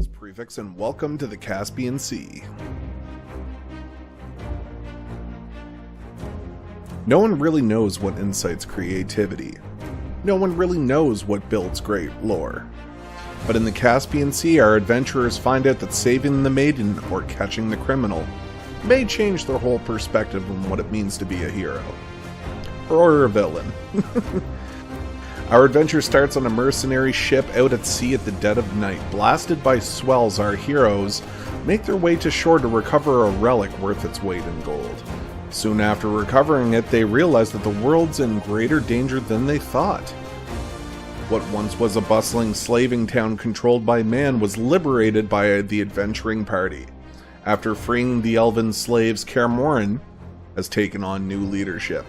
Prefix and welcome to the Caspian Sea. No one really knows what incites creativity. No one really knows what builds great lore. But in the Caspian Sea, our adventurers find out that saving the maiden or catching the criminal may change their whole perspective on what it means to be a hero. Or a villain. Our adventure starts on a mercenary ship out at sea at the dead of night. Blasted by swells, our heroes make their way to shore to recover a relic worth its weight in gold. Soon after recovering it, they realize that the world's in greater danger than they thought. What once was a bustling slaving town controlled by man was liberated by the adventuring party. After freeing the elven slaves, Kaer Morhen has taken on new leadership.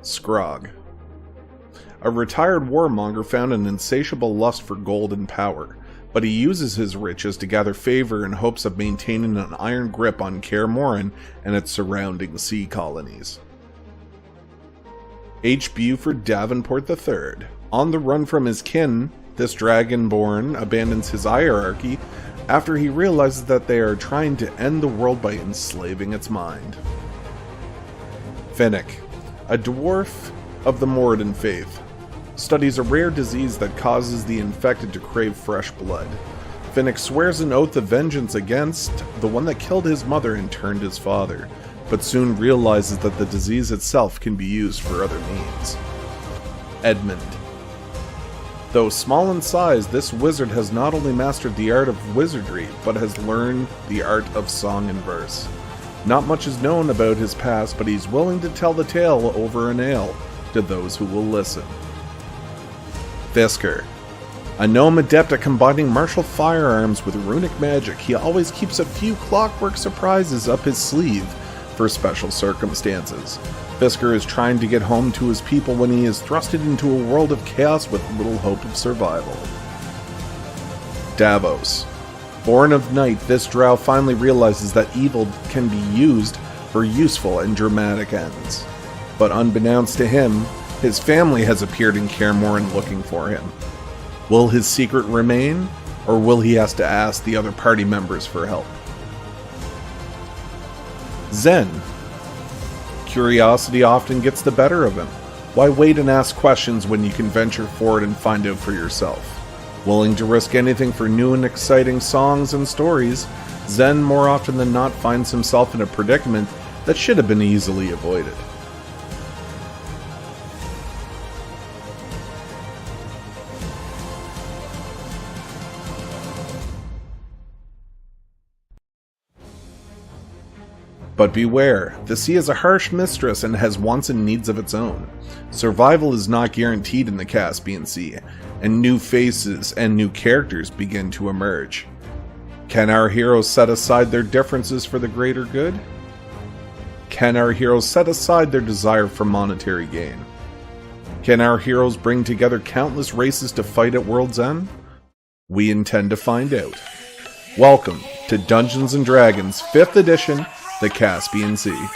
Scrog. A retired warmonger found an insatiable lust for gold and power, but he uses his riches to gather favor in hopes of maintaining an iron grip on Kaer Morhen and its surrounding sea colonies. H. Buford Davenport III. On the run from his kin, this dragonborn abandons his hierarchy after he realizes that they are trying to end the world by enslaving its mind. Finnick. A dwarf of the Moradin faith, studies a rare disease that causes the infected to crave fresh blood. Finnick swears an oath of vengeance against the one that killed his mother and turned his father, but soon realizes that the disease itself can be used for other means. Edmund. Though small in size, this wizard has not only mastered the art of wizardry, but has learned the art of song and verse. Not much is known about his past, but he's willing to tell the tale over an ale to those who will listen. Fisker. A gnome adept at combining martial firearms with runic magic, he always keeps a few clockwork surprises up his sleeve for special circumstances. Fisker is trying to get home to his people when he is thrusted into a world of chaos with little hope of survival. Davos. Born of night, this drow finally realizes that evil can be used for useful and dramatic ends. But unbeknownst to him, his family has appeared in Kaer Morhen looking for him. Will his secret remain, or will he have to ask the other party members for help? Zen. Curiosity often gets the better of him. Why wait and ask questions when you can venture forward and find out for yourself? Willing to risk anything for new and exciting songs and stories, Zen more often than not finds himself in a predicament that should have been easily avoided. But beware, the sea is a harsh mistress and has wants and needs of its own. Survival is not guaranteed in the Caspian Sea, and new faces and new characters begin to emerge. Can our heroes set aside their differences for the greater good? Can our heroes set aside their desire for monetary gain? Can our heroes bring together countless races to fight at World's End? We intend to find out. Welcome to Dungeons & Dragons 5th edition, the Caspian Sea.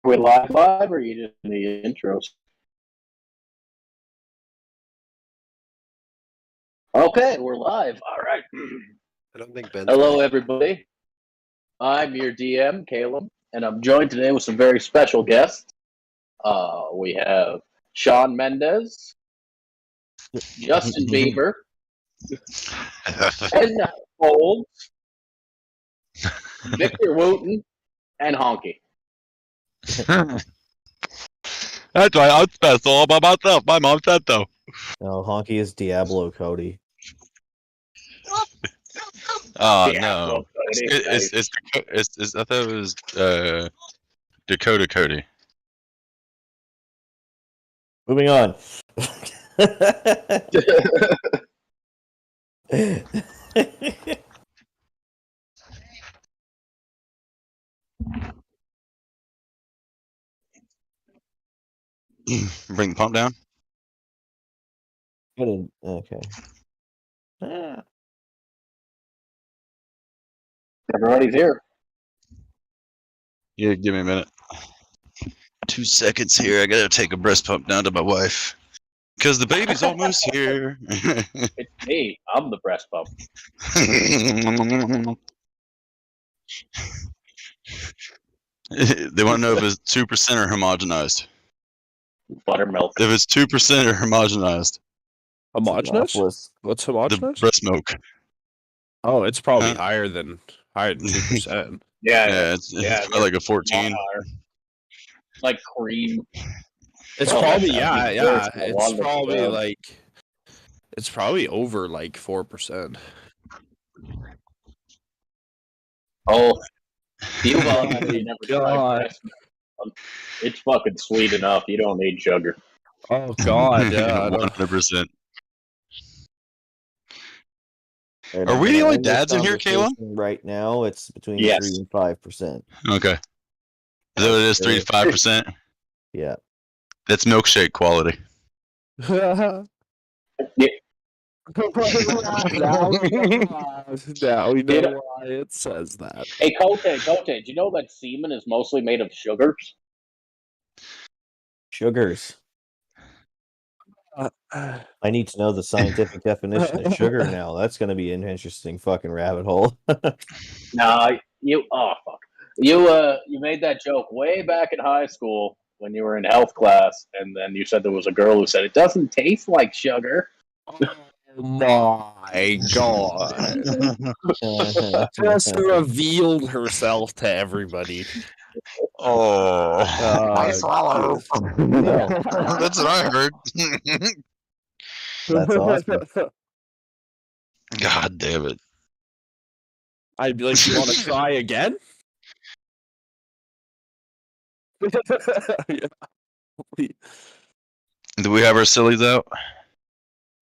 We live, or are you just in the intros? Okay, we're live. All right. I don't think Ben's Hello, ready. everybody. I'm your DM, Caleb, and I'm joined today with some very special guests. We have Sean Mendez, Justin Bieber, and Fold, Victor Wooten, and Honky. That's right, I'm special all by myself. My mom said so. No, Honky is Diablo Cody. Oh Yeah, no. well, It's I thought it was Dakota Cody. Moving on. Bring the pump down. Okay. Ah. Everybody's here. Yeah, give me a minute. 2 seconds here. I gotta take a breast pump down to my wife. Because the baby's almost here. It's me. I'm the breast pump. They want to know if it's 2% or homogenized. Buttermilk. If it's 2% or homogenized, Homogenous? Topless. What's the homogenous? breast milk. Oh, it's probably Huh? higher than 2%. Yeah, it's probably like a 14. Like cream. It's Oh, probably that's yeah. a It's wonderful probably job. like it's probably over like 4%. Oh, you Oh obviously my never tried God. breast milk. It's fucking sweet enough. You don't need sugar. Oh God, yeah. I don't- 100%. And Are I'm we the gonna only end this dads in here, Caleb? conversation Right now, it's between Yes. 3 and 5%. Okay. So it is 3 to 5%. Yeah. That's milkshake quality. now we know why it says that. Hey, Cote, do you know that semen is mostly made of sugars? Sugars. I need to know the scientific definition of sugar now. That's going to be an interesting fucking rabbit hole. Nah, fuck. You made that joke way back in high school when you were in health class, and then you said there was a girl who said it doesn't taste like sugar. Oh my God. Just revealed herself to everybody. Oh. I swallow. No, That's what I heard. that's awesome. God damn it. I'd be like, you want to try again? Yeah. Do we have our sillies out?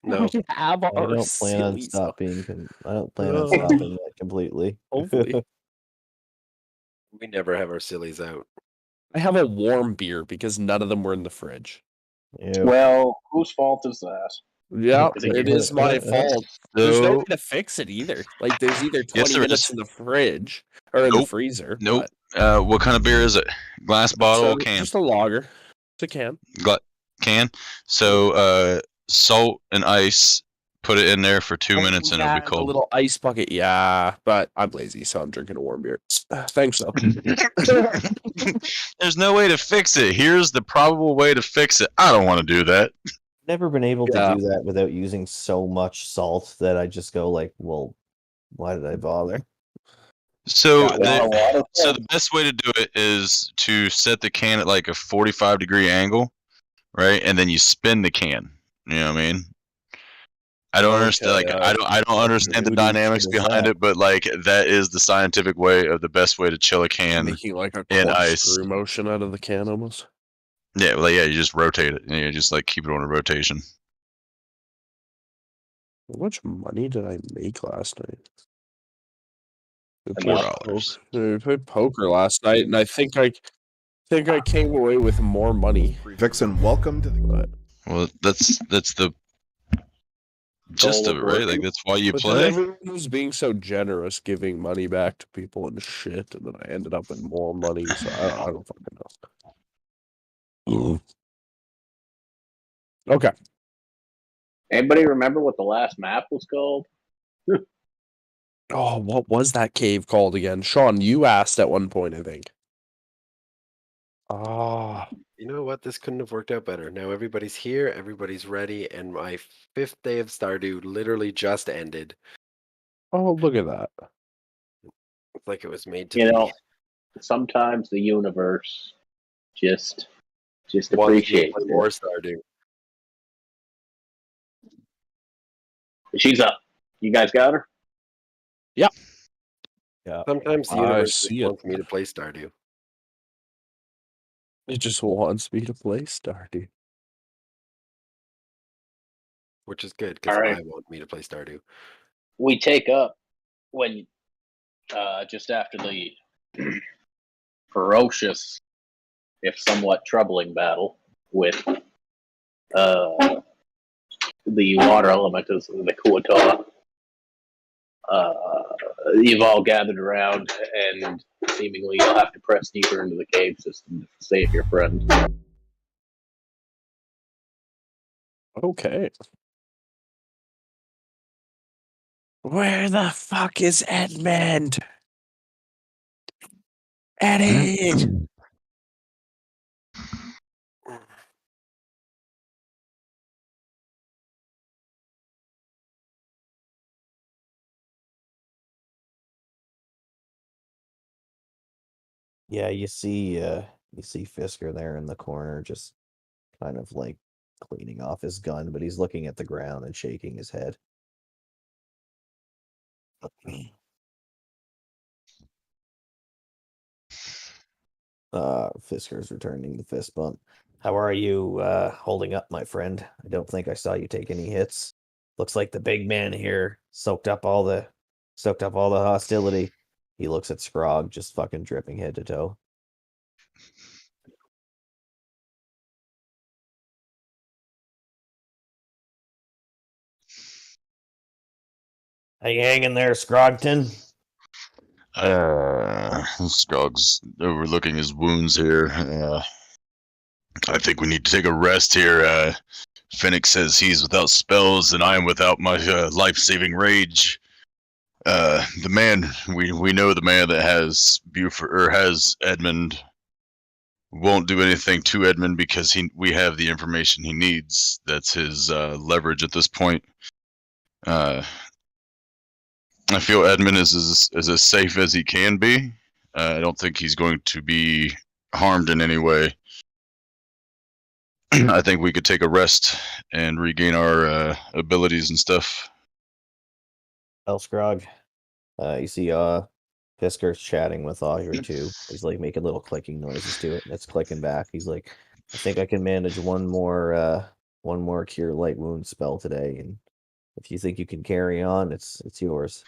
No. We have I our don't plan on sillies. stopping. I don't plan on stopping that completely. Hopefully. We never have our sillies out. I have a warm beer because none of them were in the fridge. Ew. Well, whose fault is that? Yeah, Is it it is my fault. There's no So, way to fix it either. Like, there's either 20 Yes, there minutes is. in the fridge or in the Nope. freezer. nope. What kind of beer is it? Glass bottle, But can? just a lager. It's a can. Can. So, salt and ice. Put it in there for 2 minutes and it'll be The cold. little ice bucket. Yeah, but I'm lazy, so I'm drinking a warm beer. Thanks, though. There's no way to fix it. Here's the probable way to fix it. I don't want to do that. Never been able to Yeah. do that without using so much salt that I just go like, well, why did I bother? So Got a lot of water. the best way to do it is to set the can at like a 45-degree angle, right? And then you spin the can. You know what I mean? I don't understand. Like I don't understand the What dynamics is behind that? it, but like that is the scientific way of the best way to chill a can Making like a in corkscrew ice. motion out of the can almost. Yeah, well, yeah, you just rotate it. You just like keep it on a rotation. How much money did I make last night? We $4. played poker last night, and I think I came away with more money. Vixen, welcome to the. But, Well, that's the gist Goal of it, of right? working. Like that's why you but then play. everyone was being so generous, giving money back to people and shit, and then I ended up with more money. So I don't fucking know. Okay. Anybody remember what the last map was called? Oh, what was that cave called again? Sean, you asked at one point, I think. Ah, You know what? This couldn't have worked out better. Now everybody's here, everybody's ready, and my 5th day of Stardew literally just ended. oh, look at that. It's like it was made to You be. know, sometimes the universe just Wants me to appreciates play it. more Stardew. She's up. You guys got her? Sometimes the I universe just see it. wants me to play Stardew. It just wants me to play Stardew. Which is good because Alright. I want me to play Stardew. We take up when just after the ferocious, if somewhat troubling battle with the water elementals, the Kuatoa. You've all gathered around, and seemingly you'll have to press deeper into the cave system to save your friend. Okay. Where the fuck is Edmund? Eddie! Yeah, you see Fisker there in the corner, just kind of like cleaning off his gun, but he's looking at the ground and shaking his head. Fisker's returning the fist bump. How are you holding up, my friend? I don't think I saw you take any hits. Looks like the big man here soaked up all the hostility. He looks at Scrog, just fucking dripping head to toe. How you hanging there, Scrogton? Scrog's overlooking his wounds here. I think we need to take a rest here. Phoenix says he's without spells, and I am without my life-saving rage. The man we know the man that has Buford or has Edmund won't do anything to Edmund because we have the information he needs. That's his leverage at this point. I feel Edmund is as safe as he can be. I don't think he's going to be harmed in any way. I think we could take a rest and regain our abilities and stuff. Scrog. You see Fisker's chatting with Audrey too. He's like making little clicking noises to it. It's clicking back. He's like, I think I can manage one more cure light wound spell today, and if you think you can carry on, it's yours.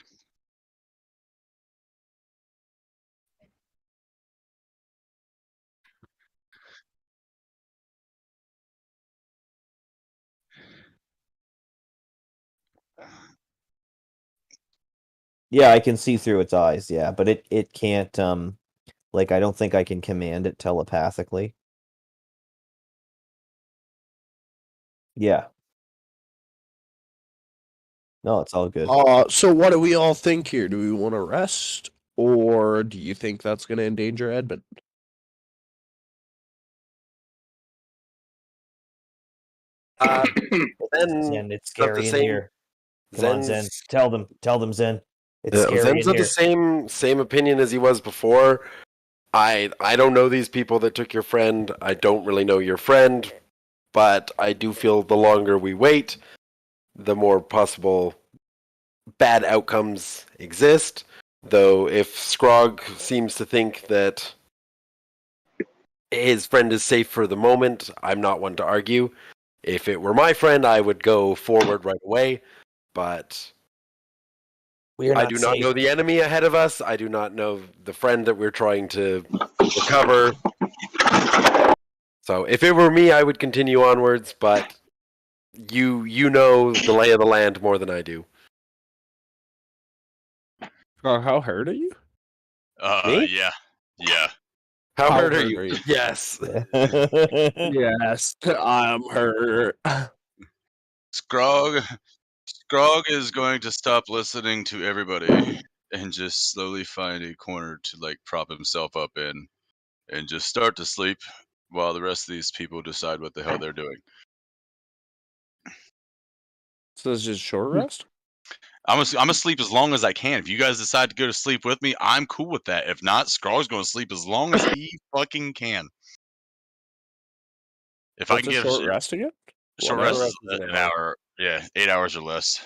Yeah, I can see through its eyes, yeah, but it can't like I don't think I can command it telepathically. Yeah. No, it's all good. So what do we all think here? Do we want to rest, or do you think that's going to endanger Edmund? Zen, it's scary in here. Come on, Zen. Zen's, Tell them, Zen. It's scary Zen's in of here. the same opinion as he was before. I don't know these people that took your friend. I don't really know your friend, but I do feel the longer we wait, the more possible bad outcomes exist. Though if Scrog seems to think that his friend is safe for the moment, I'm not one to argue. If it were my friend, I would go forward right away, but I do not know the enemy ahead of us. I do not know the friend that we're trying to recover. So if it were me, I would continue onwards, but you know the lay of the land more than I do. How hurt are you? Me? Yeah. How hurt are you? Yes. Yes, I'm hurt. Scrog is going to stop listening to everybody and just slowly find a corner to like prop himself up in and just start to sleep while the rest of these people decide what the hell they're doing. So it's just short rest? I'm gonna sleep as long as I can. If you guys decide to go to sleep with me, I'm cool with that. If not, Scrawl's going to sleep as long as he fucking can. If What's I can a get short rest again? short One rest hour. is an hour. Yeah, 8 hours or less.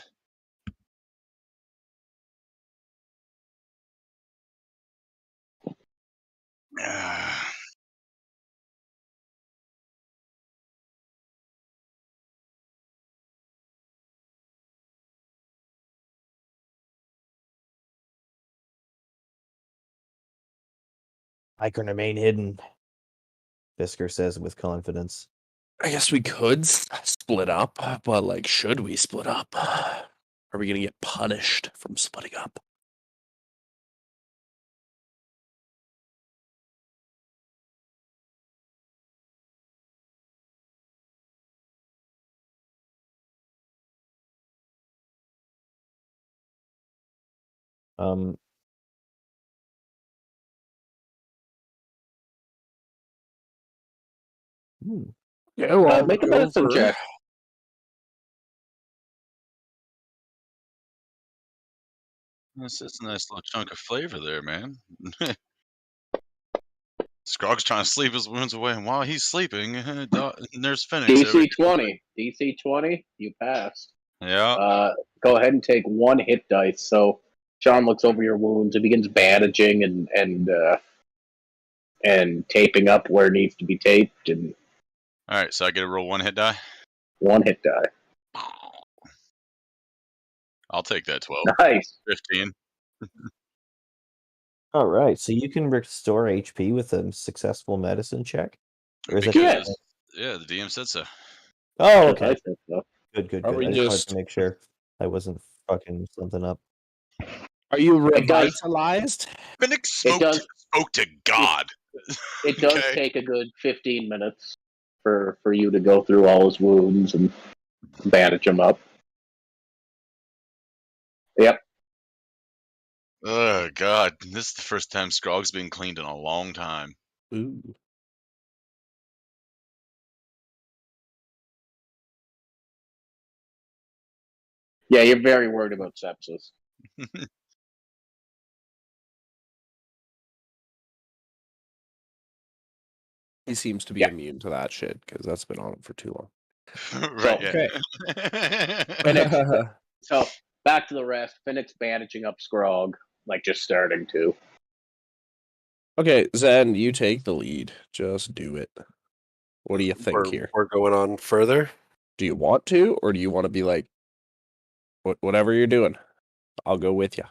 I can remain hidden, Fisker says with confidence. I guess we could split up, but like, should we split up? Are we gonna get punished from splitting up? Um, Yeah, well, make a medicine check. That's a nice little chunk of flavor there, man. Scrog's trying to sleep his wounds away, and while he's sleeping, there's Phoenix. DC 20. DC 20, you passed. Yeah. Go ahead and take one hit dice. So Sean looks over your wounds and begins bandaging and taping up where it needs to be taped, and All right, so I get to roll one hit die. one hit die. I'll take that 12. Nice. 15. All right, so you can restore HP with a successful medicine check? Or is it Yes. Yeah, the DM said so. Oh, okay. I think so. Good. Are we I just wanted just- to make sure I wasn't fucking something up. Are you It does- revitalized? Phoenix It does. spoke to God. It does Okay. take a good 15 minutes for you to go through all his wounds and bandage them up. Yep. Oh God, this is the first time Scrog's been cleaned in a long time. Ooh. Yeah, you're very worried about sepsis. He seems to be Yeah. immune to that shit because that's been on him for too long. Right. okay. Yeah. So back to the rest. Phoenix bandaging up Scrog, like just starting to. Okay, Zen, you take the lead. Just do it. What do you think here? We're going on further. Do you want to, or do you want to be like, whatever you're doing, I'll go with you?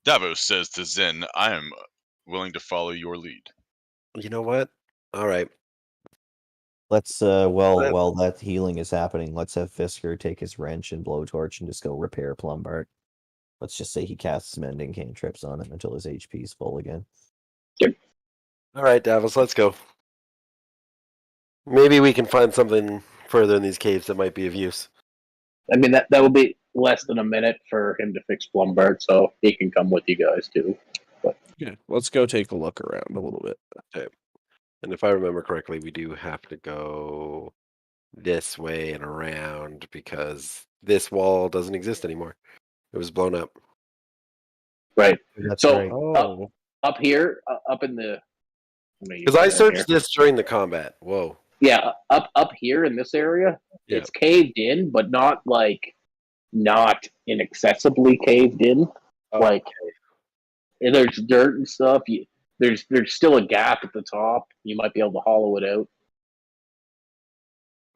Davos says to Zen, "I am willing to follow your lead." You know what? All right. Let's while that healing is happening, let's have Fisker take his wrench and blowtorch and just go repair Plumbart. Let's just say he casts mending cantrips on him until his HP is full again. All right, Davos, let's go. Maybe we can find something further in these caves that might be of use. I mean, that would be less than a minute for him to fix Plumbert, so he can come with you guys too. Yeah, let's go take a look around a little bit. Okay. And if I remember correctly, we do have to go this way and around because this wall doesn't exist anymore. It was blown up. Right. That's So right. Oh, up here, up in the. Because I searched this during the combat. Whoa. Yeah, up here in this area, Yeah. it's caved in, but not inaccessibly caved in. Oh, Like there's dirt and stuff. There's still a gap at the top. You might be able to hollow it out.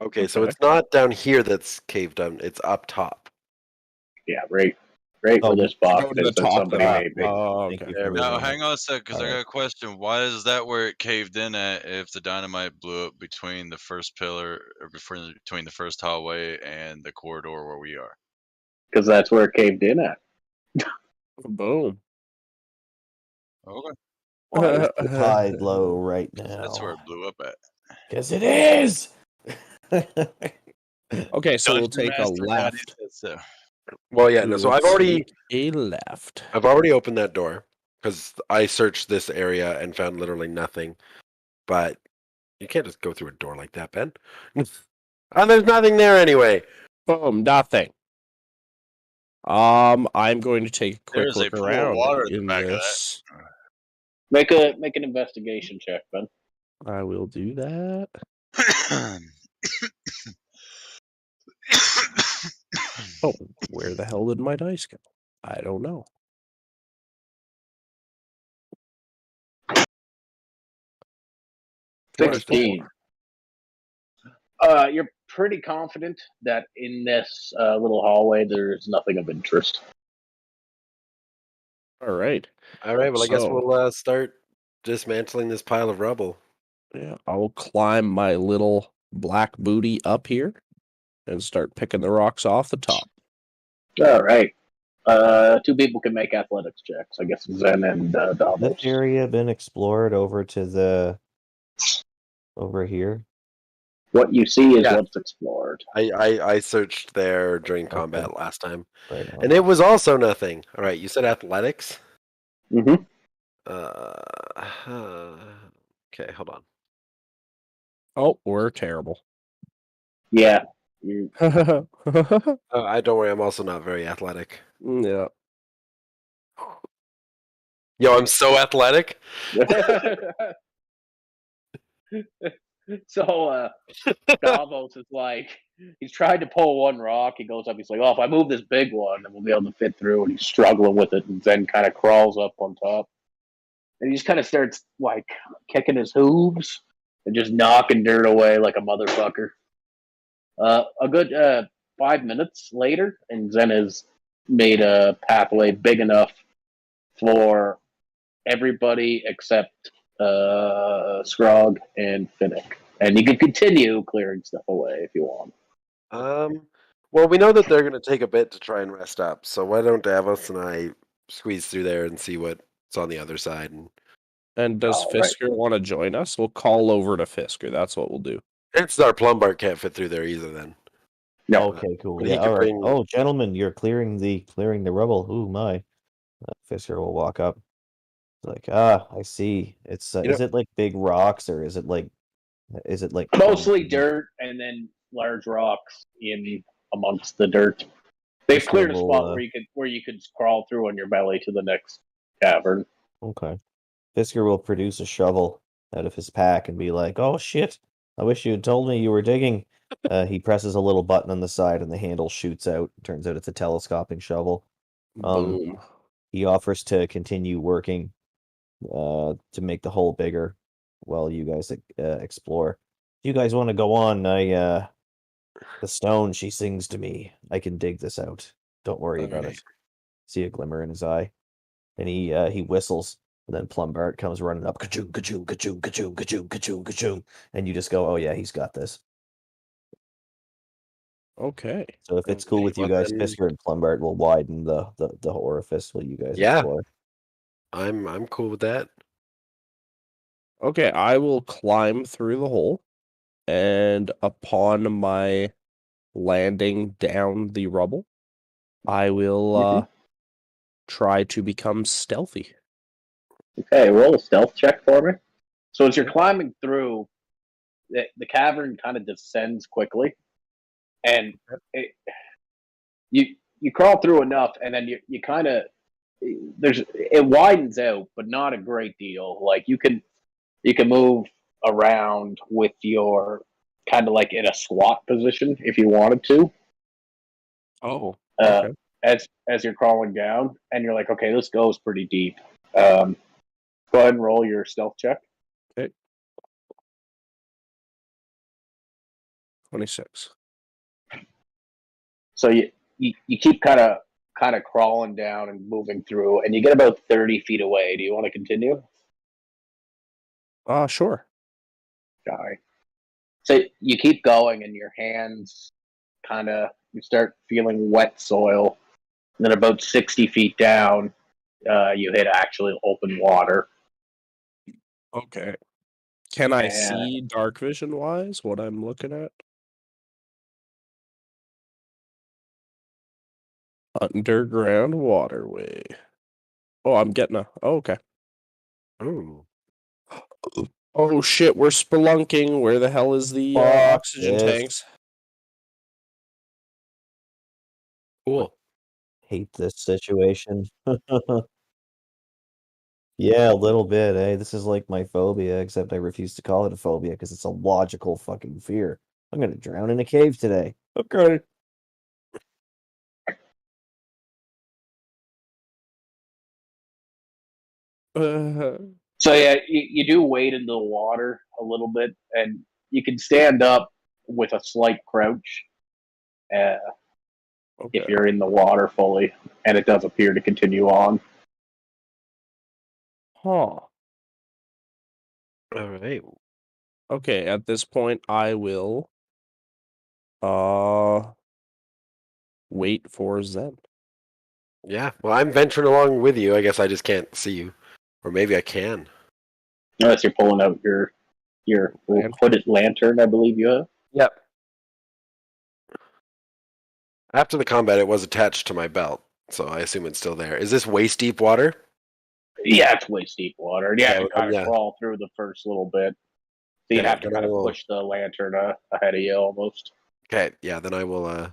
Okay, so Okay. it's not down here that's caved down. It's up top. Yeah, right where this box go to the is that top somebody of that. made me. Oh, Thank okay. you There for we Now, leaving hang it. on a sec, because I Alright. got a question. Why is that where it caved in at if the dynamite blew up between the first pillar, or between the first hallway and the corridor where we are? Because that's where it caved in at. Boom. Okay. Why is the tide low right now? That's where it blew up at. Because it is! Okay, so we'll Dungeon take a Master Daddy left. said so. Well, yeah, no, so I've We'll already take a left. opened that door because I searched this area and found literally nothing. But you can't just go through a door like that, Ben. And there's nothing there anyway. Boom, nothing. I'm going to take a quick There's a look pool of around water in the in back of that. this. Make an investigation check, Ben. I will do that. Oh, where the hell did my dice go? I don't know. Where's 16. You're pretty confident that in this little hallway there's nothing of interest. All right. All right, well, I guess So- we'll start dismantling this pile of rubble. Yeah, I will climb my little black booty up here and start picking the rocks off the top. All right. Two people can make athletics checks. I guess Zen and This Davos. area been explored over here. What you see is Yeah. what's explored. I searched there during Okay. combat last time, Right on. and it was also nothing. All right, you said athletics. Mm-hmm. Okay, hold on. Oh, we're terrible. Yeah. Yeah. I don't worry. I'm also not very athletic. Yeah. Yo, I'm so athletic. So Davos is like, he's tried to pull one rock. He goes up. He's like, "Oh, if I move this big one, then we'll be able to fit through." And he's struggling with it, and Zen kind of crawls up on top, and he just kind of starts like kicking his hooves and just knocking dirt away like a motherfucker. A good 5 minutes later, and Zen has made a pathway big enough for everybody except Scrog and Finnick. And you can continue clearing stuff away if you want. Well, we know that they're going to take a bit to try and rest up, so why don't Davos and I squeeze through there and see what's on the other side? And does All right. Fisker want to join us? We'll call over to Fisker. That's what we'll do. It's our Plumbart can't fit through there either. Then. No. Okay, cool. He Yeah, could all right. bring- Oh, gentlemen, you're clearing the rubble. Ooh, my. Fisker will walk up. Like, I see. It's is it like big rocks or is it like Mostly dirt and then large rocks in amongst the dirt. They've Fisker cleared a will, spot where you could crawl through on your belly to the next cavern. Okay. Fisker will produce a shovel out of his pack and be like, "Oh shit! I wish you had told me you were digging." He presses a little button on the side and the handle shoots out. Turns out it's a telescoping shovel. Boom. He offers to continue working to make the hole bigger while you guys explore. If you guys want to go on, the stone she sings to me. I can dig this out. Don't worry about Okay. it. See a glimmer in his eye. And he whistles. And then Plumbart comes running up, ka-choom, ka-choom, ka-choom, ka-choom, ka-choom, ka-choom, ka-choom. And you just go, "Oh yeah, he's got this." Okay. So if it's cool with you Well, guys, then- Fisker and Plumbart will widen the orifice while you guys Yeah. explore. I'm cool with that. Okay, I will climb through the hole, and upon my landing down the rubble, I will try to become stealthy. Okay, roll a stealth check for me. So as you're climbing through, the cavern kind of descends quickly, and you crawl through enough, and then you kind of it widens out, but not a great deal. Like you can move around with your kind of like in a squat position if you wanted to. Oh, okay. As you're crawling down, and you're like, okay, this goes pretty deep. Go ahead and roll your stealth check. Okay. 26. So you keep kind of crawling down and moving through, and you get about 30 feet away. Do you want to continue? Sure. Sorry. So you keep going, and your hands you start feeling wet soil. And then about 60 feet down, you hit actually open water. Okay. Can I Yeah. see dark vision wise what I'm looking at? Underground waterway. Oh, I'm getting okay. Ooh. Oh shit, we're spelunking. Where the hell is the Fuck oxygen this. tanks? Cool. Hate this situation. Yeah, a little bit, eh? This is like my phobia, except I refuse to call it a phobia because it's a logical fucking fear. I'm gonna drown in a cave today. Okay. So yeah, you do wade into the water a little bit, and you can stand up with a slight crouch Okay. if you're in the water fully, and it does appear to continue on. Huh. All right. Okay, at this point, I will wait for Zen. Yeah. Well, I'm venturing along with you. I guess I just can't see you, or maybe I can. Unless you're pulling out your hooded lantern, I believe you have. Yep. After the combat, it was attached to my belt, so I assume it's still there. Is this waist deep water? Yeah, it's waist deep water. Yeah, Okay, you kind of yeah. crawl through the first little bit. So you'd Okay, have to then kind I of will- push the lantern ahead of you almost. Okay, yeah. Then I will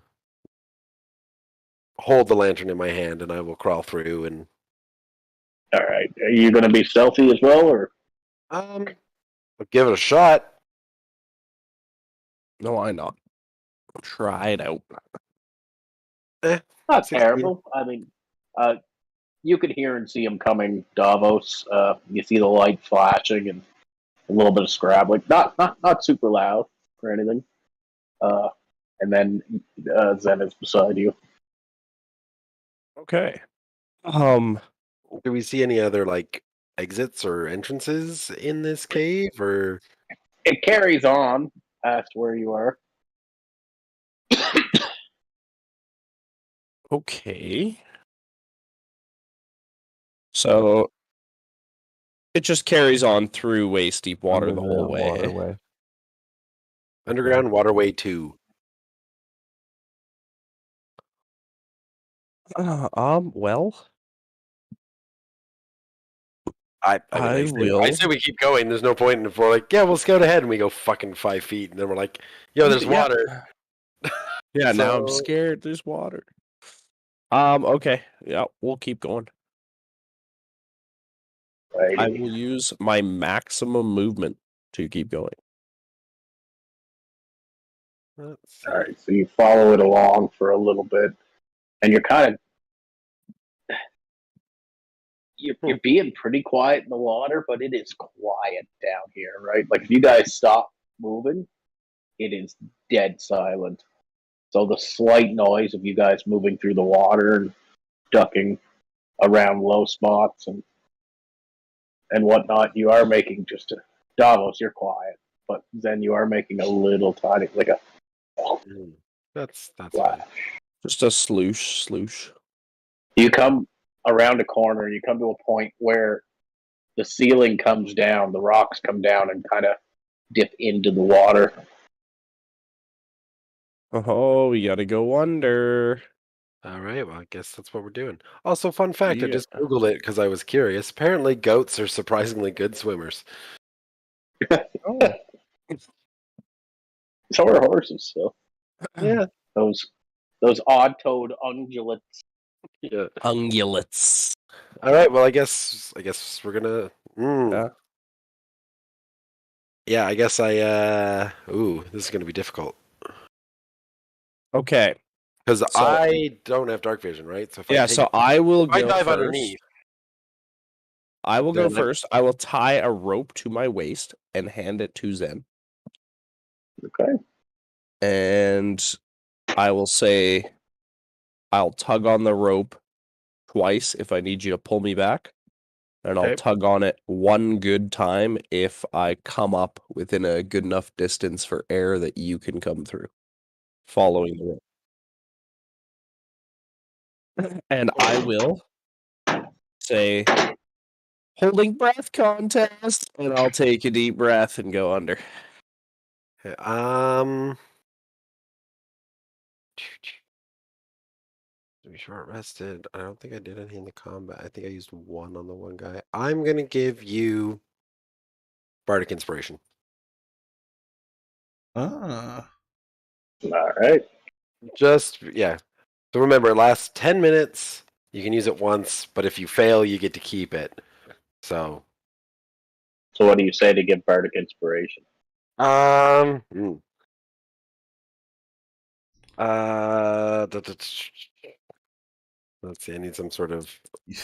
hold the lantern in my hand, and I will crawl through. And All right. Are you going to be stealthy as well, or? I'll give it a shot. No, why not? Try it out. Not 16. terrible. I mean, you could hear and see him coming, Davos. You see the light flashing and a little bit of scrabbling. Not super loud or anything. And then Zen is beside you. Okay. Do we see any other like exits or entrances in this cave, or It carries on past where you are. Okay. So it just carries on through waist deep water Under the whole way. waterway. underground waterway 2? Well, I will. I say we keep going. There's no point if we're like, yeah, we'll scout ahead, and we go fucking 5 feet, and then we're like, yo, there's Yeah. water. Yeah, now I'm So- scared. There's water. Okay. Yeah, we'll keep going. Right? I will use my maximum movement to keep going. Let's see. All right. So you follow it along for a little bit, and you're kind of you're being pretty quiet in the water, but it is quiet down here, right? Like if you guys stop moving, it is dead silent. So the slight noise of you guys moving through the water and ducking around low spots and whatnot, you are making just a Davos. You're quiet, but then you are making a little tiny, like a That's flash. fine. Just a sloosh. You come around a corner, you come to a point where the ceiling comes down, the rocks come down and kind of dip into the water. Oh, we gotta go under. All right, well, I guess that's what we're doing. Also, fun fact, I Yeah. just Googled it because I was curious. Apparently, goats are surprisingly good swimmers. Oh. So are horses. So Yeah. those odd-toed ungulates. Yeah. Ungulates. All right, well, I guess we're gonna. Yeah. Yeah, I guess I. Ooh, this is gonna be difficult Okay. because So- I don't have dark vision, right? So if Yeah, so I will I go dive first. underneath. I will go Then I- first. I will tie a rope to my waist and hand it to Zen. Okay. And I will say, I'll tug on the rope twice if I need you to pull me back. And I'll Okay. tug on it one good time if I come up within a good enough distance for air that you can come through, following the rope. And I will say, holding breath contest, and I'll take a deep breath and go under. Okay, to be short rested. I don't think I did any in the combat. I think I used 1 on the one guy. I'm gonna give you Bardic Inspiration. Ah. All right. Just yeah. So remember, it lasts 10 minutes. You can use it once, but if you fail, you get to keep it. So So what do you say to give Bardic Inspiration? mm. Let's see. I need some sort of.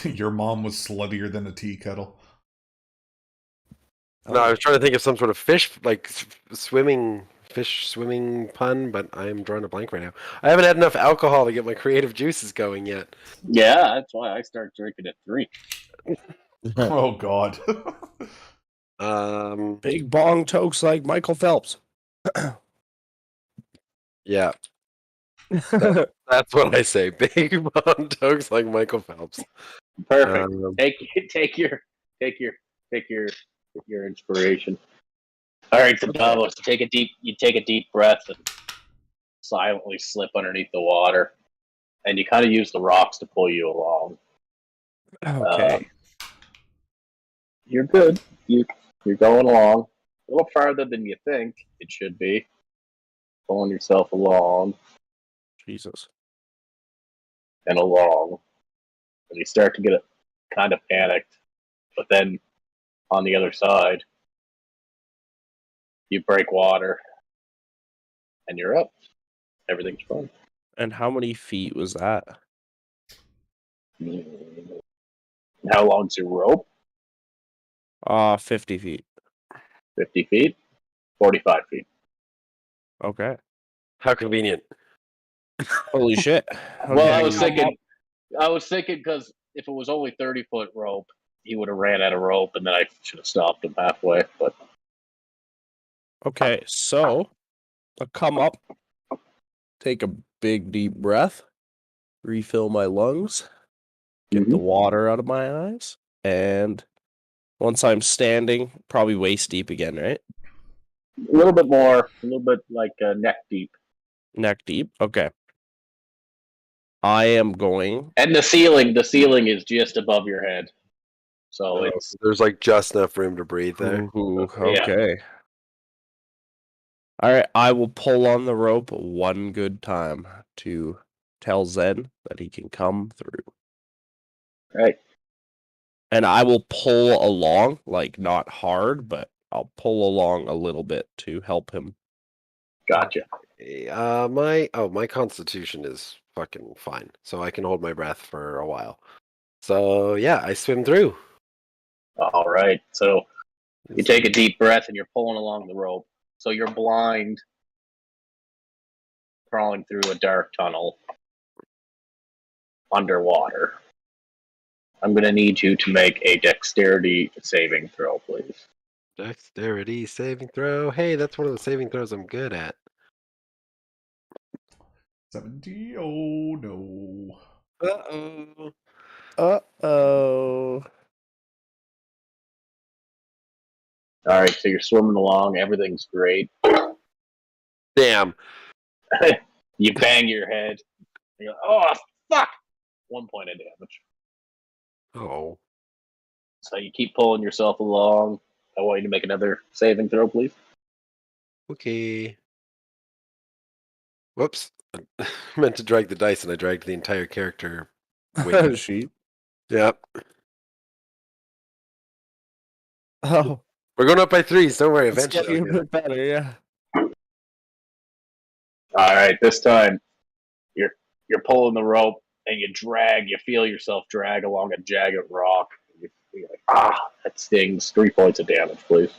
Your mom was sluttier than a tea kettle. No, I was trying to think of some sort of fish, like swimming pun, but I'm drawing a blank right now. I haven't had enough alcohol to get my creative juices going yet. Yeah, that's why I start drinking at 3. Oh God. Big bong tokes like Michael Phelps. Yeah, that's what I say. Big bomb tokes like Michael Phelps. Perfect. Um, Take your inspiration. All right, so Davos, you take a deep breath and silently slip underneath the water, and you kind of use the rocks to pull you along. Okay. You're good. You're going along a little farther than you think it should be. Pulling yourself along Jesus. and along, and you start to get kind of panicked. But then on the other side, you break water, and you're up. Everything's fine. And how many feet was that? How long's your rope? 50 feet. 50 feet? 45 feet. Okay. how convenient. Holy shit. Well, Okay. I was thinking because if it was only 30-foot rope, he would have ran out of rope, and then I should have stopped him halfway. But Okay, so I'll come up, take a big deep breath, refill my lungs, get the water out of my eyes, and once I'm standing, probably waist deep again, right? a little bit more, a little bit like neck deep. Neck deep. Okay. I am going. And the ceiling is just above your head. So it's There's like just enough room to breathe there. Ooh, Yeah. okay. All right, I will pull on the rope one good time to tell Zen that he can come through. right. And I will pull along, like not hard, but I'll pull along a little bit to help him. Gotcha. My constitution is fucking fine, so I can hold my breath for a while. So yeah, I swim through. All right. So you take a deep breath and you're pulling along the rope. So you're blind, crawling through a dark tunnel underwater. I'm going to need you to make a dexterity saving throw, please. Dexterity saving throw. Hey, that's one of the saving throws I'm good at. 70. Oh no. Uh-oh. Uh-oh. All right. So you're swimming along. Everything's great. Damn. You bang your head. You go, oh, fuck! 1 point of damage. Oh. So you keep pulling yourself along. I want you to make another saving throw, please. Okay. Whoops. I meant to drag the dice and I dragged the entire character. Sheet. Yep. Oh, We're going up by 3s. Don't worry. it's Eventually. getting a bit better, yeah. All right. This time, you're pulling the rope and you feel yourself drag along a jagged rock. You're like, that stings. 3 points of damage, please.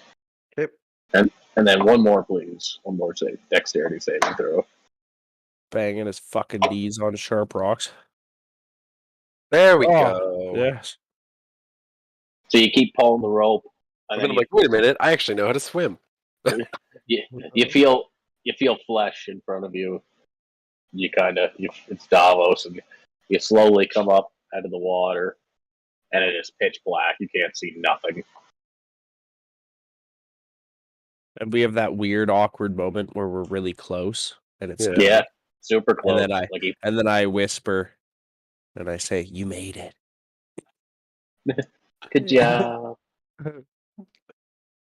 Yep. And then one more, please. One more dexterity saving throw. Banging his fucking knees on sharp rocks. There we go. Yes. So you keep pulling the rope. And And then then I'm like, wait a minute. I actually know how to swim. you feel flesh in front of you. It's Davos, and you slowly come up out of the water, and it is pitch black. You can't see nothing. And we have that weird, awkward moment where we're really close, and it's Yeah, super close. And then I whisper, and I say, "You made it." Good job.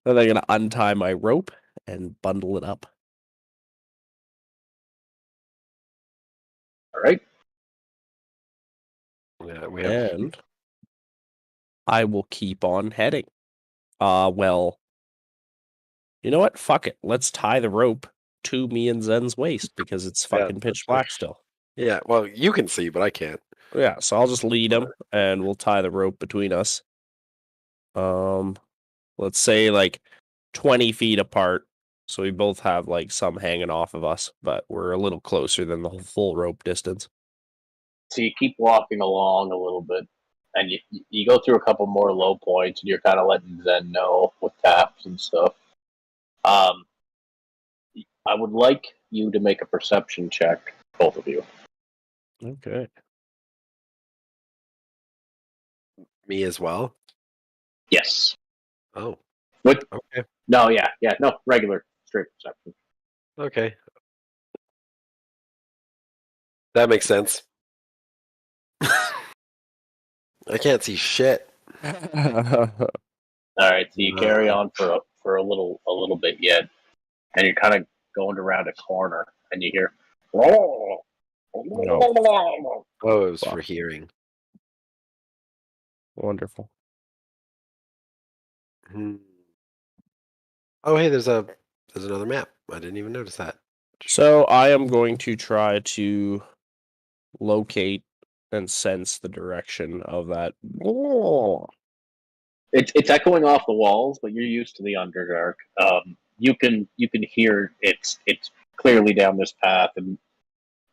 Then I'm gonna untie my rope and bundle it up. All right. Yeah, we have. And I will keep on heading. Well, you know what? Fuck it. Let's tie the rope to me and Zen's waist because it's fucking pitch black still. Yeah, well, you can see, but I can't. Yeah, so I'll just lead him and we'll tie the rope between us. Let's say like 20 feet apart. So we both have like some hanging off of us, but we're a little closer than the full rope distance. So you keep walking along a little bit, and you go through a couple more low points, and you're kind of letting Zen know with taps and stuff. I would like you to make a perception check, both of you. Okay. Me as well. Yes. Oh. What? Okay. No, no, regular, straight perception. Okay. That makes sense. I can't see shit. All right, so you carry on for a little bit yet, and you're kind of going around a corner, and you hear. Oh, it was for hearing. Wonderful. Oh, hey, there's another map. I didn't even notice that. So I am going to try to locate and sense the direction of that. It's echoing off the walls, but you're used to the Underdark. You can hear it's clearly down this path, and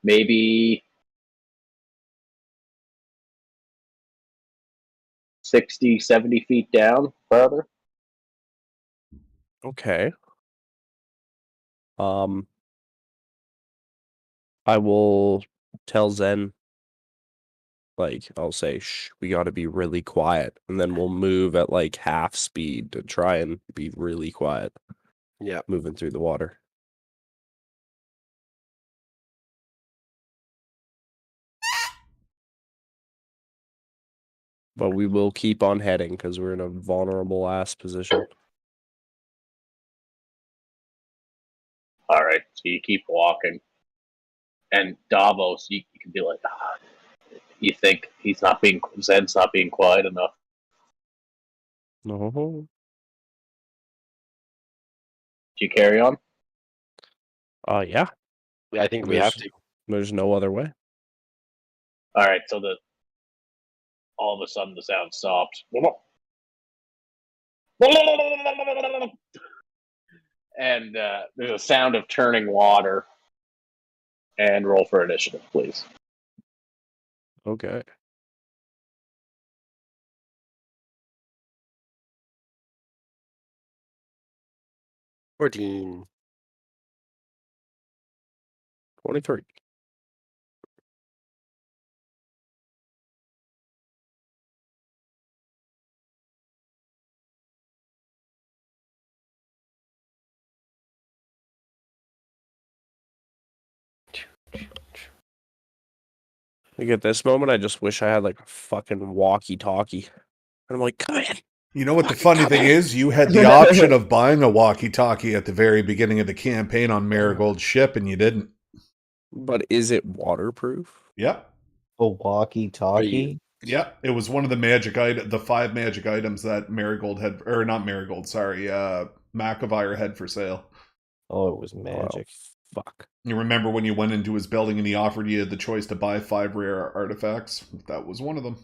maybe 60, 70 feet down further. Okay. I will tell Zen, like, I'll say, shh, we gotta be really quiet. And then we'll move at like half speed to try and be really quiet. Yeah. Moving through the water. But we will keep on heading because we're in a vulnerable ass position. All right, so you keep walking, and Davos, you can be like, you think Zen's not being quiet enough. No. Do you carry on? Yeah. I think we have to. There's no other way. All right, so all of a sudden the sound stops. And there's a sound of turning water. And roll for initiative, please. Okay. $14. 23. Like at this moment, I just wish I had like a fucking walkie-talkie. And I'm like, come in. You know what the funny thing is? You had the option of buying a walkie-talkie at the very beginning of the campaign on Marigold's ship, and you didn't. But is it waterproof? Yep. A walkie-talkie? Yep. It was one of the 5 magic items that Marigold had, or not Marigold, sorry, McAvire had for sale. Oh, it was magic. Oh, fuck. You remember when you went into his building and he offered you the choice to buy 5 rare artifacts? That was one of them.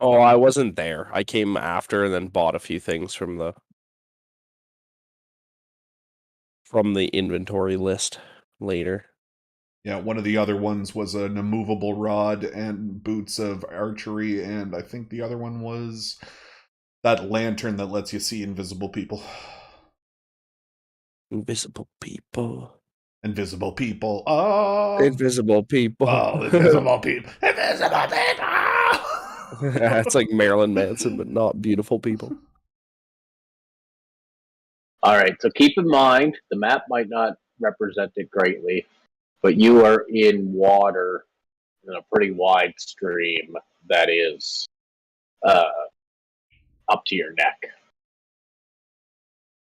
Oh, I wasn't there. I came after and then bought a few things from the inventory list later. Yeah, one of the other ones was an immovable rod and boots of archery, and I think the other one was that lantern that lets you see invisible people. Invisible people. Invisible people. Oh! Invisible people. Oh, invisible people. Invisible people! It's like Marilyn Manson, but not beautiful people. All right, so keep in mind, the map might not represent it greatly, but you are in water in a pretty wide stream that is up to your neck.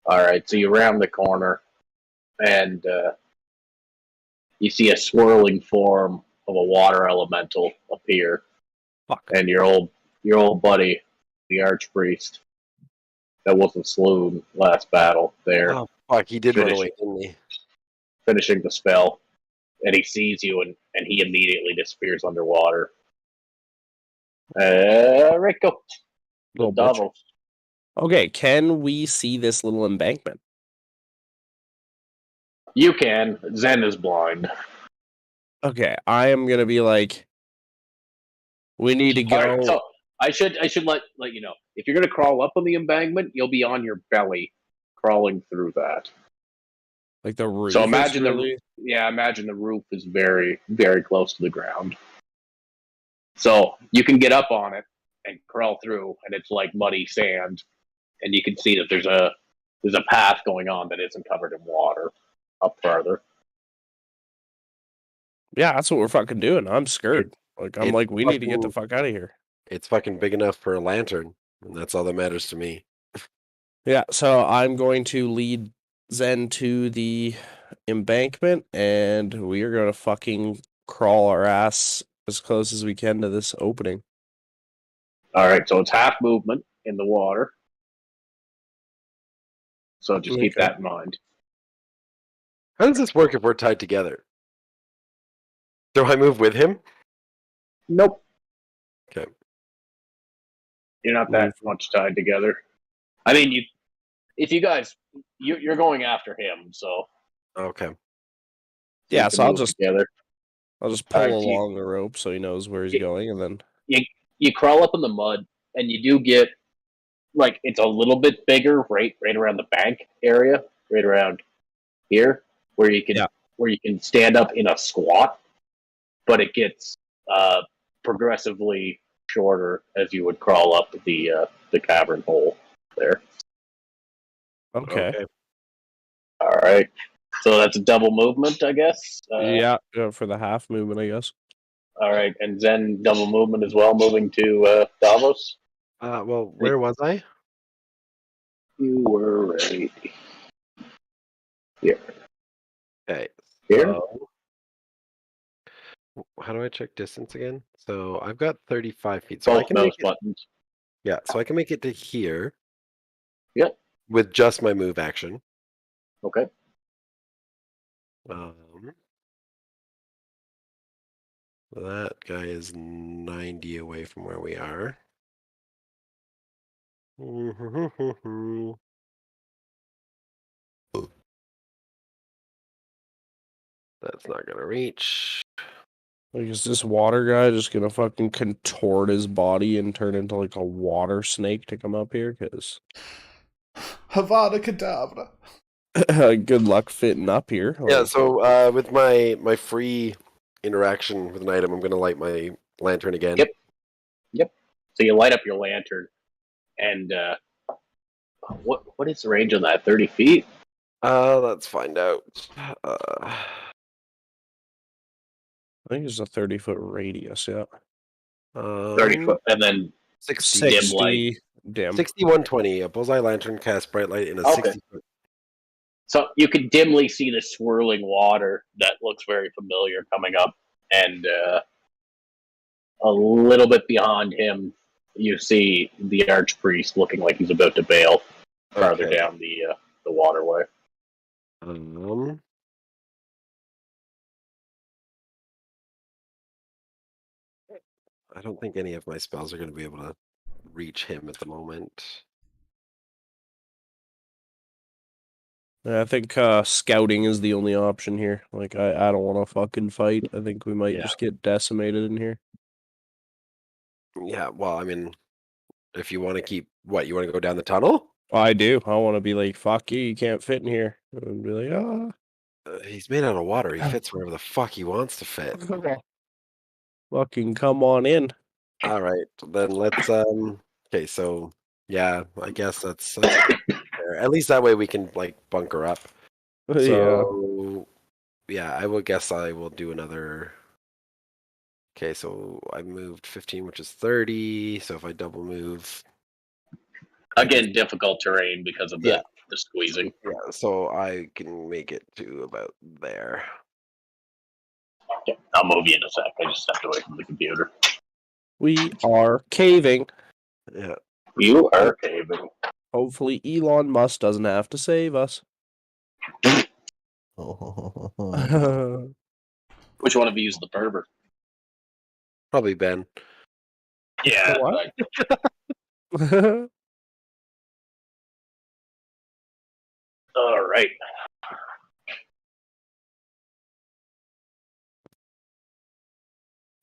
All right, so you round the corner, and you see a swirling form of a water elemental appear. Fuck. And your old buddy, the archpriest, that wasn't slewn last battle there. Oh, fuck, he did run away, didn't he? Finishing the spell. And he sees you, and he immediately disappears underwater. Rico. Little Davos. Okay, can we see this little embankment? You can. Zen is blind. Okay, I am gonna be like, we need to go. Right, I should let you know. If you're gonna crawl up on the embankment, you'll be on your belly, crawling through that. Like the roof So is imagine really... imagine the roof is very, very close to the ground. So you can get up on it and crawl through, and it's like muddy sand, and you can see that there's a path going on that isn't covered in water up farther. Yeah, that's what we're fucking doing. I'm scared. Like I'm It's like, we need to get the fuck out of here. It's fucking big enough for a lantern, and that's all that matters to me. Yeah, so I'm going to lead Zen to the embankment, and we are going to fucking crawl our ass as close as we can to this opening. All right, so it's half movement in the water. So just keep Okay. that in mind. How does this work if we're tied together? Do I move with him? Nope. Okay. You're not that much tied together. I mean, if you guys, you're going after him, so Okay. Yeah, you so can I'll move just together. pull Alright, along the rope so he knows where he's going, and then You crawl up in the mud, and you do get like it's a little bit bigger, right around the bank area, right around here, where you can Yeah. stand up in a squat, but it gets progressively shorter as you would crawl up the cavern hole there. okay. All right, so that's a double movement, I guess. Yeah, for the half movement, I guess. All right, and Zen double movement as well, moving to Davos. Well, where was I? You were right here. Okay. Here? How do I check distance again? So I've got 35 feet. So I Both can mouse make it, buttons. yeah, so I can make it to here. Yep. With just my move action. Okay. That guy is 90 away from where we are. That's not gonna reach. Like, is this water guy just gonna fucking contort his body and turn into like a water snake to come up here? Because Havada Kedavra. good luck fitting up here. Yeah, Like, so with my free interaction with an item, I'm gonna light my lantern again. Yep. So you light up your lantern, and what is the range on that? 30 feet? Let's find out. I think it's a 30-foot radius. Yeah. 30 foot, and then 60 dim light. Dim. 6120. A bullseye lantern casts bright light in a Okay. 60 foot. So you can dimly see the swirling water that looks very familiar coming up, and a little bit behind him, you see the archpriest looking like he's about to bail farther Okay. down the waterway. I don't think any of my spells are going to be able to reach him at the moment. I think scouting is the only option here. Like, I don't want to fucking fight. I think we might just get decimated in here. Yeah, well, I mean, if you want to keep, what, you want to go down the tunnel? I do. I want to be like, fuck you can't fit in here. And be like, ah. He's made out of water. He fits wherever the fuck he wants to fit. Fucking come on in. All right, then let's okay, so yeah, I guess that's fair. At least that way we can like bunker up. So yeah, I will guess I will do another. Okay, so I moved 15, which is 30. So if I double move, Again, difficult terrain because of the squeezing. yeah, so I can make it to about there. Okay, I'll move you in a sec. I just stepped away from the computer. We are caving. Yeah. You are caving. Hopefully Elon Musk doesn't have to save us. Which one of you is the pervert? Probably Ben. Yeah. What? All right.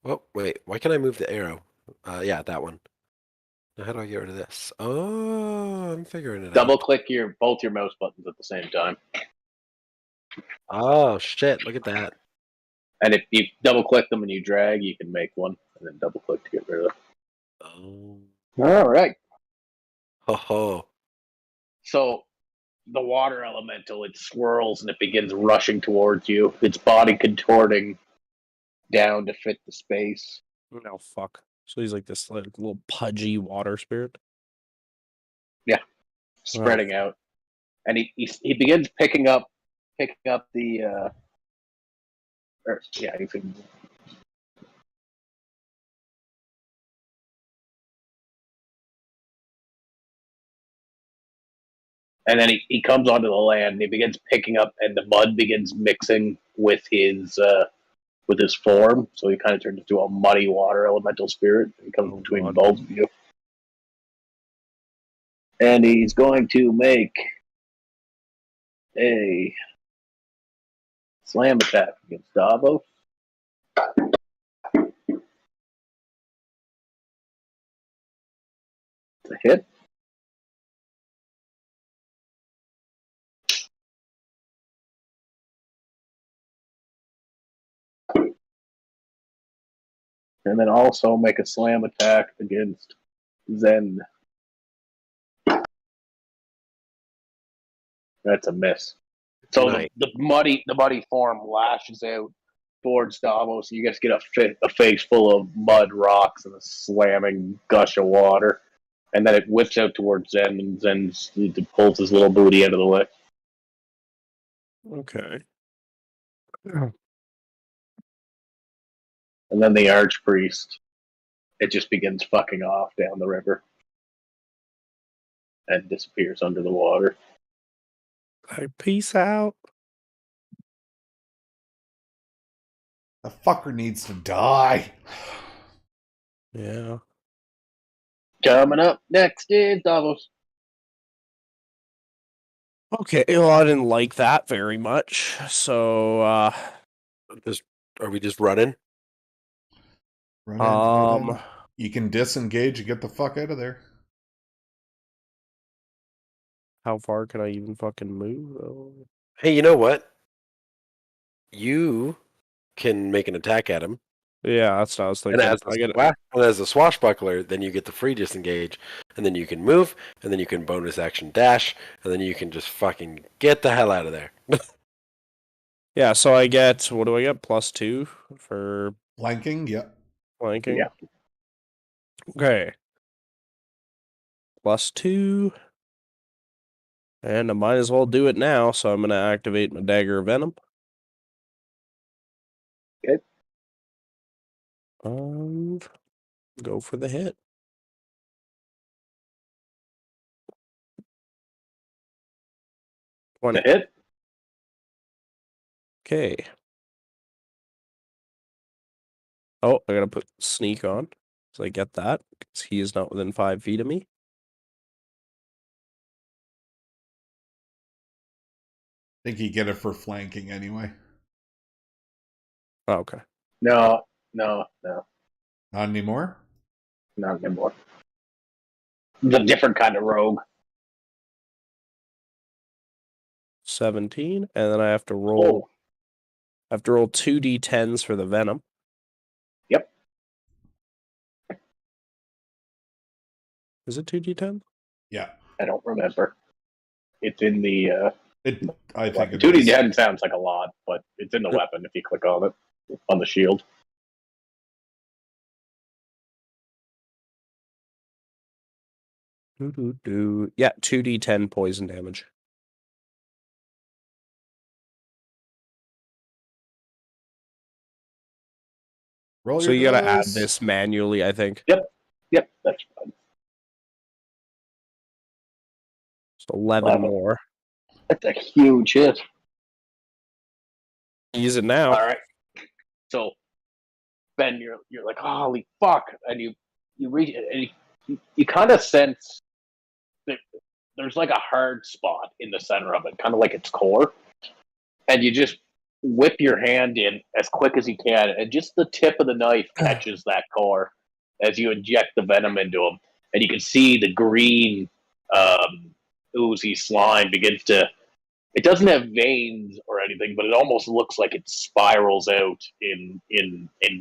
Oh, wait, why can't I move the arrow? Yeah, that one. Now, how do I get rid of this? Oh, I'm figuring it Double out. click both your mouse buttons at the same time. Oh, shit. Look at that. And if you double click them and you drag, you can make one, and then double click to get rid of it. Oh. All right. Ho ho. So the water elemental, it swirls and it begins rushing towards you, its body contorting down to fit the space. No, fuck. So he's like this like, little pudgy water spirit. Spreading out, and he begins picking up the you can. And then he comes onto the land and he begins picking up, and the mud begins mixing with his form, so he kind of turns into a muddy water elemental spirit. He comes between God. both of you, and he's going to make a slam attack against Davos. It's a hit. And then also make a slam attack against Zen. That's a miss. So Nice. the muddy form lashes out towards Davos. You guys get a face full of mud, rocks, and a slamming gush of water. And then it whips out towards Zen, and Zen pulls his little booty out of the way. Okay. And then the Archpriest, it just begins fucking off down the river and disappears under the water. Peace out. The fucker needs to die. Yeah. Coming up next is Davos. Okay, well, I didn't like that very much. So, Are we just running? Run in. You can disengage and get the fuck out of there. how far can I even fucking move? Oh. Hey, you know what? You can make an attack at him. Yeah, that's what I was thinking. And as a swashbuckler, then you get the free disengage, and then you can move, and then you can bonus action dash, and then you can just fucking get the hell out of there. Yeah, so I get, what do I get? +2 for Flanking, yeah. flanking? Yeah. Okay. +2. And I might as well do it now, so I'm going to activate my Dagger of Venom. Okay. Go for the hit. The hit? Okay. Oh, I gotta put sneak on, so I get that, because he is not within 5 feet of me. I think you get it for flanking anyway. Oh, okay. No. Not anymore? Not anymore. The different kind of rogue. 17, and then I have to roll. I have to roll 2d10s for the venom. Yep. Is it 2d10? Yeah. I don't remember. It's in the. I think it 2d10 sounds like a lot, but it's in the weapon if you click on it on the shield. Yeah, 2d10 poison damage. Roll So your you gotta add dice. this manually, I think. Yep, that's fine. So 11 more. That's a huge hit. Use it now. All right. So, Ben, you're like, holy fuck, and you reach it, and you kind of sense that there's like a hard spot in the center of it, kind of like its core, and you just whip your hand in as quick as you can, and just the tip of the knife catches that core as you inject the venom into him, and you can see the green oozy slime begins to. It doesn't have veins or anything, but it almost looks like it spirals out in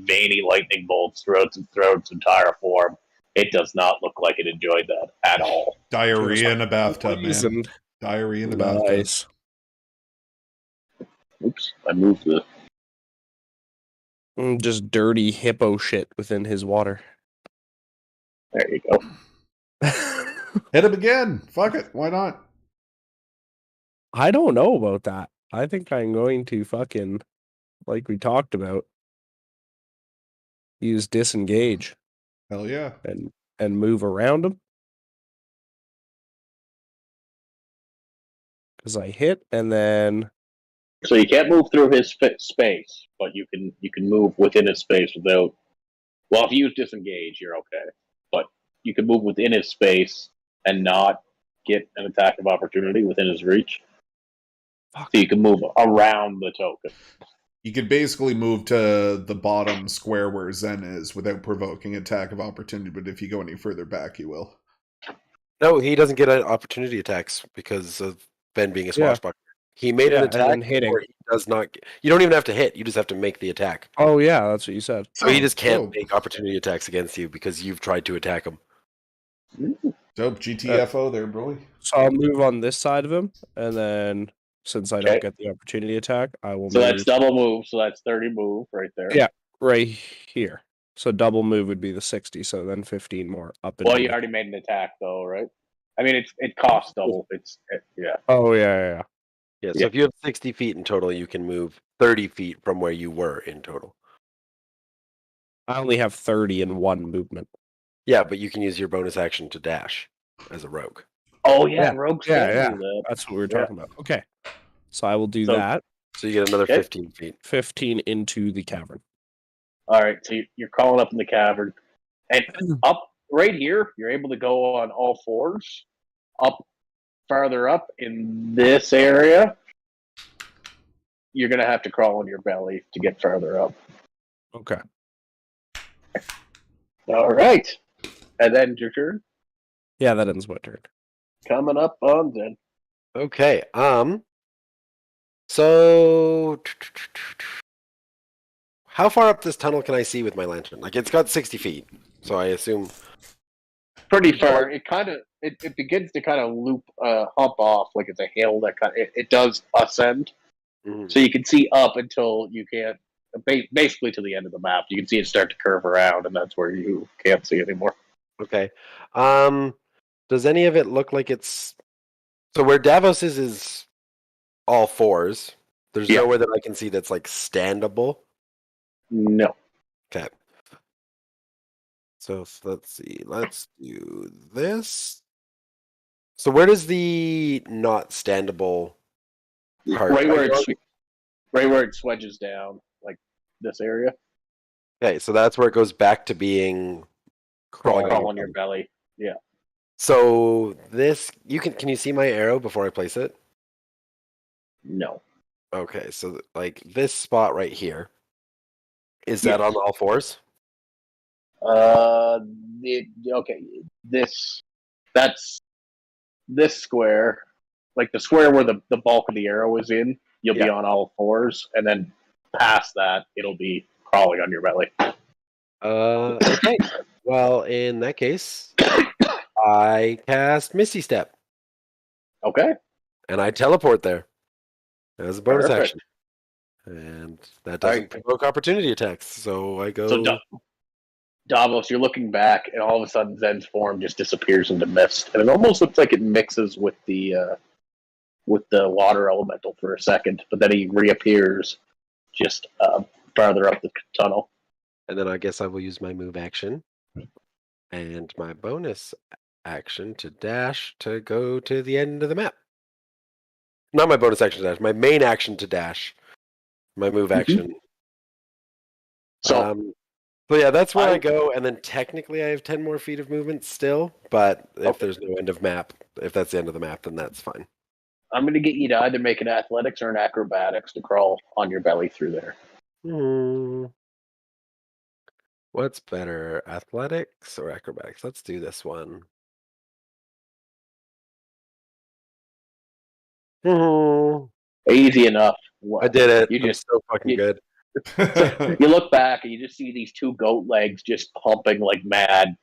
veiny lightning bolts throughout its entire form. It does not look like it enjoyed that at all. Diarrhea in a bathtub, man. Poisoned. Diarrhea in a bathtub. Nice. Oops, I moved the. Just dirty hippo shit within his water. There you go. Hit him again. Fuck it. Why not? I don't know about that. I think I'm going to fucking, like we talked about, use disengage Hell yeah. and move around him. Because I hit and then So you can't move through his space, but you can move within his space without. Well, if you use disengage, you're okay. But you can move within his space and not get an attack of opportunity within his reach. Fuck. So you can move around the token. You could basically move to the bottom square where Zen is without provoking attack of opportunity, but if you go any further back, you will. No, he doesn't get opportunity attacks because of Ben being a swashbuckler. He made an and attack, then hitting. or he does not. You don't even have to hit. You just have to make the attack. Oh yeah, that's what you said. So he just can't dope. make opportunity attacks against you because you've tried to attack him. Dope. GTFO there, bro. So I'll move on this side of him, and then since I Okay. don't get the opportunity attack, I will So move that's double move. So that's 30 move right there. Yeah. right here. So double move would be the 60, so then 15 more up and Well, you already made an attack though, right? I mean, it costs double. Yeah. Oh yeah. Yeah, so Yeah. if you have 60 feet in total, you can move 30 feet from where you were in total. I only have 30 in one movement. Yeah, but you can use your bonus action to dash as a rogue. Oh yeah, Yeah. rogues Yeah, can yeah. do that. That's what we were Yeah. talking about. Okay. So I will do So- that. So you get another Okay. 15 feet. 15 into the cavern. All right, so you're crawling up in the cavern, and up right here, you're able to go on all fours. Up farther up in this area, you're gonna have to crawl on your belly to get farther up. Okay. All right, and then your turn Yeah, that ends my turn. coming up on then. Okay. So how far up this tunnel can I see with my lantern? Like it's got 60 feet, so I assume. Pretty far. It kind of it begins to kind of loop, hump off like it's a hill that it does ascend. Mhm. So you can see up until you can't, basically to the end of the map. You can see it start to curve around, and that's where you can't see anymore. Okay. Does any of it look like it's so where Davos is all fours? There's Yeah. nowhere that I can see that's like standable. No. Okay. So let's see. Let's do this. So where does the not standable part? Right where it swedges down, like this area. Okay, so that's where it goes back to being crawling. Crawl on your belly. Yeah. So this can you see my arrow before I place it? No. Okay, so like this spot right here. Is that on all fours? Okay. That's this square, like the square where the bulk of the arrow is in. You'll be on all fours, and then past that, it'll be crawling on your belly. Okay. Well, in that case, I cast Misty Step Okay. and I teleport there as a bonus Perfect. action. And that doesn't provoke opportunity attacks, so I go. So Davos, you're looking back, and all of a sudden Zen's form just disappears into mist, and it almost looks like it mixes with the water elemental for a second, but then he reappears just farther up the tunnel. And then I guess I will use my move action and my bonus action to dash to go to the end of the map. Not my bonus action to dash, my main action to dash. My move action. So So yeah, that's where I go, and then technically I have 10 more feet of movement still, but if there's no end of map, if that's the end of the map, then that's fine. I'm going to get you to either make an athletics or an acrobatics to crawl on your belly through there. What's better, athletics or acrobatics? Let's do this one. Easy enough. I did it. You I'm just so fucking you- good. you look back and you just see these two goat legs just pumping like mad,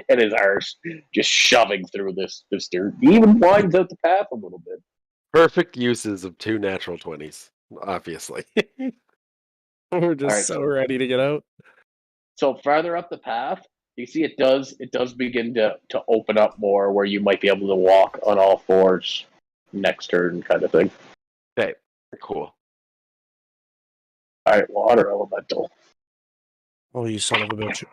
and his arse just shoving through this dirt. He even winds out the path a little bit. Perfect uses of 2 natural 20s, obviously. We're just Alright, so ready to get out. So farther up the path, you see it does begin to open up more, where you might be able to walk on all fours next turn, kind of thing. Okay, cool. All right, water elemental. Oh, you son of a bitch.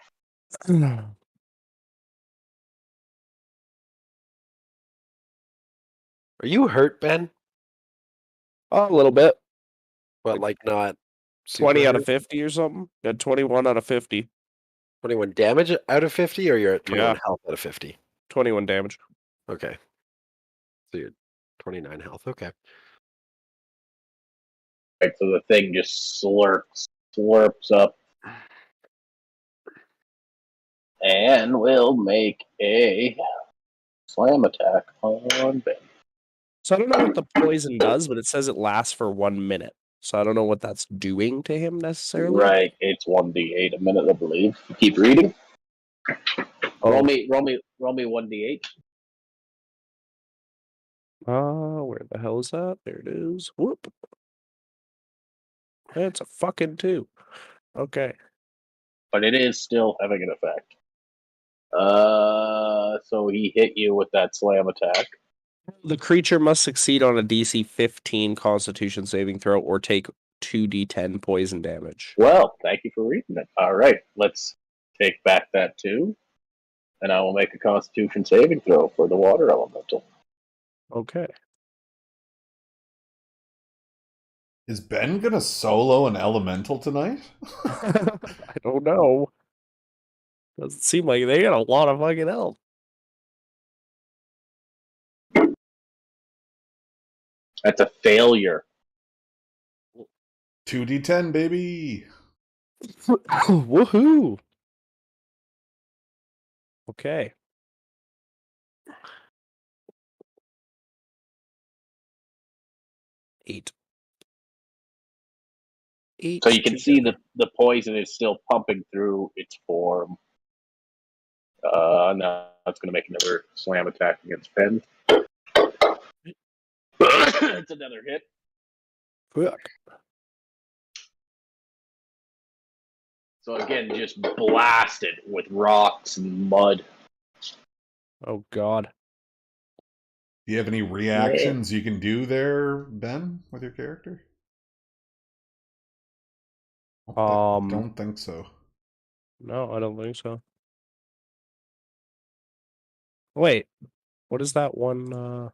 Are you hurt, Ben? Oh, a little bit. But like not super 20 out of hurt? 50 or something. Got 21 out of 50. 21 damage out of 50, or you're at 21 Yeah. health out of 50? 21 damage. Okay. So you're 29 health. Okay. Right, so the thing just slurps up, and will make a slam attack on Ben. So I don't know what the poison does, but it says it lasts for 1 minute. So I don't know what that's doing to him necessarily. Right, it's 1d8 a minute, I believe. You keep reading. Oh. Roll me 1d8. Where the hell is that? There it is. Whoop. It's a fucking 2. Okay. But it is still having an effect. So he hit you with that slam attack. The creature must succeed on a DC 15 Constitution saving throw or take 2d10 poison damage. Well, thank you for reading it. All right, let's take back that 2, and I will make a Constitution saving throw for the water elemental. Okay. Is Ben gonna solo an elemental tonight? I don't know. Doesn't seem like they got a lot of fucking help. That's a failure. 2d10, baby. Woohoo! Okay. Eight. So you can see the poison is still pumping through its form. Now it's going to make another slam attack against Ben. It's another hit. Fuck. So again, just blasted with rocks and mud. Oh god. Do you have any reactions you can do there, Ben, with your character? I don't think so. No, I don't think so. Wait. What is that one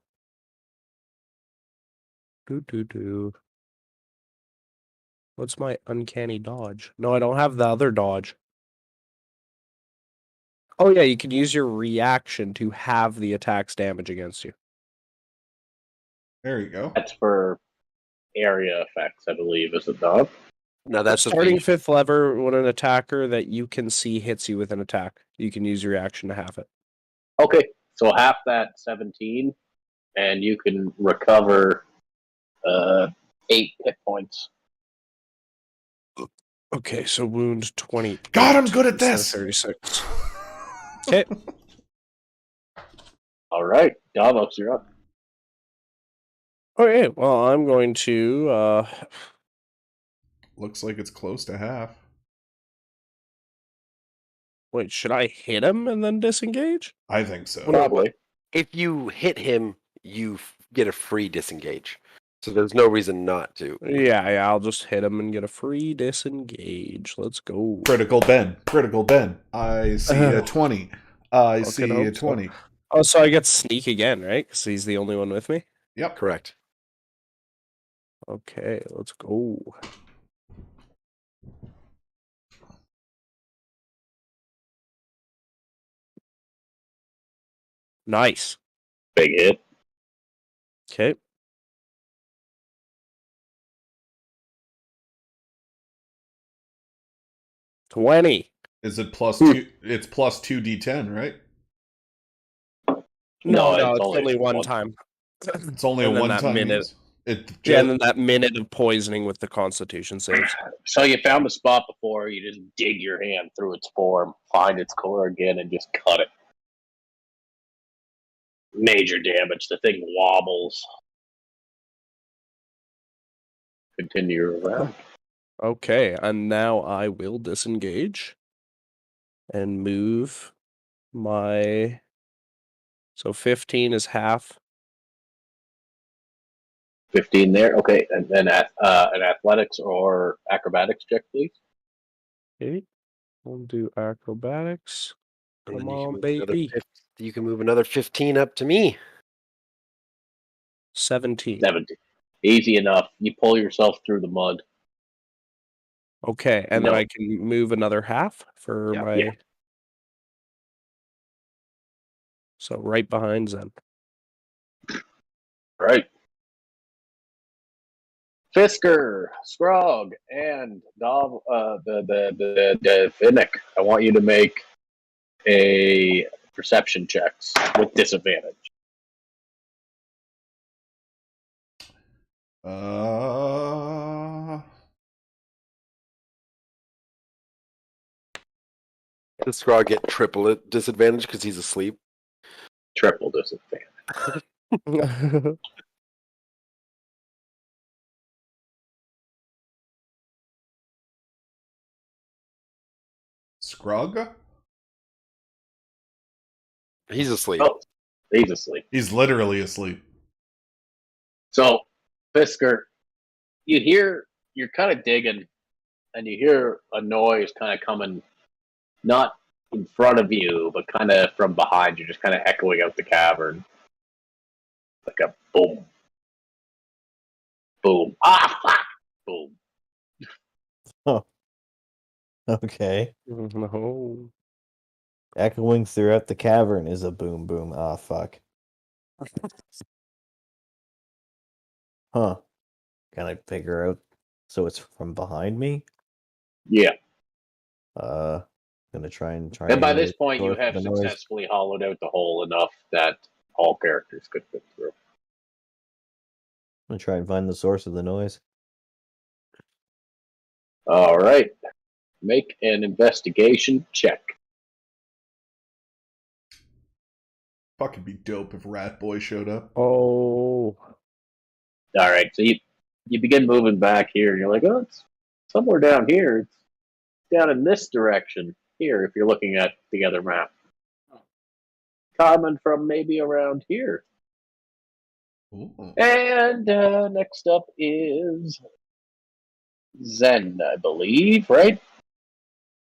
What's my uncanny dodge? No, I don't have the other dodge. Oh yeah, you can use your reaction to have the attack's damage against you. There you go. That's for area effects, I believe, is it not? No, that's Starting 5th lever, when an attacker that you can see hits you with an attack, you can use your reaction to half it. Okay, so half that 17, and you can recover 8 hit points. Okay, so wound 20. God, I'm good at this! 36. Okay. All right, Davos, you're up. Okay, well, I'm going to Looks like it's close to half. wait, should I hit him and then disengage? I think so. Probably. If you hit him, you get a free disengage. So there's no reason not to. Yeah, I'll just hit him and get a free disengage. Let's go. Critical Ben. Critical Ben. I see a 20. I see a 20. So. Oh, so I get sneak again, right? Because he's the only one with me? Yep. Correct. Okay, let's go. Nice. Big hit. Okay. $20. Is it plus 2? It's plus 2d10, right? No, No, it's it's only only one one. time. It's only And a then that one-time minute. use? It Yeah, and then that minute of poisoning with the Constitution saves. So you found the spot before, you just dig your hand through its form, find its core again, and just cut it. Major damage. The thing wobbles. Continue around. Okay, and now I will disengage and move my. So 15 is half. 15 there. Okay, and then an athletics or acrobatics check, please. Okay, we'll do acrobatics. And Come then you can on, move another baby. you can move another 15 up to me. 17. 17. Easy enough. You pull yourself through the mud. Okay, and then No. I can move another half for Yeah. my. Yeah. So right behind Zen. Right. Fisker, Scrog, and the Finnick. I want you to make a perception checks with disadvantage. Does Scrog get triple disadvantage because he's asleep? Triple disadvantage. Scrug? He's asleep. Oh, he's asleep. He's literally asleep. So, Fisker, you're kind of digging, and you hear a noise kind of coming, not in front of you, but kind of from behind you, just kind of echoing out the cavern. Like a boom. Boom. Ah, fuck! Boom. Okay. No. Echoing throughout the cavern is a boom boom. Ah, fuck. Huh. Can I figure out? So it's from behind me? Yeah. Gonna try and And by this triangulate point, you source of have the noise. successfully hollowed out the hole enough that all characters could fit through. I'm gonna try and find the source of the noise. All right. Make an investigation check. Fucking be dope if Rat Boy showed up. Oh. All right. So you begin moving back here, and you're like, oh, it's somewhere down here. It's down in this direction here, if you're looking at the other map. Coming from maybe around here. Ooh. And next up is Zen, I believe, right?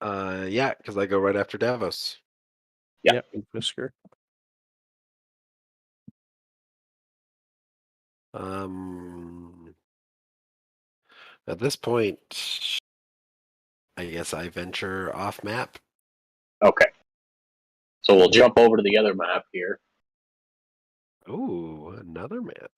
Yeah, because I go right after Davos. Yeah. Yep, and Fisker. At this point, I guess I venture off map. Okay. So we'll jump over to the other map here. Ooh, another map.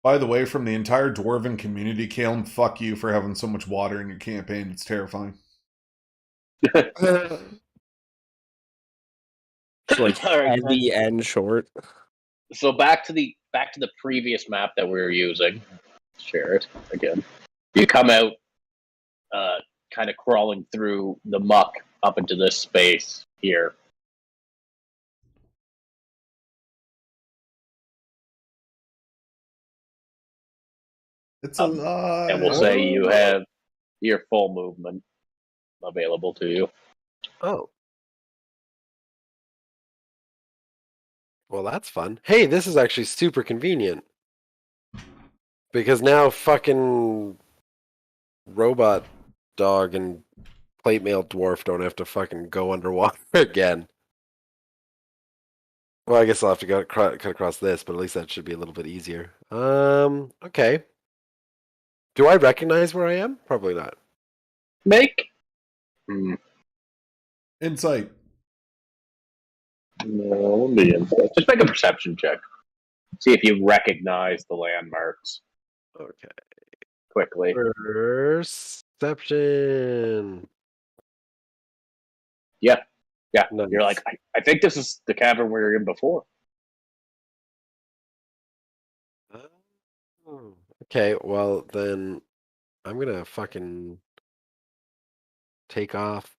By the way, from the entire Dwarven community, Caleb, fuck you for having so much water in your campaign. It's terrifying. It's like All right, heavy and short. So back to the previous map that we were using. Share it again. You come out, kind of crawling through the muck up into this space here. It's alive. And we'll say you have your full movement available to you. Oh. Well, that's fun. Hey, this is actually super convenient. Because now fucking robot dog and plate mail dwarf don't have to fucking go underwater again. Well, I guess I'll have to cut across this, but at least that should be a little bit easier. Okay. Do I recognize where I am? Probably not. Make. Insight. No, just make a perception check. See if you recognize the landmarks Okay. quickly. Perception. Yeah. Nice. You're like, I think this is the cavern we were in before. Oh, okay, well then I'm gonna fucking take off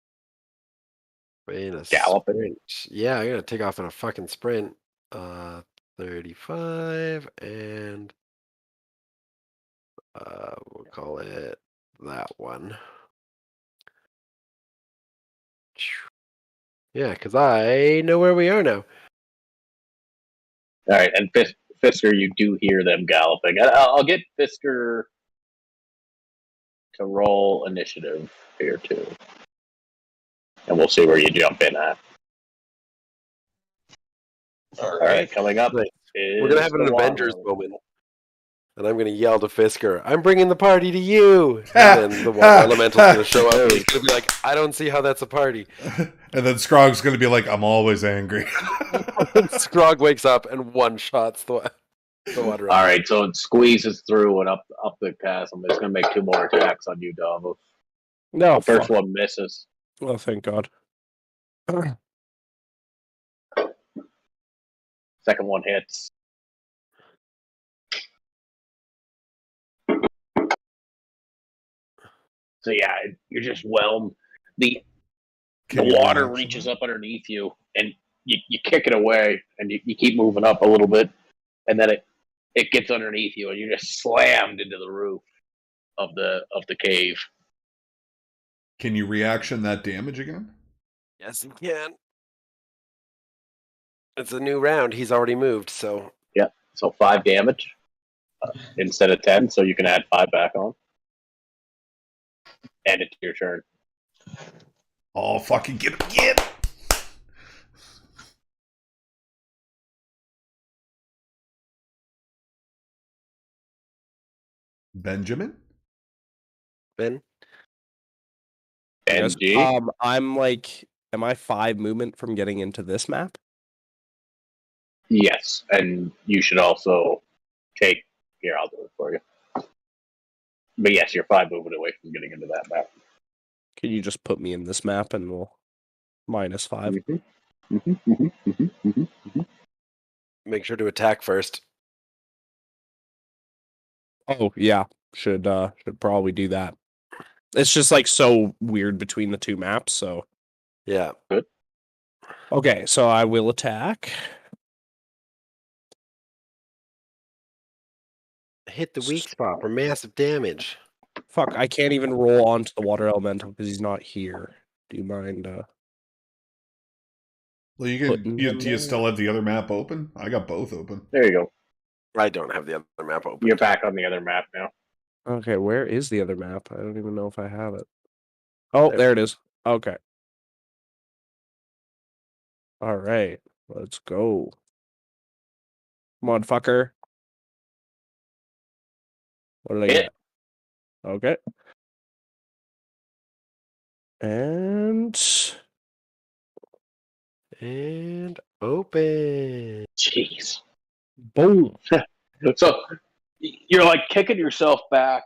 in a Galloping. sprint. Yeah, I'm gonna take off in a fucking sprint. 35 and we'll call it that one. Yeah, because I know where we are now. All right, and Fisker, you do hear them galloping. I'll get Fisker to roll initiative here too, and we'll see where you jump in at. All right, coming up. Nice. We're gonna have an Avengers moment. And I'm going to yell to Fisker, I'm bringing the party to you! And then the water elemental's going to show up and he's going to be like, I don't see how that's a party. And then Scrog's going to be like, I'm always angry. Scrog wakes up and one-shots the water. All right, so it squeezes through and up the chasm. It's going to make 2 more attacks on you, Davos. No, The first one misses. Oh, thank God. Second one hits. So yeah, you're just whelmed. The water reaches up underneath you, and you kick it away, and you keep moving up a little bit, and then it gets underneath you, and you're just slammed into the roof of the cave. Can you reaction that damage again? Yes, he can. It's a new round. He's already moved, so... Yeah, so 5 damage instead of 10, so you can add 5 back on. And it's your turn. Oh, fucking get him again! Benjamin? Ben? NG? I'm like, am I 5 movement from getting into this map? Yes, and you should also take... Here, I'll do it for you. But yes, you're 5 movement away from getting into that map. Can you just put me in this map and we'll -5? Make sure to attack first. Oh yeah, should probably do that. It's just like so weird between the 2 maps. So Yeah. Good. Okay, so I will attack. Hit the weak spot for massive damage. Fuck, I can't even roll onto the water elemental because he's not here. Do you mind? Well, you can. Do you still have the other map open? I got both open. There you go. I don't have the other map open. You're back on the other map now. Okay, where is the other map? I don't even know if I have it. Oh, there it is. Okay. All right, let's go. Come on, fucker. What did I get? Okay. And open. Jeez. boom. So you're like kicking yourself back,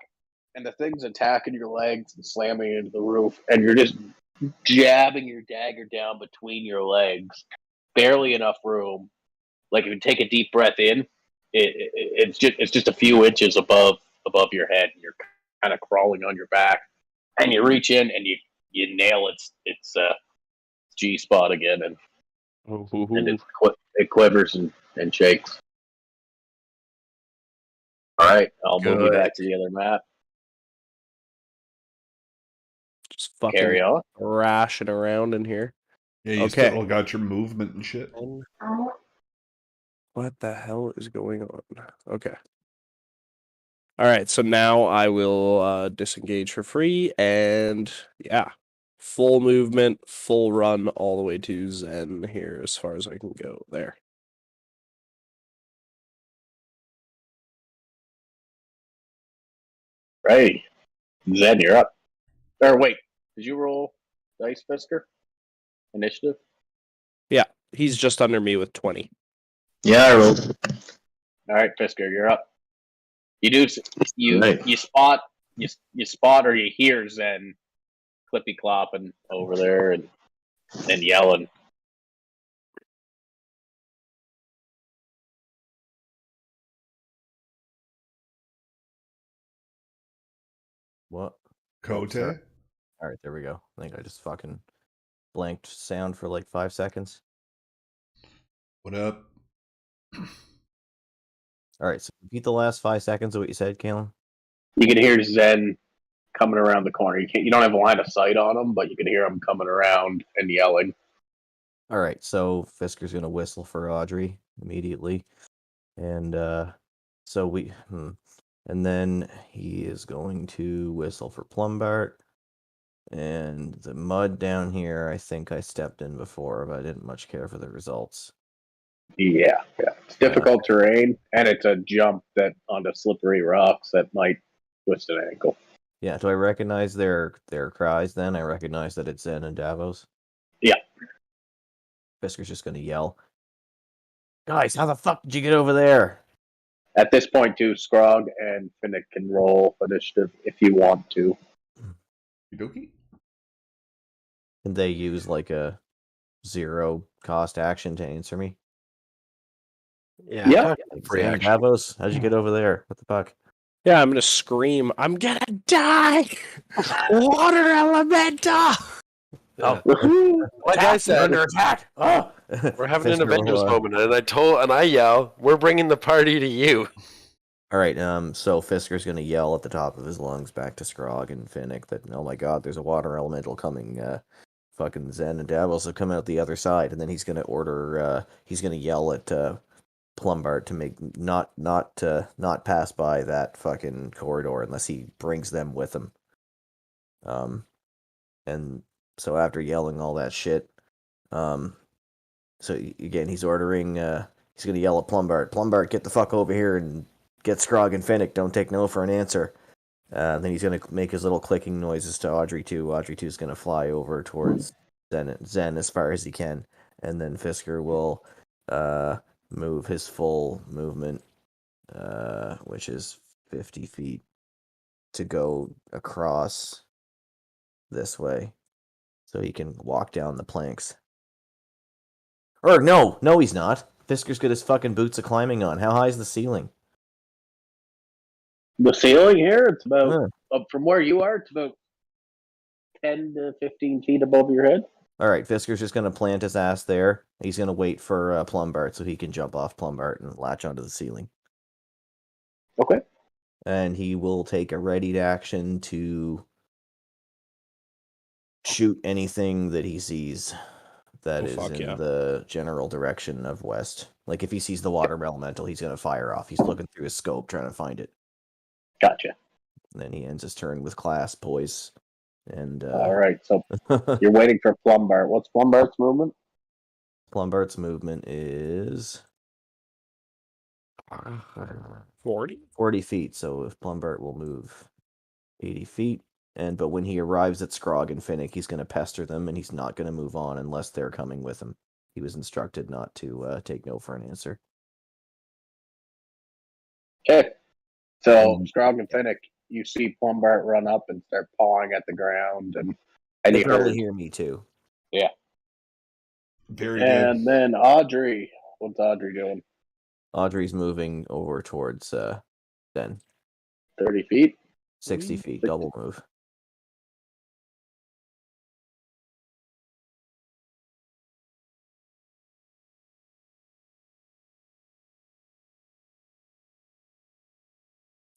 and the thing's attacking your legs and slamming into the roof, and you're just jabbing your dagger down between your legs, barely enough room. Like if you take a deep breath in, it's just a few inches above your head, and you're kind of crawling on your back, and you reach in and you nail its G spot again, and it quivers and shakes. All right, I'll move you back to the other map. Just fucking Carry on. rashing around in here. Yeah, you still got your movement and shit. What the hell is going on? Okay. All right, so now I will disengage for free, and yeah, full movement, full run all the way to Zen here as far as I can go there. Right. Zen, you're up. Or wait, did you roll dice, Fisker? Initiative? Yeah, he's just under me with 20. Yeah, I rolled. All right, Fisker, you're up. You Right. you spot or you hear Zen clippy clopping over there and yelling. What? Kote? Sorry. All right, there we go. I think I just fucking blanked sound for like 5 seconds. What up? All right, so repeat the last 5 seconds of what you said, Kalen. You can hear Zen coming around the corner. You don't have a line of sight on him, but you can hear him coming around and yelling. All right, so Fisker's gonna whistle for Audrey immediately, and and then he is going to whistle for Plumbart. And the mud down here, I think I stepped in before, but I didn't much care for the results. Yeah. It's difficult terrain, and it's a jump that onto slippery rocks that might twist an ankle. Yeah, do I recognize their cries then? I recognize that it's Zen and Davos. Yeah. Fisker's just gonna yell, "Guys, how the fuck did you get over there?" At this point, too, Scrog and Finnick can roll initiative if you want to. Dokie? Can they use like a 0 cost action to answer me? Yeah. Yeah. Free Zen, action. Davos, how'd you get over there? What the fuck? Yeah, I'm gonna scream, I'm gonna die! Water elemental! Oh, Like I said, under attack! Oh! we're having an Fisker will, Avengers moment, and I yell, "We're bringing the party to you." All right, so Fisker's gonna yell at the top of his lungs back to Scrog and Finnick that, oh my god, there's a water elemental coming. Fucking Zen and Davos have come out the other side, and then he's gonna he's gonna yell at Plumbart to make not pass by that fucking corridor unless he brings them with him. And so after yelling all that shit, so again he's ordering. He's gonna yell at Plumbart. Plumbart, get the fuck over here and get Scrog and Finnick. Don't take no for an answer. Then he's gonna make his little clicking noises to Audrey 2. Audrey 2 is gonna fly over towards Zen as far as he can, and then Fisker will move his full movement, which is 50 feet, to go across this way, so he can walk down the planks. Or no, he's not. Fisker's got his fucking boots of climbing on. How high is the ceiling? The ceiling here, it's about, from where you are, it's about 10 to 15 feet above your head. All right, Fisker's just going to plant his ass there. He's going to wait for Plumbart so he can jump off Plumbart and latch onto the ceiling. Okay. And he will take a readied action to shoot anything that he sees that is in the general direction of west. Like if he sees the water elemental, he's going to fire off. He's looking through his scope trying to find it. Gotcha. And then he ends his turn with class, poise. And all right, so you're waiting for Plumbart. What's Plumbart's movement? Plumbart's movement is 40 feet. So if Plumbart will move 80 feet, but when he arrives at Scrog and Finnick, he's going to pester them, and he's not going to move on unless they're coming with him. He was instructed not to take no for an answer. Okay, so Scrog and Finnick, you see Plumbart run up and start pawing at the ground, and they probably hear me too. Yeah. Very good. And then Audrey, what's Audrey doing? Audrey's moving over towards Ben. 30 feet? 60 feet, double move.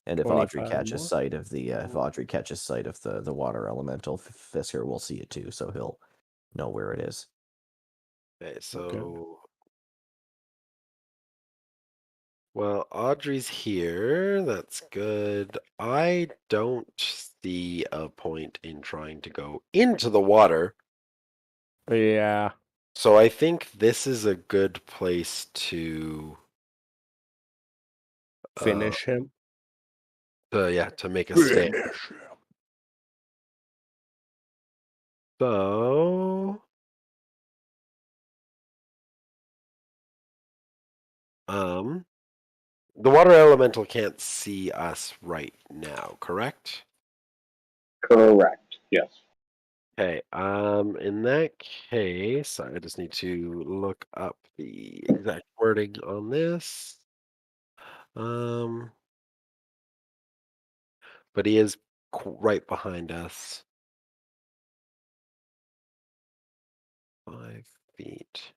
And if Audrey catches sight of the water elemental, Fisker will see it too, so he'll know where it is. Okay, so well, Audrey's here. That's good. I don't see a point in trying to go into the water. Yeah. So I think this is a good place to finish him. to make a stand. So, the water elemental can't see us right now, correct? Correct. Yes. Okay. In that case, I just need to look up the exact wording on this. But he is right behind us. 5 feet.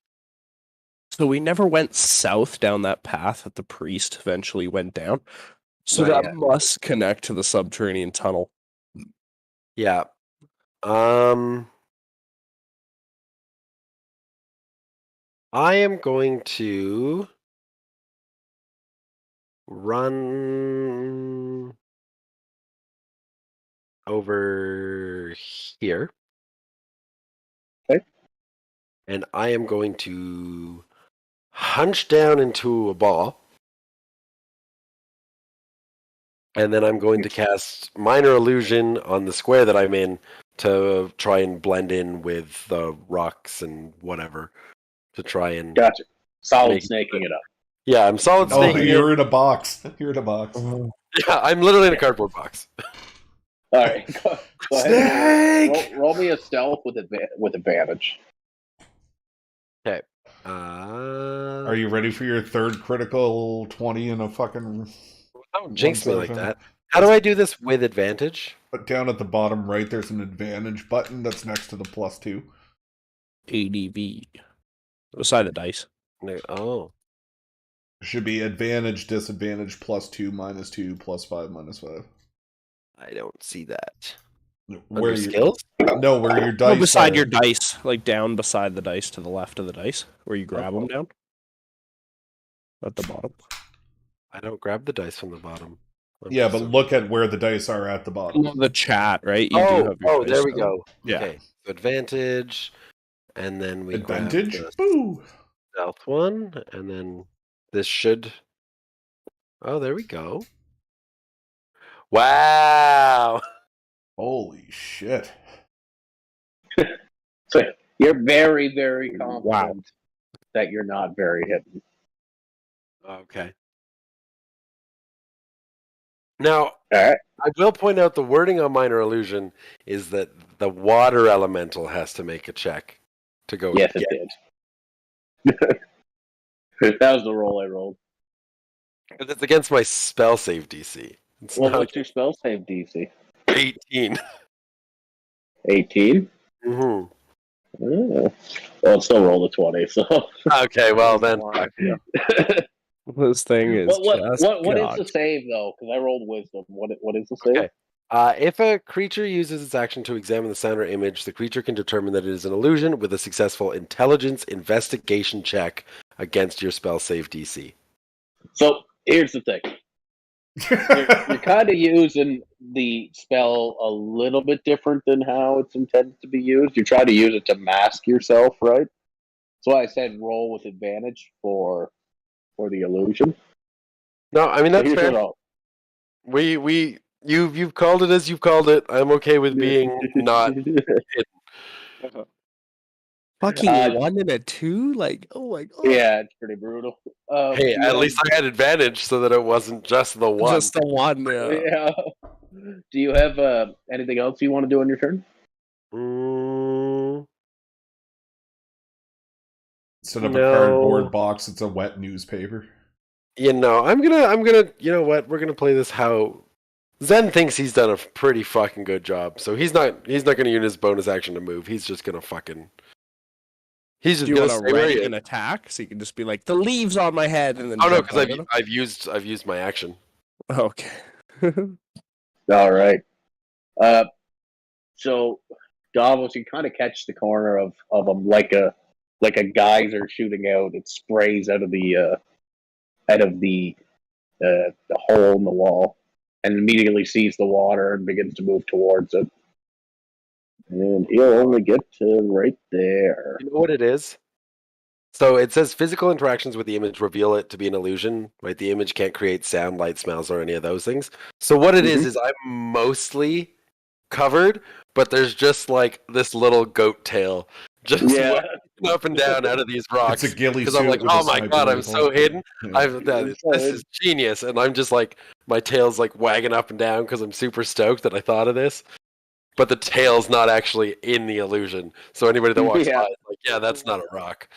So we never went south down that path that the priest eventually went down. So Not that yet. must connect to the subterranean tunnel. Yeah. I am going to run over here. Okay. And I am going to hunch down into a ball. And then I'm going to cast Minor Illusion on the square that I'm in to try and blend in with the rocks and whatever. To try and... Gotcha. Solid Make- snaking it up. Yeah, I'm solid Oh, snaking you're it. in a box. You're in a box. Yeah, I'm literally in a cardboard box. All right. Go ahead. Roll me a stealth with advantage. Okay. Are you ready for your third critical 20 in a fucking... Don't jinx me like session? that. How do I do this with advantage? But down at the bottom right, there's an advantage button that's next to the +2. ADV. Beside the dice. Oh. Should be advantage, disadvantage, +2, -2, +5, -5. I don't see that. Where Under your skills? No, where your dice No, beside are. your dice. Like down beside the dice to the left of the dice. Where you grab them down. At the bottom. I don't grab the dice from the bottom. Yeah, but look at where the dice are at the bottom. The chat, right? You do have your dice there we down. go. Yeah. Okay. So advantage, and then we Advantage? grab the Boo! stealth one, and then this should... Oh, there we go. Wow! Holy shit. So you're very, very confident Wow. that you're not very hidden. Okay. Now, All right. I will point out the wording on Minor Illusion is that the water elemental has to make a check to go. Yes, it did. That was the roll I rolled. But it's against my spell save DC. It's Well, not what's your spell save DC? 18. 18? Mm-hmm. Oh. Well, it still rolled a 20, so. Okay, well then. Fuck yeah. This thing is what just is God. the save, though? Because I rolled wisdom. What is the save? Okay. If a creature uses its action to examine the sound or image, the creature can determine that it is an illusion with a successful intelligence investigation check against your spell save DC. So, here's the thing. You're kind of using the spell a little bit different than how it's intended to be used. You're trying to use it to mask yourself, right? That's why I said roll with advantage for the illusion. No, I mean So that's here's fair. what You've called it as you've called it. I'm okay with being not. Fucking 1 and a 2? Like, oh my God. Yeah, it's pretty brutal. Hey, at least I had advantage so that it wasn't just the one. Just the 1, yeah. Yeah. Do you have anything else you want to do on your turn? Instead of No. a cardboard box, it's a wet newspaper. I'm gonna, you know what? We're gonna play this how Zen thinks he's done a pretty fucking good job. So he's not gonna use his bonus action to move. He's just gonna fucking. He's just Do you gonna want to stay where he ready is. an attack? So you can just be like, the leaves on my head, and then. Oh no, jump because out of them? I've used my action. Okay. All right. So Davos, you kind of catch the corner of him like a geyser shooting out. It sprays out of the hole in the wall, and immediately sees the water and begins to move towards it. And he'll only get to right there. You know what it is? So it says physical interactions with the image reveal it to be an illusion, right? The image can't create sound, light, smells, or any of those things. So what it is I'm mostly covered, but there's just like this little goat tail just walking up and down out of these rocks. It's a ghillie Because I'm suit like, with a oh my sniper god, I'm rifle. so hidden. Yeah. This is genius, and I'm just like, my tail's like wagging up and down because I'm super stoked that I thought of this. But the tail's not actually in the illusion. So anybody that walks by is like, yeah, that's not a rock.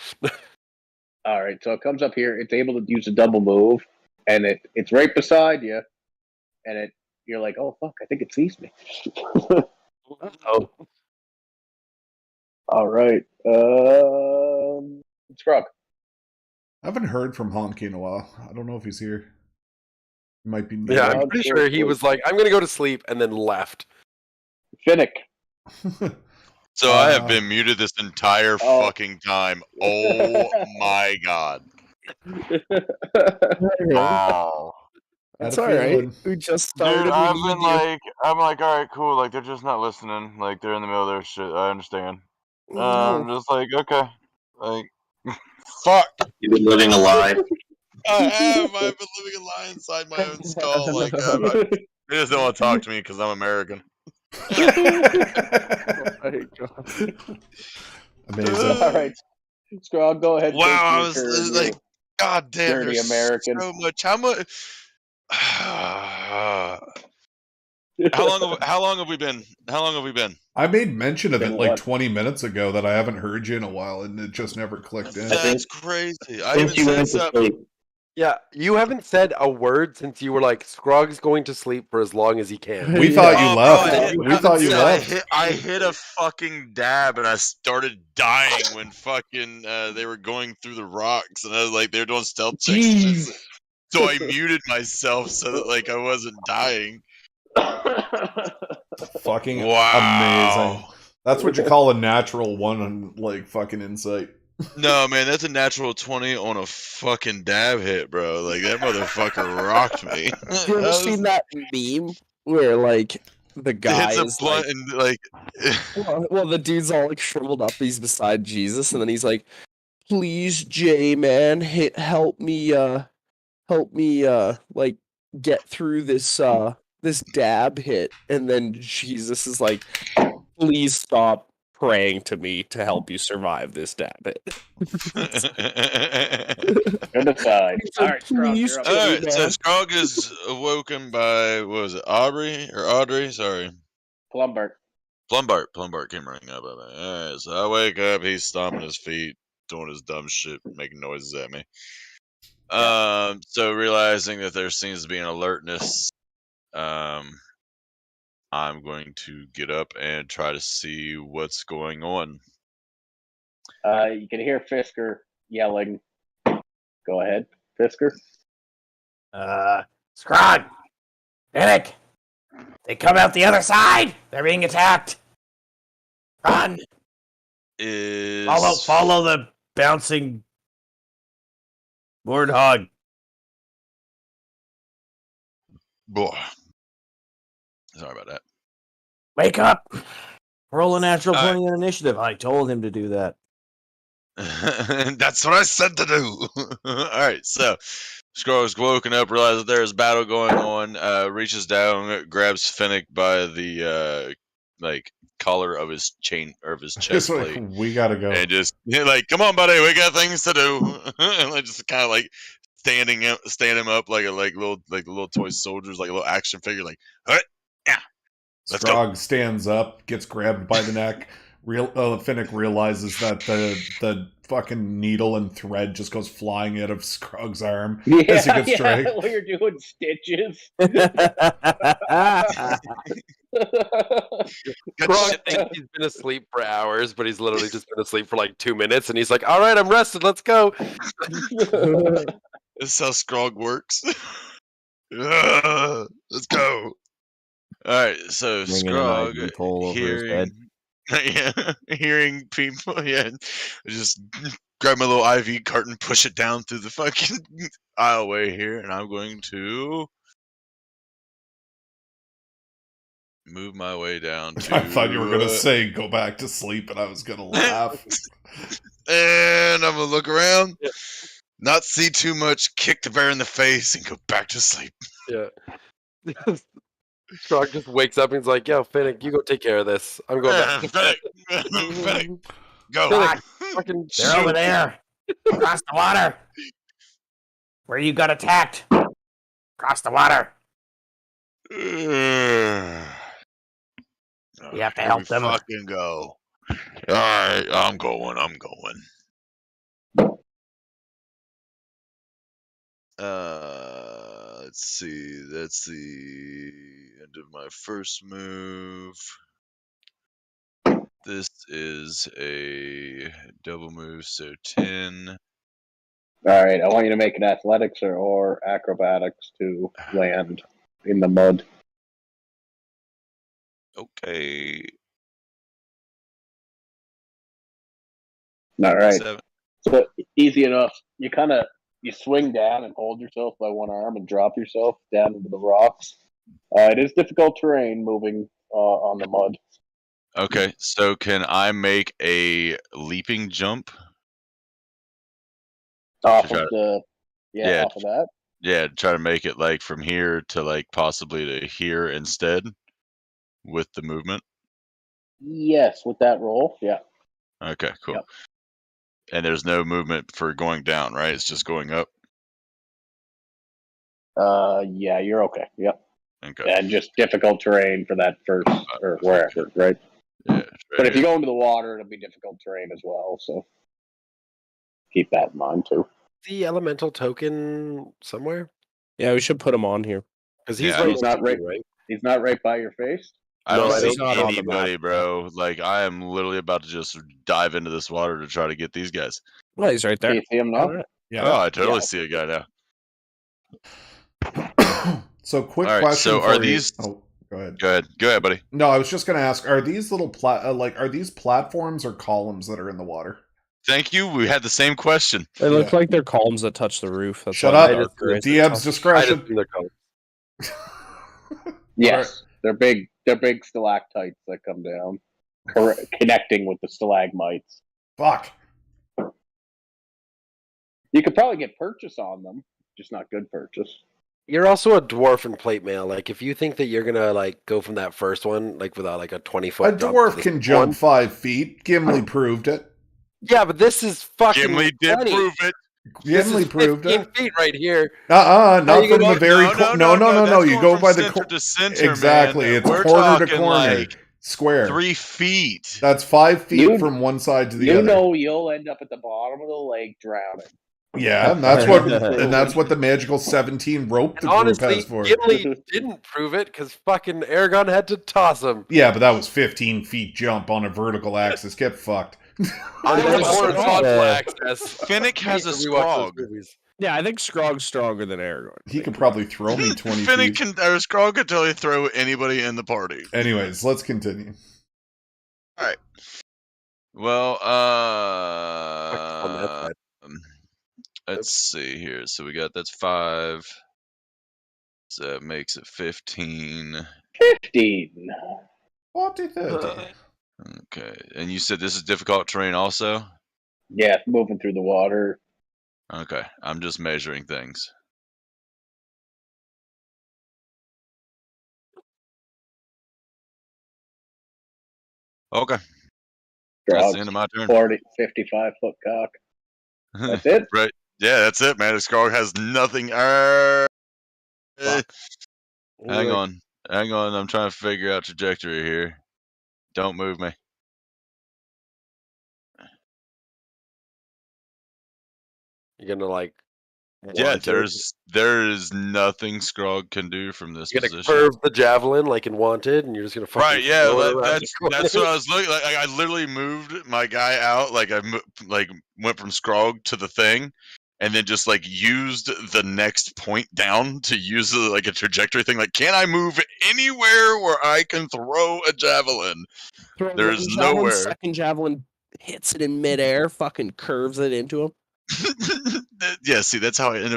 All right, so it comes up here. It's able to use a double move, and it's right beside you, and you're like, oh fuck, I think it sees me. Oh, All right, Scrug. I haven't heard from Honky in a while. I don't know if he's here. He might be. yeah, I'm pretty sure he was like, I'm gonna go to sleep, and then left. Finnick. So I have been muted this entire fucking time. Oh my god. Wow. That's all right. We just started. Dude, I'm like, all right, cool. Like, they're just not listening. Like, they're in the middle of their shit. I understand. I'm just like, okay. Like, fuck. You've been living a lie. I have. I've been living a lie inside my own skull. Like, they just don't want to talk to me because I'm American. Amazing. All right, Scrug, go ahead. Wow, I was like, god damn, dirty there's American. so much. How much? How long have we been? I made mention of it Been like what? 20 minutes ago that I haven't heard you in a while, and it just never clicked in. That's crazy. I Since even you said went to something. sleep. Yeah, you haven't said a word since you were like, Scrog's going to sleep for as long as he can. We thought you Oh, left. bro, We thought you I left. I hit a fucking dab and I started dying when fucking they were going through the rocks and I was like, they're doing stealth checks. And shit. So I muted myself so that like I wasn't dying. Fucking Wow. amazing. That's what you call a natural one on like fucking insight. No, man, that's a natural 20 on a fucking dab hit, bro. Like, that motherfucker rocked me. You ever seen that meme where like the guy Hits a is blunt like, and like well, the dude's all like shriveled up. He's beside Jesus, and then he's like, "Please, J man, help me, like get through this this dab hit." And then Jesus is like, "Please stop praying to me to help you survive this dab hit." Good aside. All right, Scrug, Please, you're up. All right, so man. Scrog is awoken by, what was it, Audrey? Sorry. Plumbert. Plumbart came running up. Alright, so I wake up, he's stomping his feet, doing his dumb shit, making noises at me. So realizing that there seems to be an alertness, I'm going to get up and try to see what's going on. You can hear Fisker yelling. Go ahead, Fisker. Scrog! Finnick! They come out the other side! They're being attacked! Run! Follow the bouncing warthog. Boy. Sorry about that. Wake up! Roll a natural All right. 20 on initiative. I told him to do that. That's what I said to do. Alright, so Scrog's woken up, realizes that there's battle going on, reaches down, grabs Finnick by the like collar of his chain or of his It's chest like, plate. we gotta go. And just like, come on, buddy, we got things to do. And like just kind of like stand him up like little toy soldiers, like a little action figure, like, "Huh, yeah, let's go." Strog stands up, gets grabbed by the neck. Finnick realizes that the fucking needle and thread just goes flying out of Scrog's arm as he gets dragged. When you're doing stitches. Scrog thinks he's been asleep for hours, but he's literally just been asleep for like 2 minutes, and he's like, all right, I'm rested, let's go. This is how Scrog works. Let's go. Alright, so Bringing an IV pole Scrog over his head. hearing people, just grab my little IV carton, push it down through the fucking aisleway here, and I'm going to move my way down to. I thought you were going to say go back to sleep, and I was going to laugh. And I'm gonna look around, not see too much, kick the bear in the face, and go back to sleep. Yeah. Scrog just wakes up and he's like, "Yo, Finnick, you go take care of this. I'm going back." Finnick, go. Finnick, fucking They're over there. Across the water. Where you got attacked. Across the water. We have to help them. Fucking go. Alright, I'm going. Let's see. That's the end of my first move. This is a double move, so 10. All right, I want you to make an athletics or acrobatics to land in the mud. Okay. All right. 7. So easy enough. You swing down and hold yourself by one arm and drop yourself down into the rocks. It is difficult terrain moving on the mud. Okay, so can I make a leaping jump? Off try of the yeah, off of that. Yeah, try to make it like from here to like possibly to here instead with the movement. Yes, with that roll. Yeah. Okay, cool. Yep. And there's no movement for going down, right? It's just going up. Yeah, you're okay. Yep. Okay. And just difficult terrain for that first or wherever, right? Yeah. Right But if you here. go into the water, it'll be difficult terrain as well. So keep that in mind too. the elemental token somewhere? Yeah, we should put him on here. Because he's Yeah, right. He's not next to right. you, right? He's not right by your face. I No, don't I see don't- not on the anybody, map. bro. Like I am literally about to just dive into this water to try to get these guys. Well, he's right Do there. you see him now? Alright. Oh, I totally Yeah. see a guy now. So, quick All right, question so for are you. these- Oh, go ahead. Go ahead, buddy. No, I was just going to ask: are these little are these platforms or columns that are in the water? Thank you. We had the same question. They look Yeah. like they're columns that touch the roof. That's Shut why up. they're darker as they DM's touch. I just discretion. seen their color. Yes, they're big. They're big stalactites that come down, connecting with the stalagmites. Fuck. You could probably get purchase on them, just not good purchase. You're also a dwarf in plate mail. Like, if you think that you're gonna like go from that first one, like without like a 20-foot, A dwarf can jump 5 feet. Gimli proved it. Yeah, but this is fucking. Gimli did 20. prove it. Gimli proved 15 it. feet right here. Not you from go- the very no. You go by the center to center, exactly. man. It's We're corner to talking corner, like square. 3 feet. That's 5 feet You- from one side to the You other. know you'll end up at the bottom of the lake drowning. Yeah, and that's what the magical 17 rope the And group honestly, has for. Gimli didn't prove it because fucking Aragon had to toss him. Yeah, but that was 15 feet jump on a vertical axis. Get fucked. I know had it's horizontal not- access. Finnick has a We watched those Scrog. movies. Yeah, I think Scrog's stronger than Aragorn. He could probably throw me 20 Finnick feet. can, or Scrog could totally throw anybody in the party. Anyways, let's continue. Well, On that side. let's see here. So we got that's 5. So that makes it 15. 15. 40, 30. Okay, and you said this is difficult terrain also. Yeah, moving through the water. Okay, I'm just measuring things. Okay, that's Drugs, the end of my turn. 40, 55-foot cock. That's it. Right? Yeah, that's it, man. The Scrog has nothing. Hang on. I'm trying to figure out trajectory here. Don't move me. You're gonna like. Yeah, want it. there is nothing Scrog can do from this You're gonna position. curve the javelin like in Wanted, and you're just gonna fucking Right? Yeah, throw it around that's the that's corner. what I was looking like. I literally moved my guy out, like went from Scrog to the thing, and then just like used the next point down to use like a trajectory thing. Like, can I move anywhere where I can throw a javelin? Throw There's one javelin, nowhere. Second javelin hits it in midair, fucking curves it into him. Yeah, see, that's how you end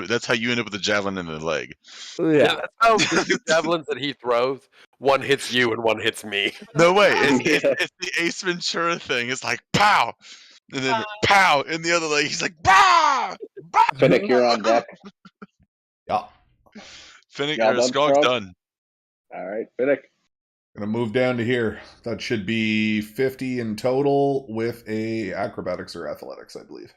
up with a javelin in the leg. Yeah, that's how the two javelins that he throws. one hits you and one hits me. No way. It's the Ace Ventura thing. It's like pow, and then pow in the other leg. He's like bah. Finnick, you're on deck. Yeah. Finnick Y'all or done, Skog's Frog? done. All right, Finnick. Gonna move down to here. That should be 50 in total with a acrobatics or athletics, I believe.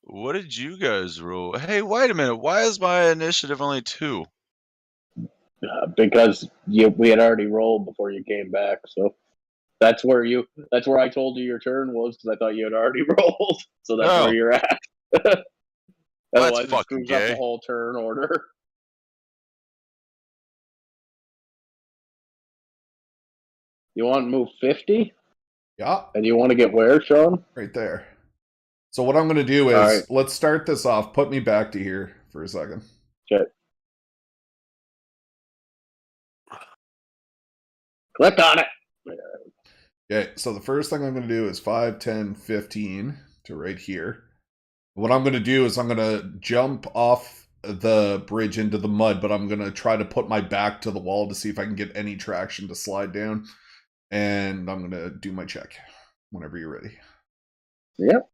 What did you guys roll? Hey, wait a minute. Why is my initiative only 2? Because we had already rolled before you came back, so that's where I told you your turn was, because I thought you had already rolled. So that's Oh. where you're at. Otherwise, it fucking screws up the gay. whole turn order. You want to move 50? Yeah, And you want to get where, Sean? right there. So what I'm gonna do is All right. let's start this off. Put me back to here for a second. Okay. Click on it. Okay, so the first thing I'm going to do is 5, 10, 15 to right here. What I'm going to do is I'm going to jump off the bridge into the mud, but I'm going to try to put my back to the wall to see if I can get any traction to slide down. And I'm going to do my check whenever you're ready. Yep.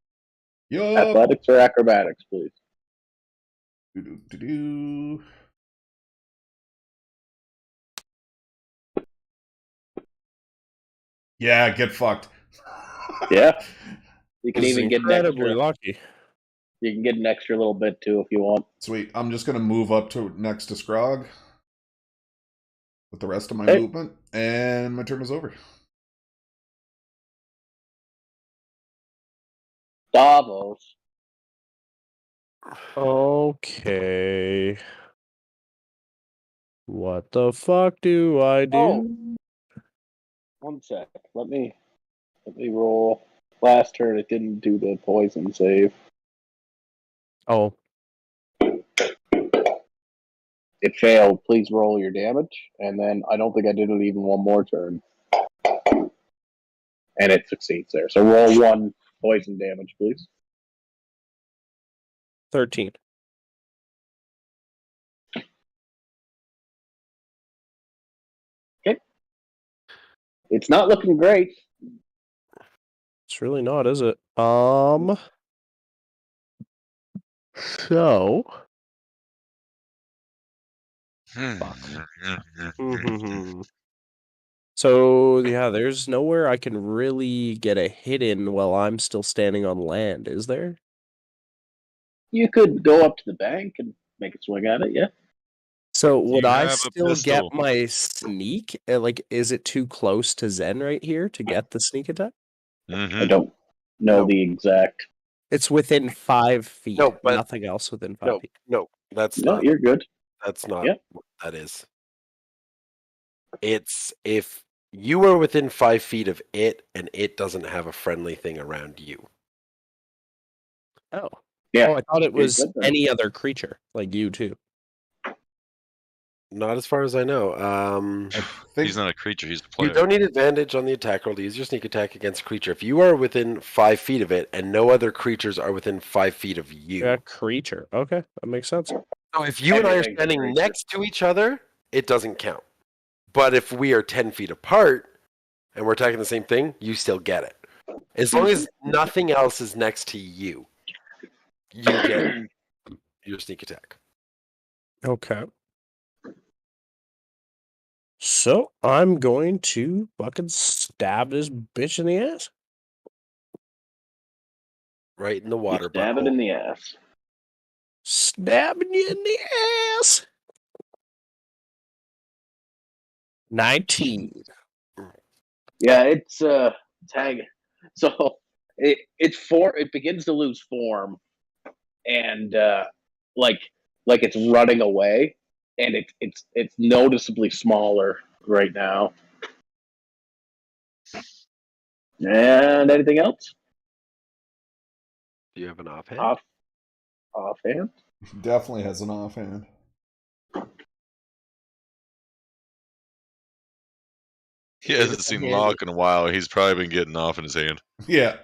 Yup. Athletics or acrobatics, please. Do-do-do-do. Yeah, get fucked. Yeah. You can This is even get incredibly lucky. You can get an extra little bit too if you want. Sweet. I'm just going to move up to next to Scrog with the rest of my Hey. movement, and my turn is over. Davos. Okay. What the fuck do I do? Oh. 1 sec. Let me roll. Last turn it didn't do the poison save. Oh, It failed. Please roll your damage. And then I don't think I did it even one more turn. And it succeeds there. So roll 1 poison damage, please. 13. Okay. It's not looking great. It's really not, is it? So. So, yeah, there's nowhere I can really get a hit in while I'm still standing on land, is there? You could go up to the bank and make a swing at it, yeah. So, would You I have a still get pistol. my sneak? Like, is it too close to Zen right here to get the sneak attack? I don't know No. the exact. It's within 5 feet. No, but- Nothing else within 5 feet. No, that's No, not. you're good. That's not Yep. what that is. It's if you are within 5 feet of it and it doesn't have a friendly thing around you. Oh. Yeah. Oh, I thought it was good then. any other creature, like you too. Not as far as I know. I think He's not a creature. He's a You player. don't need advantage on the attack roll to use your sneak attack against a creature. If you are within 5 feet of it and no other creatures are within 5 feet of you. Yeah, creature. Okay, that makes sense. So if you and I are Everything's a standing creature. next to each other, it doesn't count. But if we are 10 feet apart and we're attacking the same thing, you still get it. As long as nothing else is next to you, you get your sneak attack. Okay. So I'm going to fucking stab this bitch in the ass. Right in the water Stab it butthole. in the ass. Stabbing you in the ass. 19. Yeah, it's tag. So it begins to lose form, and like it's running away, and it's noticeably smaller right now. And anything else? Do you have an offhand? Offhand? definitely has an offhand. He hasn't seen Locke in a while. He's probably been getting off in his hand. Yeah.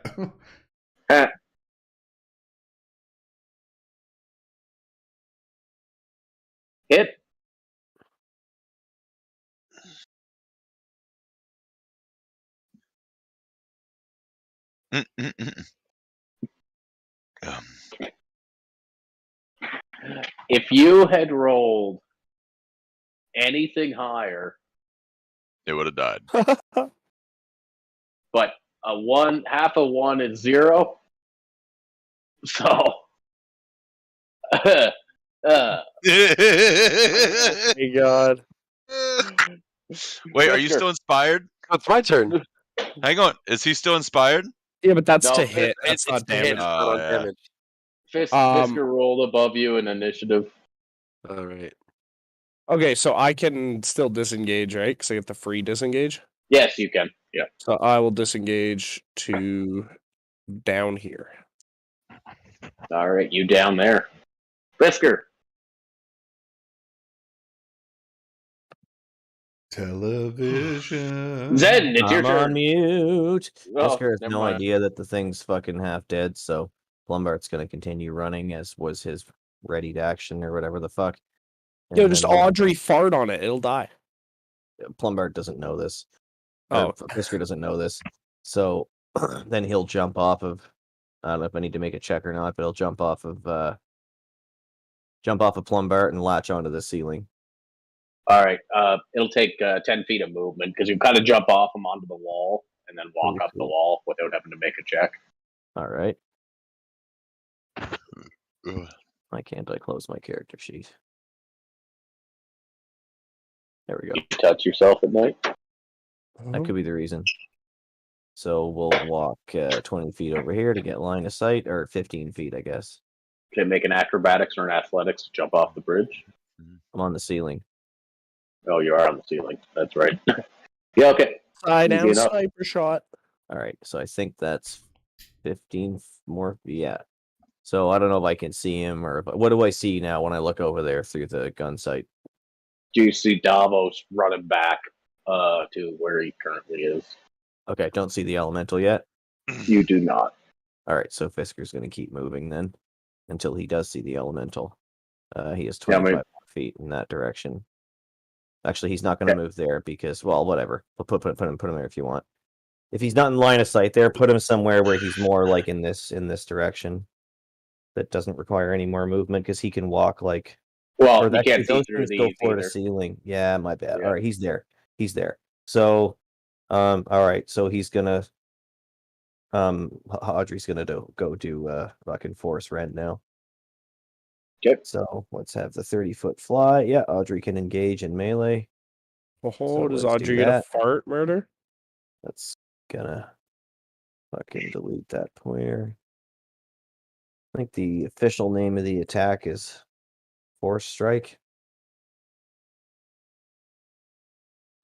Hit. If you had rolled anything higher, It would have died. but half a one is 0. So, My God. Wait, are you still inspired? It's my turn. Hang on. Is he still inspired? Yeah, but that's No, to hit. That's It's not to hit, damage. it's not on yeah. damage. Fisker rolled above you in initiative. All right. Okay, so I can still disengage, right? Because I get the free disengage. Yes, you can. Yeah. So I will disengage to down here. All right, you down there. Fisker. Television. Zen, it's your I'm on turn. mute. Oh, Fisker has never no mind. idea that the thing's fucking half dead, so Plumbart's gonna continue running as was his ready to action or whatever the fuck. Yo, And just then he'll- Audrey fart on it. It'll die. Plumbart doesn't know this. Oh. Fisker doesn't know this. So then he'll jump off of. I don't know if I need to make a check or not, but he'll jump off of Plumbart and latch onto the ceiling. All right. It'll take 10 feet of movement because you kind of jump off him onto the wall and then walk Pretty up the cool. wall without having to make a check. All right. Ugh. Why can't I close my character sheet? There we go. You touch yourself at night. That could be the reason. So we'll walk 20 feet over here to get line of sight, or 15 feet, I guess. Can make an acrobatics or an athletics to jump off the bridge. I'm on the ceiling. Oh, you are on the ceiling. That's right. Yeah, okay. Side Easy down enough. sniper shot. All right, so I think that's 15 more. Yeah. So I don't know if I can see him or what do I see now when I look over there through the gun sight? Do you see Davos running back to where he currently is? Okay, don't see the elemental yet. You do not. All right, so Fisker's going to keep moving then until he does see the elemental. He is Yeah, I 25 mean- feet in that direction. Actually, he's not going to move there because, well, whatever. We'll put him there if you want. If he's not in line of sight there, put him somewhere where he's more like in this direction. That doesn't require any more movement because he can walk like. Well, Or you actually, can't see those through things go these floor to either. ceiling. Yeah, my bad. Yeah. All right, he's there. He's there. So, all right. So he's gonna, Audrey's gonna go do fucking force rend now. Okay. So let's have the 30-foot fly. Yeah, Audrey can engage in melee. Oh, So does let's do Audrey get a that. fart murder? That's gonna fucking delete that pointer. I think the official name of the attack is Force Strike.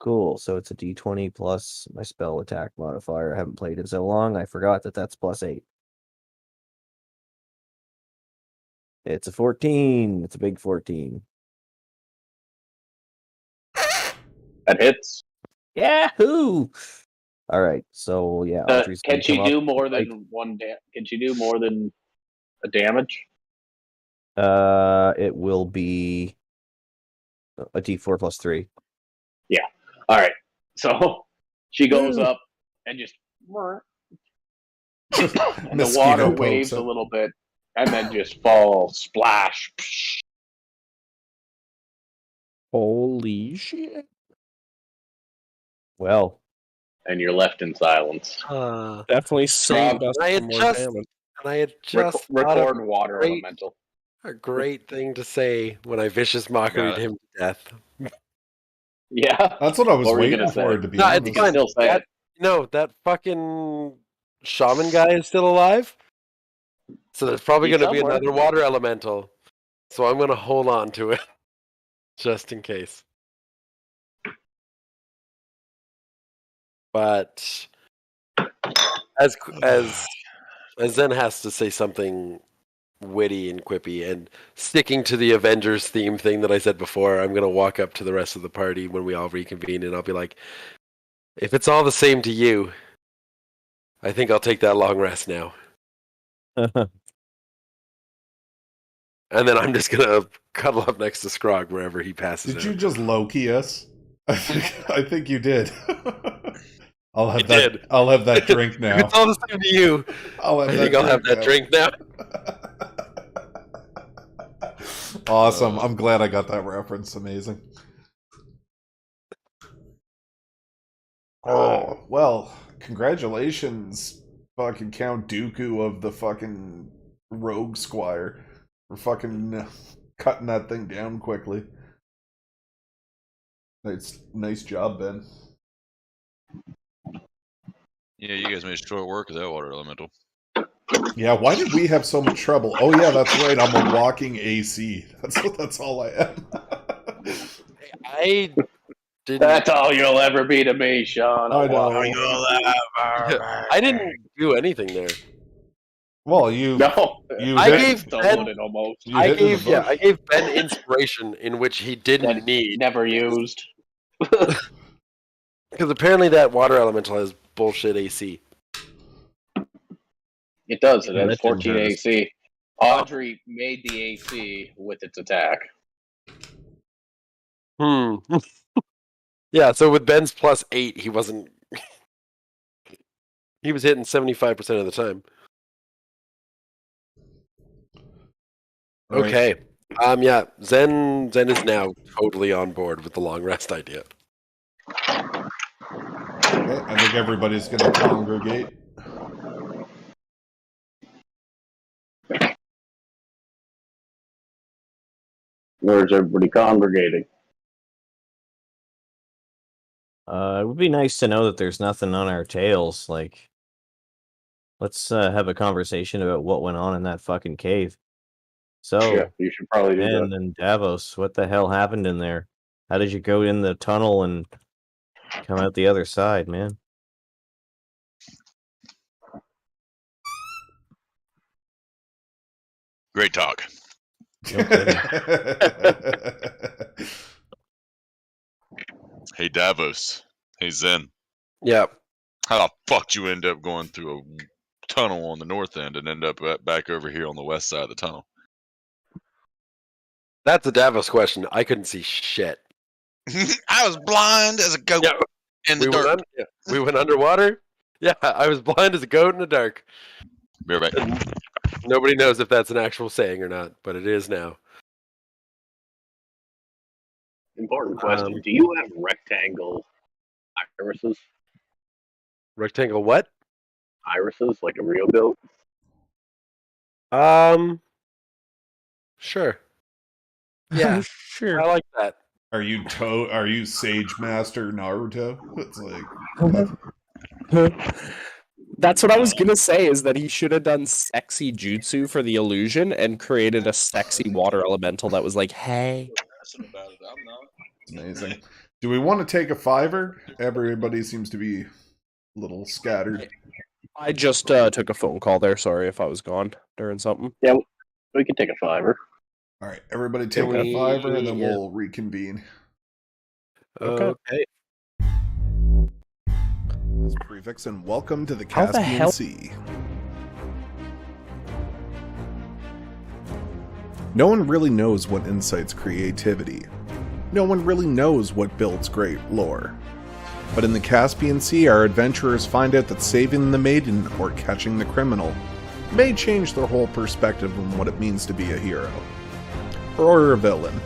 Cool. So it's a D20 plus my spell attack modifier. I haven't played it so long. I forgot that that's +8. It's a 14. It's a big 14. That hits. Yahoo! All right. So yeah, Audrey's Can gonna she come do up, more like- than one? Can she do more than a damage? It will be a D4 plus 3. All right. So she goes Woo. up and just and the Mosquito water pokes waves a up. little bit and then just falls. Splash. Holy shit. Well, And you're left in silence. Definitely saved us I from had more just- damage. And I had just thought of Record water great- elemental. a great thing to say when I vicious mockered Got it. him to death. Yeah. That's what I was What were you waiting gonna for, say? to be No, it's honest. You can fine. still say That- it. No, that fucking shaman guy is still alive. So there's probably He's going to be somewhere. another water elemental. So I'm going to hold on to it just in case. But as Zen has to say something witty and quippy, and sticking to the Avengers theme thing that I said before, I'm going to walk up to the rest of the party when we all reconvene, and I'll be like, if it's all the same to you, I think I'll take that long rest now. And then I'm just going to cuddle up next to Scrog wherever he passes Did out. you just Loki us? I think you did. I'll have I that. did. I'll have that drink now. It's all the same to you. I think I'll have that drink now. Awesome. I'm glad I got that reference. Amazing. Oh, well, congratulations, fucking Count Dooku of the fucking Rogue Squire, for fucking cutting that thing down quickly. Nice job, Ben. Yeah, you guys made short work of that water elemental. Yeah, why did we have so much trouble? Oh yeah, that's right. I'm a walking AC. That's all I am. I didn't. That's all you'll ever be to me, Sean. I know. I didn't do anything there. Well, you I gave Ben almost. I gave Ben inspiration in which he didn't need. Never used. Because apparently that water elemental has bullshit AC. It does. It has Legend 14 does. AC. Audrey made the AC with its attack. Yeah, so with Ben's +8, he wasn't. He was hitting 75% of the time. Right. Okay. Yeah, Zen is now totally on board with the long rest idea. Okay, I think everybody's going to congregate. Where's everybody congregating? It would be nice to know that there's nothing on our tails. Like, let's have a conversation about what went on in that fucking cave. So, Yeah, you should probably do Ben that. and Davos, what the hell happened in there? How did you go in the tunnel and come out the other side, man? Great talk. No kidding. Hey Davos. Hey Zen. Yeah. How the fuck you end up going through a tunnel on the north end and end up back over here on the west side of the tunnel? That's a Davos question. I couldn't see shit. I was blind as a goat in the dark. We went underwater. Yeah, I was blind as a goat in the dark. Be right back. Nobody knows if that's an actual saying or not, but it is now. Important question. Do you have rectangle irises? Rectangle what? Irises, like a real goat? Sure. Yeah, Sure. I like that. Are you Sage Master Naruto? It's like That's what I was gonna say, is that he should have done sexy jutsu for the illusion and created a sexy water elemental that was like, hey. amazing. Do we want to take a fiver? Everybody seems to be a little scattered. I just took a phone call there. Sorry if I was gone during something. Yeah, we can take a fiver. All right, everybody take a fiver, and then we'll reconvene. Okay. This is Prefix, and welcome to the How the Caspian hell- Sea. No one really knows what incites creativity. No one really knows what builds great lore. But in the Caspian Sea, our adventurers find out that saving the maiden or catching the criminal may change their whole perspective on what it means to be a hero. Or a villain.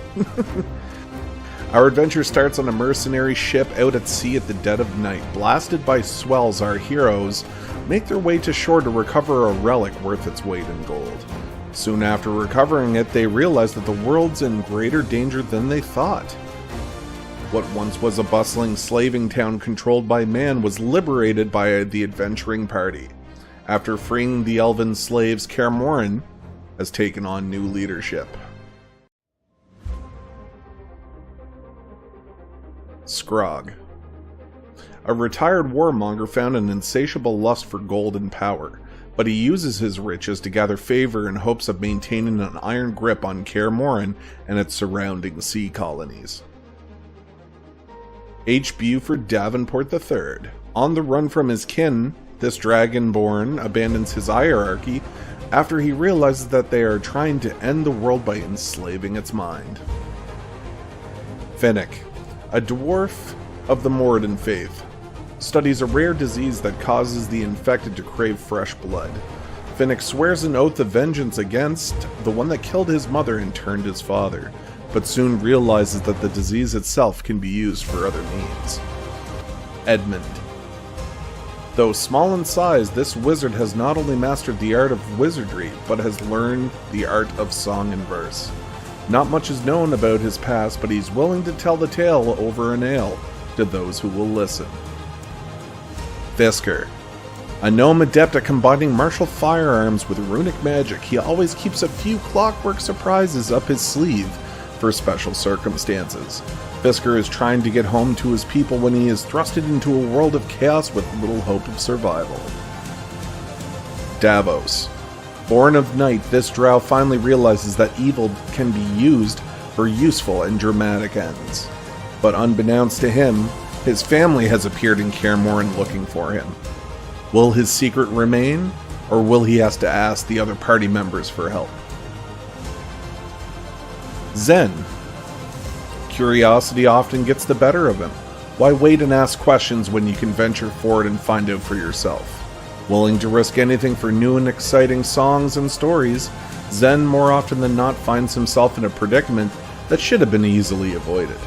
Our adventure starts on a mercenary ship out at sea at the dead of night. Blasted by swells, our heroes make their way to shore to recover a relic worth its weight in gold. Soon after recovering it, they realize that the world's in greater danger than they thought. What once was a bustling slaving town controlled by man was liberated by the adventuring party. After freeing the elven slaves, Kaer Morhen has taken on new leadership. Scrog. A retired warmonger found an insatiable lust for gold and power, but he uses his riches to gather favor in hopes of maintaining an iron grip on Kaer Morhen and its surrounding sea colonies. H. Buford Davenport III. On the run from his kin, this dragonborn abandons his hierarchy after he realizes that they are trying to end the world by enslaving its mind. Finnick. A dwarf of the Moradin faith. studies a rare disease that causes the infected to crave fresh blood. Finnick swears an oath of vengeance against the one that killed his mother and turned his father, but soon realizes that the disease itself can be used for other means. Edmund. Though small in size, this wizard has not only mastered the art of wizardry, but has learned the art of song and verse. Not much is known about his past, but he's willing to tell the tale over an ale to those who will listen. Fisker. A gnome adept at combining martial firearms with runic magic, he always keeps a few clockwork surprises up his sleeve for special circumstances. Fisker is trying to get home to his people when he is thrusted into a world of chaos with little hope of survival. Davos. Born of night, this drow finally realizes that evil can be used for useful and dramatic ends. But unbeknownst to him, his family has appeared in Kaer Morhen looking for him. Will his secret remain, or will he have to ask the other party members for help? Zen. Curiosity often gets the better of him. Why wait and ask questions when you can venture forward and find out for yourself? Willing to risk anything for new and exciting songs and stories, Zen more often than not finds himself in a predicament that should have been easily avoided.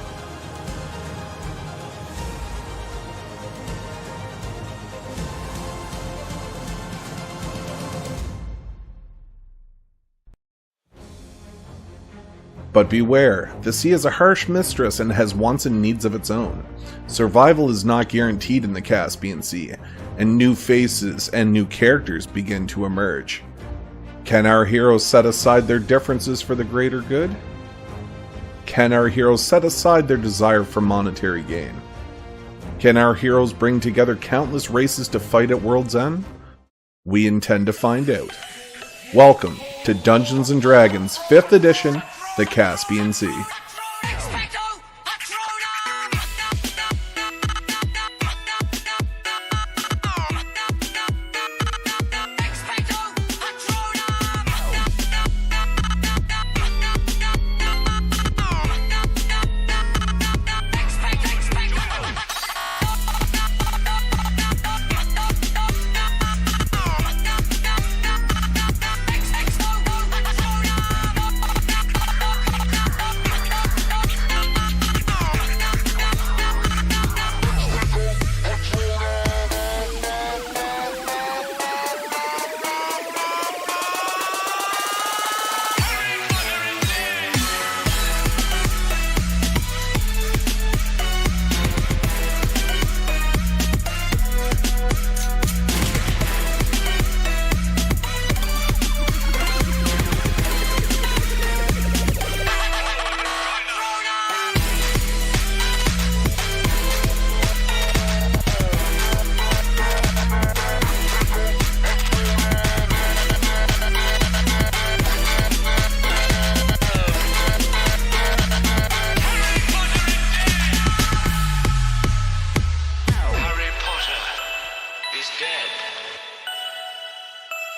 But beware, the sea is a harsh mistress and has wants and needs of its own. Survival is not guaranteed in the Caspian Sea, and new faces and new characters begin to emerge. Can our heroes set aside their differences for the greater good? Can our heroes set aside their desire for monetary gain? Can our heroes bring together countless races to fight at World's End? We intend to find out. Welcome to Dungeons & Dragons 5th edition, the Caspian Sea.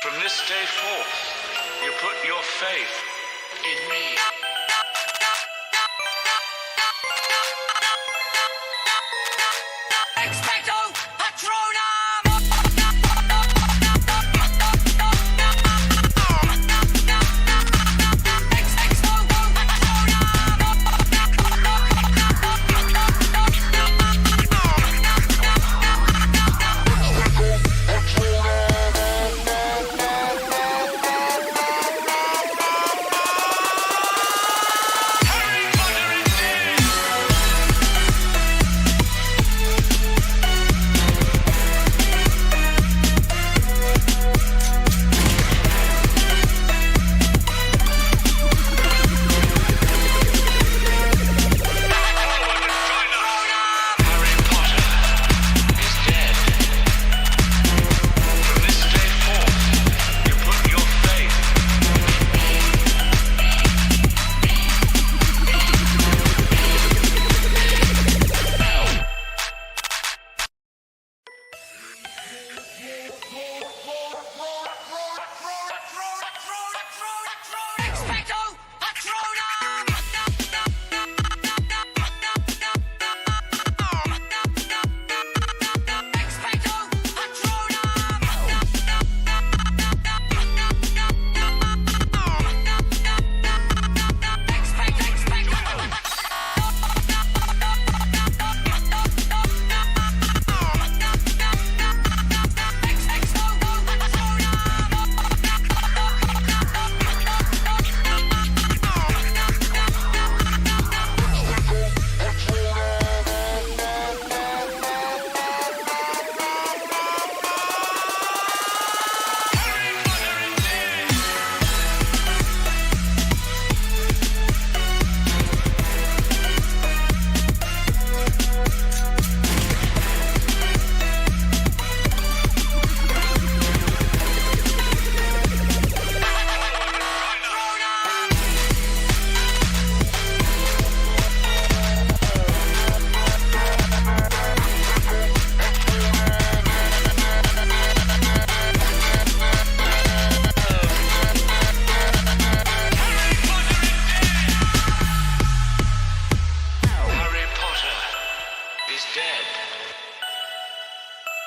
From this day forth, you put your faith in me. Expecto Patronum! Expecto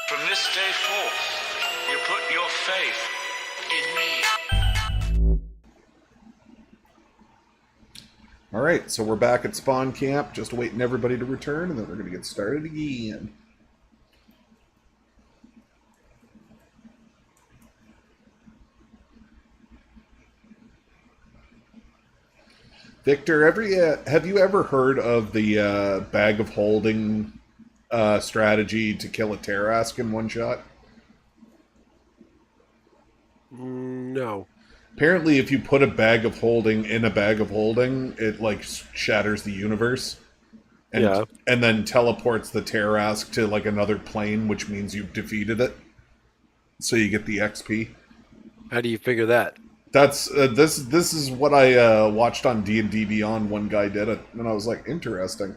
From this day forth, you put your faith in me. Alright, so we're back at spawn camp, just waiting everybody to return, and then we're going to get started again. Victor, have you ever heard of the bag of holding strategy to kill a Terrask in one shot? No. Apparently, if you put a bag of holding in a bag of holding, it like shatters the universe, and then teleports the Terrask to like another plane, which means you've defeated it. So you get the XP. How do you figure that? That's this is what I watched on D&D Beyond. One guy did it, and I was like, interesting.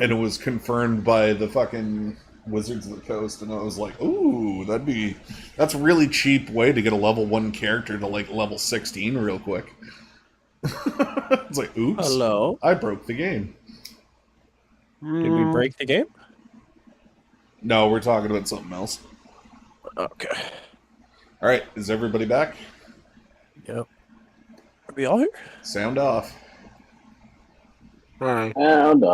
And it was confirmed by the fucking Wizards of the Coast, and I was like, ooh, that's a really cheap way to get a level 1 character to like level 16 real quick. It's like, oops. Hello. I broke the game. Did we break the game? No, we're talking about something else. Okay. Alright, is everybody back? Yep. Are we all here? Sound off. Hi. And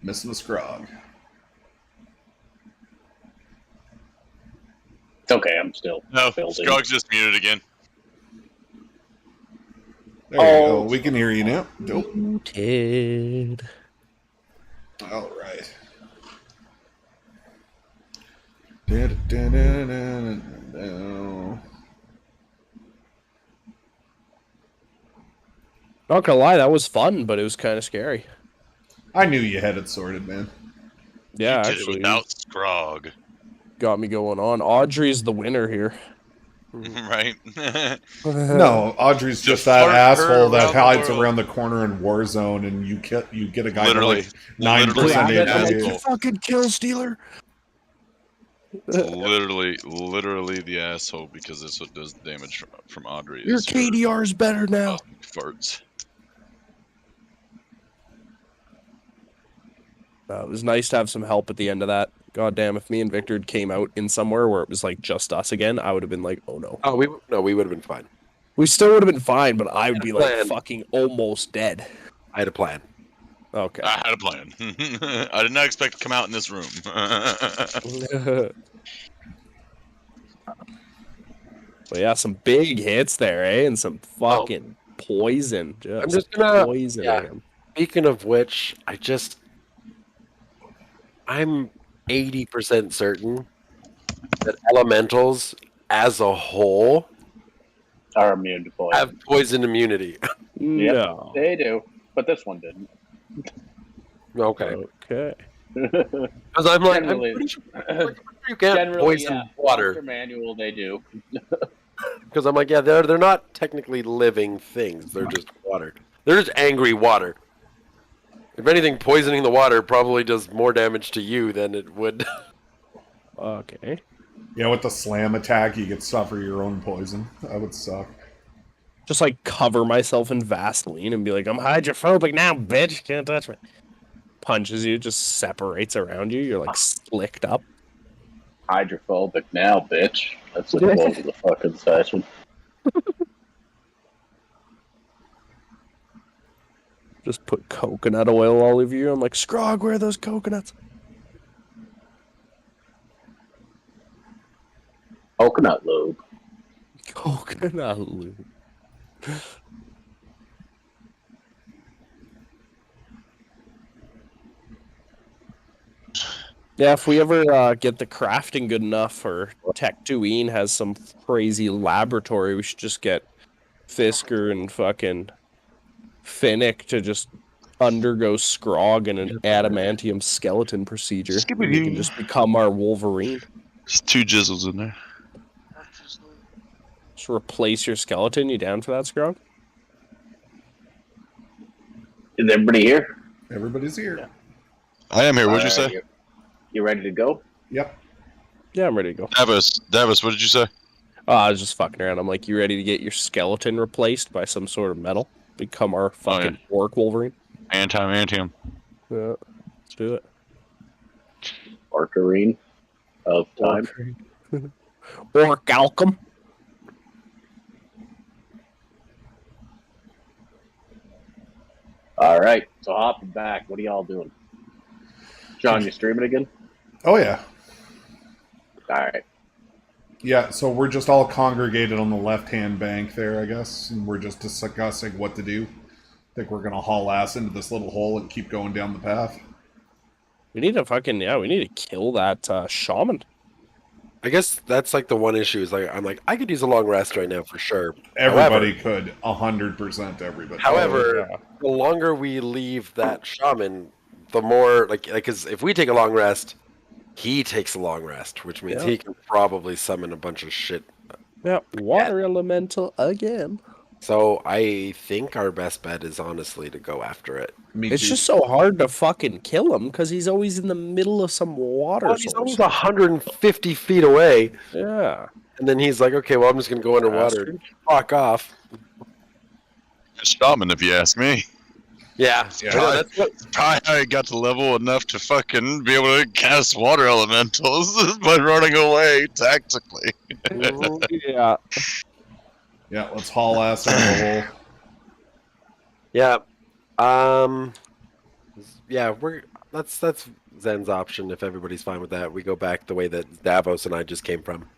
Missing the Scrog. it's okay, I'm still No, building. Scrog's just muted again. There you go. We can hear you now. Dope. Muted. Alright. Not gonna lie, that was fun, but it was kind of scary. I knew you had it sorted, man. Yeah, You did it actually, without Scrog, got me going on. Audrey's the winner here. right? No, Audrey's just that flirt her asshole that around the hides world. around the corner in Warzone, and you get a guy Literally. with like 9% Literally. ADS. Asshole. Fucking kill stealer. literally the asshole, because that's what does the damage from Audrey. Your is her KDR's better now. farts. It was nice to have some help at the end of that. God damn, if me and Victor came out in somewhere where it was like just us again, I would have been like, oh no. Oh, we would have been fine. We still would have been fine, but I would be like Plan. fucking almost dead. I had a plan. Okay. I had a plan. I did not expect to come out in this room. But yeah, some big hits there, eh? And some fucking poison. I'm just gonna poison yeah. him. Speaking of which, I'm 80% certain that elementals as a whole Are immune to poison. have poison immunity. No. They do, but this one didn't. Okay. Okay. Because I'm like, I'm Generally- pretty sure you can't Generally, poison yeah. water. Monster manual, they do. Because I'm like, yeah, they're not technically living things. They're just water. They're just angry water. If anything, poisoning the water probably does more damage to you than it would. Okay. Yeah, with the slam attack, you could suffer your own poison. That would suck. Just like cover myself in Vaseline and be like, I'm hydrophobic now, bitch. Can't touch me. Punches you, just separates around you. You're like slicked up. Hydrophobic now, bitch. That's the quote of the fucking session. Just put coconut oil all over you. I'm like, Scrog, where are those coconuts? Coconut lube. Coconut lube. Yeah, if we ever get the crafting good enough, or Tech2E has some crazy laboratory, we should just get Fisker and fucking Finnick to just undergo Scrog and an adamantium skeleton procedure. And he can just become our Wolverine. Just 2 jizzles in there. Just replace your skeleton. You down for that, Scrog? Is everybody here? Everybody's here. I am here. What'd you Alright, say? You ready to go? Yep. Yeah, I'm ready to go. Davis, what did you say? I was just fucking around. I'm like, you ready to get your skeleton replaced by some sort of metal? Become our fucking orc Wolverine? Antium. Yeah, let's do it. Orcarine of time. Orcalcum. All right, so hopping back. What are y'all doing? Sean, you streaming again? Oh, yeah. All right. Yeah, so we're just all congregated on the left-hand bank there, I guess, and we're just discussing what to do. Think we're gonna haul ass into this little hole and keep going down the path. We need to we need to kill that shaman. I guess that's like the one issue is like I'm like I could use a long rest right now for sure. Everybody could, 100% everybody. However, yeah. the longer we leave that shaman, the more like because if we take a long rest, he takes a long rest, which means Yeah. he can probably summon a bunch of shit. Yeah, water elemental again. So I think our best bet is honestly to go after it. It's just so hard to fucking kill him because he's always in the middle of some water Well, he's source. always 150 feet away, Yeah. and then he's like, "Okay, well, I'm just gonna go underwater, Bastard. fuck off." Shaman, if you ask me. Yeah, Yeah. I know, that's what. I got to level enough to fucking be able to cast water elementals by running away tactically. Yeah. Yeah, let's haul ass into the hole. Yeah, yeah, that's Zen's option if everybody's fine with that. We go back the way that Davos and I just came from.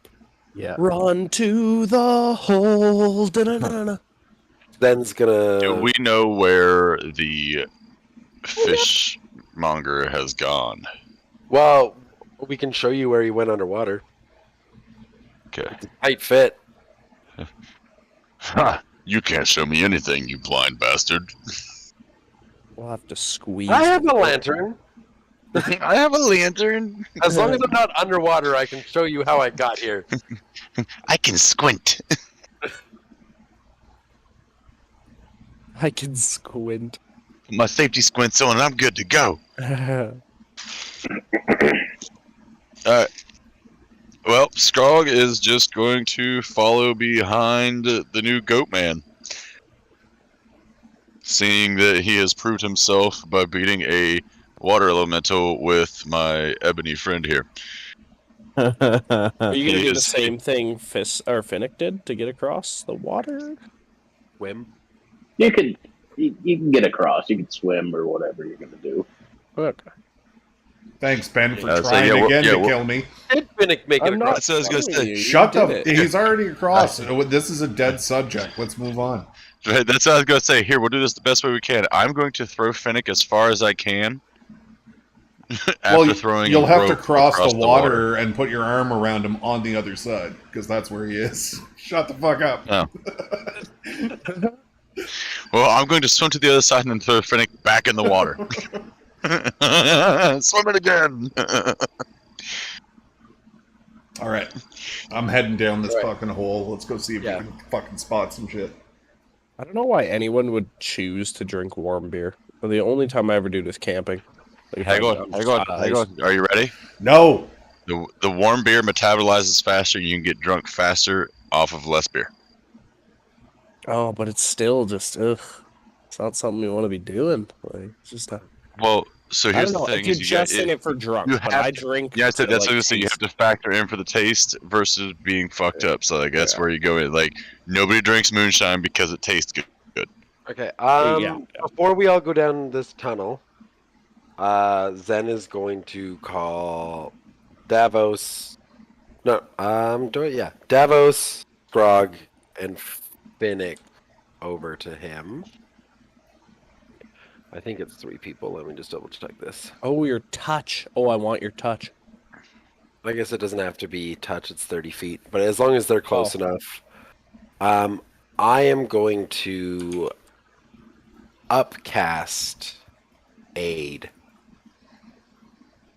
Yeah. Run to the hole. Da-da-da-da-da. Zen's gonna. Do we know where the fishmonger has gone? Well, we can show you where he went underwater. Okay. Tight fit. Ha! You can't show me anything, you blind bastard. We'll have to squeeze. I have a lantern. I have a lantern. As long as I'm not underwater, I can show you how I got here. I can squint. I can squint. My safety squint's on and I'm good to go. Alright. Well, Skrog is just going to follow behind the new goat man. Seeing that he has proved himself by beating a water elemental with my ebony friend here. Are you gonna do the Yes. same thing Finnick did to get across the water? Whim. You can get across. You can swim or whatever you're gonna do. Okay. Thanks, Ben, for So, trying yeah, we're- again yeah, to we're- kill me. Did Finnick make it I'm across? not That's what I was gonna following say. you. Shut You up. did it. He's already across. This is a dead subject. Let's move on. Right, that's what I was going to say. Here, we'll do this the best way we can. I'm going to throw Finnick as far as I can. After throwing you'll a have to rope cross across the water and put your arm around him on the other side, because that's where he is. Shut the fuck up. Oh. Well, I'm going to swim to the other side and then throw Finnick back in the water. Swim it again. All right. I'm heading down this Right. fucking hole. Let's go see if Yeah. we can fucking spot some shit. I don't know why anyone would choose to drink warm beer. Well, the only time I ever do it is camping. Like, Hang I'm on, just hang on, out of hang ice. on. Are you ready? No! The warm beer metabolizes faster. You can get drunk faster off of less beer. Oh, but it's still just ugh. It's not something you want to be doing. Like, it's just a, Well, so I here's don't the know. thing: If you're is you got- just in it for drunk, you but have I to- drink. Yeah, to, that's what I was like, gonna say. You have taste. to factor in for the taste versus being fucked up. So like that's Yeah. where you go in. Like nobody drinks moonshine because it tastes good. Okay. Yeah. Before we all go down this tunnel, Zen is going to call Davos. No, Davos, Grog, and Finnick over to him. I think it's 3 people. Let me just double check this. Oh, your touch. Oh, I want your touch. I guess it doesn't have to be touch. It's 30 feet, but as long as they're close enough, I am going to upcast aid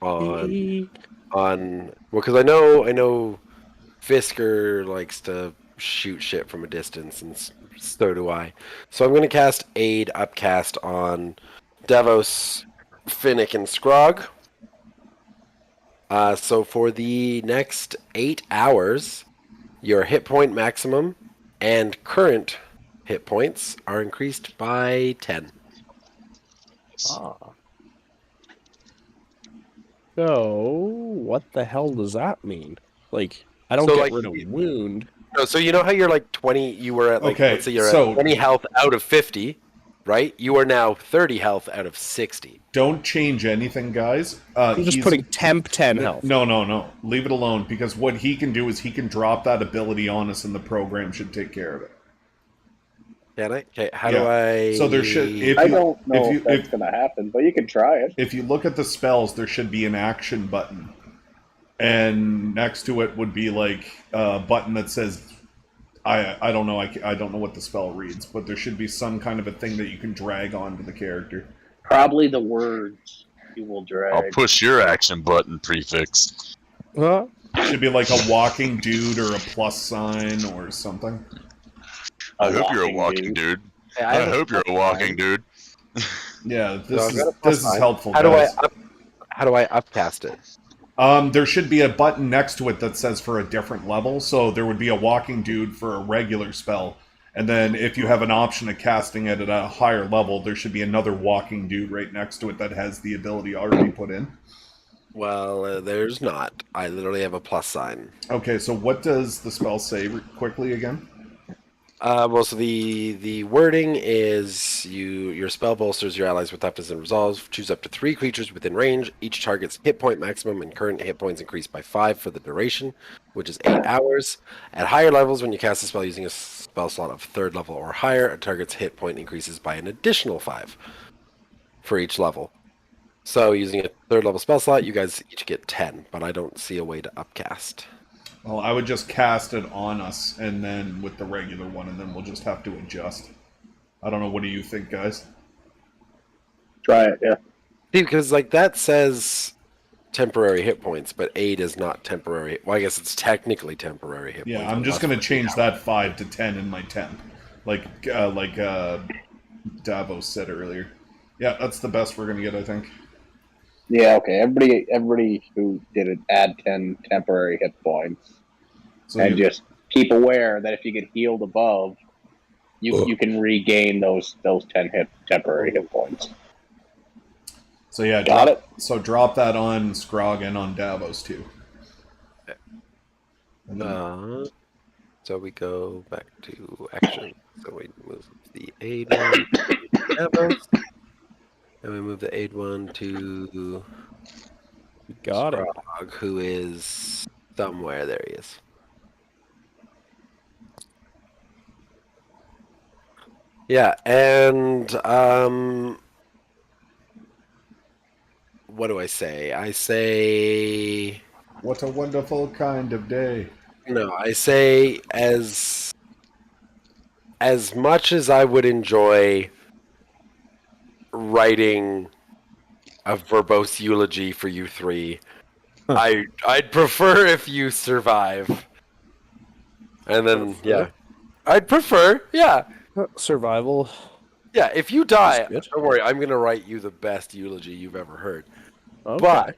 on well, because I know Fisker likes to shoot shit from a distance, and so do I. So I'm going to cast aid upcast on Davos, Finnick, and Scrog. So for the next 8 hours, your hit point maximum and current hit points are increased by 10. Ah. So, what the hell does that mean? Like, I don't So, get like, rid of wound. No, so you know how you're like 20, you were at like, Okay, let's say you're so- at 20 health out of 50, right? You are now 30 health out of 60. Don't change anything, guys. I'm just putting temp 10 health. No. Leave it alone, because what he can do is he can drop that ability on us and the program should take care of it. Can I? Okay, how Yeah. do I... So there should... I don't know if that's going to happen, but you can try it. If you look at the spells, there should be an action button. And next to it would be like a button that says... I don't know. I don't know what the spell reads, but there should be some kind of a thing that you can drag onto the character. Probably the words you will drag. I'll push your action button prefix. Huh? Should be like a walking dude or a plus sign or something. I hope you're a walking dude. Hey, I hope you're a walking dude. Yeah, So I've got a this plus is sign. helpful, How guys. do I upcast it? There should be a button next to it that says for a different level. So there would be a walking dude for a regular spell. And then if you have an option of casting it at a higher level, there should be another walking dude right next to it that has the ability already put in. Well, there's not. I literally have a plus sign. Okay, so what does the spell say quickly again? Well, so the wording is your spell bolsters your allies with toughness and resolve. Choose up to 3 creatures within range. Each target's hit point maximum and current hit points increase by 5 for the duration, which is 8 hours. At higher levels, when you cast a spell using a spell slot of 3rd level or higher, a target's hit point increases by an additional 5 for each level. So using a 3rd level spell slot, you guys each get 10, but I don't see a way to upcast. Well, I would just cast it on us, and then with the regular one, and then we'll just have to adjust. I don't know. What do you think, guys? Try it, yeah. See, because like that says temporary hit points, but aid is not temporary. Well, I guess it's technically temporary hit points. Yeah, I'm just going to change that 5 to 10 in my temp, like Davos said earlier. Yeah, that's the best we're going to get, I think. Yeah, okay. Everybody who did it add 10 temporary hit points. So and just keep aware that if you get healed above, you can regain those 10 temporary hit points. So yeah, Got it. So drop that on Scrog and on Davos too. And then, So we go back to action. So we move the aid one to Davos, and we move the aid one to Got it. Scrog, who is somewhere. There he is. Yeah, and what do I say? I say what a wonderful kind of day. no. I say as much as I would enjoy writing a verbose eulogy for you three, I'd prefer if you survive. And then I'd prefer, Survival. yeah. If you die, That's good. don't worry. I'm gonna write you the best eulogy you've ever heard. Okay. But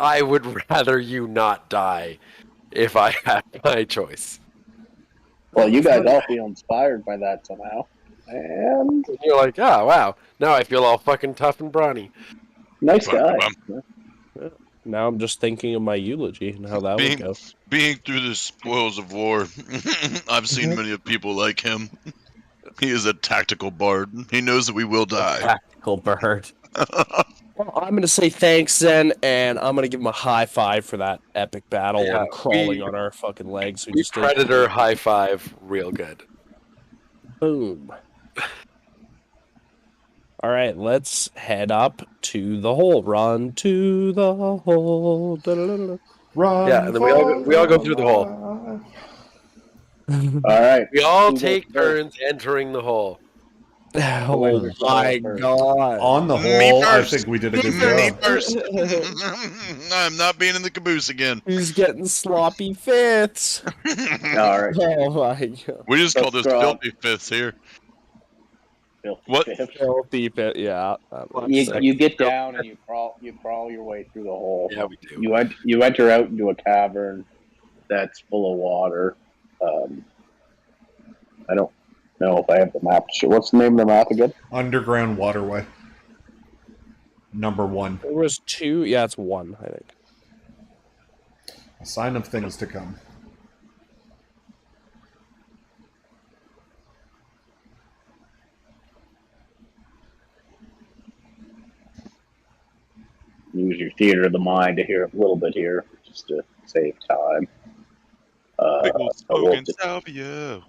I would rather you not die if I had my choice. Well, you guys all feel inspired by that somehow. And You're like, oh, wow. Now I feel all fucking tough and brawny. nice guy. Now I'm just thinking of my eulogy and how that would go. Being through the spoils of war, I've seen many of people like him. He is a tactical bard. He knows that we will die. Tactical bird. Well, I'm going to say thanks then, and I'm going to give him a high five for that epic battle Yeah, and crawling on our fucking legs. We Predator high five real good. Boom. All right, let's head up to the hole. Run to the hole. Da-da-da-da. Run. Yeah, and then we all go through the hole. All right. We all Who take goes first? turns entering the hole. Oh my god. On the Me whole, I first. think we did a good Me job. first. I'm not being in the caboose again. He's getting sloppy fifths. All right. Oh my god. We just So call this strong. filthy fifths here. What? Filthy fit, yeah. You get down and you crawl your way through the hole. Yeah, we do. You enter out into a cavern that's full of water. I don't know if I have the map. What's the name of the map again? Underground waterway. Number 1. There was 2. Yeah, it's 1, I think. A sign of things to come. Use your theater of the mind to hear a little bit here, just to save time. Big old We'll smoking salvia.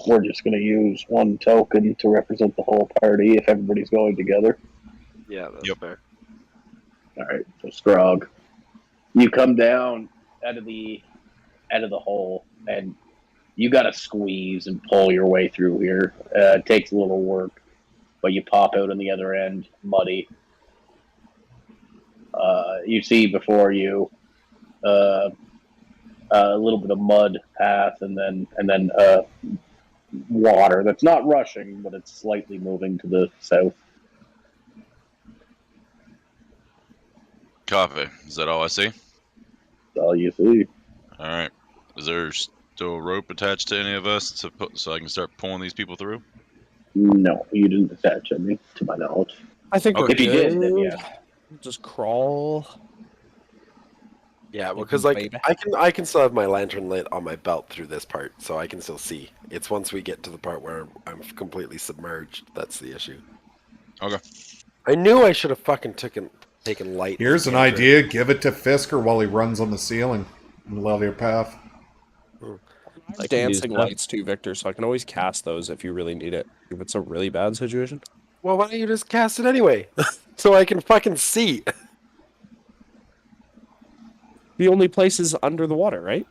we're just going to use 1 token to represent the whole party if everybody's going together. Yeah, that's Yep. fair. All right, so Scrog, you come down out of the hole, and you got to squeeze and pull your way through here. It takes a little work, but you pop out on the other end, muddy. You see before you a little bit of mud path, and then water that's not rushing, but it's slightly moving to the south. Copy. Is that all I see? That's all you see. All right. Is there still a rope attached to any of us so I can start pulling these people through? No, you didn't attach any, to my knowledge. I think we're If good. you did, then yeah. Just crawl. Yeah, Maybe because like baby. I can still have my lantern lit on my belt through this part, so I can still see. It's once we get to the part where I'm completely submerged that's the issue. Okay. I knew I should have fucking taken light. Here's an idea. Give it to Fisker while he runs on the ceiling and level your path. I can Dancing do stuff. lights too, Victor, so I can always cast those if you really need it. If it's a really bad situation. Well, why don't you just cast it anyway, so I can fucking see? The only place is under the water, right?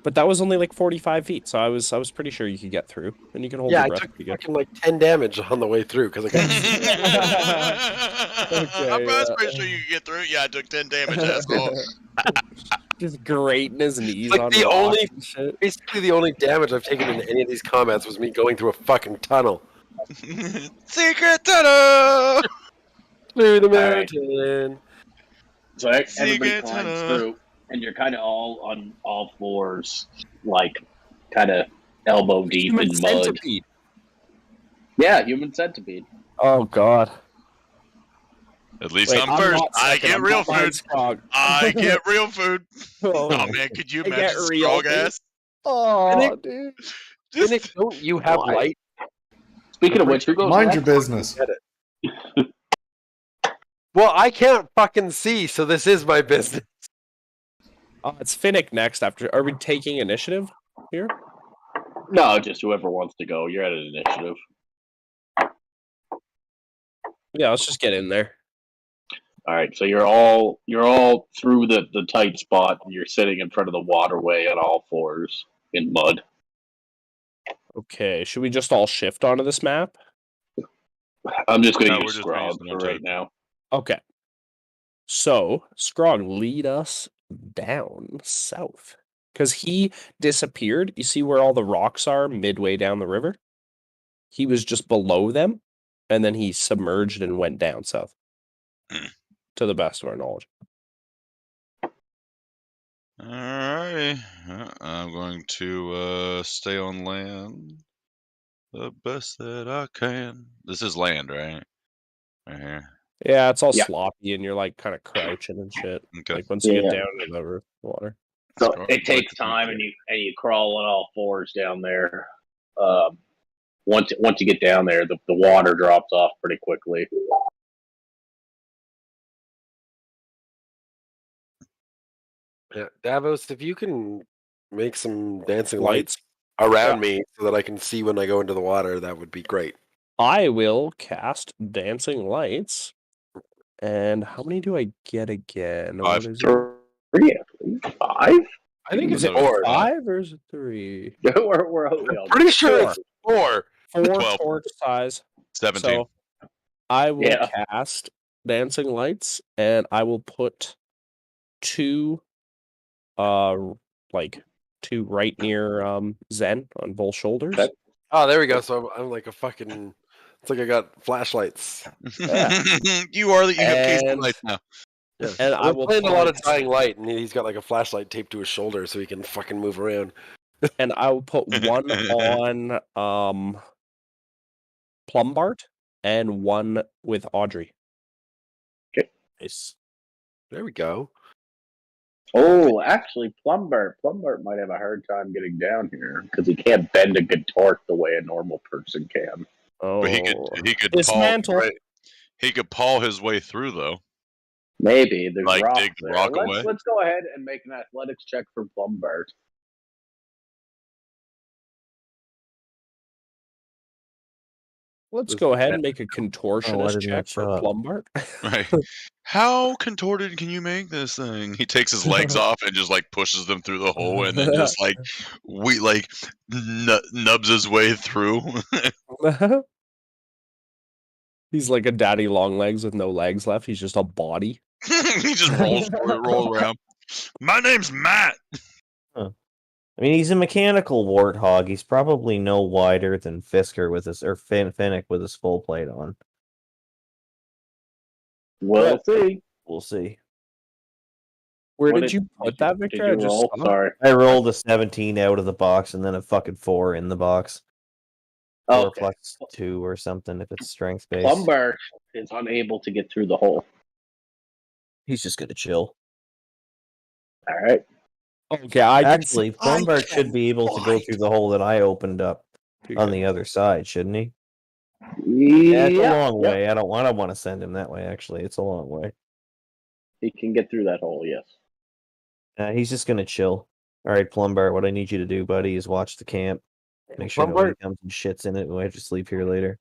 But that was only like 45 feet, so I was pretty sure you could get through, and you can hold Yeah, your I breath took pretty good. fucking like 10 damage on the way through because I got. I was pretty sure you could get through. Yeah, I took 10 damage, asshole. Just grating his knees Like on the rocks only- and shit. Basically, the only damage I've taken in any of these combats was me going through a fucking tunnel Secret tunnel! through the right. mountain. So everybody Secret climbs tunnel. through, and you're kind of all on all fours, like kind of elbow deep Human in mud. centipede. Yeah, human centipede. Oh god. At least Wait, I'm first. not I second, get I'm real not behind food. Scrog. I get real food. Oh, Oh man, could you I get imagine real Scrog food. ass? Oh, dude. Just Nick, don't you have Why? light? Speaking of which, who goes Mind next? your business. Get it. Well, I can't fucking see, so this is my business. It's Finnick next after. Are we taking initiative here? No, just whoever wants to go. You're at an initiative. Yeah, let's just get in there. All right, so you're all through the tight spot, and you're sitting in front of the waterway on all fours in mud. Okay, should we just all shift onto this map? I'm just going No, to we're use just gonna use Scrog the for one right now. Okay. So, Scrog, lead us down south. Because he disappeared. You see where all the rocks are midway down the river? He was just below them, and then he submerged and went down south. To the best of our knowledge. Alrighty. I'm going to stay on land the best that I can. This is land, right? Right here. Yeah, it's all Yeah. sloppy, and you're like kind of crouching and shit. Okay. Like once you Yeah. get down into the water. So Scrog it takes like time, to- and you crawl on all fours down there. Once you get down there, the water drops off pretty quickly. Yeah, Davos, if you can make some dancing Lights. lights around Yeah. me so that I can see when I go into the water, that would be great. I will cast Dancing Lights. And how many do I get again? Five. What is it? 3, at least 5. I think it's Is it 4. 5 or is it 3? we're I'm pretty sure it's 4. 4 12. torch size. 17. So I will Yeah. cast Dancing Lights, and I will put 2 2 right near Zen on both shoulders. Okay. Oh, there we go. So I'm like a fucking. It's like I got flashlights. You have casing And- lights now. Yeah. And I I'm will playing a lot of put- Dying Light, and he's got like a flashlight taped to his shoulder so he can fucking move around. And I will put 1 on Plumbart and 1 with Audrey. Nice. There we go. Oh, actually, Plumbert might have a hard time getting down here because he can't bend a good torque the way a normal person can. Oh, But he could dismantle. paw, right? He could paw his way through though. Maybe there's Like, rocks dig the there. rock away? Let's go ahead and make an athletics check for Plumbert. Let's go ahead and make a why contortionist didn't check that for show up? Plumbert. Right. How contorted can you make this thing? He takes his legs off and just like pushes them through the hole, and then just like nubs his way through. He's like a daddy long legs with no legs left. He's just a body. He just rolls around. My name's Matt. I mean, he's a mechanical warthog. He's probably no wider than Fisker with his Finnick with his full plate on. We'll see. We'll see. Where What did you put that, Victor? Did you roll? Sorry. I rolled a 17 out of the box and then a fucking 4 in the box. 4 Okay. plus 2 or something if it's strength based. Plumbert is unable to get through the hole. He's just gonna chill. All right. Okay, Actually, Plumbert should be able to go through the hole that I opened up on the other side, shouldn't he? Yeah, it's a long way. I don't want to send him that way. Actually, it's a long way. He can get through that hole. Yes. He's just gonna chill. All right, Plumbert. What I need you to do, buddy, is watch the camp. Make sure nobody comes and shits in it. We have to sleep here later.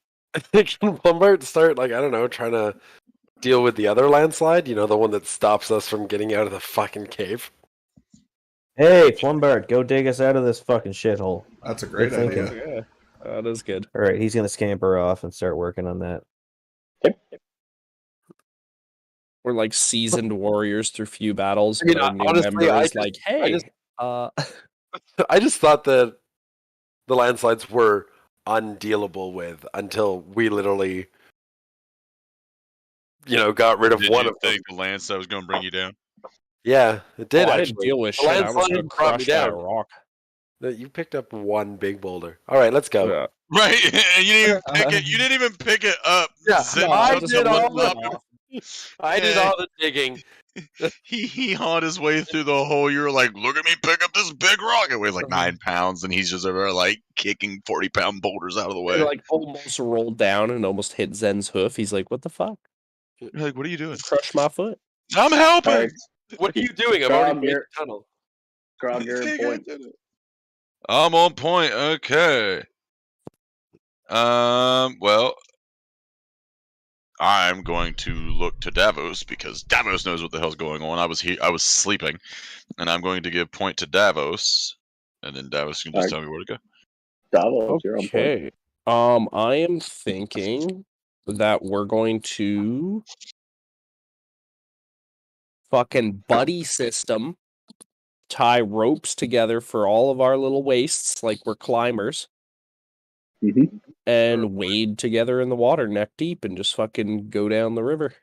Can Plumbert start, like, I don't know, trying to deal with the other landslide? You know, the one that stops us from getting out of the fucking cave? Hey, Plumbert, go dig us out of this fucking shithole. That's a great Good idea. thinking. Yeah, that is good. All right, he's gonna scamper off and start working on that. We're like seasoned warriors through few battles. I mean, but our new honestly, member I is just- like, I hey, just- I just thought that the landslides were undealable with until we literally, got rid of Did one you of them. think the landslide was going to bring you down? Yeah, it did I actually. didn't deal with The shit. I was landslide getting brought me crushed by a down. rock. You picked up one big boulder. All right, let's go. Yeah. Right. You didn't even pick it. You didn't even pick it up. Yeah, Zen I jumped did up all on the- top. I did all the digging. He hawed his way through the hole. You were like, look at me pick up this big rock. It weighs like 9 pounds, and he's just over there like kicking 40-pound boulders out of the way. Like almost rolled down and almost hit Zen's hoof. He's like, "What the fuck? You're like, what are you doing? Crushed my foot." I'm helping. All right. What are you doing? I'm Grog, already made you're- the tunnel. Grog, you're in point. I'm on point. Okay. Well, I'm going to look to Davos because Davos knows what the hell's going on. I was sleeping, and I'm going to give point to Davos, and then Davos can just tell me where to go. Davos, you're on point. Okay. I am thinking that we're going to fucking buddy system, tie ropes together for all of our little waists like we're climbers, Mhm. and wade together in the water neck deep and just fucking go down the river.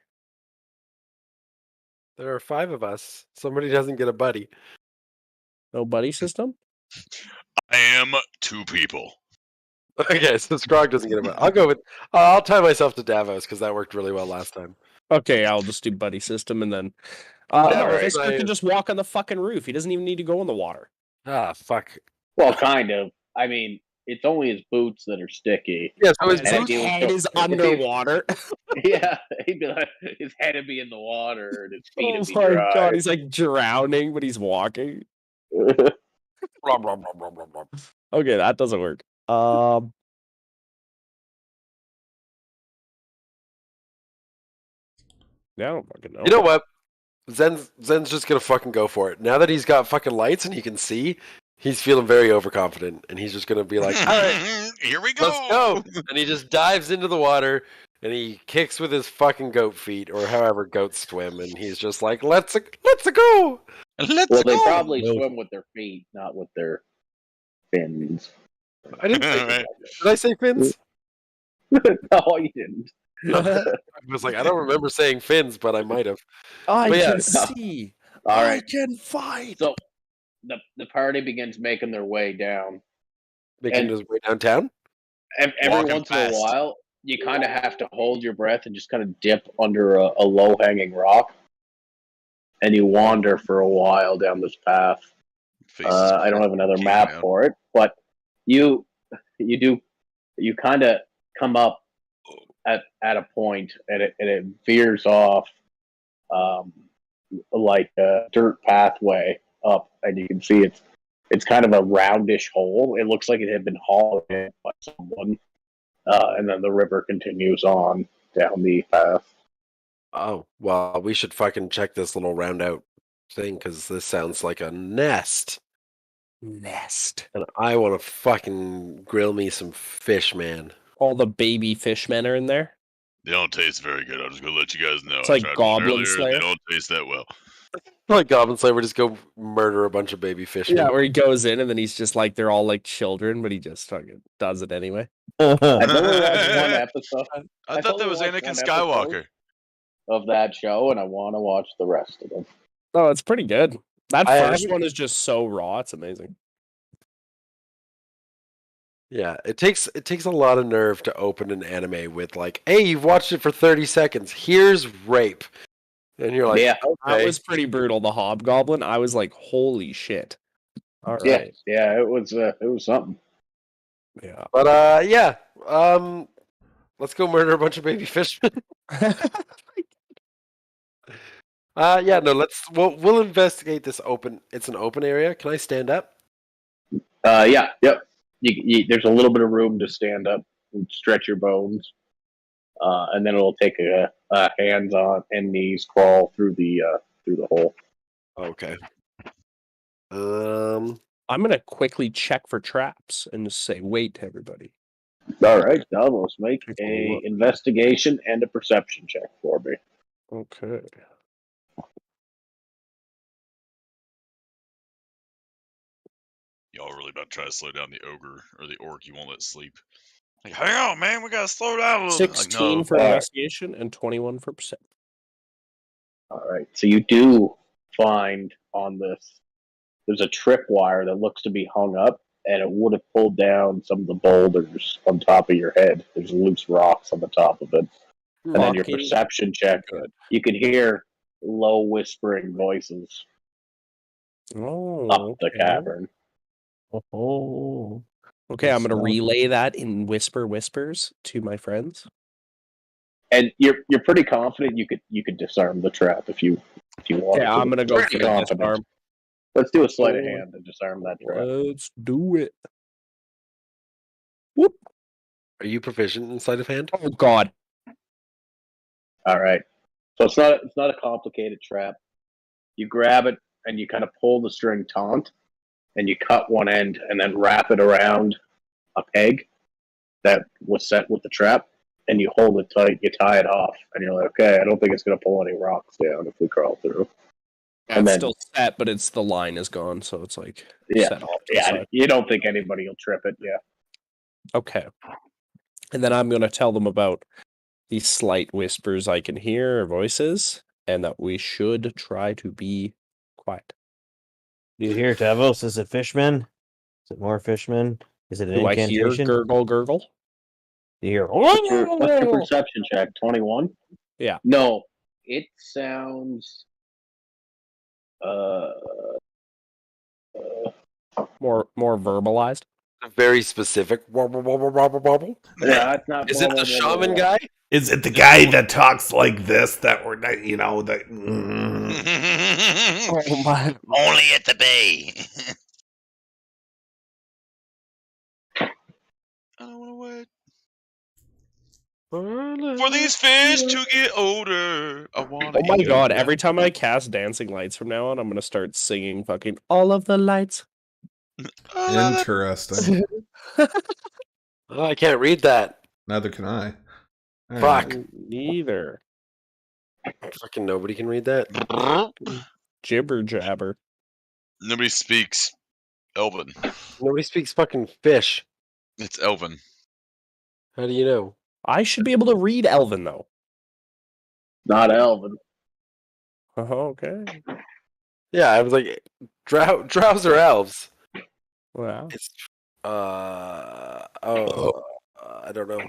There are 5 of us. Somebody doesn't get a buddy. No buddy system? I am 2 people. Okay, so Scrog doesn't get a buddy. I'll go with. I'll tie myself to Davos because that worked really well last time. Okay, I'll just do buddy system and then Alright. Fisker can just walk on the fucking roof. He doesn't even need to go in the water. Ah, fuck. Well, kind of. I mean, it's only his boots that are sticky. Yeah, so his And boots. he was head so- is if he- underwater. Yeah, he'd be like, his head would be in the water and his feet Oh would be my dry. god, he's like drowning, but he's walking. Okay, that doesn't work. Yeah, I don't fucking know. You know what? Zen's just gonna fucking go for it. Now that he's got fucking lights and he can see, he's feeling very overconfident, and he's just gonna be like, "All right, Here we go. let's go!" And he just dives into the water and he kicks with his fucking goat feet or however goats swim, and he's just like, "Let's go!" Let's Well, they go. probably swim with their feet, not with their fins. I didn't say. Right. Did I say fins? No, you didn't. I was like, I don't remember saying fins, but I might have. I But yeah. can see. All I right. can fight. So the party begins making their way down. Making And- his way downtown. Every Walking once in a fast. while, you kind of have to hold your breath and just kind of dip under a low hanging rock, and you wander for a while down this path. I don't have another map for it, but you kind of come up at a point, and it veers off like a dirt pathway up, and you can see it's kind of a roundish hole. It looks like it had been hauled in by someone, and then the river continues on down the path. Oh, well, we should fucking check this little round out thing, because this sounds like a nest. Nest. And I want to fucking grill me some fish, man. All the baby fishmen are in there. They don't taste very good. I'm just gonna let you guys know. It's like I tried Goblin one earlier. Slayer. They don't taste that well. Like Goblin Slayer, we just go murder a bunch of baby fish. Yeah, where he goes in and then he's just like, they're all like children, but he just fucking does it anyway. I've only watched one episode. I thought that was Anakin Skywalker of that show, and I want to watch the rest of it. Oh, it's pretty good. That I first haven't- one is just so raw. It's amazing. Yeah, it takes a lot of nerve to open an anime with like, hey, you've watched it for 30 seconds. Here's rape. And you're like, Yeah. okay. That was pretty brutal. The Hobgoblin, I was like, holy shit. All right. Yeah, it was something. Yeah. But yeah. Let's go murder a bunch of baby fishmen. Yeah, no, we'll investigate this open. It's an open area. Can I stand up? Yeah, yep. There's a little bit of room to stand up and stretch your bones, and then it'll take a hands on and knees crawl through the hole. Okay. I'm gonna quickly check for traps and just say wait to everybody. All right, Davos, make Take a a look. investigation and a perception check for me. Okay. Y'all really about to try to slow down the ogre or the orc you won't let sleep. Like, hang on, man, we gotta slow down a little bit. 16 Like, for All right. investigation and 21 for perception. All right, so you do find on this, there's a tripwire that looks to be hung up, and it would have pulled down some of the boulders on top of your head. There's loose rocks on the top of it. And then your Fucking perception check, good. you can hear low whispering voices Oh, up the okay. cavern. Oh, Okay, I'm gonna So- relay that in whispers to my friends. And you're pretty confident you could disarm the trap if you want. Okay, I'm gonna go Pretty for the confident. disarm. Let's do a sleight of Oh. hand to disarm that trap. Let's do it. Whoop. Are you proficient in sleight of hand? Oh god. All right. So it's not a complicated trap. You grab it and you kind of pull the string taut, and you cut one end and then wrap it around a peg that was set with the trap, and you hold it tight. You tie it off, and you're like, okay, I don't think it's going to pull any rocks down if we crawl through. Yeah, And it's then- still set, but it's the line is gone, so it's like Yeah. set off to the Yeah, side. you don't think anybody will trip it. Yeah. Okay. And then I'm gonna tell them about these slight whispers I can hear, or voices, and that we should try to be quiet. Do you hear Davos? Is it fishmen? Is it more fishmen? Is it an Do I hear incantation? gurgle gurgle? Do you hear? What's your perception check? 21? Yeah. No, it sounds. More verbalized. Very specific. Wobble, wobble, wobble, wobble. Yeah, it's not. Is it the shaman guy? Is it the guy that talks like this that we're not, that. Oh my! Only at the bay. I don't want to wait for these fish to get older. I want. Oh my god! Every time I cast dancing lights from now on, I'm gonna start singing fucking all of the lights. Interesting. Oh, I can't read that. Neither can I. All Fuck. right. Neither. Fucking nobody can read that. Jibber jabber. Nobody speaks Elven. Nobody speaks fucking fish. It's Elven. How do you know? I should be able to read Elven though. Not Elven. Okay. Yeah, I was like, drows are elves. Wow. It's I don't know.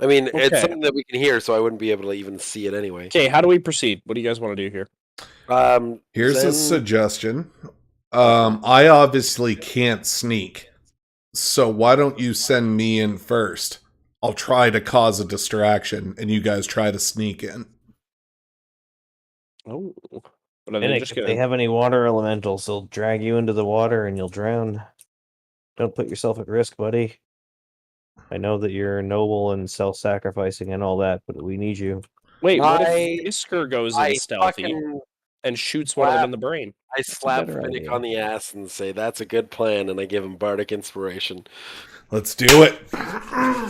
I mean, it's Okay. something that we can hear, so I wouldn't be able to even see it anyway. Okay, how do we proceed? What do you guys want to do here? Here's a Zen- suggestion. I obviously can't sneak. So why don't you send me in first? I'll try to cause a distraction, and you guys try to sneak in. Oh, but are they Finnick, just if gonna? they have any water elementals, they'll drag you into the water and you'll drown. Don't put yourself at risk, buddy. I know that you're noble and self-sacrificing and all that, but we need you. Wait, what if I- Fisker goes in stealthy and shoots one of them in the brain? I slap better Finnick idea. on the ass and say, "That's a good plan," and I give him bardic inspiration. Let's do it.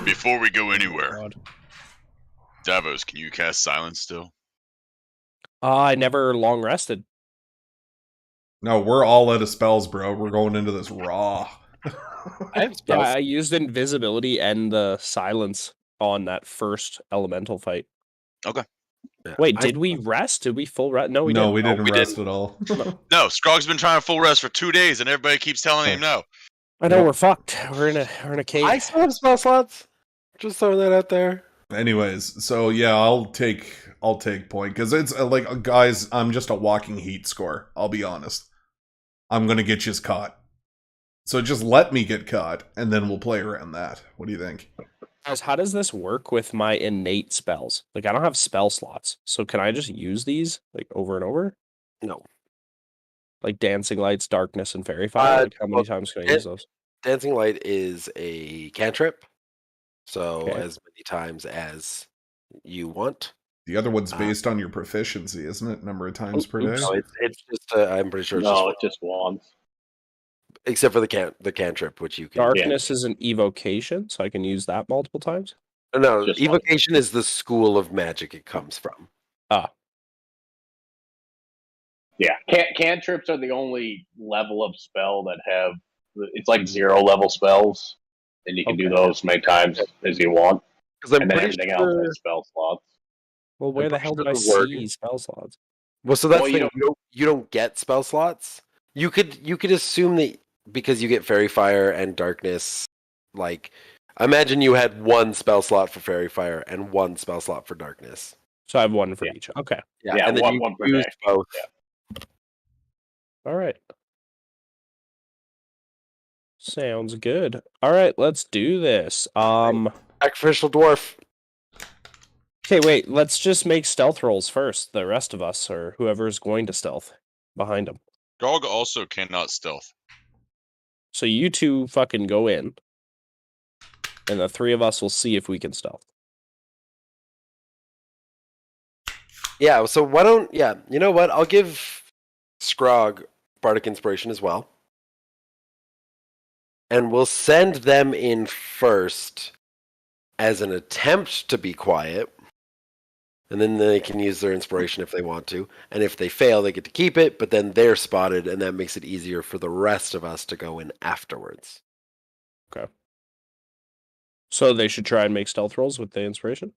Before we go anywhere, God. Davos, can you cast silence still? I never long rested. No, we're all out of spells, bro. We're going into this raw. I have Yeah, spells. I used invisibility and the silence on that first elemental fight. Okay. Yeah. Wait, did we rest? Did we full rest? No, we No, didn't. we didn't we rest didn't. at all. No, Scrog's been trying full rest for 2 days, and everybody keeps telling him no. I know we're fucked. We're in a cave. I still have spell slots. Just throwing that out there. Anyways, so yeah, I'll take point because it's like, guys, I'm just a walking heat score. I'll be honest. I'm gonna get you caught. So just let me get caught, and then we'll play around that. What do you think? Guys, how does this work with my innate spells? Like, I don't have spell slots, so can I just use these like over and over? No. Like dancing lights, darkness, and fairy fire. Like, how many well, times can I use those? Dancing light is a cantrip, so Okay. as many times as you want. The other one's based on your proficiency, isn't it? Number of times per day. oops. No, it's just. I'm pretty sure. It's No, just, it's just once. except for the cantrip, which you can. Darkness is an evocation, so I can use that multiple times. No, Just evocation is the school of magic it comes from. Yeah, cantrips are the only level of spell that have. It's like 0 level spells, and you can do those as many times as you want. Because I'm And then pretty everything else sure. has spell slots. Well, where the pretty hell sure did I the word- see spell slots? Well, so that's Well, the thing. You don't get spell slots. You could assume that because you get fairy fire and darkness. Like, imagine you had one spell slot for fairy fire and one spell slot for darkness. So I have one for Yeah. each. Okay. Yeah, and then one- you one per use day. both. Yeah. All right. Sounds good. All right, let's do this. Sacrificial dwarf. Okay, wait. Let's just make stealth rolls first. The rest of us, or whoever's going to stealth behind them. Grog also cannot stealth. So you two fucking go in, and the three of us will see if we can stealth. Yeah. So why don't? Yeah. You know what? I'll give Scrog bardic inspiration as well, and we'll send them in first as an attempt to be quiet. And then they can use their inspiration if they want to. And if they fail, they get to keep it, but then they're spotted, and that makes it easier for the rest of us to go in afterwards. So they should try and make stealth rolls with the inspiration.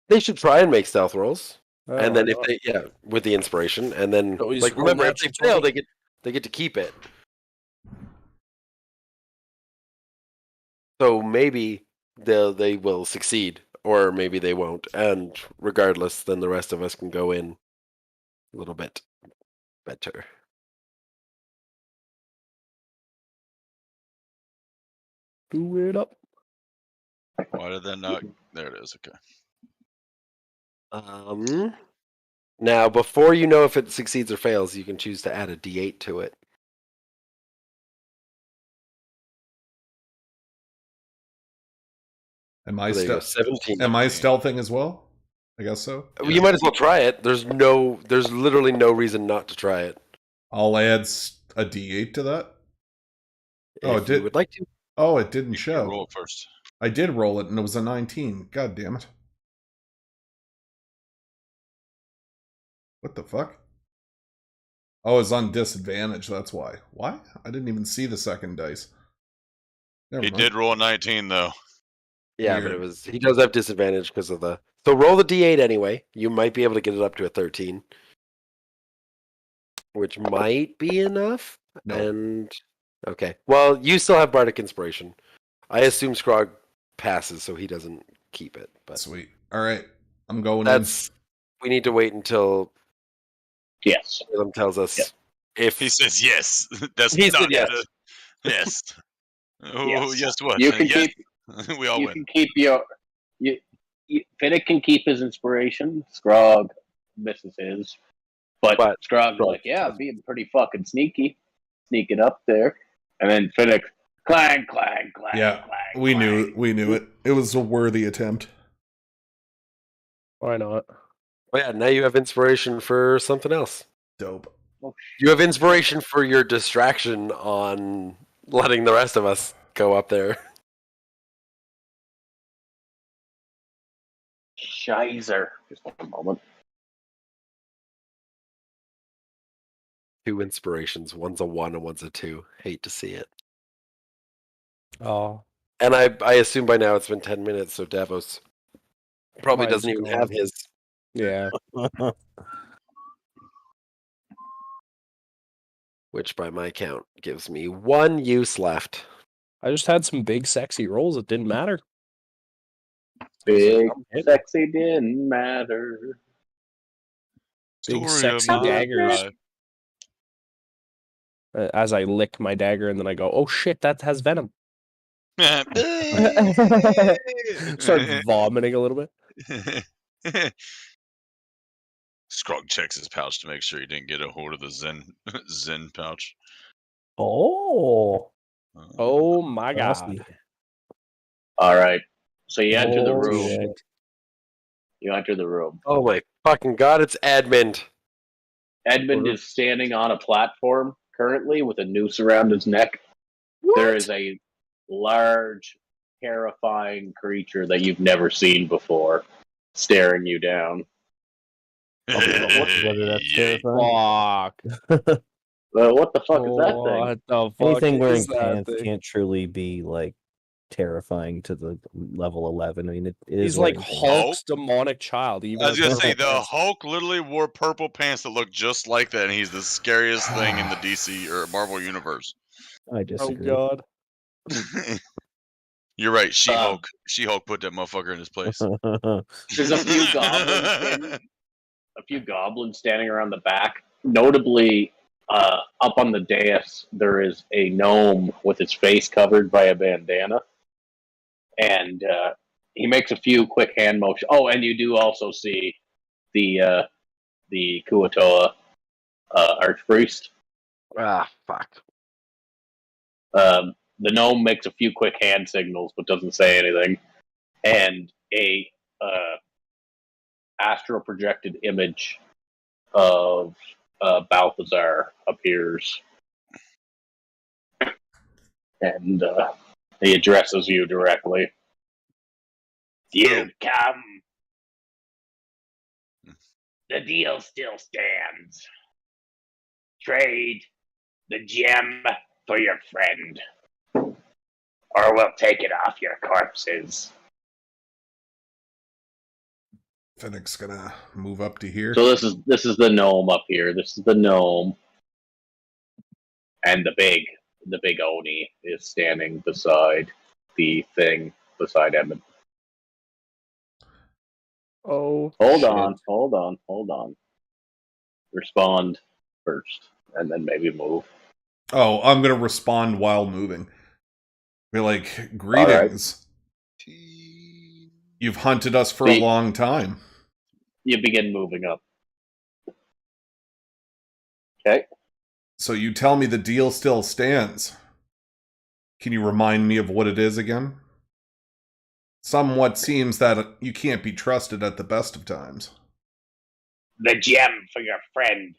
They should try and make stealth rolls. Oh, And then why if not? they with the inspiration, and then So he's like remember if they natural fail, 20. they get to keep it. So maybe they will succeed, or maybe they won't. And regardless, then the rest of us can go in a little bit better. Do it up. Why did that not? There it is. Okay. Now before you know if it succeeds or fails, you can choose to add a D8 to it. Am I So there you go, stealth? 17. Am I stealthing as well? I guess so. You might as well try it. There's literally no reason not to try it. I'll add a D8 to that. Oh, If it did. you would like to. Oh, it didn't You show. roll it first. I did roll it, and it was a 19. God damn it! What the fuck? Oh, it's on disadvantage. That's why. Why? I didn't even see the second dice. Never He mind. did roll a 19 though. Yeah, but Weird. he does have disadvantage because of the. So roll the D8 anyway. You might be able to get it up to a 13, which might be enough. No. And okay, well, you still have bardic inspiration. I assume Scrog passes, so he doesn't keep it. But Sweet. All right, I'm going we need to wait until Yes. Caleb tells us Yep. if He says yes. That's He not said yes. yes. Oh, yes. What? You can yes. keep. We all You win. can keep your. Finnick can keep his inspiration. Scrog misses his, but Scrog's Scrog like, yeah, I'm being pretty fucking sneaky, sneaking up there, and then Finnick, clang, clang, clang, Yeah, clang. we clang. knew it. We knew it. It was a worthy attempt. Why not? Oh yeah, now you have inspiration for something else. Dope. Oh, You have inspiration for your distraction on letting the rest of us go up there. Shizer. Just a moment. 2 inspirations. One's a 1 and one's a 2. Hate to see it. Oh, And I assume by now it's been 10 minutes, so Davos probably Mine's doesn't even gone. have his. yeah. Which by my count gives me 1 use left. I just had some big, sexy rolls. It didn't matter. Big, I'm hitting. sexy didn't matter. Big, Story of sexy my daggers. life. As I lick my dagger, and then I go, "Oh shit, that has venom." Start vomiting a little bit. Scrog checks his pouch to make sure he didn't get a hold of the Zen pouch. Oh, Oh my god! Nasty. All right. So you enter the Oh, room. shit. You enter the room. Oh my fucking god, it's Edmund. Edmund is standing on a platform currently with a noose around his neck. There is a large, terrifying creature that you've never seen before staring you down. Whether that's Yay. terrifying. Fuck! What the fuck is that thing? What the fuck Anything wearing is that pants thing? can't truly be like terrifying to the level 11. I mean, it is. He's like wearing pants. Hulk's demonic child. He I was even gonna has say purple the pants. Hulk literally wore purple pants that look just like that, and he's the scariest thing in the DC or Marvel universe. I Oh disagree. god! You're right, She-Hulk. She-Hulk put that motherfucker in his place. There's a few goblins standing around the back. Notably, up on the dais, there is a gnome with his face covered by a bandana, and he makes a few quick hand motions. Oh, and you do also see the Kuatoa archpriest. Ah, fuck. The gnome makes a few quick hand signals, but doesn't say anything, and a astral projected image of Balthazar appears, and he addresses you directly. You come. The deal still stands. Trade the gem for your friend, or we'll take it off your corpses. Finnick's gonna move up to here. So this is the gnome up here. This is the gnome, and the big Oni is standing beside the thing beside Edmund. Oh, Hold shit. on. Respond first, and then maybe move. Oh, I'm gonna respond while moving. Be like, greetings. You've hunted us for a long time. You begin moving up. Okay. So you tell me the deal still stands. Can you remind me of what it is again? Somewhat seems that you can't be trusted at the best of times. The gem for your friend.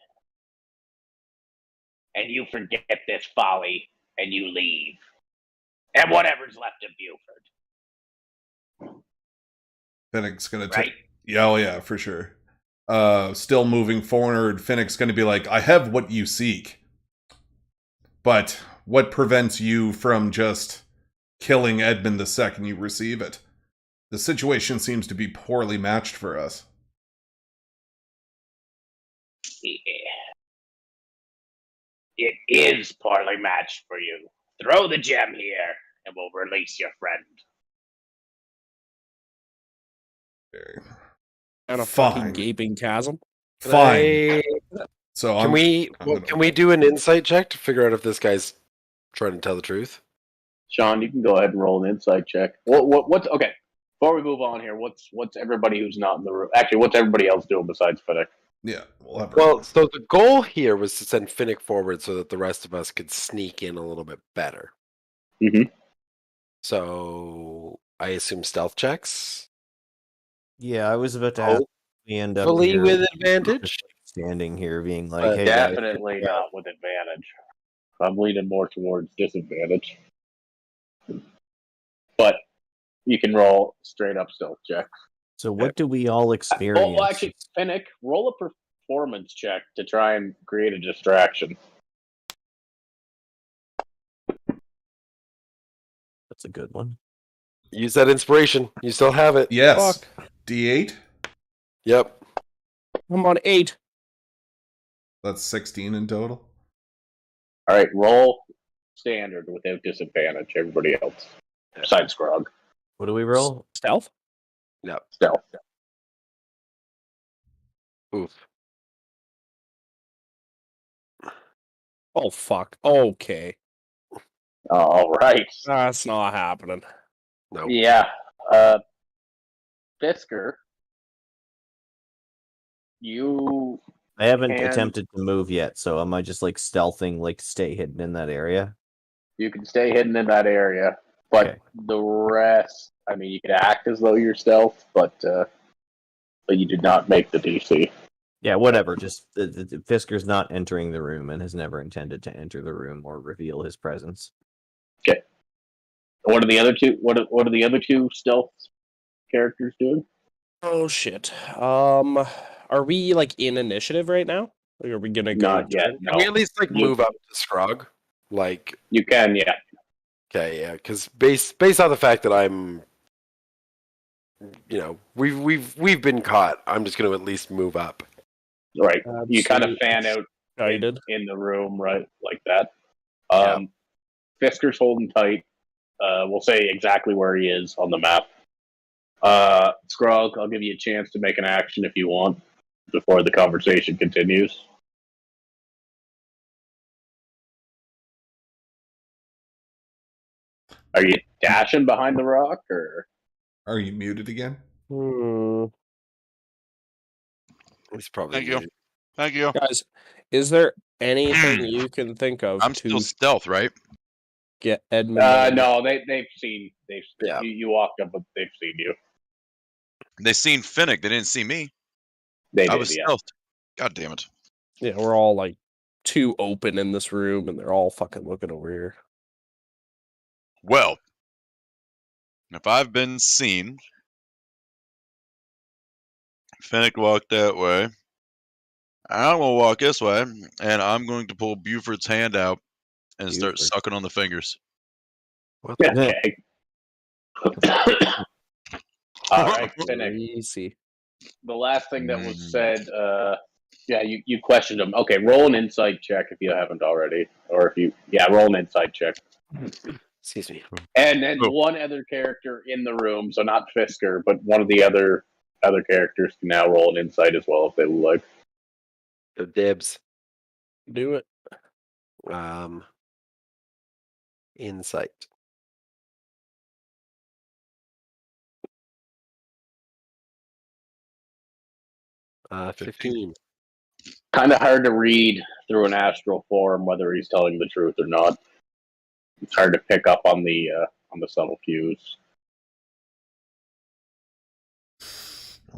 And you forget this folly, and you leave. And whatever's left of Buford. Finnick's gonna Right? Yeah, oh yeah, for sure. Still moving forward, Finnick's gonna be like, I have what you seek. But what prevents you from just killing Edmund the second you receive it? The situation seems to be poorly matched for us. Yeah. It is poorly matched for you. Throw the gem here, and we'll release your friend. And a Fine. fucking gaping chasm. Fine. So Can we do an insight check to figure out if this guy's trying to tell the truth? Sean, you can go ahead and roll an insight check. What's okay? Before we move on here, what's everybody who's not in the room? Actually, what's everybody else doing besides Finnick? Yeah. Well, so the goal here was to send Finnick forward so that the rest of us could sneak in a little bit better. Mm-hmm. So I assume stealth checks. Yeah, I was about to ask. We end up Fully here, with advantage. standing here, being like, "Hey, Definitely guys, not with advantage. I'm leaning more towards disadvantage. But you can roll straight up stealth check. So what do we all experience?" Well, actually, Finnick, roll a performance check to try and create a distraction. That's a good one. Use that inspiration. You still have it. Yes. Fuck. D8. Yep. I'm on 8. That's 16 in total. All right, roll standard without disadvantage. Everybody else, besides Grog. What do we roll? Stealth? No. Stealth. Oof. Oh, fuck. Okay. All right. That's not happening. No. Yeah. Fisker, you I haven't can- attempted to move yet, so am I just like stealthing, like stay hidden in that area? you can stay hidden in that area, but Okay. the rest, I mean, you can act as though you're stealth, but you did not make the DC. Yeah, whatever. Just the Fisker's not entering the room and has never intended to enter the room or reveal his presence. Okay. What are the other two? What are the other two stealth characters doing? Oh, shit. Are we, like, in initiative right now? Like, are we gonna go? Not yet. No. Can we at least like You- move up to Scrog? Like, You can, yeah. okay, yeah, because based on the fact that I'm, you know, we've been caught. I'm just going to at least move up. Right. You kind of Absolutely. fan out Guided. in the room, right, like that. Yeah. Fisker's holding tight. We'll say exactly where he is on the map. Scrog, I'll give you a chance to make an action if you want before the conversation continues. Are you dashing behind the rock, or Are you muted again? He's probably Thank you. muted. Thank you. Guys, is there anything you can think of I'm to still stealth, right? get Edmund? no, they've seen Yeah. you walked up, but they've seen you. They seen Finnick. They didn't see me. They I did, was yeah. stealth. God damn it. Yeah, we're all like too open in this room, and they're all fucking looking over here. Well, if I've been seen, Finnick walked that way. I'm going to walk this way, and I'm going to pull Buford's hand out and start Buford. sucking on the fingers. What the Okay. All right, Finnick. Easy. The last thing that was Mm. said, yeah, you questioned him. Okay, roll an insight check if you haven't already, or if you, roll an insight check. Excuse me. And then Oh. one other character in the room, so not Fisker, but one of the other characters can now roll an insight as well if they would like. The dibs. Do it. Insight. Uh, 15. Kind of hard to read through an astral form whether he's telling the truth or not. It's hard to pick up on the subtle cues.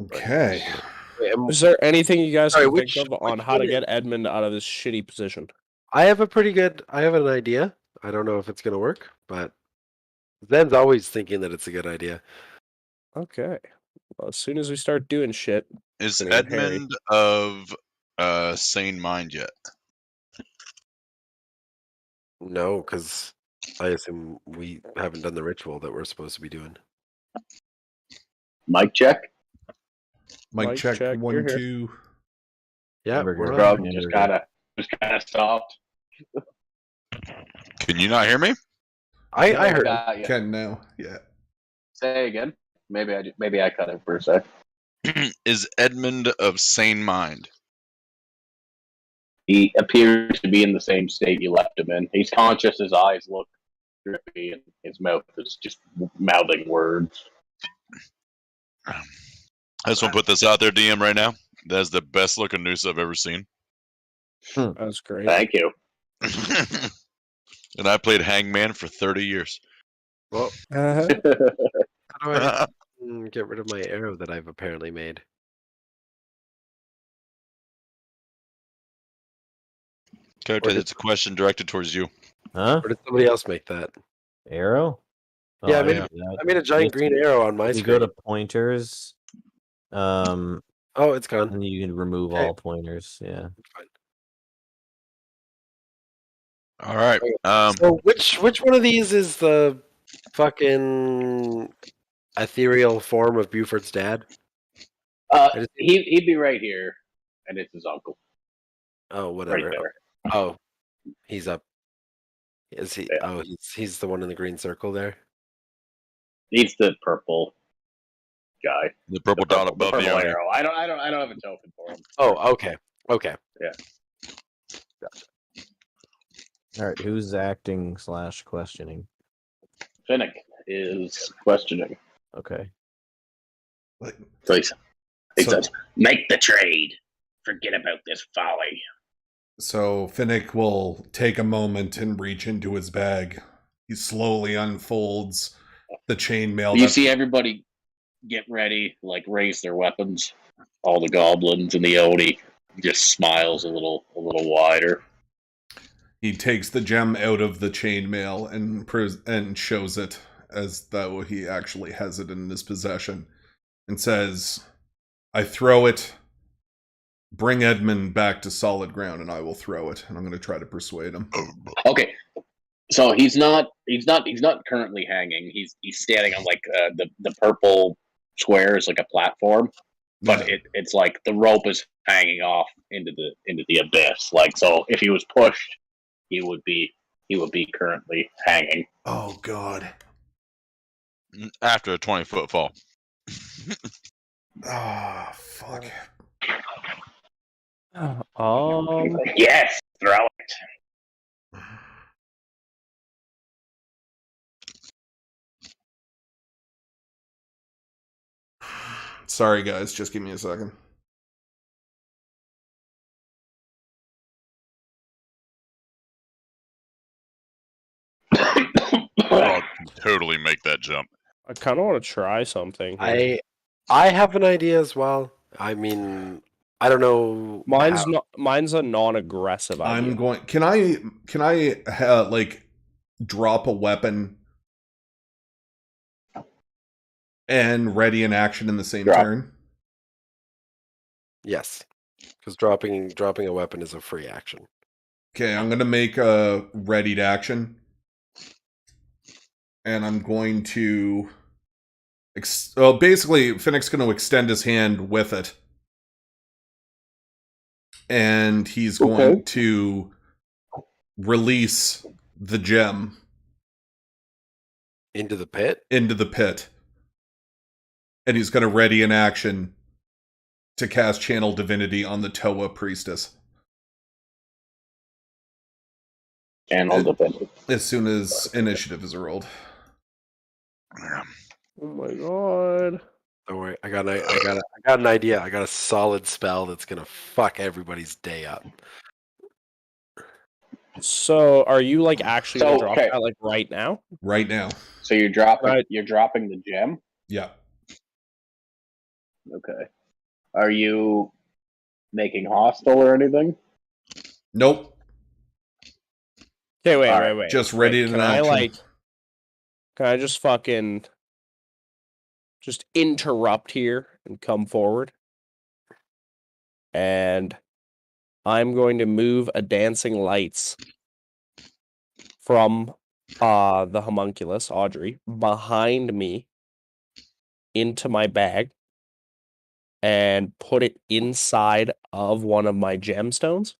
Okay. Is there anything you guys Sorry, can which- think of on which how to one get Edmund out of this shitty position? I have an idea. I don't know if it's going to work, but Zen's always thinking that it's a good idea. Okay. Well, as soon as we start doing shit, Is Gonna get hairy. Edmund of sane mind yet? No, because I assume we haven't done the ritual that we're supposed to be doing. Mic check. Mic check, check, 1, you're here. 2. Yeah, Never we're heard on. Grog Yeah, just there kind of stopped. Can you not hear me? I No, heard. got you. Can now. Yeah. Say again. Maybe I cut it for a sec. Is Edmund of sane mind? He appears to be in the same state you left him in. He's conscious, his eyes look drippy, and his mouth is just mouthing words. I just want to put this out there, DM, right now. That's the best looking noose I've ever seen. That's great. Thank you. And I played Hangman for 30 years. Well, Uh-huh. how do I get rid of my arrow that I've apparently made? Character, it's a question directed towards you. Huh? Or did somebody else make that? Arrow? Yeah, I I made, didn't do that. I made a giant green arrow on my You screen. go to pointers. Oh, it's gone. And you can remove Okay. all pointers. Yeah. Fine. All right. So which one of these is the fucking ethereal form of Buford's dad? He'd be right here, and it's his uncle. Oh, whatever. Right there. Oh, he's up. Is he? Yeah. Oh, he's the one in the green circle there. He's the purple guy. The purple dot above the the purple arrow. arrow. I don't have a token for him. Oh, okay. Okay. All right. Who's acting / questioning? Finnick is questioning. Okay. So he says, "Make the trade. Forget about this folly." So Finnick will take a moment and reach into his bag. He slowly unfolds the chainmail. You see everybody get ready, like raise their weapons. All the goblins and the Oni just smiles a little wider. He takes the gem out of the chainmail and shows it as though he actually has it in his possession, and says, "I throw it. Bring Edmund back to solid ground, and I will throw it." And I'm going to try to persuade him. Okay, so he's not currently hanging. He's standing on like the purple square is like a platform, but it's like the rope is hanging off into the abyss. Like, so if he was pushed, he would be currently hanging. Oh God! After a 20-foot fall. Ah, fuck. Yes, throw it. Sorry, guys. Just give me a second. I'll totally make that jump. I kind of want to try something. I have an idea as well. I mean, I don't know. Mine's a non-aggressive idea. I'm going. Can I like drop a weapon and ready in action in the same turn? Yes, because dropping a weapon is a free action. Okay, I'm going to make a readied action. And I'm going to... basically, Finnick's going to extend his hand with it. And he's going to release the gem. Into the pit? Into the pit. And he's going to ready in action to cast Channel Divinity on the Toa Priestess. Channel Divinity. As soon as initiative is rolled. Oh my god! Don't worry, I got an idea. I got a solid spell that's gonna fuck everybody's day up. So, are you like actually gonna drop that like right now? Right now. So you're dropping the gem? Yeah. Okay. Are you making hostile or anything? Nope. Okay, wait. Just ready in action. Can I just fucking just interrupt here and come forward? And I'm going to move a dancing lights from the homunculus, Audrey, behind me into my bag and put it inside of one of my gemstones.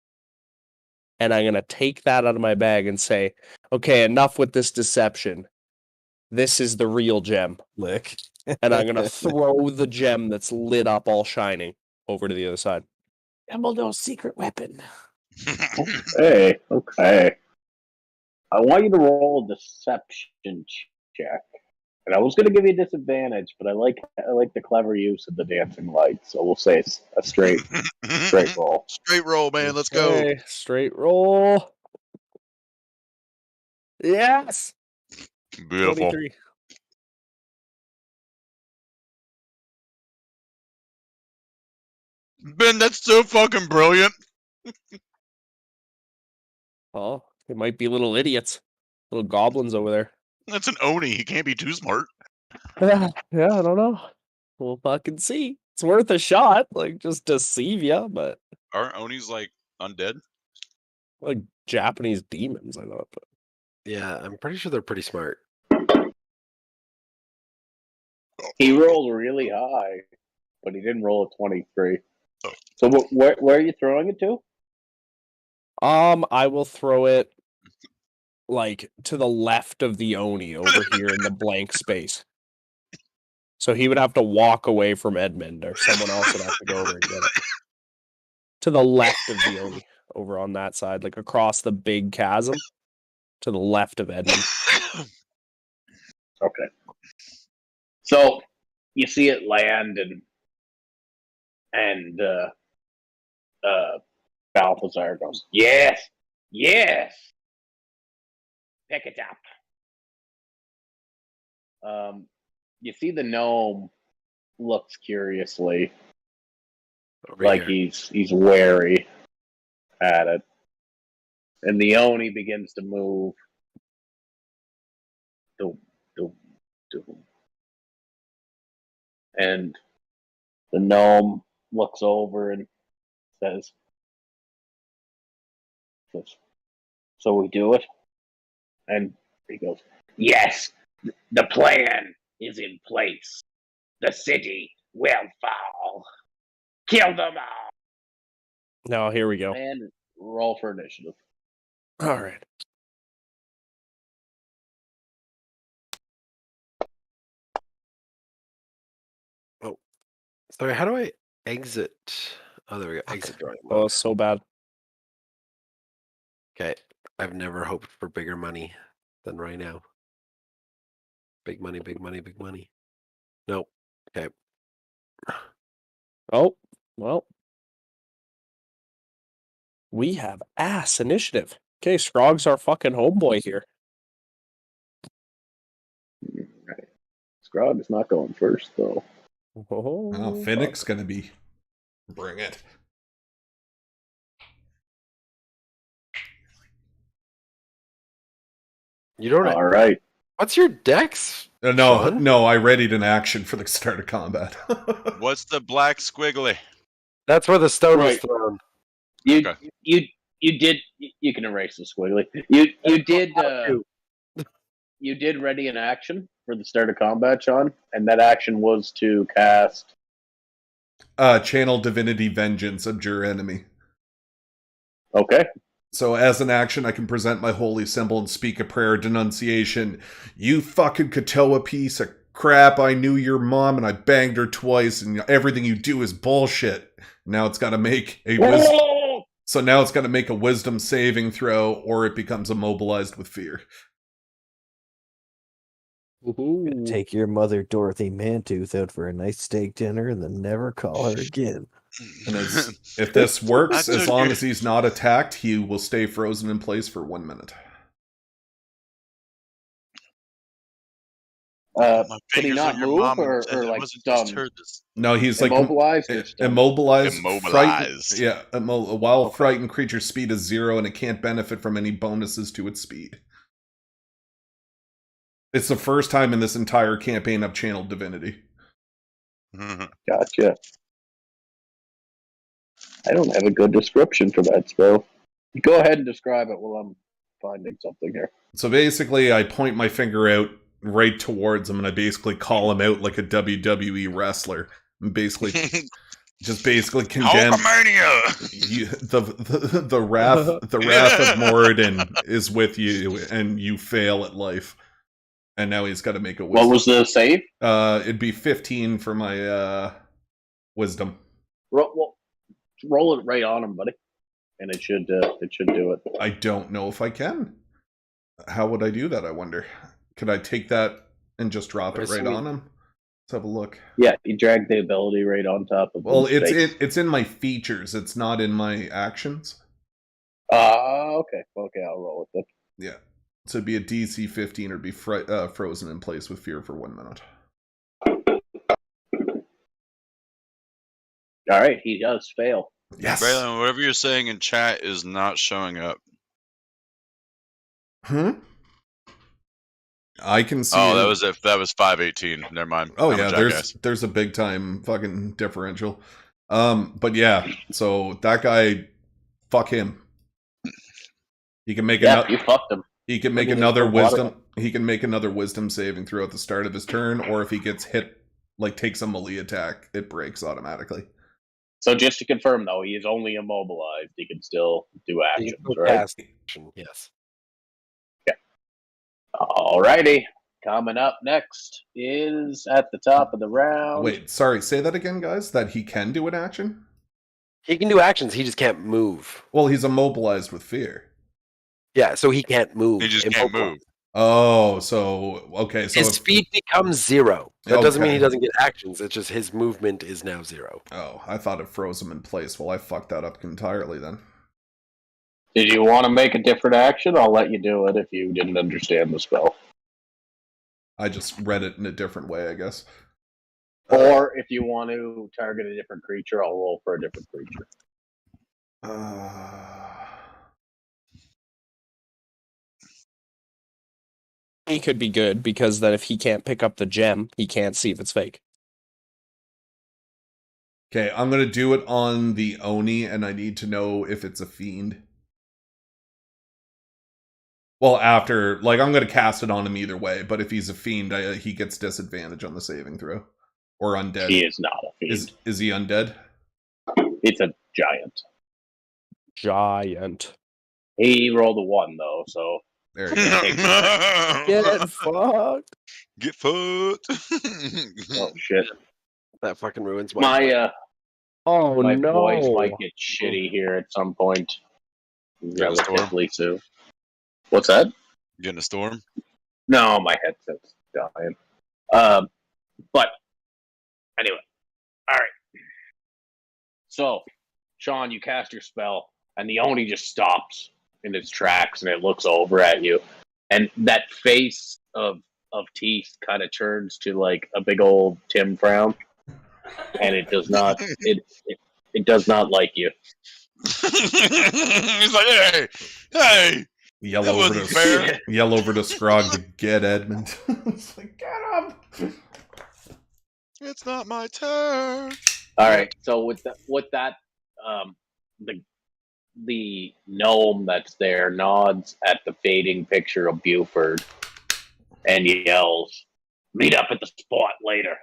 And I'm going to take that out of my bag and say, okay, enough with this deception. this is the real gem. Lick. And I'm going to throw the gem that's lit up all shining over to the other side. Dumbledore's secret weapon. Hey, okay. I want you to roll a deception check. And I was going to give you a disadvantage, but I like the clever use of the dancing light, so we'll say it's a straight roll. Straight roll, man. Let's go. Okay, straight roll. Yes. Beautiful. 23. Ben, that's so fucking brilliant. Oh, they might be little idiots. Little goblins over there. That's an Oni. He can't be too smart. Yeah, I don't know. We'll fucking see. It's worth a shot, like, just deceive ya, but Aren't Onis like undead? like Japanese demons, I thought. But Yeah, I'm pretty sure they're pretty smart. He rolled really high, but he didn't roll a 23. Oh. So where are you throwing it to? I will throw it like to the left of the Oni over here in the blank space. So he would have to walk away from Edmund, or someone else would have to go over and get it. To the left of the Oni, over on that side, like across the big chasm, to the left of Edmund. Okay. So you see it land, and Balthazar goes, yes, pick it up. You see the gnome looks curiously, Over like here. he's wary at it, and the Oni begins to move. Doom. And the gnome looks over and says, so we do it? And he goes, yes, the plan is in place. The city will fall. Kill them all. Now, here we go. And roll for initiative. All right. Oh, sorry. How do I exit? Oh, there we go. Exit drawing. Oh, so bad. Okay. I've never hoped for bigger money than right now. Big money, big money, big money. Nope. Okay. Oh, well. We have ass initiative. Okay, Scrog's our fucking homeboy here. Right. Scrog is not going first, though. Oh, Finnick's gonna be. Bring it. You don't. All right. What's your dex? No, I readied an action for the start of combat. What's the black squiggly? That's where the stone was Right. thrown. Okay. You did. You can erase the squiggly. You did. You did ready an action for the start of combat, Sean, and that action was to cast. Channel Divinity Vengeance, abjure enemy. Okay. So as an action, I can present my holy symbol and speak a prayer of denunciation. You fucking Katoa piece of crap. I knew your mom and I banged her twice and everything you do is bullshit. Now it's got to make a wisdom. So now it's got to make a wisdom saving throw or it becomes immobilized with fear. Take your mother, Dorothy Mantooth, out for a nice steak dinner and then never call her again. And if this works, That's as long as he's not attacked, he will stay frozen in place for 1 minute. Could he not move or like stunned? No, he's like Immobilized or stunned? immobilized. Immobilized. While frightened creature speed is 0 and it can't benefit from any bonuses to its speed. It's the first time in this entire campaign I've channeled Divinity. Gotcha. I don't have a good description for that spell. Go ahead and describe it while I'm finding something here. So basically, I point my finger out right towards him, and I basically call him out like a WWE wrestler. And basically, just basically condemn you, the wrath of Moradin is with you, and you fail at life. And now he's got to make a What wisdom. was the save? It'd be 15 for my wisdom. Roll it right on him, buddy, and it should do it. I don't know if I can. How would I do that, I wonder? Could I take that and just drop it right on him? Let's have a look. Yeah, you drag the ability right on top of. Well, it's in my features. It's not in my actions. Okay. Okay, I'll roll with it. Yeah. So it'd be a DC 15 or be frozen in place with fear for 1 minute. All right, he does fail. Yes. Braylon, whatever you're saying in chat is not showing up. I can see. Oh, that was 518. Never mind. Oh yeah, there's a big time fucking differential. But yeah, so that guy, fuck him. He can make you fucked him. He can make another wisdom. He can make another wisdom saving throw at the start of his turn, or if he gets hit, like takes a melee attack, it breaks automatically. So just to confirm, though, he is only immobilized. He can still do actions, right? Yes. Yeah. Alrighty. Coming up next is at the top of the round. Wait, sorry, say that again, guys. That he can do an action? He can do actions, he just can't move. Well, he's immobilized with fear. Yeah, so he can't move. He just can't move. Oh, so okay. So his speed becomes 0. That doesn't mean he Okay. doesn't get actions. It's just his movement is now 0. Oh, I thought it froze him in place. Well, I fucked that up entirely then. Did you want to make a different action? I'll let you do it if you didn't understand the spell. I just read it in a different way, I guess. Or if you want to target a different creature, I'll roll for a different creature. He could be good because then if he can't pick up the gem, he can't see if it's fake. Okay, I'm gonna do it on the Oni, and I need to know if it's a fiend. Well, after, like, I'm gonna cast it on him either way, but if he's a fiend, he gets disadvantage on the saving throw. Or undead. He is not a fiend. Is he undead? It's a giant. Giant. He rolled a 1, though, so... There you go. Get fucked. Get fucked. Oh, shit. That fucking ruins My Oh no. voice might get shitty here at some point. Got a storm? Relatively soon. What's that? Getting a storm? No, my headset's dying. But anyway, all right. So, Sean, you cast your spell, and the Oni just stops in its tracks, and it looks over at you, and that face of teeth kind of turns to like a big old Tim frown, and it does not it does not like you. He's like, hey. Yell That over wasn't fair. Yell over to Scrog to get Edmund. It's like, get him! It's not my turn. All right. So with that, the gnome that's there nods at the fading picture of Buford and yells, "Meet up at the spot later,"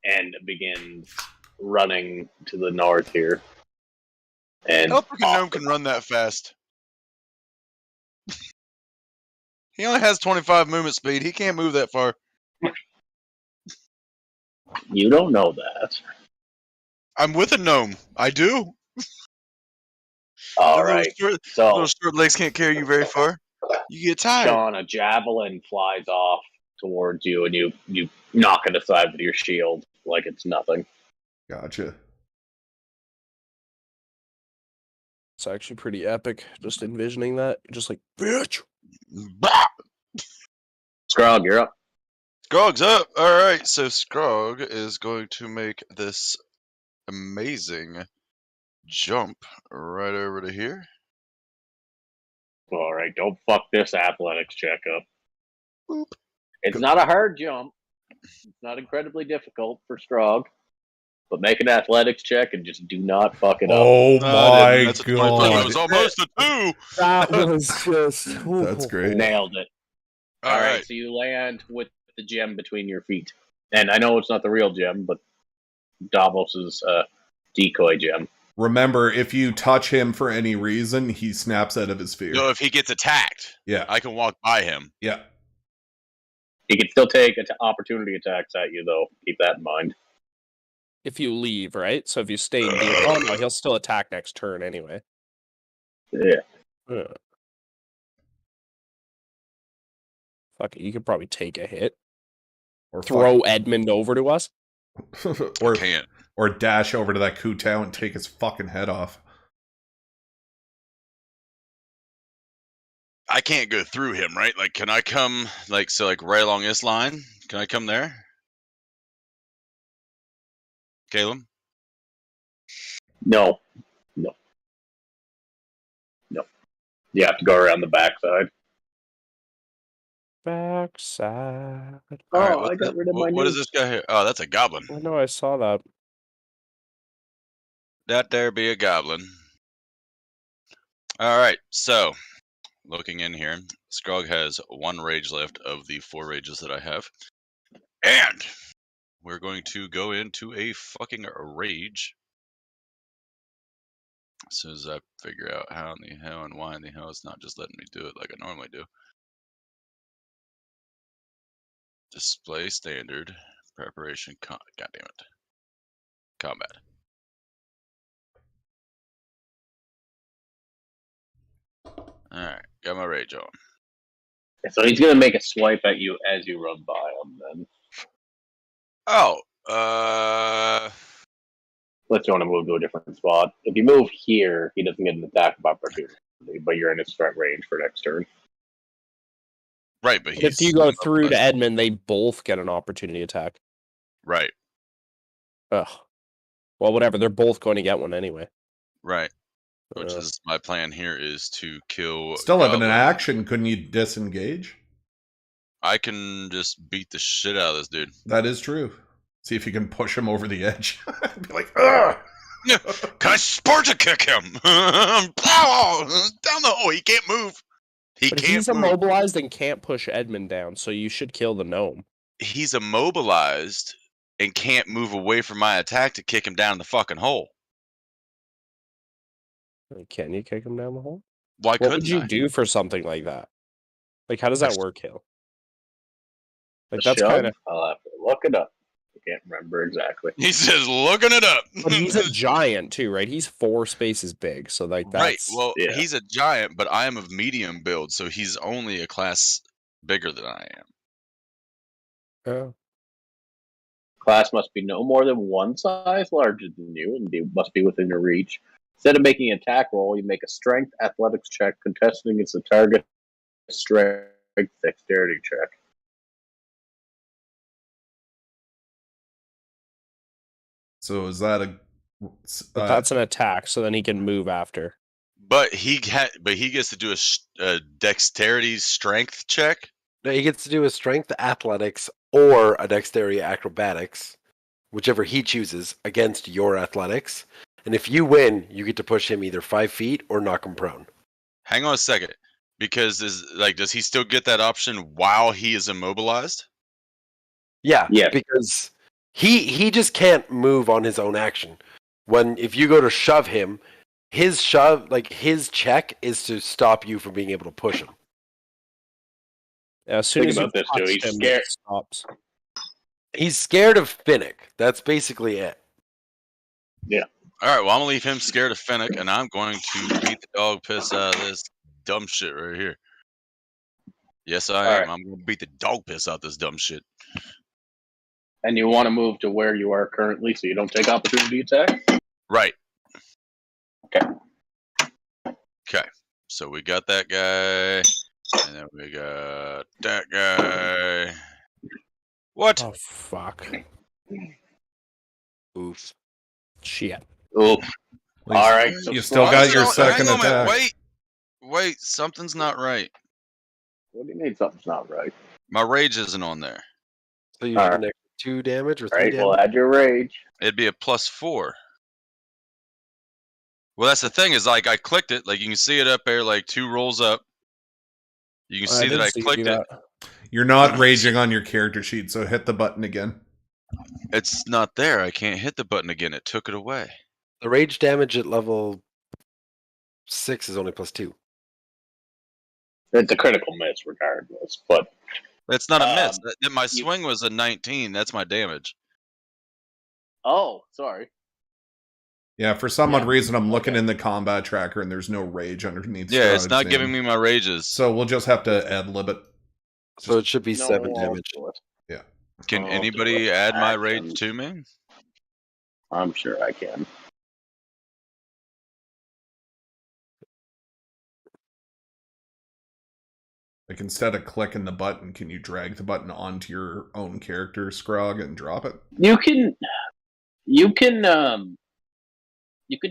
and begins running to the north here. And I don't think a gnome can run that fast. He only has 25 movement speed. He can't move that far. You don't know that. I'm with a gnome. I do. All The right. little short legs can't carry you very far. You get tired. Sean, a javelin flies off towards you, and you knock it aside with your shield like it's nothing. Gotcha. It's actually pretty epic. Just envisioning that. Just like, bitch. Bah! Scrog, you're up. Scrog's up. All right, so Scrog is going to make this amazing jump right over to here. All right, don't fuck this athletics check up. Boop. It's not a hard jump. It's not incredibly difficult for Strog. But make an athletics check and just do not fuck it up. Oh my That's a 25. That god. was almost a 2. That was just. That's great. Nailed it. All right. So you land with the gem between your feet. And I know it's not the real gem, but Davos's decoy gem. Remember, if you touch him for any reason, he snaps out of his fear. No, if he gets attacked, Yeah. I can walk by him. Yeah. He can still take opportunity attacks at you, though. Keep that in mind. If you leave, right? So if you stay near, oh no, he'll still attack next turn anyway. Yeah. Fuck it, you could probably take a hit. Or Throw Edmund over to us. or Can't. or dash over to that Kutao and take his fucking head off. I can't go through him, right? Like, can I come, like, so, like, right along this line? Can I come there? Caleb? No. You have to go around the backside. Backside. Oh, All right, I got rid of my what is nukes. this guy here? Oh, that's a goblin. I know, I saw that. That there be a goblin. All right, so looking in here, Skrog has 1 rage left of the 4 rages that I have, and we're going to go into a fucking rage. As soon as I figure out how in the hell and why in the hell it's not just letting me do it like I normally do. Display standard preparation. God damn it. Combat. Alright, got my rage on. So he's gonna make a swipe at you as you run by him. Then, Oh, unless you want to move to a different spot. If you move here, he doesn't get an attack of opportunity, but you're in his threat range for next turn. right, but If you go through to Edmund, they both get an opportunity attack. Right, Ugh. Well, whatever. They're both going to get one anyway. right. Which is my plan here is to kill. Still having an Goblin. action, couldn't you disengage? I can just beat the shit out of this dude. That is true. See if you can push him over the edge. Be like, ugh! Can I Sparta kick him? Plow! Down the hole. He can't move. But he's immobilized and can't push Edmund down, so you should kill the gnome. He's immobilized and can't move away from my attack to kick him down the fucking hole. Can you kick him down the hole? Why What couldn't would you I? do for something like that? Like, how does that work, Hill? Like, The that's shove? kind of. I'll have to look it up. I can't remember exactly. He says, looking it up. But he's a giant too, right? He's 4 spaces big, so like that's Right. Well, yeah. he's a giant, but I am of medium build, so he's only a class bigger than I am. Oh. Class must be no more than 1 size larger than you, and must be within your reach. Instead of making an attack roll, you make a strength athletics check contested against the target strength dexterity check. So is that a? But that's an attack, so then he can move after. But he gets to do a dexterity strength check. No, he gets to do a strength athletics or a dexterity acrobatics, whichever he chooses, against your athletics. And if you win, you get to push him either 5 feet or knock him prone. Hang on a second, because does he still get that option while he is immobilized? Yeah, Yeah. because he just can't move on his own action. If you go to shove him, his check is to stop you from being able to push him. Yeah, as soon Think as you about this, too. touch He's him, scared. it stops. He's scared of Finnick. That's basically it. All right, well, I'm gonna leave him scared of Finnick, and I'm going to beat the dog piss out of this dumb shit right here. Yes, I am. All right. I'm gonna beat the dog piss out of this dumb shit. And you want to move to where you are currently so you don't take opportunity attack? Right. Okay. Okay. So we got that guy, and then we got that guy. What? Oh fuck! Oof. Shit. Oof. All right. So You still got your second hang on a minute, attack. Wait, something's not right. What do you mean something's not right? My rage isn't on there. So you All get right. an extra 2 damage or All 3 right, damage? we'll add your rage. It'd be a +4. Well, that's the thing is, like, I clicked it. Like, you can see it up there, like 2 rolls up. You can see that I clicked it. You're not raging on your character sheet, so hit the button again. It's not there. I can't hit the button again. It took it away. The rage damage at level 6 is only +2. It's a critical miss regardless, but That's not a miss. My you- swing was a 19. That's my damage. Oh, sorry. Yeah, for some odd reason, I'm looking okay. in the combat tracker and there's no rage underneath. Yeah, it's Strahd's not name. giving me my rages. So we'll just have to ad-lib it. So it should be No, 7 I'll damage. do it. Yeah. Can I'll anybody do it. add my rage Actions. to me? I'm sure I can. Like, instead of clicking the button, can you drag the button onto your own character, Scrog, and drop it? You can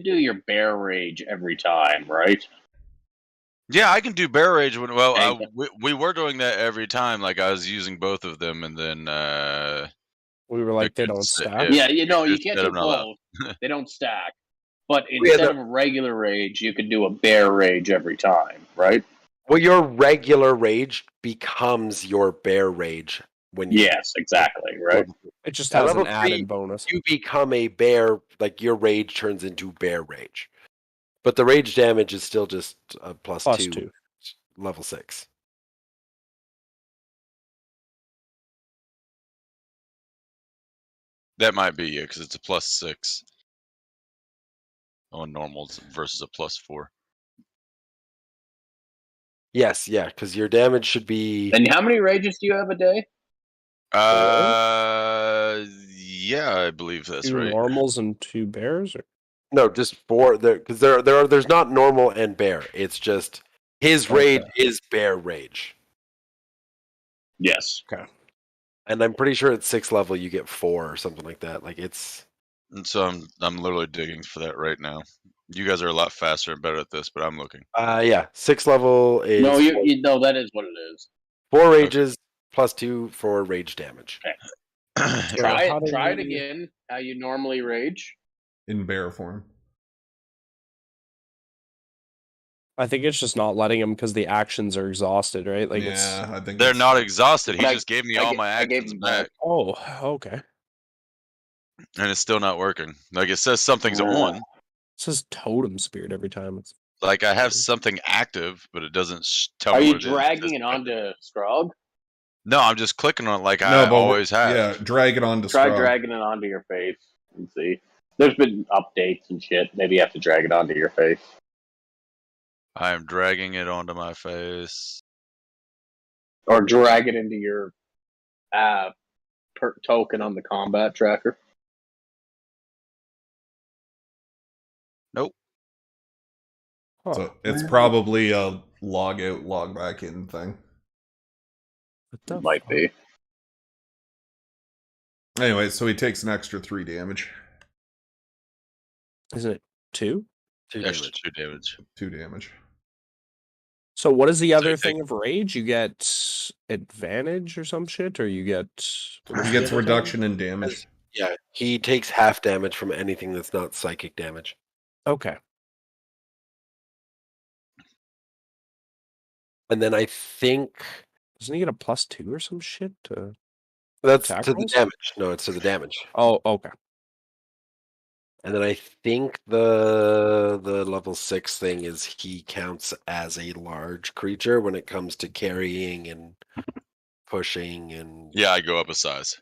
do your bear rage every time, right? Yeah, I can do bear rage. Well, Okay. we were doing that every time. Like I was using both of them, and then We were like, they couldn't don't sit- stack. Yeah, you can't set do them not up. both. They don't stack. But Yeah, instead of regular rage, you can do a bear rage every time, right? Well, your regular rage becomes your bear rage when you. Yes, exactly, right? It just At has an level 3, added bonus. You become a bear, like your rage turns into bear rage. But the rage damage is still just a plus Plus 2, 2. level 6. That might be because it's a +6 on normals versus a +4. Yes, yeah, because your damage should be. And how many rages do you have a day? Yeah, I believe that's 2 right. normals and 2 bears? Or? No, just 4. Because there's not normal and bear. It's just his rage is bear rage. Yes. Okay. And I'm pretty sure at 6th level you get 4 or something like that. Like it's. And so I'm literally digging for that right now. You guys are a lot faster and better at this, but I'm looking. Yeah, 6th level is. No, no, that is what it is. 4 rages plus 2 for rage damage. Okay. Try it again. How you normally rage. In bear form. I think it's just not letting him because the actions are exhausted, right? Like yeah, I think they're not exhausted. He But just gave me all my I gave actions him back, Oh, okay. and it's still not working. Like it says something's on. It says totem spirit every time. It's Like I have something active, but it doesn't tell Are me you what it is. dragging it onto Scrog? No, I'm just clicking on it like No, I but always have. Yeah, drag it onto Try Scrog. dragging it onto your face and see. There's been updates and shit. Maybe you have to drag it onto your face. I am dragging it onto my face. Or drag it into your token on the combat tracker. Nope. huh. So it's probably a log out, log back in thing. What the Might fuck? be. Anyway, so he takes an extra 3 damage. Isn't it 2? 2 Extra damage. 2 damage. 2 damage. So what is the other you thing of rage? You get advantage or some shit, or you get He gets reduction in damage. Yeah, he takes half damage from anything that's not psychic damage. Okay. And then I think Doesn't he get a +2 or some shit? that's Attack to the rolls? damage. No, it's to the damage. Oh, okay. And then I think the level 6 thing is he counts as a large creature when it comes to carrying and pushing and Yeah, I go up a size.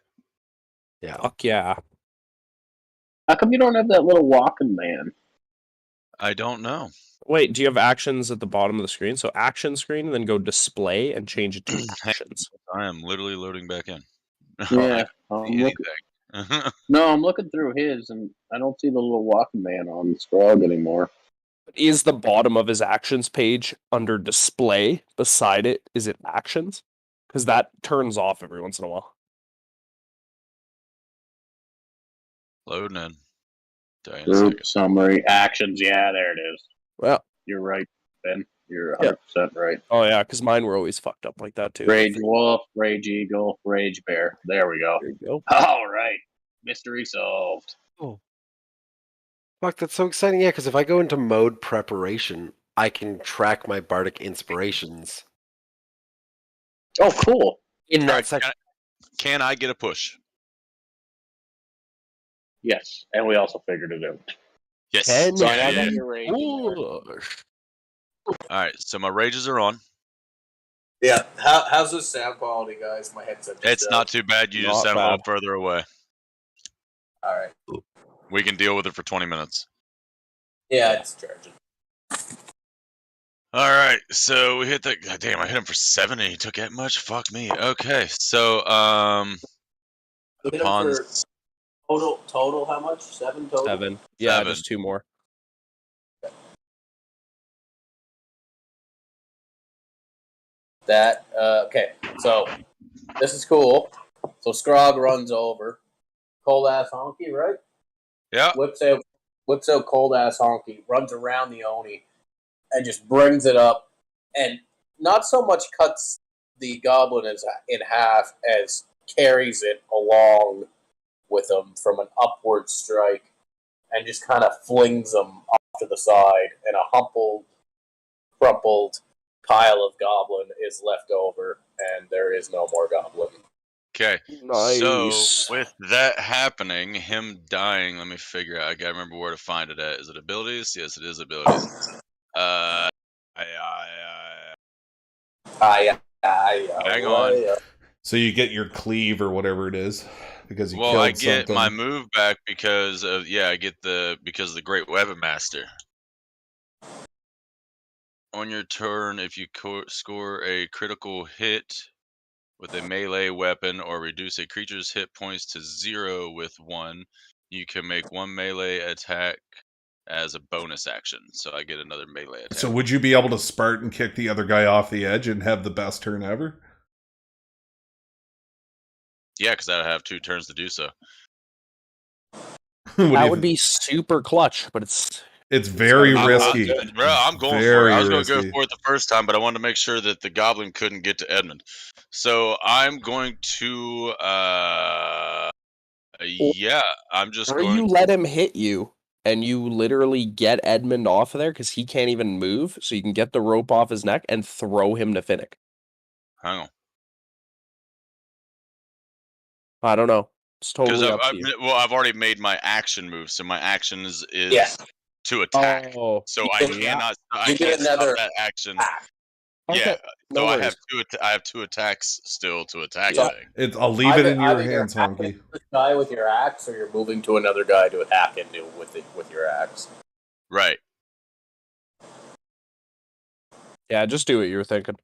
yeah. Fuck yeah. How come you don't have that little walking man? I don't know. Wait, do you have actions at the bottom of the screen? So action screen, and then go display and change it to actions. I am literally loading back in. Yeah. Anything. I'm looking through his, and I don't see the little walking man on Scrog anymore. Is the bottom of his actions page under display? Beside it, is it actions? Because that turns off every once in a while. Loading in. Tell you in a Group second. summary actions. Yeah, there it is. Well, You're right, Ben. You're 100% right. oh yeah, because mine were always fucked up like that too. Rage wolf, rage eagle, rage bear. There we go. There you go. All right, mystery solved. Fuck, that's so exciting. Yeah, because if I go into mode preparation, I can track my bardic inspirations Oh, cool. in that Alright, section. can I get a push? Yes, and we also figured it out. Yes. Can So I Yeah, have yeah, all yeah. your rage in there. Push. All right, so my rages are on. Yeah. How's the sound quality, guys? My headset. It's not too bad. You just Not sound a little bad. further away. All right. We can deal with it for 20 minutes. Yeah, it's charging. All right, so we hit the. God damn, I hit him for 7 and he took that much. Fuck me. Okay, so You hit him upon for total how much? 7 total. 7. Yeah, 7. just 2 more. That okay. So this is cool. So Scrog runs over. Cold ass honky, right? Yeah. Whips out cold ass honky, runs around the Oni, and just brings it up, and not so much cuts the goblin in half as carries it along with him from an upward strike, and just kind of flings him off to the side, and a crumpled pile of goblin is left over, and there is no more goblin. Okay. Nice. So with that happening, him dying, let me figure out. I gotta remember where to find it at. Is it abilities? Yes, it is abilities. Hang on. So you get your cleave or whatever it is because you Well, killed I get something. my move back because of I get because of the Great Weapon Master. On your turn, if you score a critical hit with a melee weapon or reduce a creature's hit points to 0 with 1, you can make 1 melee attack as a bonus action. So I get another melee attack. So would you be able to Spartan kick the other guy off the edge and have the best turn ever? Yeah, because I'd have 2 turns to do so. That would be super clutch, but it's very risky. Bro, I'm going for it. I was going to go for it the first time, but I wanted to make sure that the goblin couldn't get to Edmund. So I'm going to, I'm just going you let him hit you, and you literally get Edmund off of there because he can't even move, so you can get the rope off his neck and throw him to Finnick. Hang on. I don't know. It's totally up to you. I've already made my action move, so my action is to attack. Oh, so I cannot. I can't stop that action. Okay. Yeah, No so worries. I have 2 attacks still to attack. I'll leave it in your hands, Honky. This guy with your axe, or you're moving to another guy to attack into with your axe. Right. Yeah, just do what you were thinking.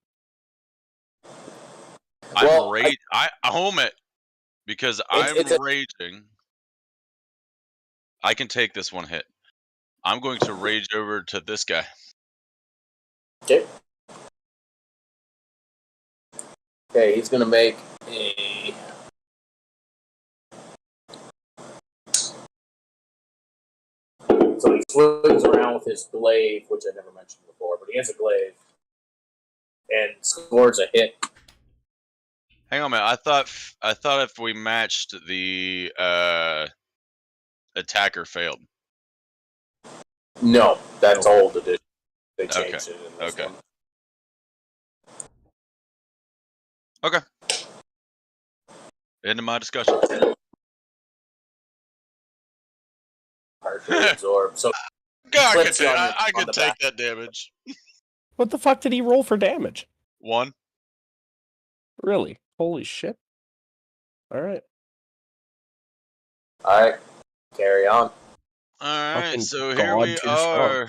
I home it because I'm raging. I can take this 1 hit. I'm going to rage over to this guy. Okay. Okay, he's going to make a... So he swings around with his glaive, which I never mentioned before, but he has a glaive, and scores a hit. Hang on a minute. I thought if we matched, the attacker failed. No, that's old edition. They changed it in this one. Okay. End of my discussion. Partially absorbed. So God, I could take that damage. What the fuck did he roll for damage? 1. Really? Holy shit. Alright. Alright. Carry on. Alright, so here we are.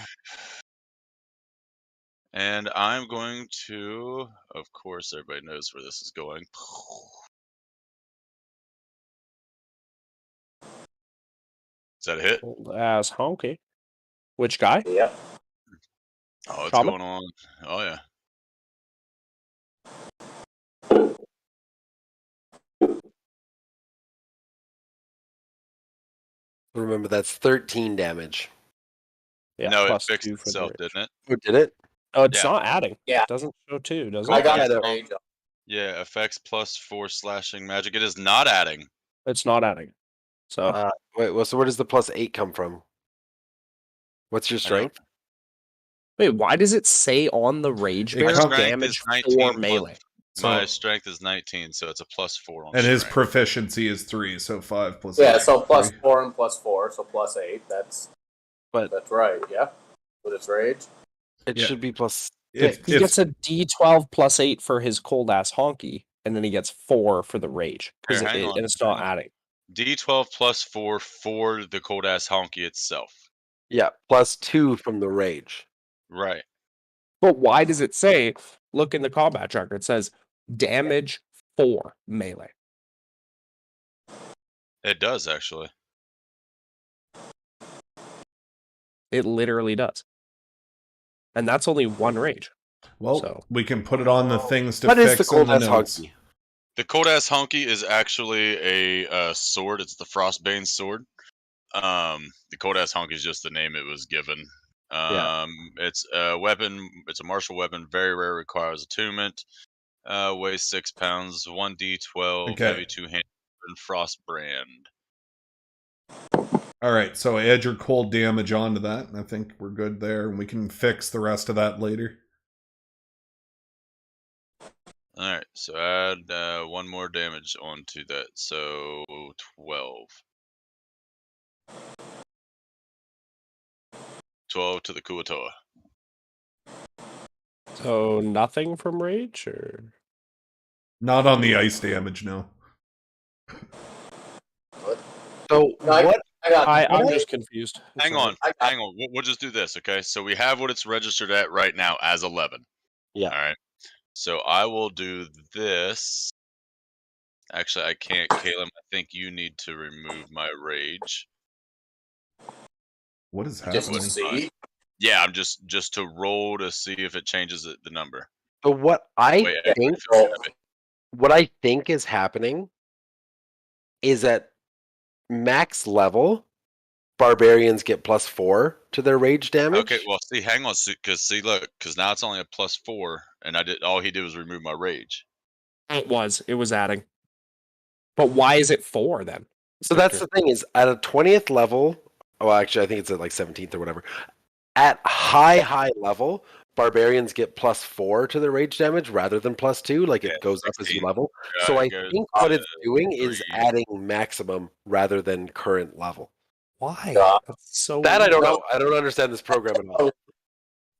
And I'm going to, of course, everybody knows where this is going. Is that a hit? Old ass honky. Which guy? Yeah. Oh, it's going on. Oh, yeah. Remember, that's 13 damage. Yeah, no, it plus fixed 2 for itself, the didn't it? Oh, did it? Oh, it's not adding. Yeah. It doesn't show 2, does it? I got the rage up. Yeah, effects plus 4 slashing magic. It is not adding. It's not adding. So wait, well, so where does the plus 8 come from? What's your strength? wait, why does it say on the rage bear damage for melee? My strength is 19, so it's a plus 4 on and his strength. proficiency is 3, so 5 plus 8. So plus 4 and plus 4, so plus 8. That's right, yeah. With its rage. It should be plus He gets a D12 plus 8 for his cold ass honky, and then he gets 4 for the rage. Here, hang on, And it's not hang on. adding. D12 plus 4 for the cold ass honky itself. Yeah, plus 2 from the rage. Right. But why does it say, look in the combat tracker, it says damage 4 melee. It does, actually. It literally does. And that's only 1 rage. Well, So. we can put it on the things to What is fix the cold in the ass notes. honky? The cold ass honky is actually a sword. It's the Frostbane sword. The cold ass honky is just the name it was given. It's a weapon. It's a martial weapon. Very rare. Requires attunement. Weighs 6 pounds. 1d12. Okay. Heavy 2-handed. And frost brand. All right, so add your cold damage onto that, and I think we're good there, and we can fix the rest of that later. All right, so add 1 more damage onto that. So 12. 12 to the Kuatoa. So nothing from rage, or Not on the ice damage, no. So what? I'm just confused. Hang on. We'll just do this, okay? So we have what it's registered at right now as 11. Yeah. All right. So I will do this. Actually, I can't, Caleb. I think you need to remove my rage. What is Just happening? to see. Yeah, I'm just to roll to see if it changes the number. So what Wait, what I think is happening is at max level, barbarians get +4 to their rage damage. Okay, well, see, hang on, look, because now it's only a +4, and all he did was remove my rage. It was adding. But why is it 4 then? So that's the thing is at a 20th level. Oh, actually, I think it's at like 17th or whatever. At high level, barbarians get +4 to their rage damage rather than +2. Like it goes 16. Up as you level. So I think what it's doing is adding maximum rather than current level. Why? That's so that I don't know. I don't understand this program at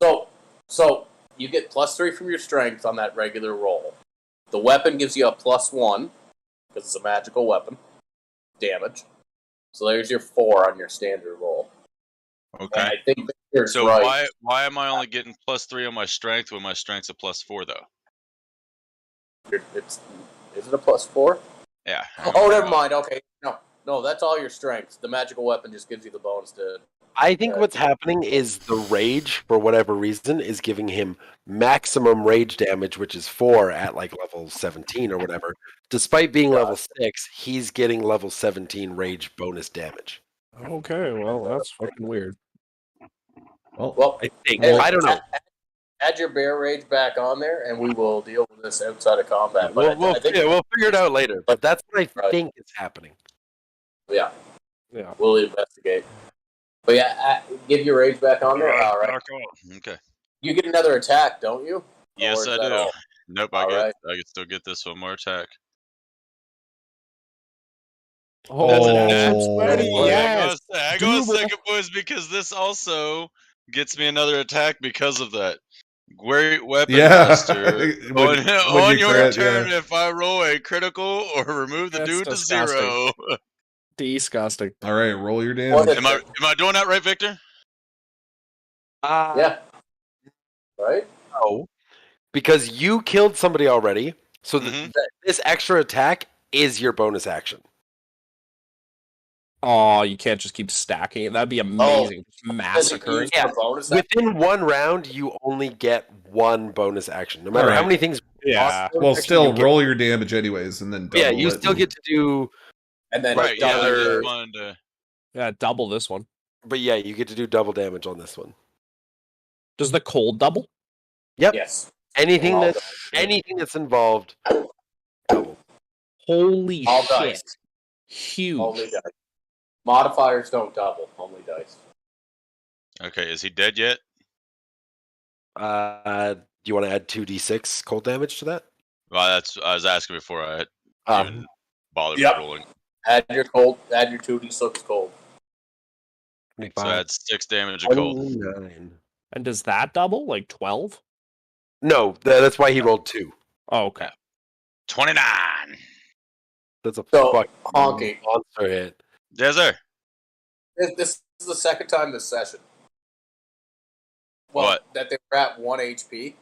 all. So you get +3 from your strength on that regular roll. The weapon gives you a +1 because it's a magical weapon. Damage. So there's your 4 on your standard roll. Okay. And I think so right. why am I only getting +3 on my strength when my strength's a +4 though? Is it a +4? Yeah. Oh, never mind. Okay, no, that's all your strengths. The magical weapon just gives you the bonus to. I think what's happening is the rage, for whatever reason, is giving him maximum rage damage, which is 4 at like level 17 or whatever. Despite being level 6, he's getting level 17 rage bonus damage. Okay, well, that's fucking weird. Well, I think. I don't know. Add your bear rage back on there, and we will deal with this outside of combat. We'll figure it out later. But that's what I think is happening. Yeah. We'll investigate. But yeah, give your rage back on there. All right. Okay. You get another attack, don't you? Yes, I do. All? Nope, I can still get this one more attack. Yes. Hang on a second, boys, because this also gets me another attack because of that. Great weapon master. on your turn, if I roll a critical or remove the dude to 0. Disgusting. All right, roll your damage. Am I doing that right, Victor? Yeah. Right? No. Because you killed somebody already, so this extra attack is your bonus action. Oh, you can't just keep stacking it. That'd be amazing. Massacring. Yeah. Within 1 round, you only get 1 bonus action. No matter how many things. Yeah. Well, still roll your damage anyways, and then double yeah, you still get to do. And then double this one. But yeah, you get to do double damage on this one. Does the cold double? Yep. Yes. Anything that's involved. Double. Holy all shit! Dice. Huge. Only dice. Modifiers don't double. Only dice. Okay, is he dead yet? Do you want to add 2d6 cold damage to that? Well, I was asking before I even bothered with rolling. Add your 2d6 cold. 25. So add 6 damage of cold. 29. And does that double? Like 12? No, that's why he rolled 2. Oh, okay. 29. That's a So, fucking Honky, monster hit. Yes, sir. this is the second time this session. Well, What? that they were at 1 HP,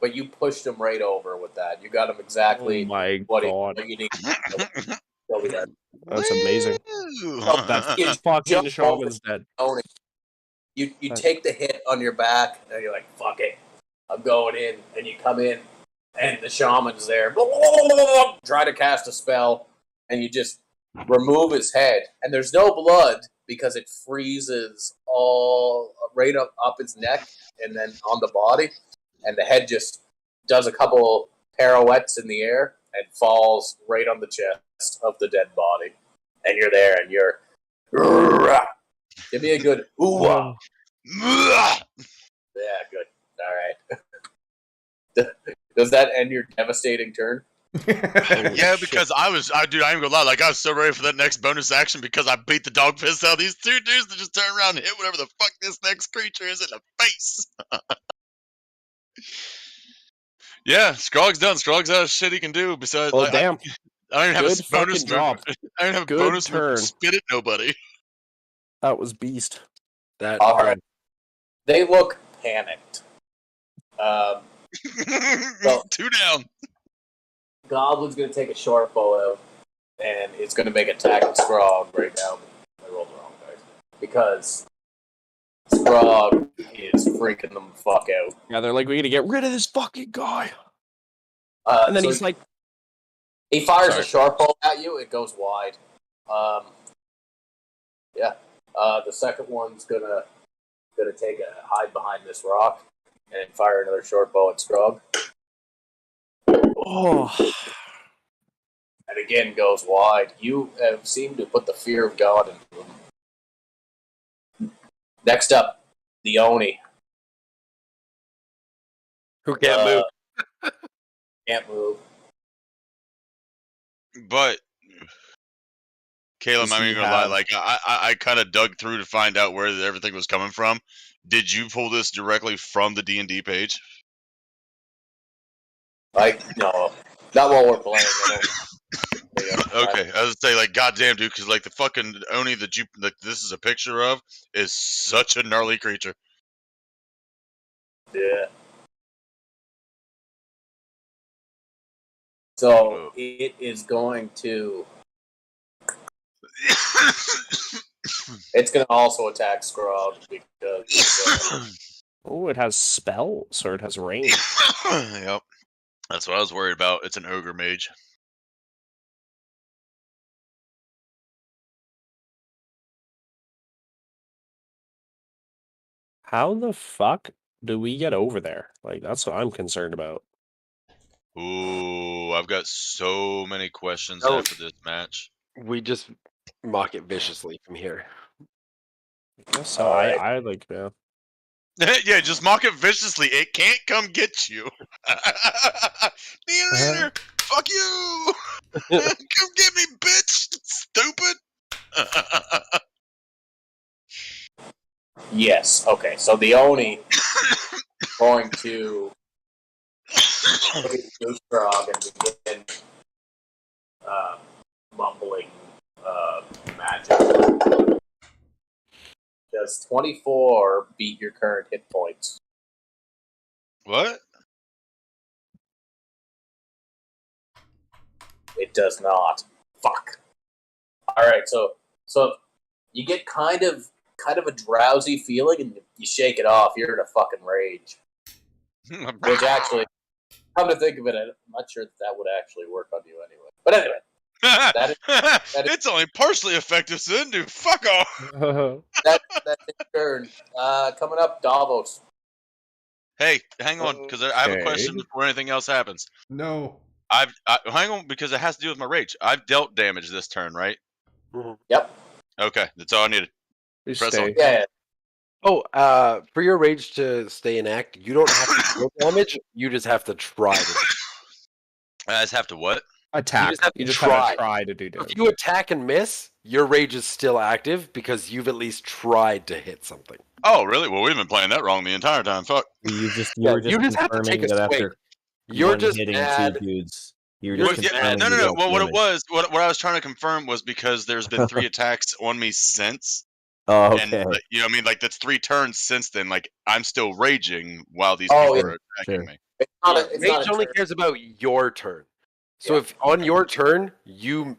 but you pushed him right over with that. You got him exactly Oh my what god. you need. He'll be dead. That's amazing. That's You fucking jump Shaman's dead. over, you take the hit on your back, and you're like, fuck it. I'm going in, and you come in, and the shaman's there. Try to cast a spell, and you just remove his head, and there's no blood because it freezes all right up his neck and then on the body, and the head just does a couple pirouettes in the air and falls right on the chest of the dead body. And you're there, and you're... Give me a good ooh. Yeah, good. All right. Does that end your devastating turn? Yeah, because I ain't gonna lie, like I was so ready for that next bonus action because I beat the dog piss out of these two dudes to just turn around and hit whatever the fuck this next creature is in the face. Yeah, Scrog's done. Scrog's out of shit he can do. Besides, Well, like, damn. I don't even have Good a bonus fucking job. move. I don't have a Good bonus move turn. to spit at nobody. That was beast. That All right. They look panicked. Well, 2 down. Goblin's going to take a short bow out, and it's going to make attack at Scrog right now. I rolled the wrong dice. Because Scrog is freaking them the fuck out. Yeah, they're like, we gotta get rid of this fucking guy. And then So he's like, he fires Sorry. a short bow at you. It goes wide. Yeah. The second one's gonna take a hide behind this rock and fire another short bow at Scrog. oh. And again goes wide. You have seemed to put the fear of God into them. Next up, the Oni. Who can't move? Can't move. But Caleb, Does I'm he not gonna lie. have- Like I kind of dug through to find out where everything was coming from. Did you pull this directly from the D&D page? No, not while we're playing. Okay, I was gonna say, like, goddamn, dude, because like the fucking Oni that this is a picture of is such a gnarly creature. Yeah. So it is going to. It's going to also attack Scrog because. Oh, it has spells or it has range. Yep, that's what I was worried about. It's an ogre mage. How the fuck do we get over there? Like, that's what I'm concerned about. Ooh, I've got so many questions Oh. after this match. We just mock it viciously from here. So Alright. I like, yeah. Yeah, just mock it viciously. It can't come get you. Fuck you! Come get me, bitch! Stupid! Yes. Okay. So the Oni going to look at Goose Frog and begin mumbling magic. Does 24 beat your current hit points? What? It does not. Fuck. All right. So you get kind of a drowsy feeling, and you shake it off. You're in a fucking rage. Which actually, come to think of it, I'm not sure that would actually work on you anyway. But anyway, It's only partially effective, so then do fuck off. that's your turn. Coming up, Davos. Hey, hang on, because I have a question Okay. before anything else happens. No. Hang on, because it has to do with my rage. I've dealt damage this turn, right? Yep. Okay, that's all I needed. You Press stay. on. Yeah. Oh, for your rage to stay in act, you don't have to deal damage. You just have to try to. I just have to what? Attack. You just have to have try. to try to do damage. If you attack and miss, your rage is still active because you've at least tried to hit something. Oh, really? Well, we've been playing that wrong the entire time. Fuck. You just Yeah, were just you just have to confirming take a that swing. after You're one just hitting mad. two dudes. You were You're just just confirming no. you don't Well, what it damage. was, what I was trying to confirm was because there's been 3 attacks on me since. Oh, And okay. you know what I mean? Like that's 3 turns since then. Like I'm still raging while these Oh, people yeah. are attacking Sure. me. It's not Rage a only turn. cares about your turn. So Yeah. if on your turn you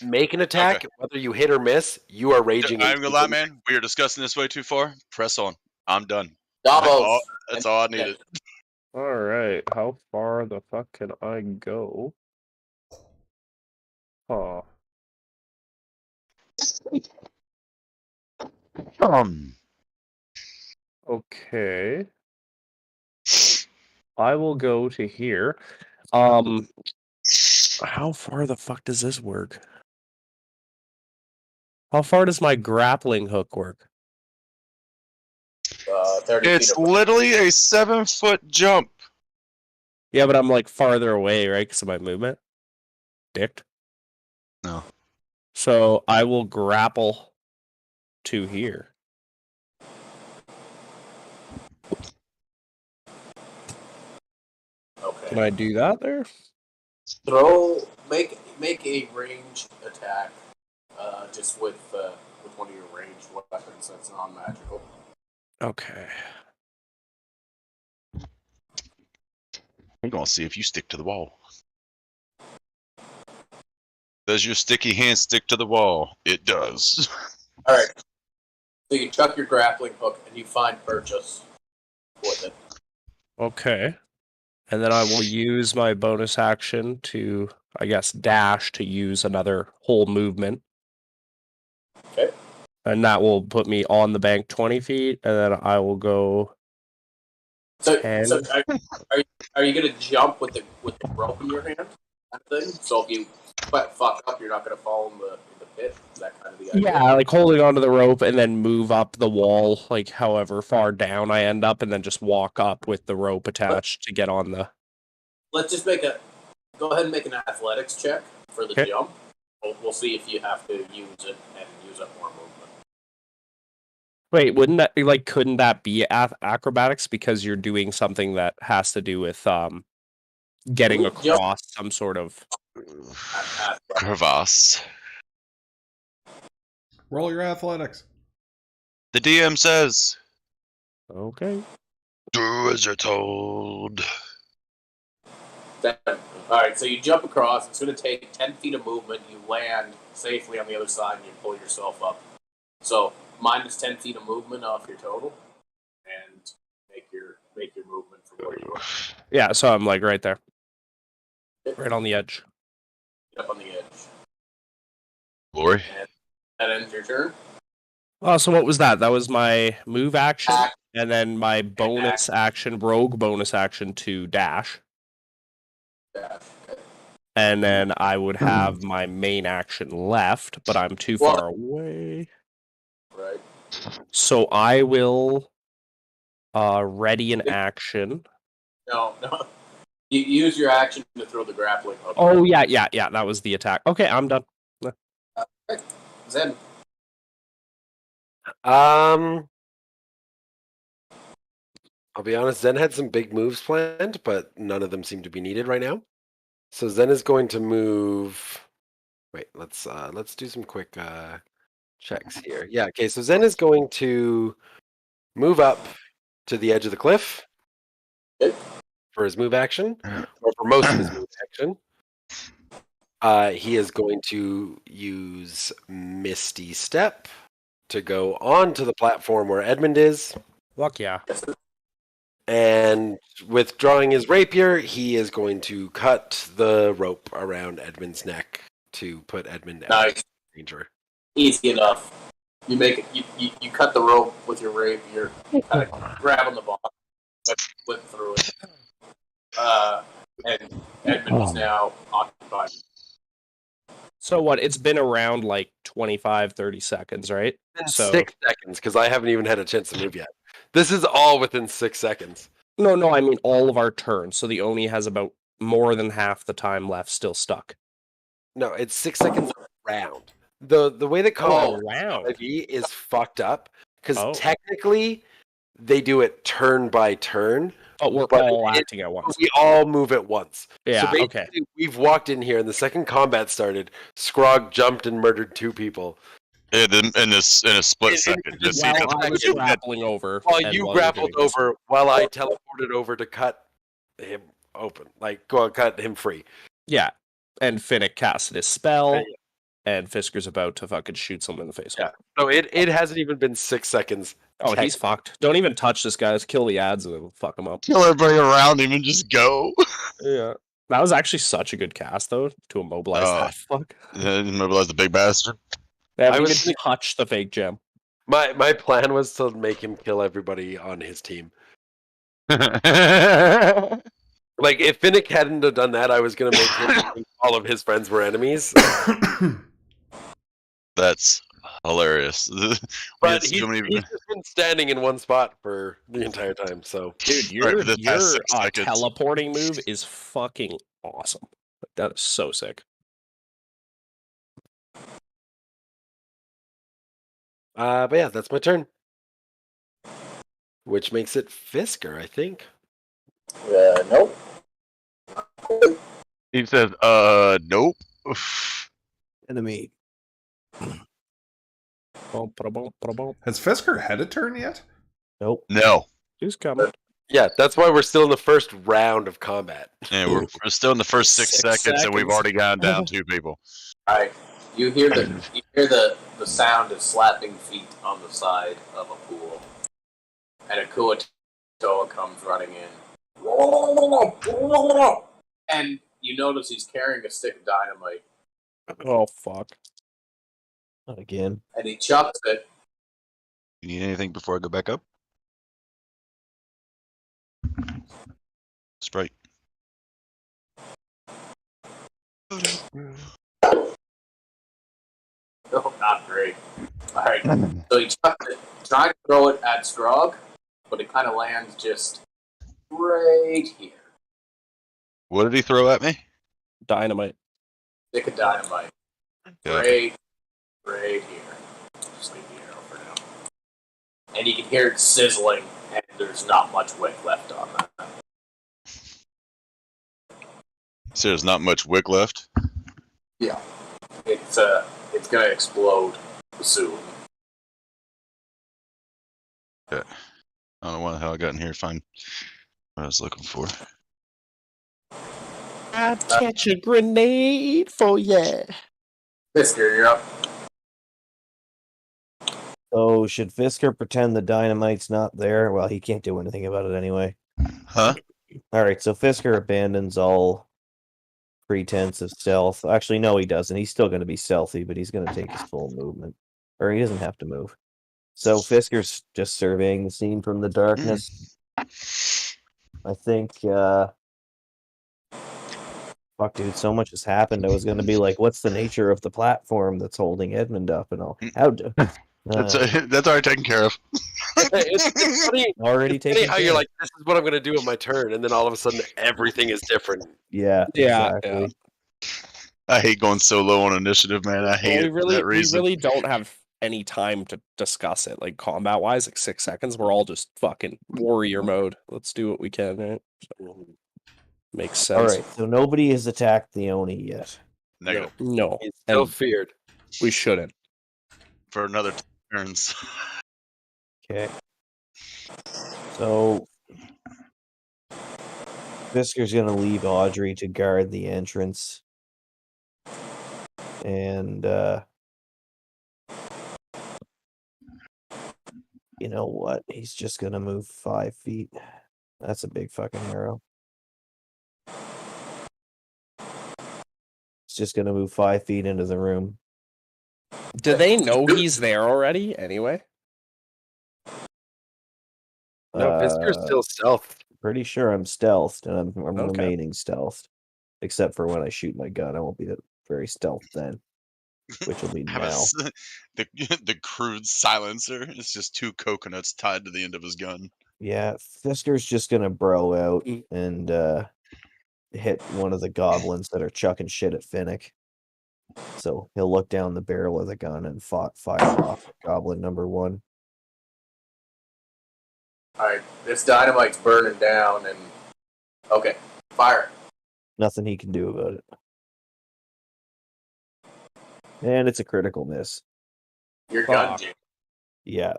make an attack, whether you hit or miss, you are raging. I'm gonna lie, man. We are discussing this way too far. Press on. I'm done. Davos. That's all I needed. All right, how far the fuck can I go? Huh. Okay. I will go to here. How far the fuck does this work? How far does my grappling hook work? 30 It's feet away. literally a 7-foot jump. Yeah, but I'm like farther away, right? Because of my movement. Dicked. No. So I will grapple to here. Okay. Can I do that there? Make a range attack, just with one of your ranged weapons that's non-magical. Okay. I'm gonna see if you stick to the wall. Does your sticky hand stick to the wall? It does. All right. So you chuck your grappling hook and you find purchase with it. Okay. And then I will use my bonus action to, I guess, dash to use another whole movement. Okay. And that will put me on the bank 20 feet, and then I will go So, 10. so are you gonna jump with the rope in your hand? Kind of thing. So if you fuck up, you're not gonna fall in the pit. Is that kind of the idea? Yeah, like holding onto the rope and then move up the wall, like however far down I end up, and then just walk up with the rope attached to get on the. Let's just go ahead and make an athletics check for the jump. We'll see if you have to use it and use up more movement. Wait, couldn't that be acrobatics because you're doing something that has to do with getting across some sort of crevasse? Roll your athletics. The DM says. Okay. Do as you're told. Alright, so you jump across. It's going to take 10 feet of movement. You land safely on the other side and you pull yourself up. So, minus 10 feet of movement off your total. And make your movement from where you are. Yeah, so I'm like right there. Right on the edge. Up on the edge. Glory. And that ends your turn. Oh, so what was that? That was my move action, and then my bonus action, rogue bonus action to dash. Dash. Okay. And then I would have my main action left, but I'm too far away. Right. So I will ready an action. No. You use your action to throw the grappling hook. Oh, yeah, that was the attack. Okay, I'm done. Okay. Zen. I'll be honest, Zen had some big moves planned, but none of them seem to be needed right now. So Zen is going to move. Wait, let's do some quick checks here. Yeah, okay, so Zen is going to move up to the edge of the cliff for his move action, or for most of his move action. He is going to use Misty Step to go onto the platform where Edmund is. Fuck yeah. And withdrawing his rapier, he is going to cut the rope around Edmund's neck to put Edmund out of danger. Easy enough. You make it. You cut the rope with your rapier, kind of grabbing the bottom, whip through it, and Edmund is now occupied. So what? It's been around like 25, 30 seconds, right? So 6 seconds, because I haven't even had a chance to move yet. This is all within 6 seconds. No, I mean all of our turns. So the Oni has about more than half the time left still stuck. No, it's 6 seconds round. The way that combat round. is fucked up because Oh. technically they do it turn by turn. But we're But all acting at once. We all move at once. Yeah, so basically, we've walked in here, and the second combat started, Scrog jumped and murdered 2 people. In a split second. Just While I was grappling over. While and you while grappled doing this. over, while I teleported over to cut him open, like go cut him free. Yeah, and Finnick casted his spell, and Fisker's about to fucking shoot someone in the face. Yeah. So it hasn't even been 6 seconds. Oh, he's fucked. Don't even touch this guy. Just kill the ads and it'll fuck him up. Kill everybody around him and just go. Yeah. That was actually such a good cast, though, to immobilize that fuck. Yeah, immobilize the big bastard. They haven't even touched the fake gem. My plan was to make him kill everybody on his team. Like, if Finnick hadn't have done that, I was going to make him think all of his friends were enemies. That's hilarious. But he's just been standing in one spot for the entire time. So, dude, your teleporting move is fucking awesome. That is so sick. But yeah, that's my turn. Which makes it Fisker, I think. Nope. He says, nope. Enemy. Has Fisker had a turn yet? Nope. No. Who's coming? Yeah, that's why we're still in the first round of combat. Yeah, we're still in the first 6 seconds, and we've already gone down 2 people. Alright. You hear the sound of slapping feet on the side of a pool. And a Kuatoa comes running in. And you notice he's carrying a stick of dynamite. Oh, fuck. Not again. And he chucks it. You need anything before I go back up? Sprite. No, not great. Alright, so he chucks it, trying to throw it at Strog, but it kind of lands just right here. What did he throw at me? Dynamite. Stick of dynamite. Yeah. Right here. Just leave the arrow for now. And you can hear it sizzling, and there's not much wick left on that. So there's not much wick left? Yeah. It's gonna explode soon. Yeah. I don't know why the hell I got in here to find what I was looking for. I'd catch a grenade for ya. Fisker, you're up. So, should Fisker pretend the dynamite's not there? Well, he can't do anything about it anyway. Huh? Alright, so Fisker abandons all pretense of stealth. Actually, no, he doesn't. He's still going to be stealthy, but he's going to take his full movement. Or he doesn't have to move. So Fisker's just surveying the scene from the darkness. I think, fuck, dude, so much has happened. I was going to be like, what's the nature of the platform that's holding Edmund up and all? How do... That's already taken care of. It's funny, already taken how care you're of. like, this is what I'm going to do on my turn, and then all of a sudden everything is different. Yeah, exactly. Yeah. I hate going so low on initiative, man. I hate it for that We reason. really don't have any time to discuss it. Like, combat-wise, like 6 seconds, we're all just fucking warrior mode. Let's do what we can, right? So, makes sense. Alright, so nobody has attacked the Oni yet. Negative. No. He's still And feared. we shouldn't. For another turns. Okay. So Fisker's gonna leave Audrey to guard the entrance. And you know what? He's just gonna move 5 feet. That's a big fucking arrow. It's just gonna move 5 feet into the room. Do they know he's there already anyway? No, Fisker's still stealth. Pretty sure I'm stealthed, and I'm Okay. remaining stealthed. Except for when I shoot my gun, I won't be very stealth then. Which will be Have now. the crude silencer. It's just 2 coconuts tied to the end of his gun. Yeah, Fisker's just gonna bro out and hit one of the goblins that are chucking shit at Finnick. So he'll look down the barrel of the gun and fire off at goblin number 1. Alright, this dynamite's burning down, and... Okay, fire. Nothing he can do about it. And it's a critical miss. Your gun, Jim. Yeah.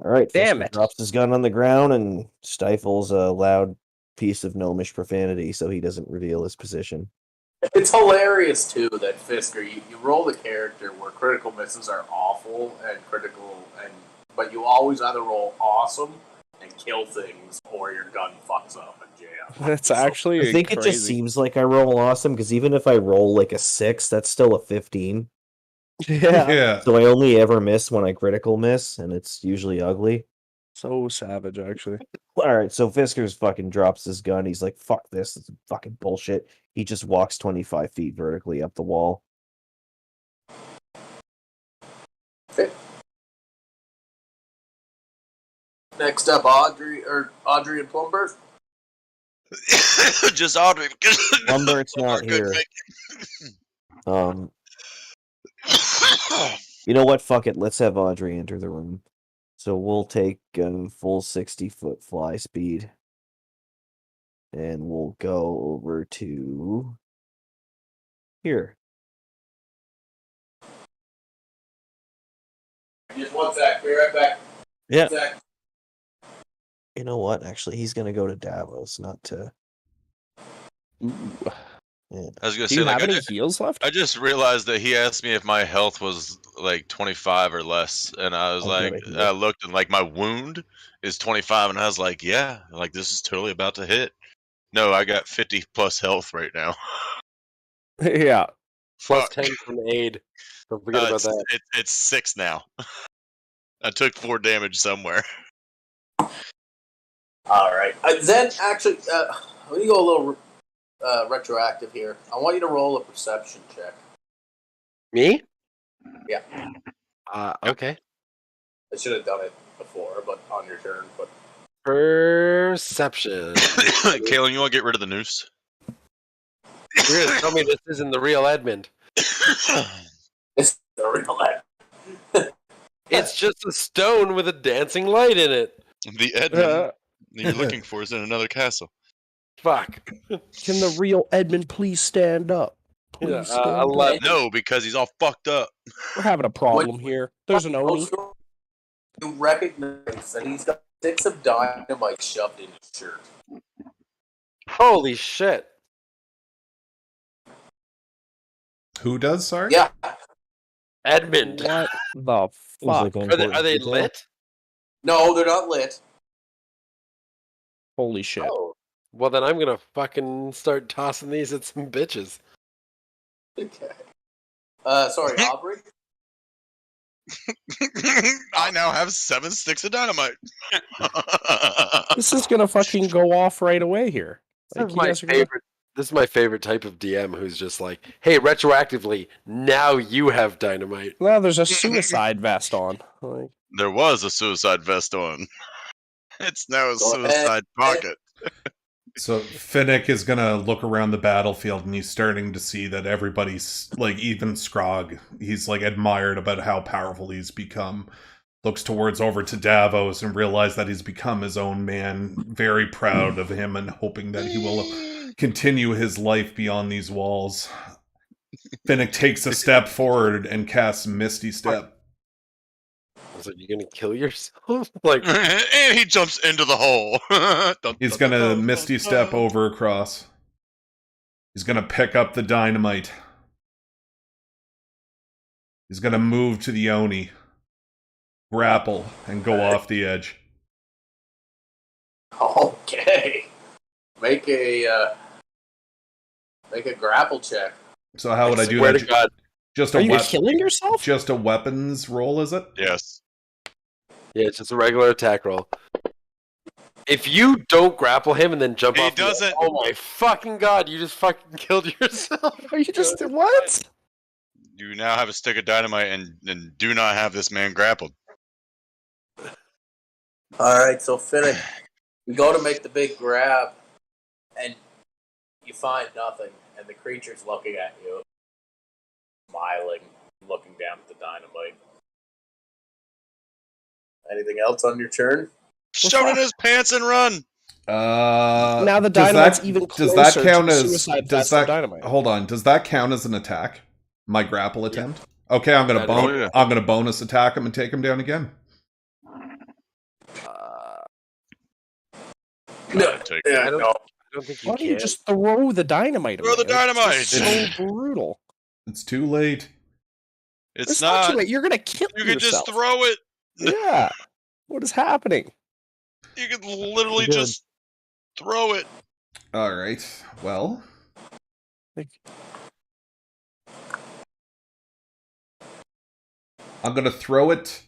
Alright, Damn Fisker it. drops his gun on the ground and stifles a loud piece of gnomish profanity so he doesn't reveal his position. It's hilarious, too, that Fisker, you roll the character where critical misses are awful but you always either roll awesome and kill things, or your gun fucks up and jam. That's actually I think crazy. it just seems like I roll awesome, because even if I roll like a 6, that's still a 15. Yeah. So I only ever miss when I critical miss, and it's usually ugly. So savage, actually. Alright, so Fisker's fucking drops his gun. He's like, fuck this is fucking bullshit. He just walks 25 feet vertically up the wall. Okay. Next up, Audrey and Plumber. Just Audrey. Lumbert's not here. You know what? Fuck it. Let's have Audrey enter the room. So we'll take full 60-foot fly speed. And we'll go over to here. Just one sec. Be right back. Yeah. 1 sec. You know what? Actually, he's going to go to Davos, not to... Ooh. Yeah. I was gonna Do say, you like, have any heals left? I just realized that he asked me if my health was like 25 or less, and I was I've got like, a heal. I looked and like my wound is 25, and I was like, yeah, like this is totally about to hit. No, I got 50 plus health right now. Yeah. Plus Fuck. 10 from aid. Don't forget about that. It's 6 now. I took 4 damage somewhere. All right. Then, actually, let me go a little retroactive here. I want you to roll a perception check. Me? Yeah. Okay. I should have done it before, but on your turn. But Perception. Kalen, you want to get rid of the noose? You're gonna tell me this isn't the real Edmund. it's the real end. It's just a stone with a dancing light in it. The Edmund that you're looking for is in another castle. Fuck. Can the real Edmund please stand up? Please Yeah, stand up. 11. No, because he's all fucked up. We're having a problem here. There's an Oni. You recognize that he's got sticks of dynamite shoved in his shirt. Holy shit. Who does, sorry? Yeah. Edmund. What the Seems like fuck? an Are they important detail. lit? No, they're not lit. Holy shit. Oh. Well, then I'm gonna fucking start tossing these at some bitches. Okay. Sorry, Aubrey? I now have 7 sticks of dynamite. This is gonna fucking go off right away here. This Like, is you my guys are gonna- favorite. This is my favorite type of DM who's just like, hey, retroactively, now you have dynamite. Well, there's a suicide vest on. Like, There was a suicide vest on. It's now a Go ahead. suicide pocket. So Finnick is gonna look around the battlefield, and he's starting to see that everybody's like, even Scrog, he's like admired about how powerful he's become. Looks towards over to Davos and realizes that he's become his own man. Very proud of him and hoping that he will continue his life beyond these walls. Finnick takes a step forward and casts Misty Step. I was like, you gonna kill yourself? Like, And he jumps into the hole. He's gonna Misty Step over across. He's gonna pick up the dynamite. He's gonna move to the Oni, grapple, and go off the edge. Okay. Make a grapple check. So how would I do swear that? to God. Just are a you weapon. killing yourself? Just a weapons roll, is it? Yes. Yeah, it's just a regular attack roll. If you don't grapple him and then jump He off, the edge, doesn't. oh my fucking God! You just fucking killed yourself. Are you just what? You now have a stick of dynamite and do not have this man grappled. Alright, so Finnick, you go to make the big grab, and you find nothing, and the creature's looking at you. smiling, looking down at the dynamite. Anything else on your turn? Shove it in his pants and run. Now the does dynamite's that, even does closer that count to as suicide does vest than that dynamite. hold on? Does that count as an attack? My grapple attempt. Okay, I'm gonna That is- I'm gonna bonus attack him and take him down again. No, Take yeah, I don't- no. I don't think you Why don't can. you just throw the dynamite Throw away? the dynamite! It's just so brutal. It's too late. It's not not. too late. You're gonna kill You can yourself. just throw it. Yeah. What is happening? You can literally Good. just throw it. All right. Well, I'm gonna throw it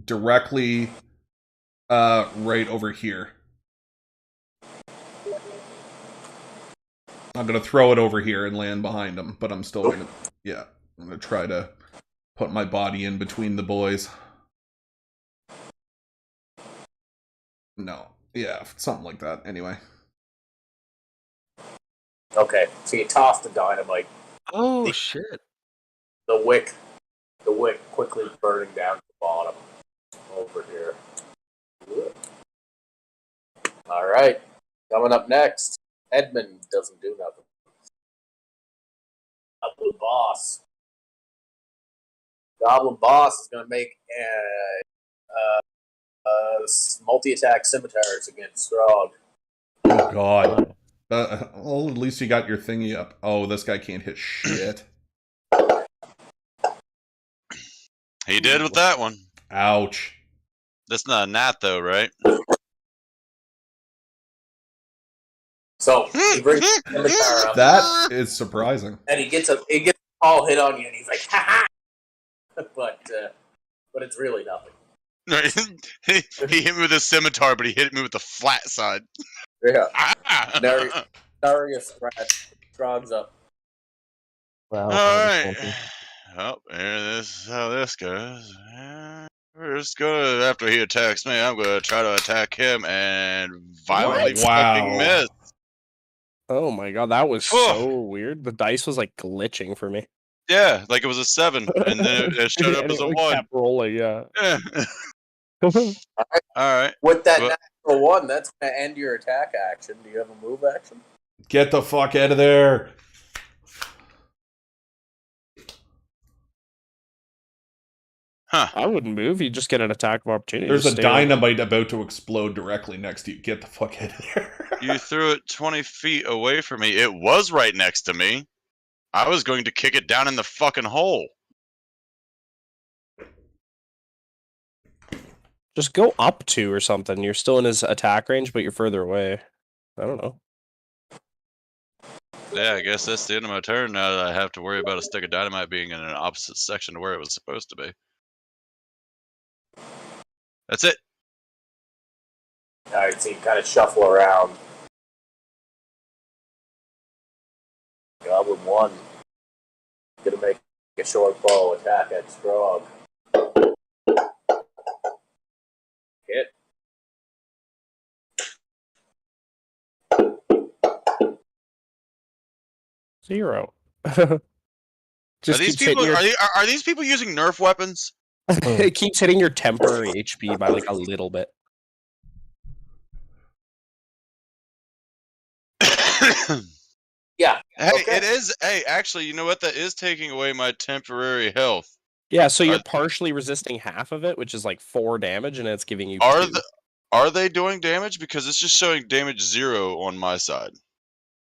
directly right over here. I'm gonna throw it over here and land behind him, but I'm still gonna I'm gonna try to put my body in between the boys. No. Yeah, something like that. Anyway. Okay, so you toss the dynamite. Oh shit! The wick quickly burning down to the bottom. Over here. All right, coming up next, Edmund doesn't do nothing. Goblin Boss. Goblin Boss is going to make multi-attack scimitars against Throg. Oh god. Well, at least you got your thingy up. Oh, this guy can't hit shit. He did with that one. Ouch. That's not a gnat, though, right? So he brings the scimitar up, That is surprising. and he gets a all hit on you, and he's like, "Ha ha!" But it's really nothing. He hit me with a scimitar, but he hit me with the flat side. Yeah. Darius Throg's up. Wow. All that was right. funky. Well, this is how this goes. We're just gonna, after he attacks me, I'm gonna try to attack him and violently fucking miss. Oh my god, that was so weird. The dice was like glitching for me. Yeah, like it was a 7, and then it showed up And as a it 1. kept rolling, yeah. Yeah. All right. With that Well- natural 1, that's going to end your attack action. Do you have a move action? Get the fuck out of there. Huh. I wouldn't move. You just get an attack of opportunity. There's Just a stay there. dynamite about to explode directly next to you. Get the fuck out of there. You threw it 20 feet away from me. It was right next to me. I was going to kick it down in the fucking hole. Just go up 2 or something. You're still in his attack range, but you're further away. I don't know. Yeah, I guess that's the end of my turn now that I have to worry about a stick of dynamite being in an opposite section to where it was supposed to be. That's it. Alright, so you kind of shuffle around. Goblin 1. Gonna make a short bow attack at Strog. Hit. Zero. Are Just these keeps hitting people your, are these people using Nerf weapons? it keeps hitting your temporary HP by like a little bit. Yeah. Hey, Okay. it is. Hey, actually, you know what? That is taking away my temporary health. Yeah, so you're partially resisting half of it, which is like 4 damage, and it's giving you 2. Are they doing damage? Because it's just showing damage 0 on my side.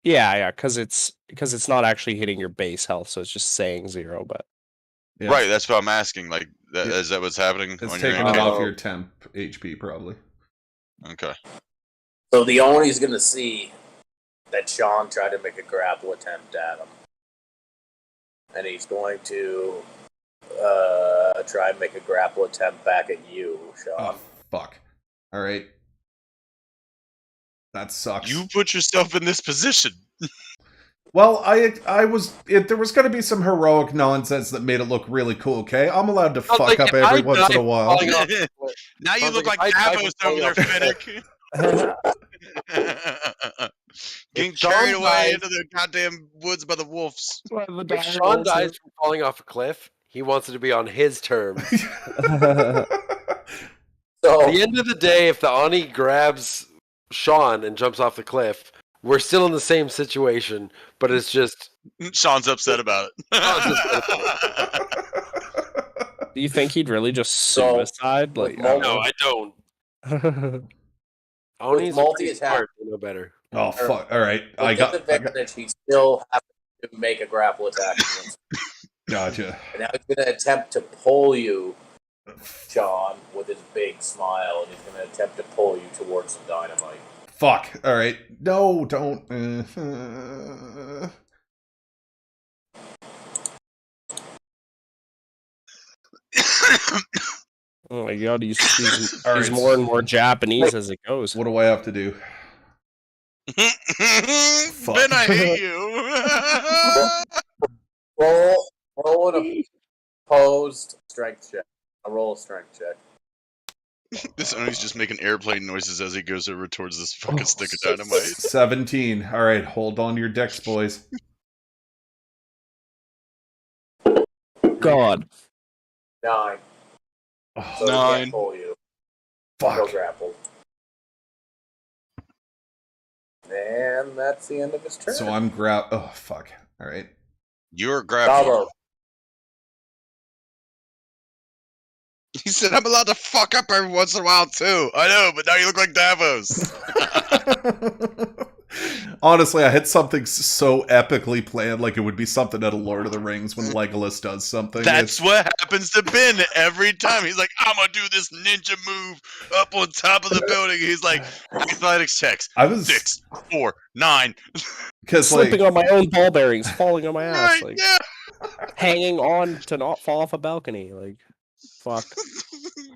Yeah, because it's not actually hitting your base health, so it's just saying 0. But Yeah. Right, that's what I'm asking. Like, Yeah. is that what's happening? It's on your taking end? it off your temp HP, probably. Okay. So the Oni's gonna see that Sean tried to make a grapple attempt at him. And he's going to try and make a grapple attempt back at you, Sean. Oh, fuck. Alright. That sucks. You put yourself in this position. Well, I was... there was going to be some heroic nonsense that made it look really cool, okay? I'm allowed to fuck like, up if every I once in a died while. falling off- Now you Sounds look like like if I died Davos from over there, falling off Finnick. Getting Sean carried away dies- into the goddamn woods by the wolves. If Sean dies from falling off a cliff, he wants it to be on his terms. So At the end of the day, if the Ani grabs Sean and jumps off the cliff, we're still in the same situation, but it's just Sean's upset about Sean's Do you think he'd really just So, suicide? Like, with I don't no, I don't. know. Ani's multi-attack- smart, they know better. Oh fuck! All right, with I got. disadvantage, he still has to make a grapple attack. Gotcha. And now he's going to attempt to pull you, John, with his big smile, and he's going to attempt to pull you towards the dynamite. Fuck. All right. No, don't. Oh my god, he's All right, more and more Japanese as it goes. What do I have to do? it. Ben, I hate you. Roll an opposed strength check. A roll a strength check. This Oni's just making airplane noises as he goes over towards this fucking stick of dynamite. 17. All right, hold on to your decks, boys. God. 9. Oh, So he 9. can't pull you. fuck. Go grappled. And that's the end of his turn. So I'm Oh, fuck. All right. You're grappled. Bravo. He said, I'm allowed to fuck up every once in a while, too. I know, but now you look like Davos. Honestly, I had something so epically planned, like it would be something out of Lord of the Rings when Legolas does something. That's what happens to Ben every time. He's like, I'm going to do this ninja move up on top of the building. He's like, athletics checks. I was 6, 4, 9. because Slipping like on my own ball bearings, falling on my ass, Right, like yeah. hanging on to not fall off a balcony, like fuck.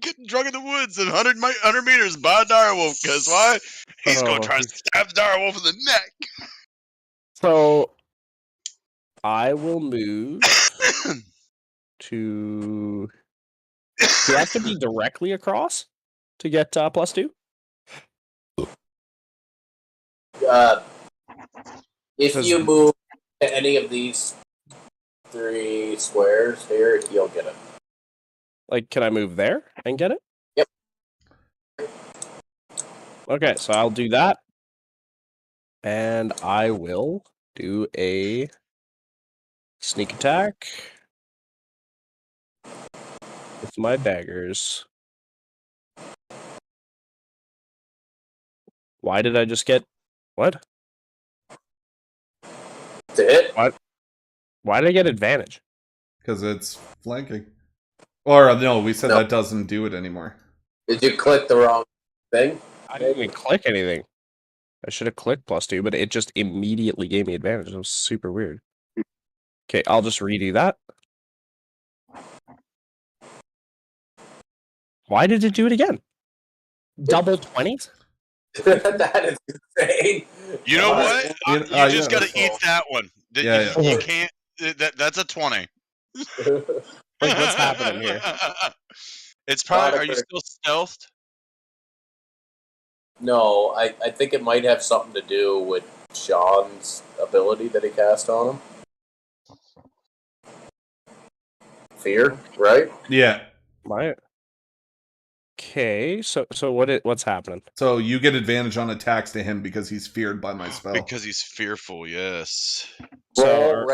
Getting drunk in the woods at 100 meters by a direwolf. Because why? He's going to try to stab the direwolf in the neck. So I will move to. Do I have to be directly across to get +2? If you move to any of these 3 squares here, you'll get it. Like, can I move there and get it? Yep. Okay, so I'll do that. And I will do a sneak attack with my daggers. Why did I just get... What? To hit? Why did I get advantage? because it's flanking. Or no, we said No. that doesn't do it anymore. Did you click the wrong thing? I didn't even click anything. I should have clicked +2, but it just immediately gave me advantage. It was super weird. Okay, I'll just redo that. Why did it do it again? Double 20s? That is insane. You know what? You just yeah. got to eat that one. Yeah, You can't. That's a 20. Like, what's happening here? It's probably. Are you still stealthed? No, I think it might have something to do with Sean's ability that he cast on him. Fear, right? Yeah. Okay, so what's happening? So you get advantage on attacks to him because he's feared by my spell. Because he's fearful. Yes. So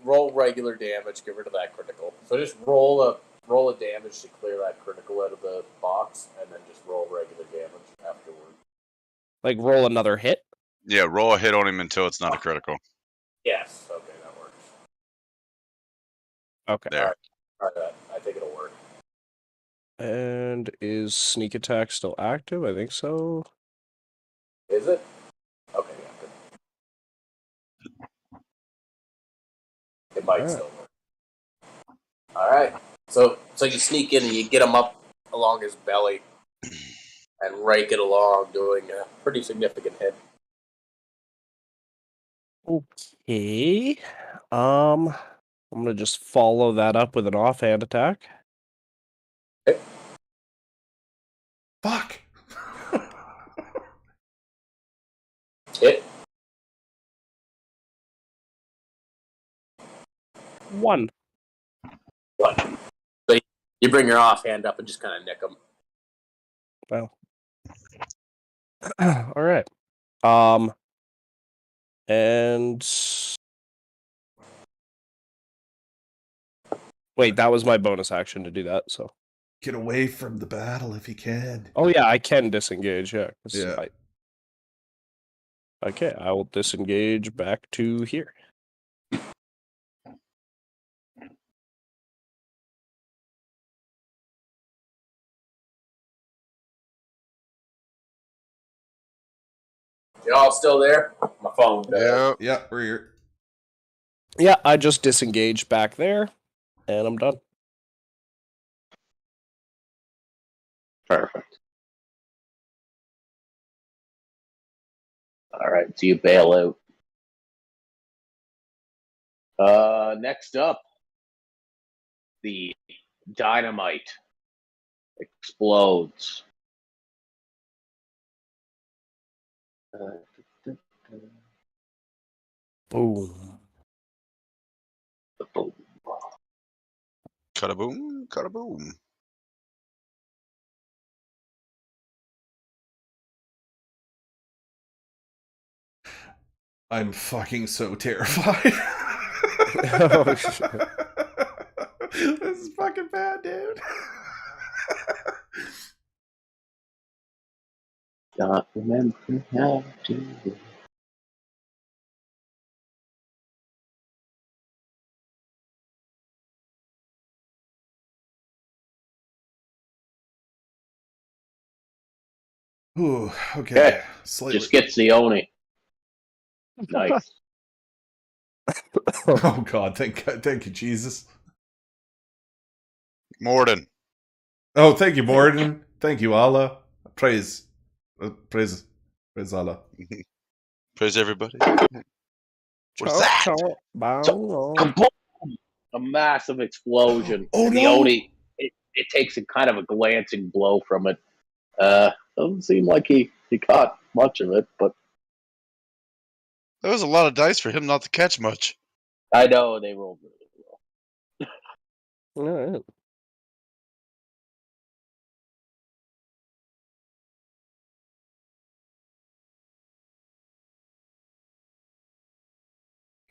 Roll regular damage, get rid of that critical. So just roll a damage to clear that critical out of the box, and then just roll regular damage afterward. like roll another hit. Yeah. Roll a hit on him until it's not a critical. Yes, okay, that works. Okay. There. Try that. I think it'll work. And is sneak attack still active? I think so. Is it? Okay, yeah, good. It might Alright. still work. Alright. So you sneak in and you get him up along his belly and rake it along, doing a pretty significant hit. Okay. I'm gonna just follow that up with an offhand attack. Fuck. Hit. 1. So you bring your offhand up and just kind of nick him. Well. All right. And wait, that was my bonus action to do that. So Get away from the battle if you can. oh yeah, I can disengage. Yeah. 'Cause Yeah. Okay, I will disengage back to here. You all still there? My phone died. Yeah. Yeah, we're here. Yeah, I just disengaged back there, and I'm done. Perfect. All right, so you bail out. Next up, the dynamite explodes. Boom. Boom. Cut-a-boom, cut-a-boom. I'm fucking so terrified. Oh, shit. This is fucking bad, dude. Don't remember how to. Ooh, okay. Okay, Slightly. just gets the Oni. Nice. Oh God, thank you, Jesus. Morden. Oh, thank you, Morden. Thank you, Allah. Praise Allah. Praise everybody. What's Chomp, that? chomp, bow, Kaboom! A massive explosion. Oh, and the no! Oni, it takes a kind of a glancing blow from it. Doesn't seem like he caught much of it, but That was a lot of dice for him not to catch much. I know they rolled really well. All right.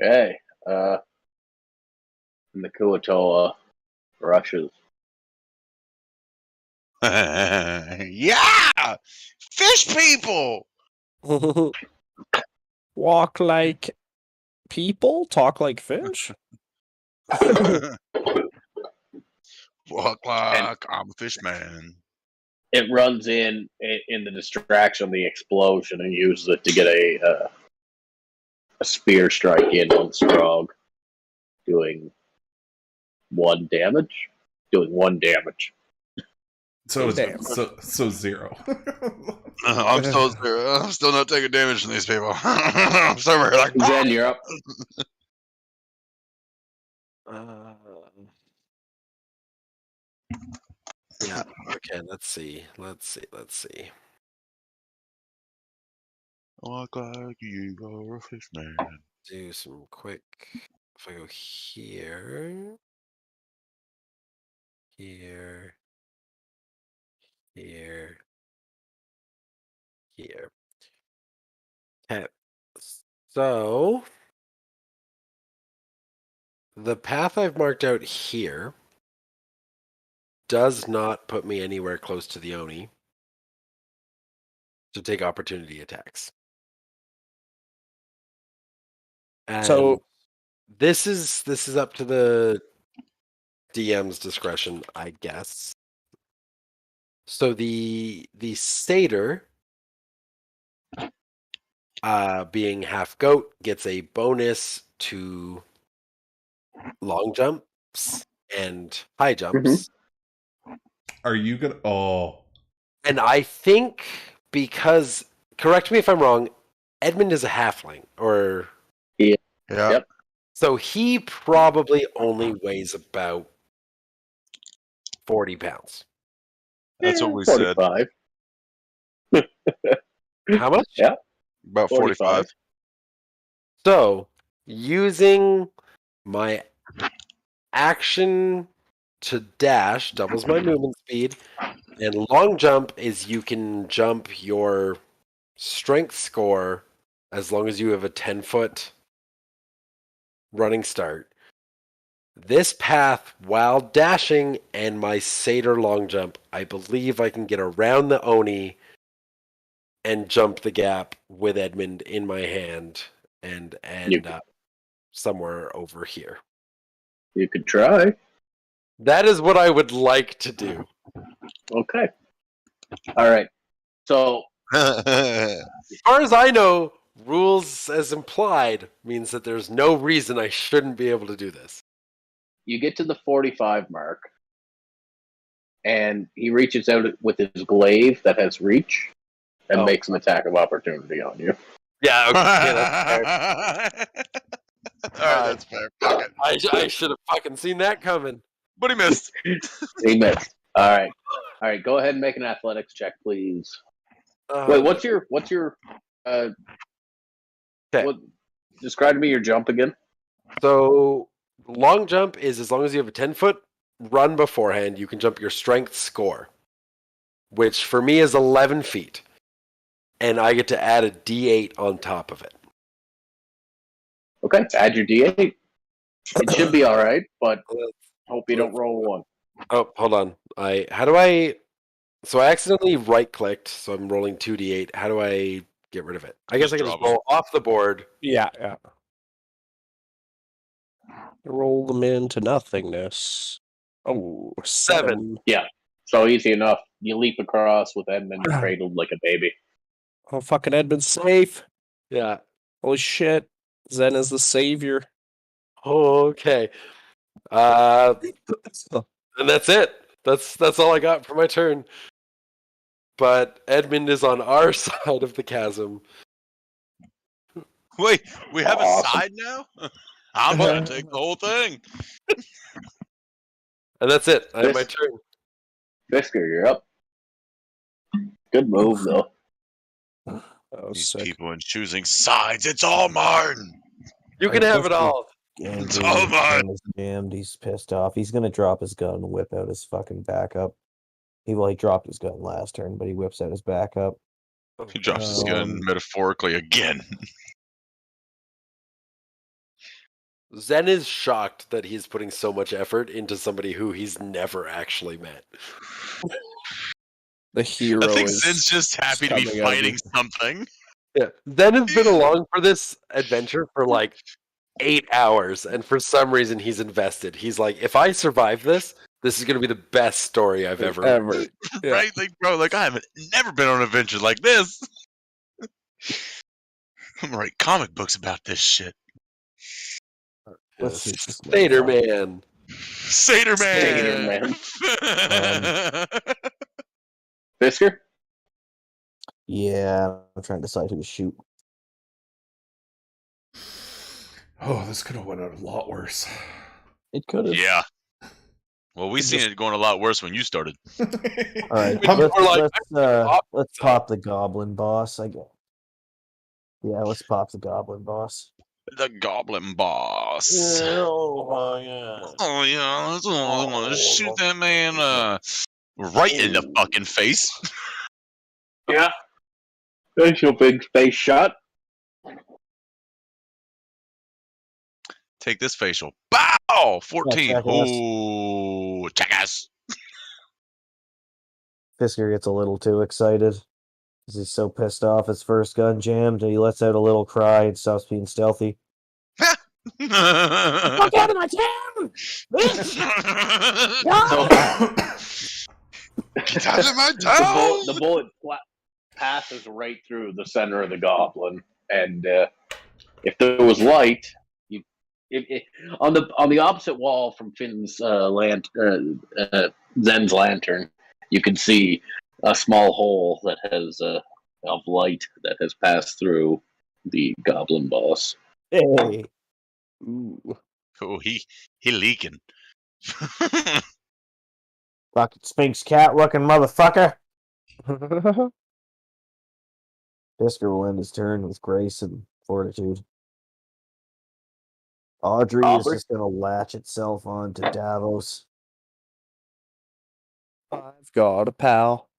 Okay. And the Kuatoa rushes. Yeah! Fish people! Walk like people, talk like fish. Walk like I'm a fish man. It runs in the distraction of the explosion and uses it to get a spear strike in on Strog, doing 1 damage. Doing 1 damage. So Damn. so 0. I'm still not taking damage from these people. I'm still very like. Zen, you're up. Yeah. Okay. Let's see. Walk like you are a fish man. Do some quick. If I go here, here, here, here. Okay. So the path I've marked out here does not put me anywhere close to the Oni to take opportunity attacks. And So this is up to the DM's discretion, I guess. So the satyr, being half goat, gets a bonus to long jumps and high jumps. Are you gonna? Oh, And I think because, correct me if I'm wrong, Edmund is a halfling, or Yeah. Yep. so he probably only weighs about 40 pounds. That's what we said. 45. How much? Yeah. About 45. So, using my action to dash doubles my movement speed, and long jump is you can jump your strength score as long as you have a 10-foot running start. This path, while dashing and my satyr long jump, I believe I can get around the Oni and jump the gap with Edmund in my hand and end up somewhere over here. You could try. That is what I would like to do. Okay. All right. So, as far as I know, rules as implied means that there's no reason I shouldn't be able to do this. you get to the 45 mark, and he reaches out with his glaive that has reach and makes an attack of opportunity on you. Yeah, okay, that's fair. Alright, that's fair. Fuck it. I should have fucking seen that coming. But he missed. He missed. All right. Go ahead and make an athletics check, please. Wait, what's your describe to me your jump again? So long jump is as long as you have a 10-foot run beforehand, you can jump your strength score, which for me is 11 feet. And I get to add a D8 on top of it. Okay, add your D8. It should be all right, but hope you don't roll one. Oh, hold on. So I accidentally right-clicked, so I'm rolling 2d8. How do I get rid of it? I guess I can just roll off the board. Yeah. Roll them into nothingness. Oh, 7. Yeah, so easy enough. You leap across with Edmund cradled like a baby. Oh, fucking Edmund's safe. Yeah. Holy shit. Zen is the savior. Okay. And that's it. That's all I got for my turn. But Edmund is on our side of the chasm. Wait, we have a side now? I'm gonna take the whole thing. And that's it. I have my turn. Fisker, you're up. Good move, though. These people and choosing sides, it's all Martin. You can have it all. It's all mine. Jammed. He's pissed off. He's gonna drop his gun and whip out his fucking backup. He dropped his gun last turn, but he whips out his backup. He drops his gun metaphorically again. Zen is shocked that he's putting so much effort into somebody who he's never actually met. The hero. I think Zen's just happy to be fighting something. Yeah, Zen has been along for this adventure for like 8 hours, and for some reason he's invested. He's like, if I survive this is going to be the best story I've ever heard. Yeah. Right? Like, bro, I haven't never been on an adventure like this. I'm gonna write comic books about this shit. Let's see. Satyr Man. Satyr Man. Fisker? Yeah, I'm trying to decide who to shoot. Oh, this could have went out a lot worse. It could have. Yeah. Well, we seen it going a lot worse when you started. All right, let's pop the goblin boss. I guess. Yeah, let's pop the goblin boss. The goblin boss. Oh yeah. Oh yeah, I want to shoot that man right in the fucking face. Yeah. There's your big face shot. Take this facial. Bow! 14. Yeah, Ooh, jackass. Fisker gets a little too excited because he's so pissed off. His first gun jammed, and he lets out a little cry and stops being stealthy. Fuck out of my town! Get out of my town! The bullet passes right through the center of the goblin, and if there was light, on the opposite wall from Finn's Zen's lantern, you can see a small hole that has of light that has passed through the goblin boss. Hey. Ooh. Oh, he leaking. Fucking Sphinx cat looking motherfucker. Fisker will end his turn with grace and fortitude. Audrey is Aubrey? just gonna latch itself onto Davos. I've got a pal.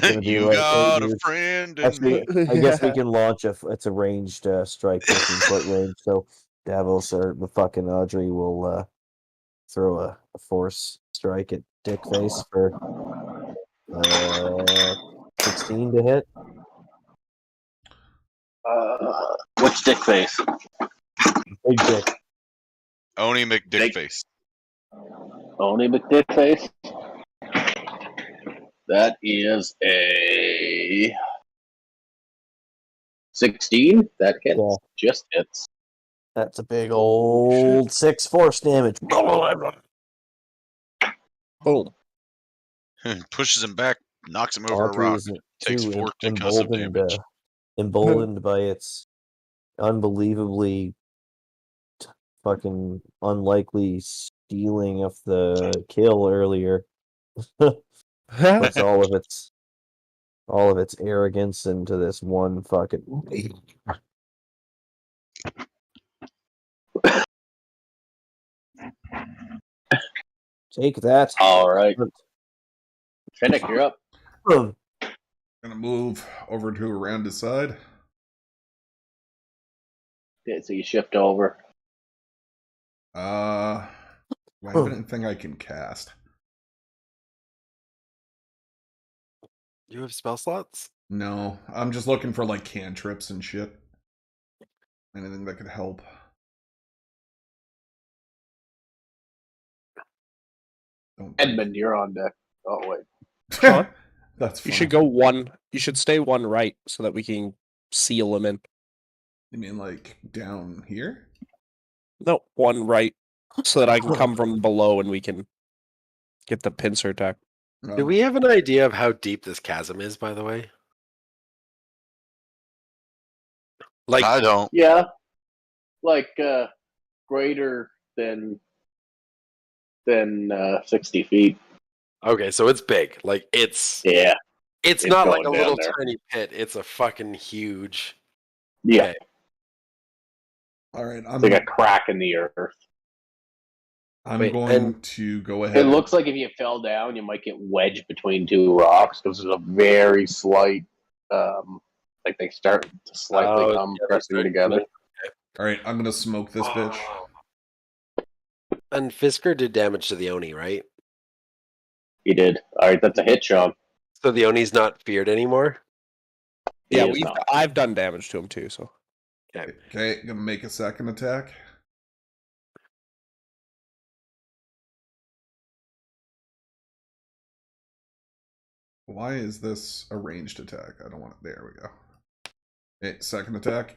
Gonna be You like, got hey, a dude. friend in Actually, me. I guess we can launch it's a ranged strike, 15-foot range. So Davos or the fucking Audrey will throw a force strike at Dickface for 16 to hit. Which dick face? Big dick. Oni McDickface. Oni McDickface. That is a 16. That hits. Yeah. Just hits. That's a big old 6 force damage. Boom. Pushes him back, knocks him over Audrey a rock. is Takes too 4 concussive damage. emboldened by its unbelievably fucking unlikely stealing of the kill earlier. Puts all of its arrogance into this one fucking. Take that. All right. Finnick, you're up. Gonna move over to around his side. Okay, so you shift over. Do I have anything I can cast? You have spell slots? No, I'm just looking for like cantrips and shit. Anything that could help. Edmund, you're on deck. Oh wait. Sean? That's fine. You should go one. You should stay one right so that we can seal him in. You mean like down here? No, one right so that I can come from below and we can get the pincer attack. Do we have an idea of how deep this chasm is, by the way? Like, I don't. Yeah. Like greater than 60 feet. okay, so it's big. Like, it's Yeah. it's It's not like a going little down there. tiny pit. It's a fucking huge. Yeah. Okay. All right, It's like a crack in the earth. I'm Wait, going and- to go ahead. It looks like if you fell down, you might get wedged between two rocks because there's a very slight, like they start to slightly come yeah, they pressing start together. All right, I'm gonna smoke this bitch. And Fisker did damage to the Oni, right? He did. All right, that's a hit, Sean. So the Oni's not feared anymore? He Yeah, is not. I've done damage to him too, so. Okay, gonna make a second attack. Why is this a ranged attack? I don't want it. There we go. Okay, second attack.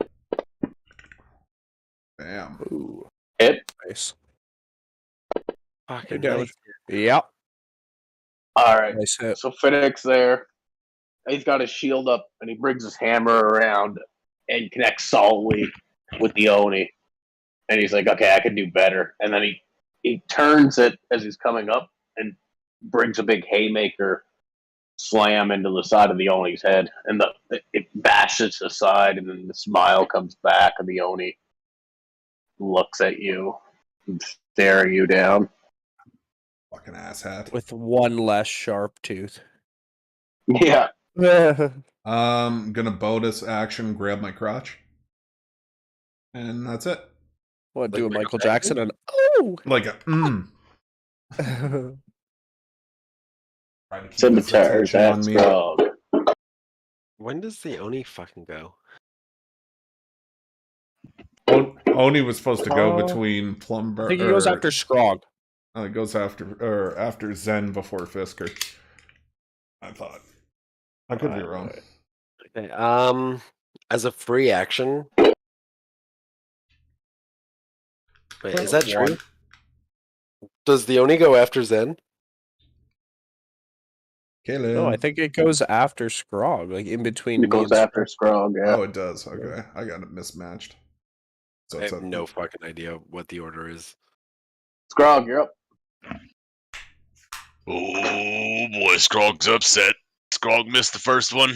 Bam. Ooh, Hit. nice. Fucking damage. nice. Yep. All right. Nice hit. So Finnick's there. He's got his shield up, and he brings his hammer around and connects solidly with the Oni. And he's like, "Okay, I can do better." And then he turns it as he's coming up and brings a big haymaker slam into the side of the Oni's head, and it bashes the side, and then the smile comes back, and the Oni looks at you and staring you down. Fucking asshat. With one less sharp tooth. Yeah. Gonna bonus action, grab my crotch. And that's it. What, Like do a Michael Michael Jackson and oh! Like a Trying to keep his Scimitar, attention on that's me. wrong. When does the Oni fucking go? Oni was supposed to go Oh. between Plumber. I think he goes after Scrog. It goes after Zen before Fisker. I thought. I could be wrong. Okay, as a free action. Wait, is that true? Does the Oni go after Zen? Caleb. No, I think it goes after Scrog, like in between. It goes after Scrog, yeah. Oh, it does. Okay, I got it mismatched. So I it's have a- no fucking idea what the order is. Scrog, you're up. Oh boy, Scrog's upset. Scrog missed the first one.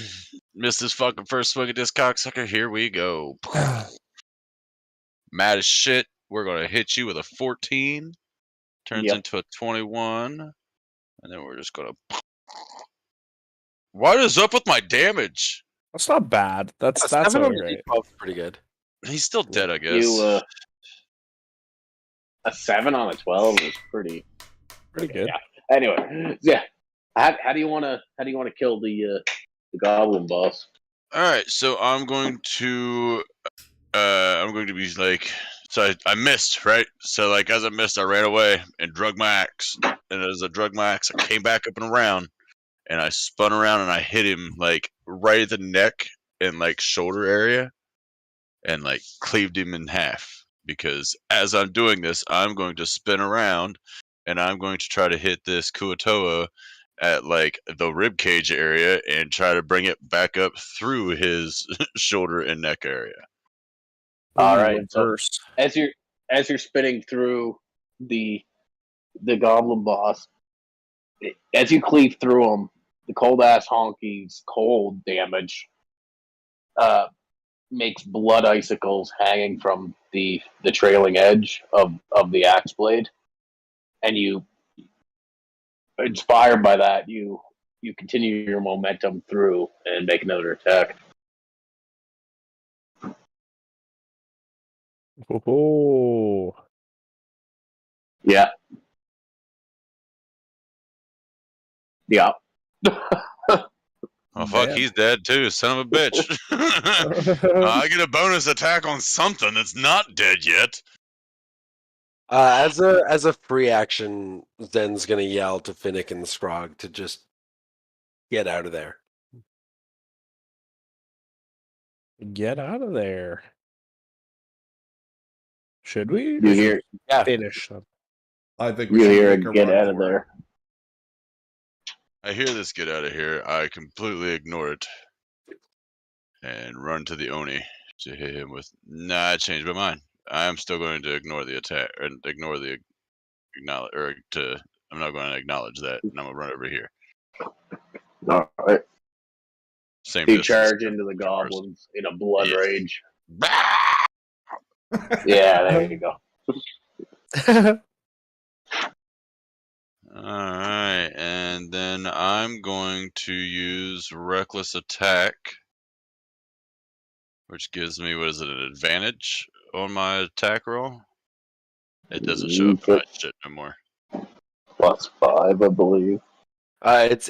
Missed his fucking first swing at this cocksucker. Here we go. Mad as shit. we're going to hit you with a 14. Turns Yep. into a 21. And then we're just going to... What is up with my damage? That's not bad. That's A 7 on the alright. D12 is pretty good. He's still dead, I guess. You a 7 on a 12 is pretty Pretty good. Yeah. Anyway, yeah. How do you want to kill the goblin boss? All right, so I'm going to be like, so I missed, right? So like as I missed, I ran away and drug my axe, and as I drug my axe, I came back up and around, and I spun around and I hit him like right at the neck and like shoulder area, and like cleaved him in half. Because as I'm doing this, I'm going to spin around, and I'm going to try to hit this Kuatoa at like the rib cage area and try to bring it back up through his shoulder and neck area. All right. So Reverse. as you're spinning through the goblin boss, as you cleave through him, the cold ass honky's cold damage makes blood icicles hanging from the trailing edge of the axe blade, and you, inspired by that, you continue your momentum through and make another attack. Oh. Yeah. Yeah. Oh fuck, Man. he's dead too, son of a bitch. I get a bonus attack on something that's not dead yet. As a free action, Zen's gonna yell to Finnick and the Scrog to just get out of there. Get out of there. Should we? You hear Finish them. I think we you should hear make it a get run out of for it. there. I hear this get out of here. I completely ignore it and run to the Oni to hit him with. Nah, I changed my mind. I am still going to ignore the attack and ignore the acknowledge or to. I'm not going to acknowledge that, and I'm gonna run over here. All right. Same You distance. charge into the goblins in a blood Yes. rage. Yeah, there you go. Alright, and then I'm going to use Reckless Attack, which gives me, what is it, an advantage on my attack roll? It doesn't show up in my shit no more. +5, I believe.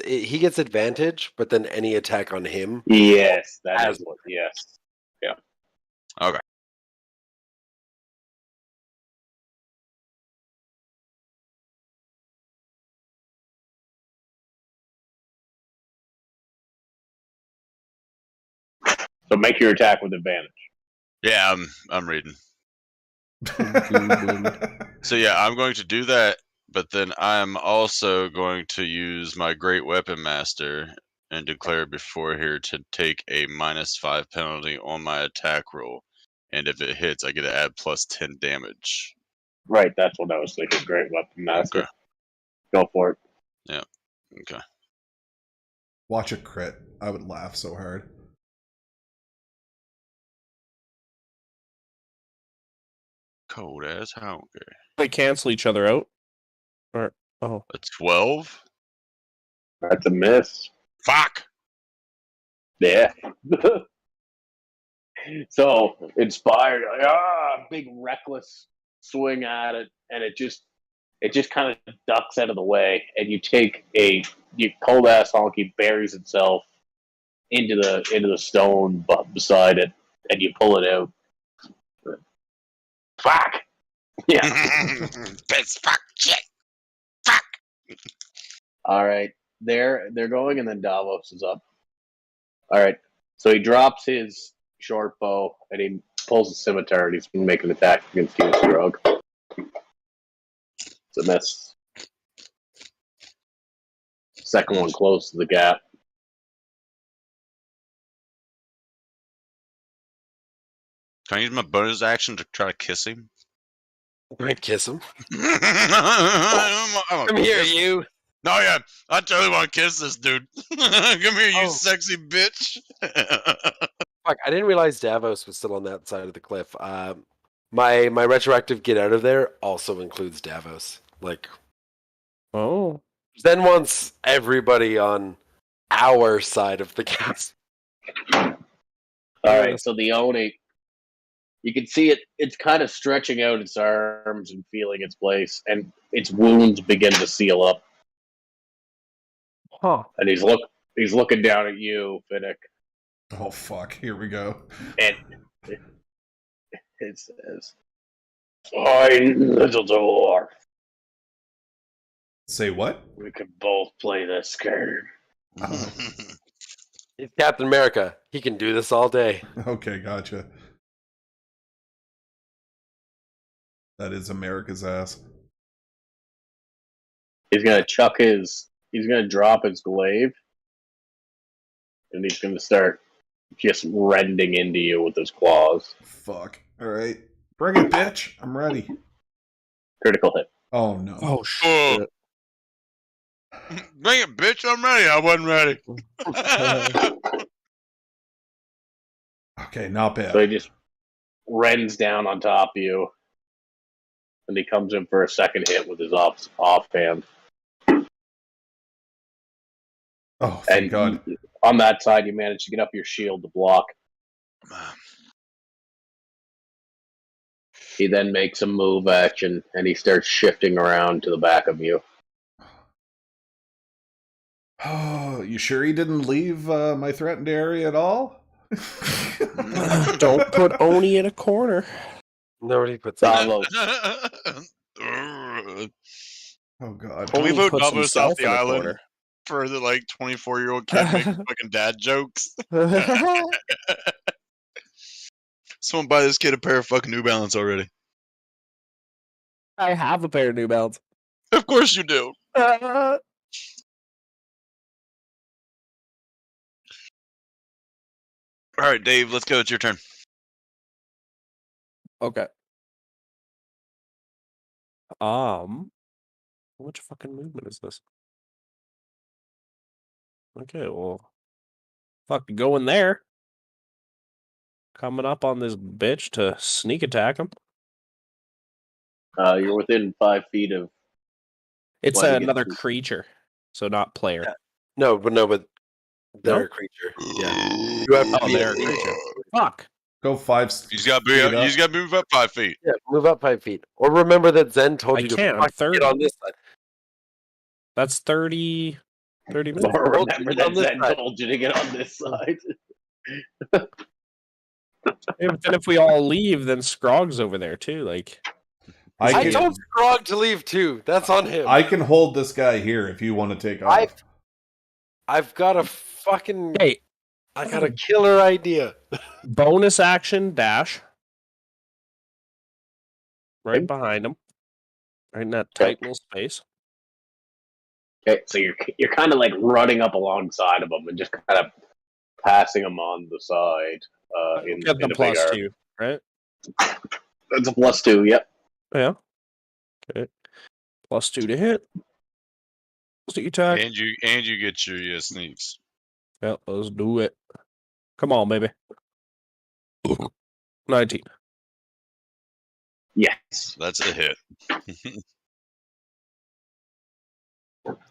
He gets advantage, but then any attack on him. Yes, that is what. Yes. Yeah. Okay. So make your attack with advantage. Yeah, I'm reading. So yeah, I'm going to do that, but then I'm also going to use my Great Weapon Master and declare before here to take a -5 penalty on my attack roll, and if it hits, I get to add +10 damage. Right, that's what I was thinking. Great Weapon Master. Okay. Go for it. Yeah. Okay. Watch a crit. I would laugh so hard. Cold as hunger. They cancel each other out. Or A 12? That's a miss. Fuck! Yeah. So inspired, big reckless swing at it, and it just kind of ducks out of the way, and you cold ass honky buries itself into the stone beside it, and you pull it out. Fuck. Yeah. Bitch, fuck, shit, fuck. All right, they're going, and then Davos is up. All right, so he drops his short bow and he pulls the scimitar, and he's going to make an attack against you, Strug. It's a miss. Second one close to the gap. Can I use my bonus action to try to kiss him? Right, kiss him. Come Come here, you. No, yeah, I totally want to kiss this dude. Come here, you Oh. sexy bitch. Fuck, I didn't realize Davos was still on that side of the cliff. My retroactive get out of there also includes Davos. Like, Oh. Zen wants everybody on our side of the cast. All right, so the Oni, you can see it. It's kind of stretching out its arms and feeling its place, and its wounds begin to seal up. Huh. And he's looking down at you, Finnick, Oh fuck! Here we go. and it says, "Fine, little dwarf. Say what? We can both play this game." He's Captain America. He can do this all day. Okay, gotcha. That is America's ass. He's gonna drop his glaive, and he's gonna start just rending into you with his claws. Fuck. All right, bring it, bitch. I'm ready. Critical hit. Oh no. Oh shit. Bring it, bitch! I'm ready. I wasn't ready. Okay, not bad. So he just rends down on top of you, and he comes in for a second hit with his offhand. Oh, thank God. On that side, you manage to get up your shield to block. He then makes a move action, and he starts shifting around to the back of you. Oh, you sure he didn't leave my threatened area at all? Don't put Oni in a corner. Nobody puts Davos. Oh God. Can we Oni vote puts Davos off himself the in a island corner. for the 24-year-old kid making fucking dad jokes? Someone buy this kid a pair of fucking New Balance already. I have a pair of New Balance. Of course you do. All right, Dave, let's go. It's your turn. Okay. How much fucking movement is this? Okay, well, fuck, go in there. Coming up on this bitch to sneak attack him. You're within 5 feet of. It's Why do you get another to- creature, so not player. Yeah. No, but they're No? a creature. Yeah. You have to Oh, be they're a a creature. Fuck. Go 5. He's got feet up. to move up 5 feet. Yeah, move up 5 feet. Or remember that Zen told I you can't, to I'm fucking 30. get on this side. That's 30 minutes. Or remember on that this Zen side. told you to get on this side. Yeah, but then if we all leave, then Scrog's over there too. Like, I told Scrog to leave too. That's on him. I can hold this guy here if you want to take off. I've got a fucking. hey, I got a killer idea. bonus action dash. Right behind him. Right in that tight little space. Okay, so you're kind of like running up alongside of him and just kind of passing him on the side. Get the in a plus big arc. 2, right? That's a +2. Yep. Yeah. Okay. +2 to hit. Sneak attack. And you get your sneaks. Yeah, let's do it. Come on, baby. 19. Yes. That's a hit.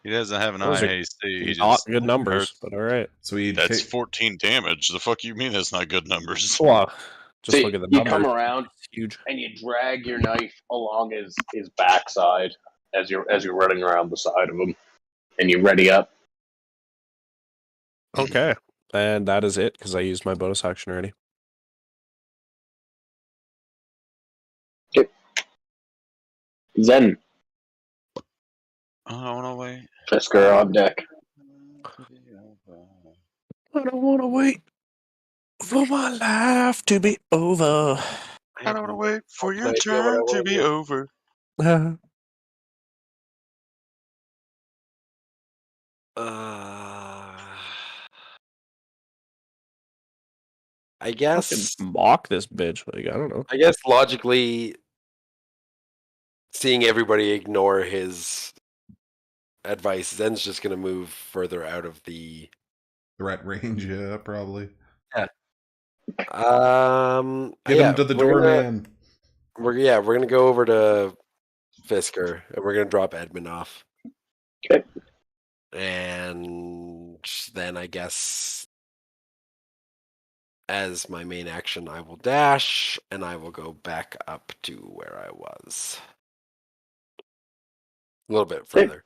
He doesn't have an Those are AC. He Not just good numbers, hurts. but all right. So he That's 14 damage. The fuck you mean that's not good numbers? Wow. Just So look at the you numbers. come around It's huge. and you drag your knife along his backside as you're running around the side of him, and you ready up. Okay. And that is it, because I used my bonus action already. Zen, I don't want to wait. Fisker on deck. I don't want to wait for my life to be over. I don't want to wait for your idea what I turn wanna to be do. over. I guess. Fucking mock this bitch. Like, I don't know. I guess logically, seeing everybody ignore his advice, Zen's just going to move further out of the threat range, yeah, probably. Get Get him to the doorman. We're gonna go over to Fisker and we're gonna drop Edmund off. Okay. And then I guess as my main action, I will dash and I will go back up to where I was. A little bit further.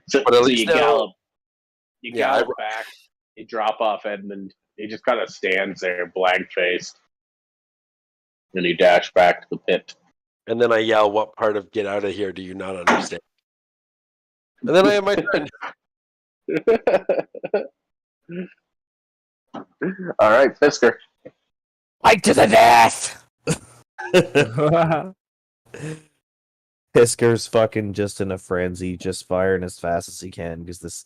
So, But at so least you now- gallop. You Yeah, gallop back. You drop off Edmund. He just kind of stands there, blank faced. And you dash back to the pit. And then I yell, "What part of get out of here do you not understand?" And then I have my turn. All right, Fisker. Fight to the death! Pisker's fucking just in a frenzy, just firing as fast as he can because this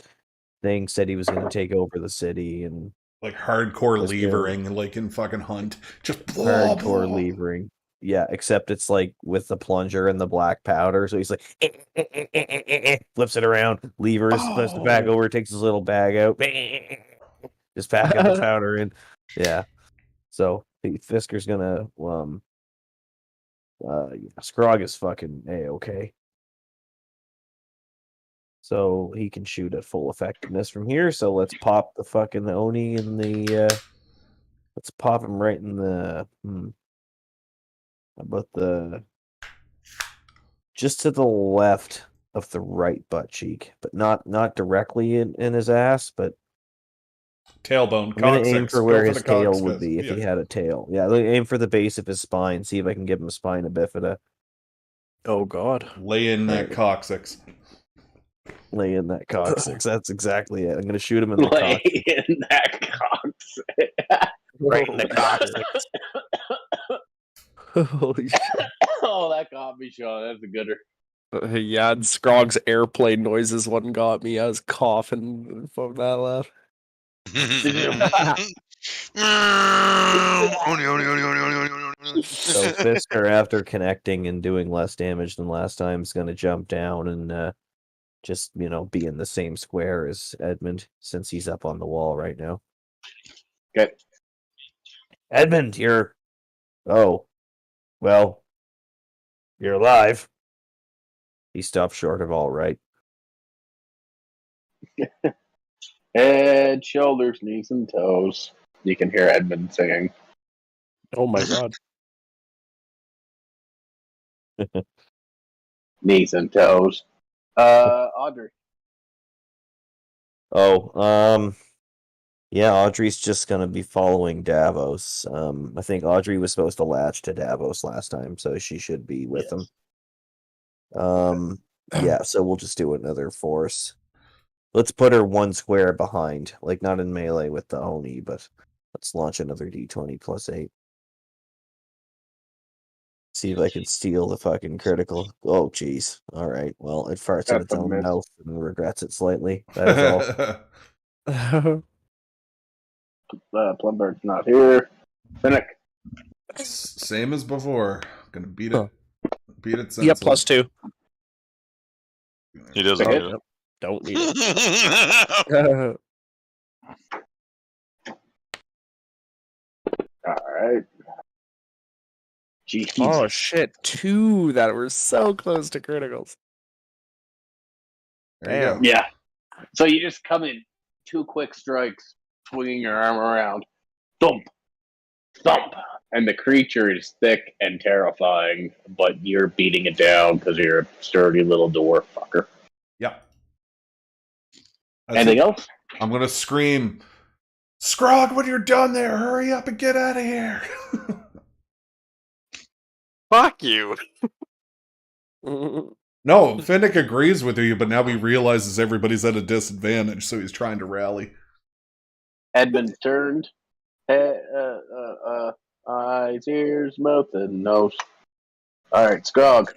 thing said he was going to take over the city and Like hardcore Let's go. levering, like in fucking Hunt. Just blah, hardcore blah. levering. Yeah, except it's like with the plunger and the black powder. So he's like, flips it around, levers, flips it back over, takes his little bag out, just packing the powder in. Yeah. So Fisker's gonna Scrog is fucking A-okay. So he can shoot at full effectiveness from here. So let's pop the fucking Oni in the let's pop him right in the about the just to the left of the right butt cheek, but not directly in his ass, but Tailbone. I'm gonna aim Coccyx. for Go where for his the tail coccyx. would be if Yeah. he had a tail. Yeah, aim for the base of his spine, see if I can give him spina bifida. Oh God. Lay in that coccyx. Lay in that coccyx. That's exactly it. I'm gonna shoot him in the Lay coccyx. in that coccyx. Right in the coccyx. Holy shit. Oh, that got me, Sean. That's a gooder. Yeah, and Scrog's airplane noises one got me. I was coughing from that laugh. So Fisker, after connecting and doing less damage than last time, is going to jump down and just be in the same square as Edmund since he's up on the wall right now. Okay. Edmund, you're you're alive. He stopped short of all right. Head, shoulders, knees, and toes. You can hear Edmund singing. Oh my God. Knees and toes. Audrey. Yeah, Audrey's just gonna be following Davos. I think Audrey was supposed to latch to Davos last time, so she should be with him. Yeah, so we'll just do another force. Let's put her one square behind, like not in melee with the Oni, but let's launch another D20 plus 8. See if I can steal the fucking critical. Oh, jeez. All right. Well, it farts in That's its a own miss. mouth and regrets it slightly. That is all. Plumber's not here. Finnick. Same as before. Gonna beat it. Huh. Beat it. Yeah, senseless. +2. He doesn't Okay. do it. Don't need it. Alright. Jeez. Oh shit, 2 that were so close to criticals. There you Damn. go. Yeah. So you just come in 2 quick strikes, swinging your arm around. Thump. Thump. And the creature is thick and terrifying, but you're beating it down because you're a sturdy little dwarf fucker. Yep. That's Anything it. else? I'm gonna scream, Scrog, when you're done there, hurry up and get out of here. Fuck you. No, Finnick agrees with you, but now he realizes everybody's at a disadvantage, so he's trying to rally. Edmund turned. Eyes, ears, mouth, and nose. Alright, Scrog.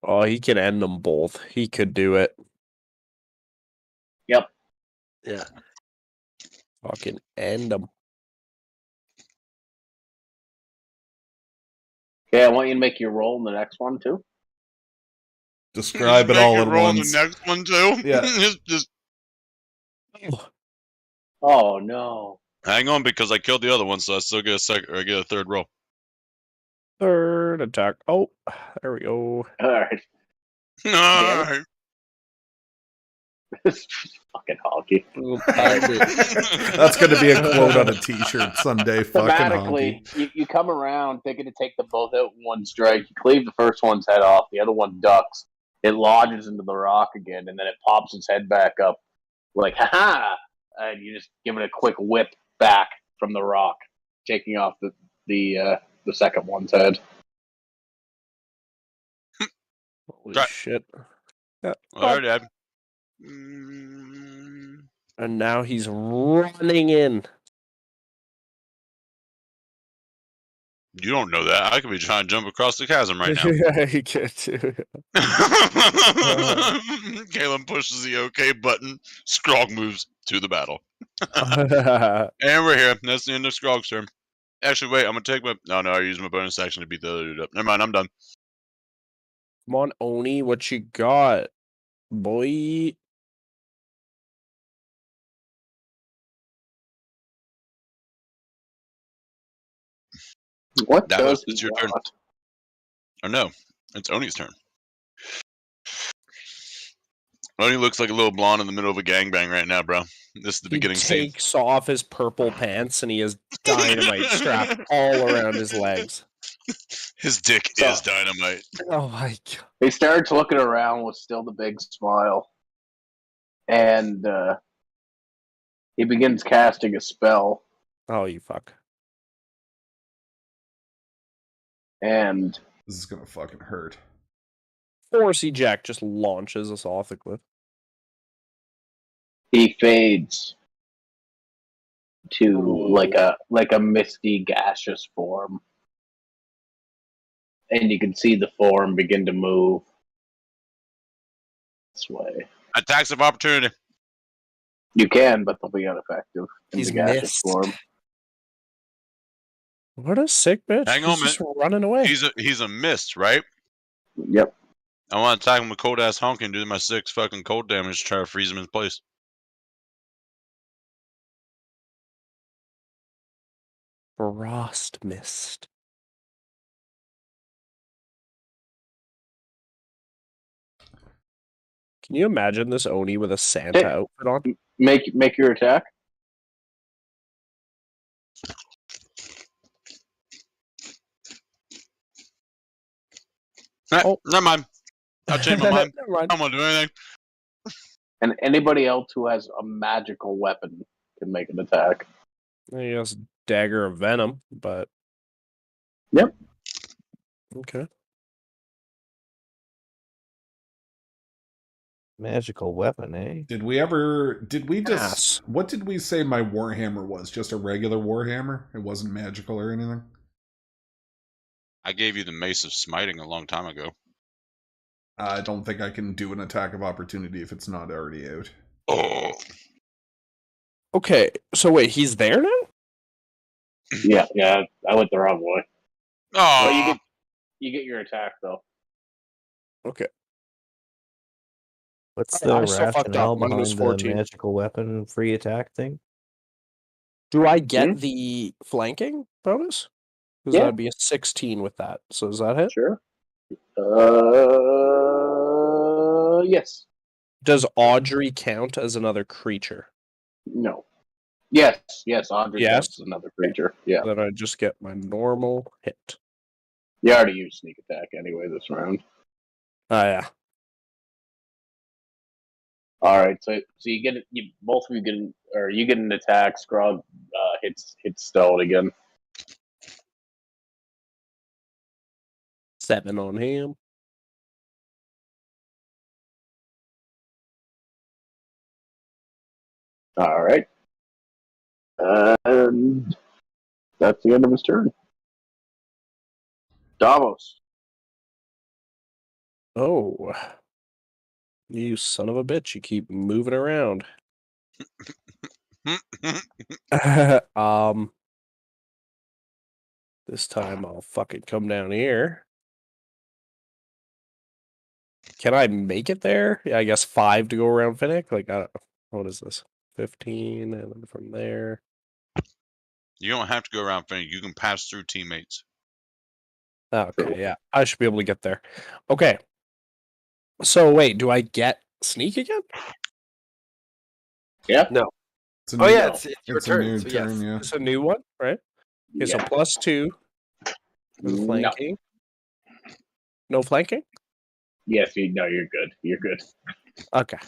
Oh, he can end them both. He could do it. Yep. Yeah. Fucking end them. Okay, I want you to make your roll in the next one, too. Describe it all at once. The next one too. Yeah. just Oh, no. Hang on, because I killed the other one, so I still get a second. Or I get a third roll. Third attack. Oh, there we go. All right. Alright. This is fucking honky. That's going to be a quote on a T-shirt someday. Fucking Thematically, honky. you come around thinking to take them both out in one strike. You cleave the first one's head off. The other one ducks. It lodges into the rock again, and then it pops its head back up like, ha-ha! And you just give it a quick whip back from the rock, taking off the second one's head. Holy Right. shit. Yeah. Alright, Dad. And now he's running in. You don't know that. I could be trying to jump across the chasm right now. Yeah, he can too. Caleb pushes the OK button. Scrog moves to the battle. And we're here. That's the end of Scrog's turn. Actually, wait. I'm going to take my... No, I used my bonus action to beat the other dude up. Never mind. I'm done. Come on, Oni, what you got, boy? What That does was, he it's your turn. want? Oh, no. It's Oni's turn. Oni looks like a little blonde in the middle of a gangbang right now, bro. This is the beginning He scene. takes off his purple pants and he has dynamite strapped all around his legs. His dick So- is dynamite. Oh my god. He starts looking around with still the big smile. And he begins casting a spell. Oh, you fuck. And This is going to fucking hurt. Force eject just launches us off the cliff. he fades to like a misty gaseous form. And you can see the form begin to move this way. Attacks of opportunity. You can, but they'll be ineffective in He's the gaseous missed. form. What a sick bitch. Hang on a He's just running away. He's a mist, right? Yep. I want to attack him with cold ass honking and do my 6 fucking cold damage to try to freeze him in place. Frost mist. Can you imagine this Oni with a Santa Hey. outfit on? Make your attack. Never mind. I'll change my mind. Never mind. I'm gonna do anything. And anybody else who has a magical weapon can make an attack. I guess Dagger of Venom, but Yep. okay. Magical weapon, eh? Did we just... What did we say my Warhammer was? Just a regular Warhammer? It wasn't magical or anything? I gave you the Mace of Smiting a long time ago. I don't think I can do an attack of opportunity if it's not already out. Oh. Okay, so wait, he's there now? Yeah, I went the wrong way. Oh. Well, you get your attack though. Okay. What's I the still fucked rationale up. Mine was behind the 14. magical weapon free attack thing? Do I get the flanking bonus? Because Yeah. that'd be a 16 with that. So is that it? Sure. Yes. Does Audrey count as another creature? No. Yes. Audrey Yes. is another creature. Yeah. Then I just get my normal hit. You already used sneak attack anyway this round. Oh yeah. All right, so you get both of you get an attack. Scrog hits Stone again. 7 on him. All right, and that's the end of his turn. Davos. Oh. You son of a bitch, you keep moving around. This time I'll fucking come down here. Can I make it there? Yeah, I guess 5 to go around Finnick. Like, I don't know. What is this? 15, and then from there. You don't have to go around finishing. You can pass through teammates. Okay, yeah. I should be able to get there. Okay. So wait, do I get sneak again? Yeah. No. It's a Oh new- yeah, it's your it's a turn. new So turn, yes. yeah. It's a new one, right? Okay, so Yeah. +2 for the No. flanking. No flanking? Yes, no, you're good. You're good. Okay.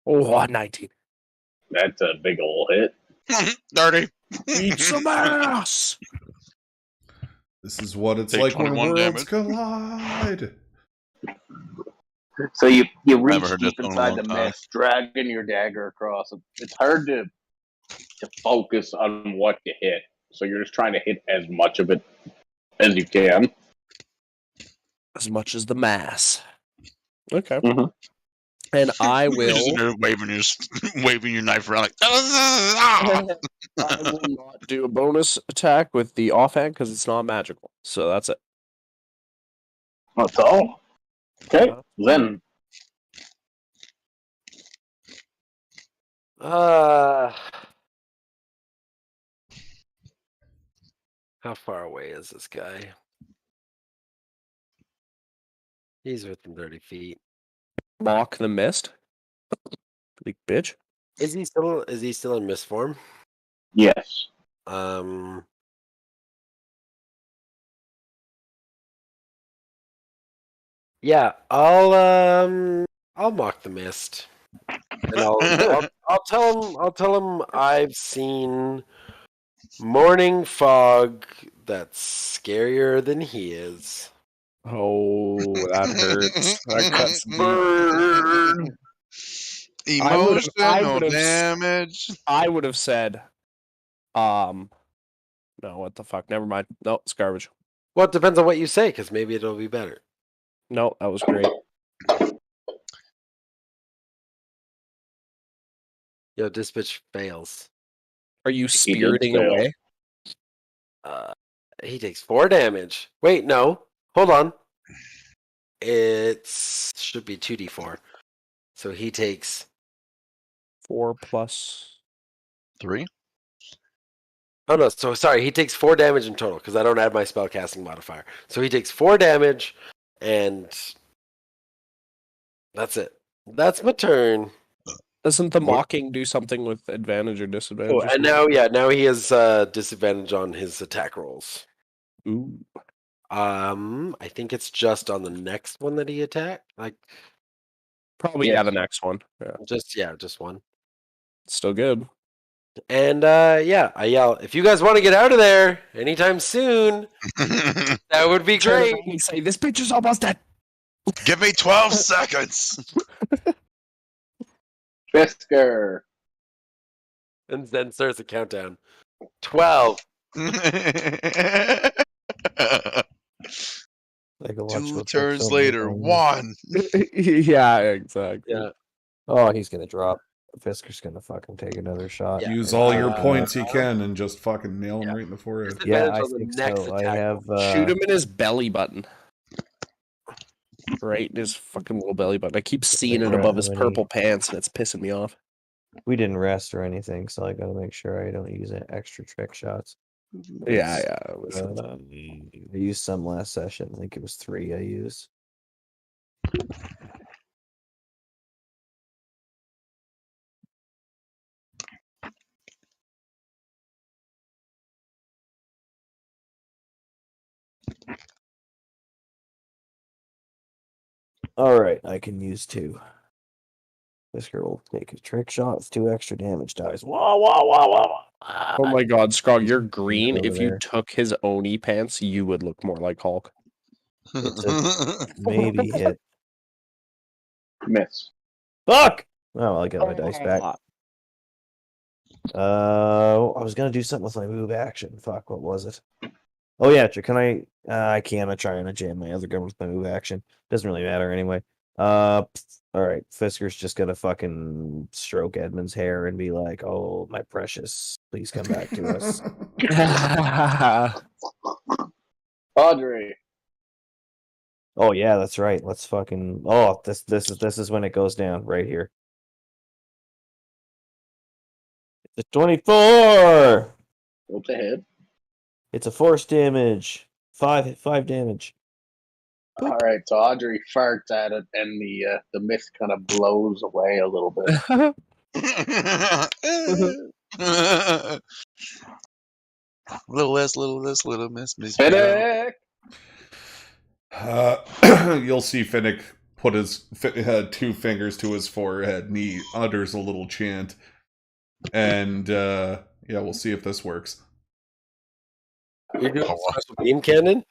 Oh, 19. That's a big ol' hit. 30. Eat some ass! This is what it's Take like when 21 worlds damage. collide. So you Never reach heard this deep song in a inside long the time. mist, dragging your dagger across it. It's hard to focus on what to hit. So you're just trying to hit as much of it as you can. As much as the mass. Okay. Mhm. And I You're will. just in there waving your knife around like. I will not do a bonus attack with the offhand because it's not magical. So that's it. That's all. Okay, then. How far away is this guy? He's within 30 feet. Mock the mist. Like bitch. Is he still in mist form? Yes. Yeah, I'll mock the mist. And I'll tell him I've seen morning fog that's scarier than he is. Oh, that hurts. That cuts deep. Burn. Emotional damage. I would have said, no, what the fuck? Never mind. No, it's garbage. Well, it depends on what you say, because maybe it'll be better. No, that was great. Yo, this bitch fails. Are you spiriting away? He takes 4 damage. Wait, no. Hold on. It should be 2d4. So he takes 4 plus 3. Oh no, so sorry, he takes 4 damage in total because I don't add my spellcasting modifier. So he takes 4 damage, and that's it. That's my turn. Doesn't the mocking do something with advantage or disadvantage? Oh, and now he has disadvantage on his attack rolls. Ooh. I think it's just on the next one that he attacked. Like Probably the next one. Yeah. Just one. Still good. And I yell, if you guys want to get out of there anytime soon, that would be great. Say this bitch is almost dead. Give me 12 seconds. Fisker. And then starts the countdown. 12. Like 2 turns later, 1. Yeah, exactly. Yeah. Oh, he's gonna drop. Fisker's gonna fucking take another shot. Yeah. Use all your points you can and just fucking nail him right in the forehead. Yeah, I Disadvantage on the think next so. I attack. have Shoot him in his belly button. Right in his fucking little belly button. I keep seeing it above his purple pants, and it's pissing me off. We didn't rest or anything, so I gotta make sure I don't use extra trick shots. Yeah. I used some last session. I think it was 3 I used. All right, I can use 2. Fisker will take a trick shot with 2 extra damage dice. Whoa, whoa, whoa, whoa. Oh my god, Scrog, you're green. over If you there. took his Oni pants, you would look more like Hulk. It's a maybe hit. Miss. Fuck! Oh, I got my dice back. I was gonna do something with my move action. Fuck, what was it? Oh yeah, can I can. I try and jam my other gun with my move action. Doesn't really matter anyway. All right, Fisker's just gonna fucking stroke Edmund's hair and be like, "Oh, my precious, please come back to us." Audrey. Oh yeah, that's right. Let's fucking. Oh, this is when it goes down right here. The 24. What's ahead? It's a force damage. 5 damage. Boop. All right, so Audrey farts at it, and the mist kind of blows away a little bit. Little less, little miss. Fennec! You'll see Finnick put his 2 fingers to his forehead, and he utters a little chant. And, yeah, we'll see if this works. You're doing a special beam cannon?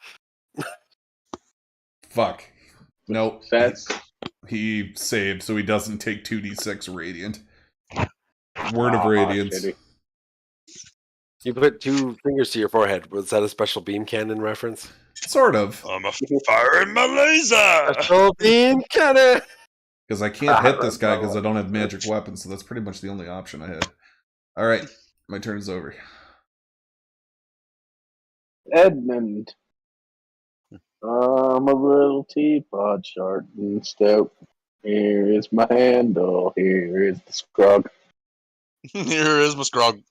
Fuck. Nope. That's He saved, so he doesn't take 2d6 radiant. Word of radiance. shitty. You put 2 fingers to your forehead. Was that a special beam cannon reference? Sort of. I'm firing my laser. Special beam cannon! Because I can't hit this guy because I don't have magic weapons, so that's pretty much the only option I had. Alright, my turn is over. Edmund. I'm a little teapot, short and stout. Here is my handle. Here is the scrug. Here is my scrog.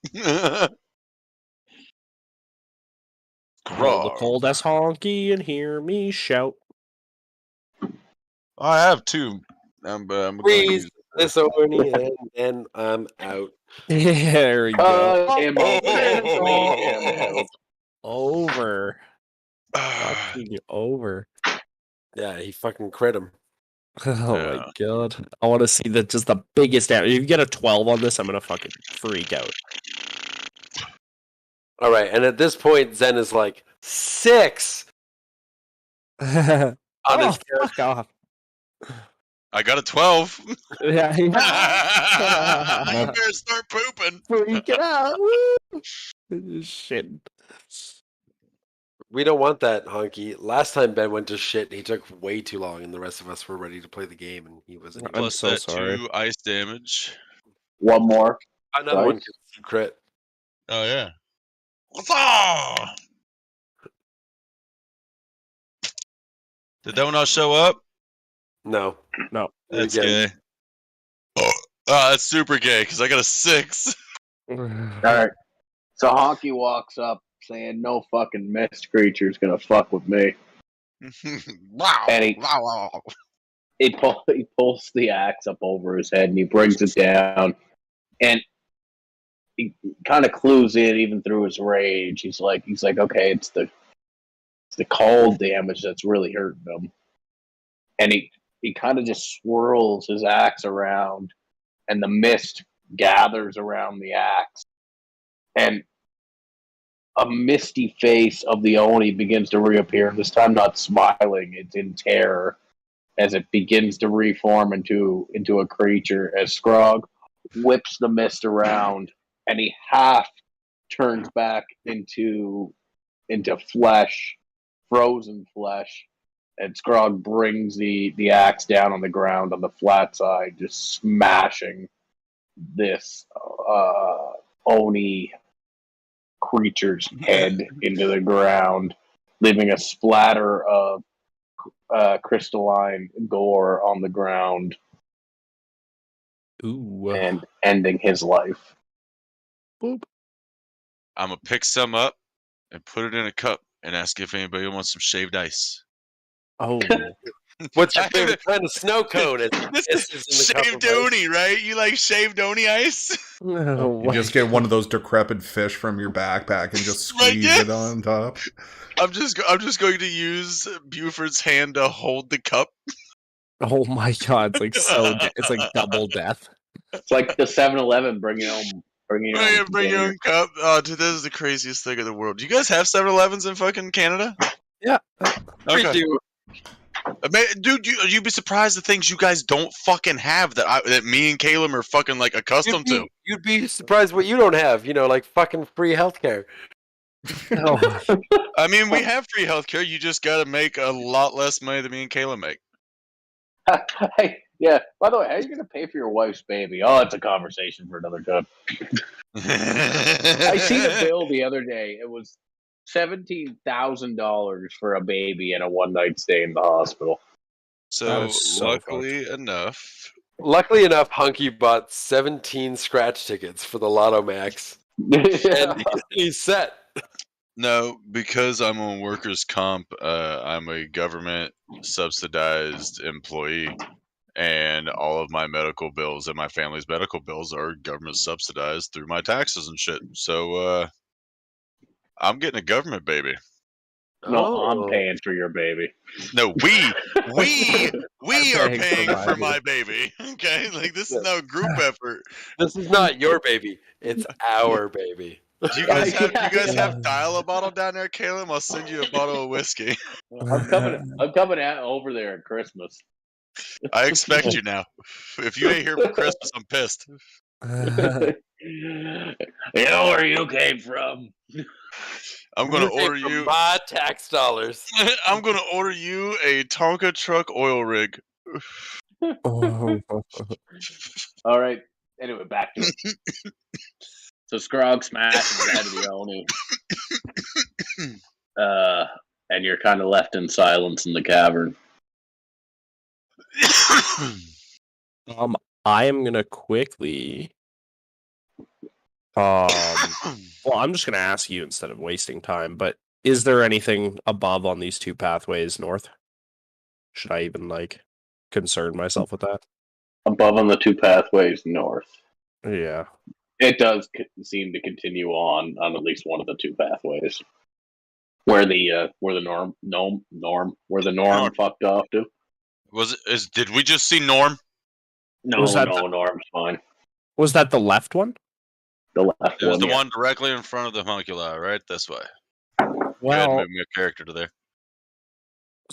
Roll the cold ass honky and hear me shout. I have 2. I'm going to Please, use this Oni, and then I'm out. There we go. Him. Over. Fucking over. Yeah, he fucking crit him. Oh Yeah. my god. I want to see just the biggest damage. If you get a 12 on this, I'm going to fucking freak out. All right, and at this point, Zen is like 6 on his character. Fuck off. I got a 12. Yeah, I better start pooping. freak it out. Woo! Shit. We don't want that, Honky. Last time Ben went to shit, he took way too long, and the rest of us were ready to play the game, and he wasn't. I'm Plus so that sorry. 2 ice damage. One more. Another Right. one can crit. Oh, yeah. Huzzah! Did that one not show up? No. That's Again. gay. Oh, that's super gay because I got a 6. All right. So Honky walks up saying, "No fucking mist creature's gonna fuck with me." Wow. And he- Wow. He pulls the axe up over his head and he brings it down, and he kind of clues in even through his rage. He's like, okay, it's the cold damage that's really hurting him, and he kind of just swirls his axe around, and the mist gathers around the axe, and a misty face of the Oni begins to reappear. This time, not smiling; it's in terror as it begins to reform into a creature. As Scrog whips the mist around, and he half turns back into flesh, frozen flesh. And Scrog brings the axe down on the ground on the flat side, just smashing this Oni creature's head into the ground, leaving a splatter of crystalline gore on the ground, Ooh. and ending his life. Boop. I'm going to pick some up and put it in a cup and ask if anybody wants some shaved ice. Oh. What's your favorite kind of snow cone? This is shaved Oni, right? You like shaved Oni ice? No You just get one of those decrepit fish from your backpack and just squeeze Right, it on top. I'm just going to use Buford's hand to hold the cup. Oh my god, it's like it's like double death. It's like the 7-Eleven bring your own Bring your own cup. Oh, dude, this is the craziest thing in the world. Do you guys have 7-Elevens in fucking Canada? Yeah. We Okay. do. Dude, you'd be surprised the things you guys don't fucking have that me and Caleb are fucking like accustomed to. You'd be surprised what you don't have. Like fucking free healthcare. Oh. I mean, we have free healthcare. You just got to make a lot less money than me and Caleb make. Hey, yeah. By the way, how are you going to pay for your wife's baby? Oh, it's a conversation for another time. I seen a bill the other day. It was $17,000 for a baby and a one-night stay in the hospital. So, That is so luckily enough, Luckily enough, Hunky bought 17 scratch tickets for the Lotto Max, and he's set. No, because I'm on workers' comp. I'm a government subsidized employee, and all of my medical bills and my family's medical bills are government subsidized through my taxes and shit. So I'm getting a government baby. No, I'm paying for your baby. No, we are paying for my my baby. Okay, like this is no group effort. This is not your baby; it's our baby. Do you guys have dial a bottle down there, Caleb? I'll send you a bottle of whiskey. I'm coming over there at Christmas. I expect you now. If you ain't here for Christmas, I'm pissed. You know where you came from. I'm going to order you my tax dollars. I'm going to order you a Tonka truck oil rig. All right. Anyway, back to it. So Scrog smashes the head of the Oni. And you're kind of left in silence in the cavern. I am gonna quickly. Well, I'm just gonna ask you instead of wasting time. But is there anything above on these two pathways north? Should I even concern myself with that? Above on the two pathways north. Yeah. It does seem to continue on at least one of the two pathways. Where the norm fucked off to. Did we just see Norm? No, Norm's fine. Was that the left one? The left It was one. the one directly in front of the homunculi, right? This way. Well, move my character to there.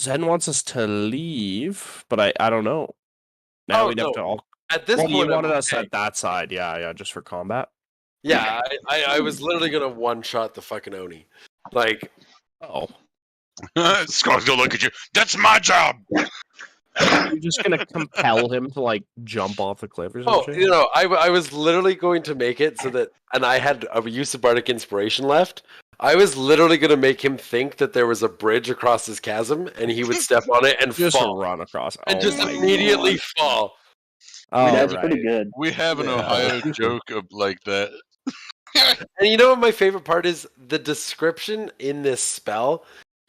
Zen wants us to leave, but I don't know. Now we'd have to all. At this point, you wanted us at that side, yeah, just for combat. Yeah, I was literally gonna one-shot the fucking Oni. Scar's gonna look at you. That's my job. You're just gonna compel him to jump off the cliff or something? I was literally going to make it so that, and I had a use of bardic inspiration left. I was literally going to make him think that there was a bridge across this chasm, and he would step on it and just fall, run across, and just immediately fall. That's pretty good. We have an Ohio joke of like that. And you know what my favorite part is? The description in this spell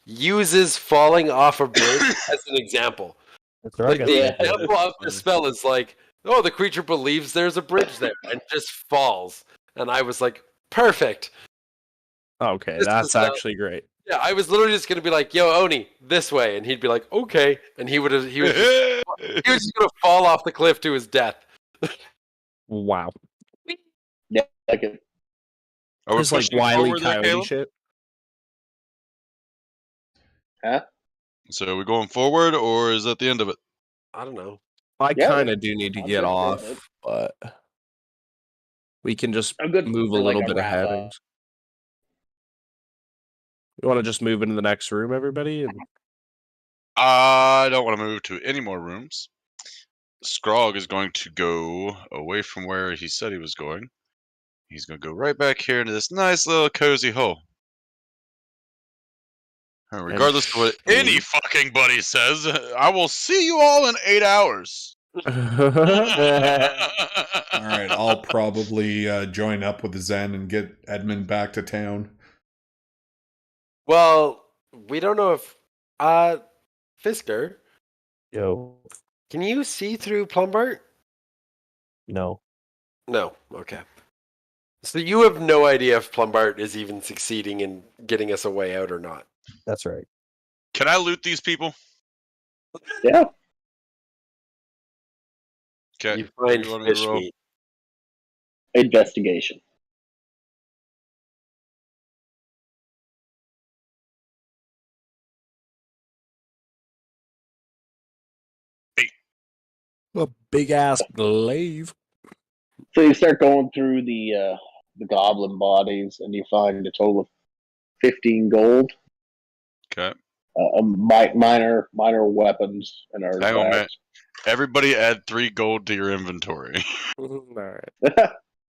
uses falling off a bridge as an example. That's right. The example of the spell is the creature believes there's a bridge there and just falls. And I was like, perfect. Okay, that's actually great. Yeah, I was literally just gonna be like, "Yo, Oni, this way," and he'd be like, "Okay," and he was just gonna fall off the cliff to his death. Wow. Yeah, I can. Are we It's like pushing Wile E. forward there, Coyote Caleb? shit. Huh? So are we going forward, or is that the end of it? I don't know. I Yeah, kind of do need to I'll get take off, it. but we can just I'm good move a for, little a bit wrap ahead. up. You want to just move into the next room, everybody? I don't want to move to any more rooms. Scrog is going to go away from where he said he was going. He's going to go right back here into this nice little cozy hole. And regardless of what any fucking buddy says, I will see you all in 8 hours. All right, I'll probably join up with Zen and get Edmund back to town. Well, we don't know if Fisker, Yo, can you see through Plumbart? no. No. Okay. So you have no idea if Plumbart is even succeeding in getting us a way out or not. That's right. Can I loot these people? Yeah. Okay. You find You want me to fish roll? meat. Investigation. A big ass glaive. So you start going through the goblin bodies, and you find a total of 15 gold. Okay. Minor weapons and artifacts. Hang on, man. Everybody add 3 gold to your inventory. All right.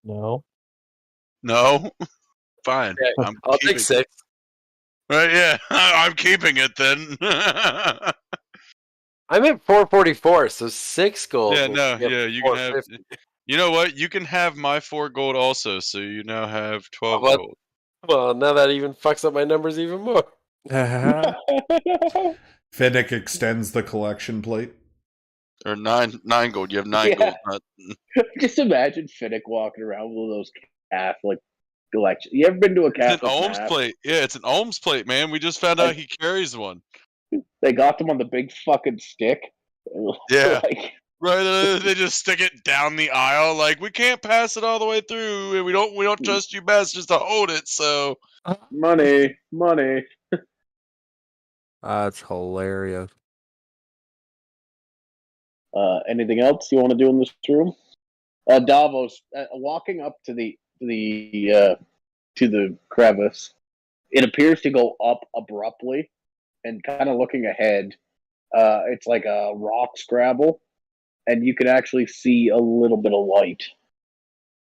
No. No? Fine. Okay, I'm I'll keeping take 6. Right, yeah. I'm keeping it then. I'm at 444, so 6 gold. Yeah, will no, be up yeah, to you can have. 450. You know what? You can have my 4 gold also, so you now have 12 Well, gold. well, now that even fucks up my numbers even more. Finnick extends the collection plate. Or 9 gold. You have 9 Yeah. gold. Not, Just imagine Finnick walking around with one of those Catholic collections. You ever been to a it's an Catholic alms mass? plate. Yeah, it's an alms plate, man. We just found out he carries one. They got them on the big fucking stick. Yeah. Like, Right, they just stick it down the aisle. Like, we can't pass it all the way through, and we don't trust you best just to hold it. So money. That's hilarious. Anything else you want to do in this room? Davos, walking up to the crevice, it appears to go up abruptly, and kind of looking ahead, it's like a rock scrabble, and you can actually see a little bit of light.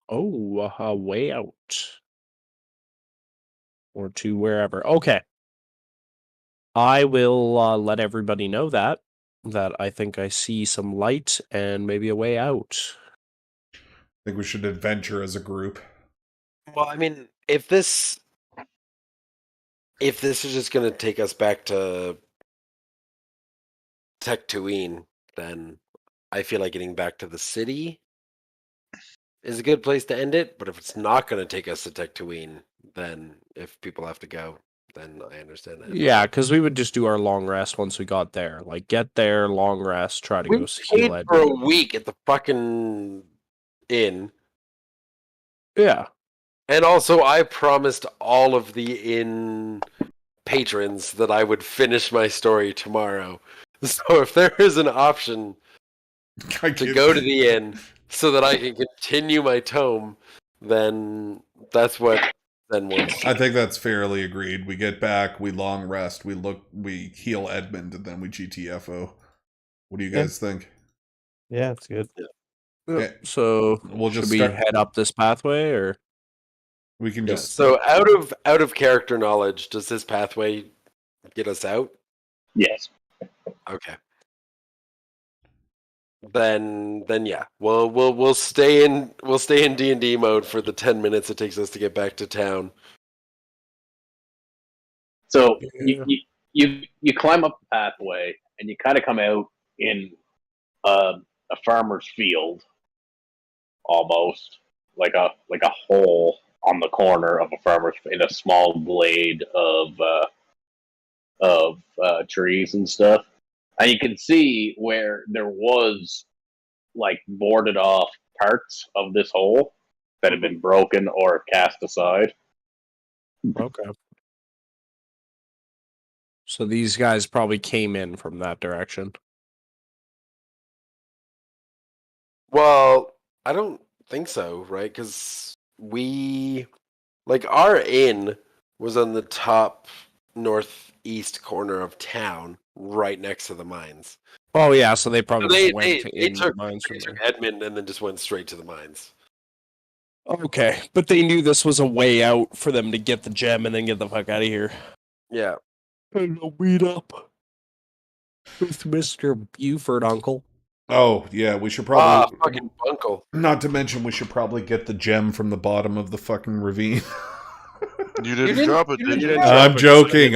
Oh, a way out. Or to wherever. Okay. I will let everybody know that I think I see some light and maybe a way out. I think we should adventure as a group. Well, I mean, if this is just going to take us back to Tectuine, then I feel like getting back to the city is a good place to end it. But if it's not going to take us to Tectuine, then if people have to go, then I understand that. Yeah, because we would just do our long rest once we got there. Like, get there, long rest, try to We go paid heal for a Edmund. week at the fucking inn. Yeah. And also, I promised all of the inn patrons that I would finish my story tomorrow. So if there is an option to go to the inn so that I can continue my tome, then that's what then works. I think that's fairly agreed. We get back, we long rest, we heal Edmund, and then we GTFO. What do you guys think? Yeah, it's good. Okay. So We'll just should we start- head up this pathway, or We can Yeah, just so out of character knowledge, does this pathway get us out? Yes. Okay. Then yeah. We'll stay in D&D mode for the 10 minutes it takes us to get back to town. So you climb up the pathway, and you kind of come out in a farmer's field, almost like a hole on the corner of a farmer's in a small glade of trees and stuff, and you can see where there was like boarded off parts of this hole that had been broken or cast aside. okay? So these guys probably came in from that direction. Well, I don't think so, right? Because our inn was on the top northeast corner of town, right next to the mines. Oh yeah, so they probably So went in took, the mines they from took there. Edmund and then just went straight to the mines. Okay, but they knew this was a way out for them to get the gem and then get the fuck out of here. Yeah. And they'll meet up with Mr. Buford, Uncle. Oh, yeah, we should probably fucking Bunkle. not to mention we should probably get the gem from the bottom of the fucking ravine. you didn't drop it, did you? I'm joking.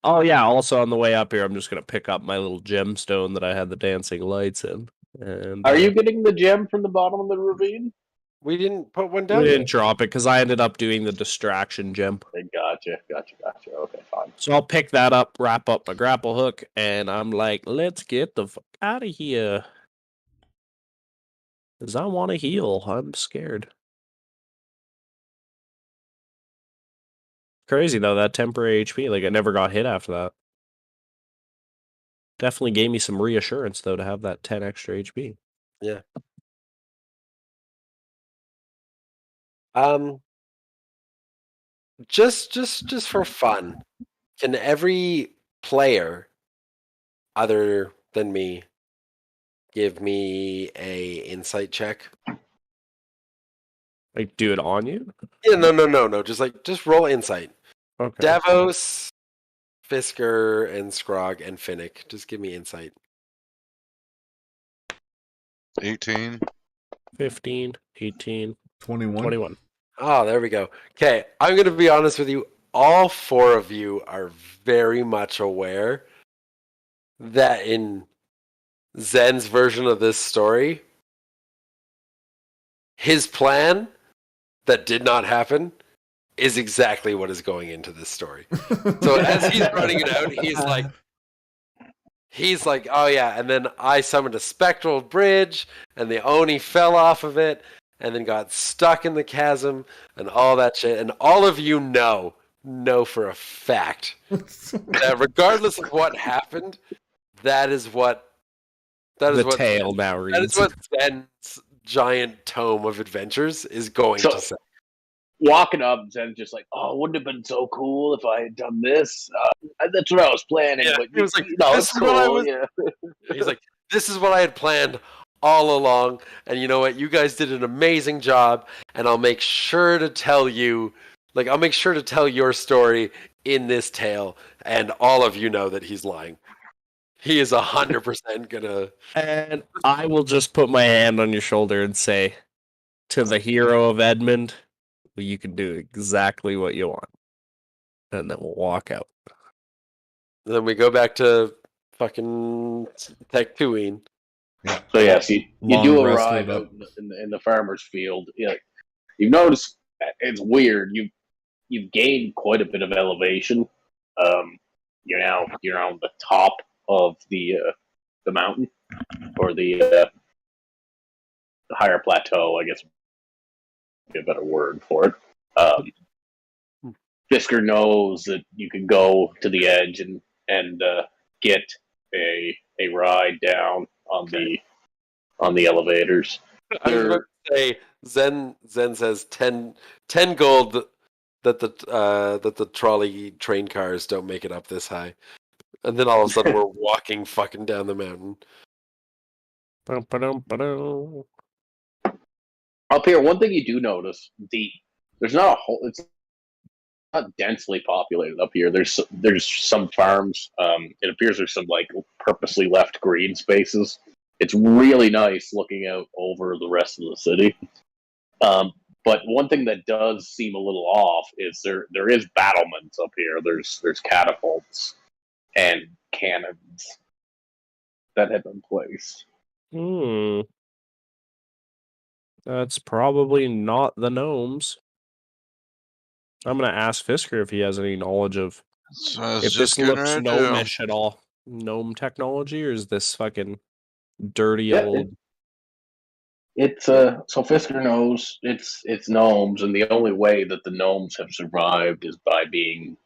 Oh yeah. Also on the way up here, I'm just gonna pick up my little gemstone that I had the dancing lights in. And Are you getting the gem from the bottom of the ravine? We didn't put one down we yet. didn't drop it because I ended up doing the distraction gem. Gotcha. Okay, fine. So I'll pick that up, wrap up my grapple hook, and I'm like, let's get the fuck out of here. Because I want to heal. I'm scared. Crazy though, that temporary HP. Like I never got hit after that. Definitely gave me some reassurance though to have that 10 extra HP. Yeah. Just for fun, can every player other than me give me a insight check? Like do it on you? Yeah, no. Just roll insight. Okay. Davos, Fisker and Scrog and Finnick. Just give me insight. 18. 15, 18, 21. 21. Oh, there we go. Okay, I'm going to be honest with you. All four of you are very much aware that in Zen's version of this story, his plan that did not happen is exactly what is going into this story. So as he's running it out, he's like, oh yeah, and then I summoned a spectral bridge, and the Oni fell off of it, and then got stuck in the chasm, and all that shit. And all of you know for a fact that regardless of what happened, that is what The tale now that reads. is what Zen's giant tome of adventures is going So- to say. Walking up, Zen's just like, "Oh, wouldn't it have been so cool if I had done this? That's what I was planning." Yeah, but he was like, "No, "This it's is what I cool." was- Yeah. He's like, this is what I had planned all along, and you know what? You guys did an amazing job, and I'll make sure to tell you, I'll make sure to tell your story in this tale, and all of you know that he's lying. He is 100% gonna. And I will just put my hand on your shoulder and say, to the hero of Edmund, you can do exactly what you want. And then we'll walk out. Then we go back to fucking Tech-Tuine. So yes, you Long do rest arrive it up. out in the farmer's field. Yeah, you've noticed it's weird. You've gained quite a bit of elevation. You're now on the top of the mountain, or the higher plateau, I guess would be a better word for it. Fisker knows that you can go to the edge and get a ride down on the elevators. I was about to say, Zen says 10 gold that the trolley train cars don't make it up this high, and then all of a sudden we're walking fucking down the mountain. Ba-dum-ba-dum. Up here, one thing you do notice: there's not a whole. It's not densely populated up here. There's some farms. It appears there's some purposely left green spaces. It's really nice looking out over the rest of the city. But one thing that does seem a little off is there is battlements up here. There's catapults and cannons that have been placed. That's probably not the gnomes. I'm going to ask Fisker if he has any knowledge of So I was if just this getting looks ready to do. gnomish at all. Gnome technology, or is this fucking dirty Yeah, old... It's so Fisker knows it's gnomes, and the only way that the gnomes have survived is by being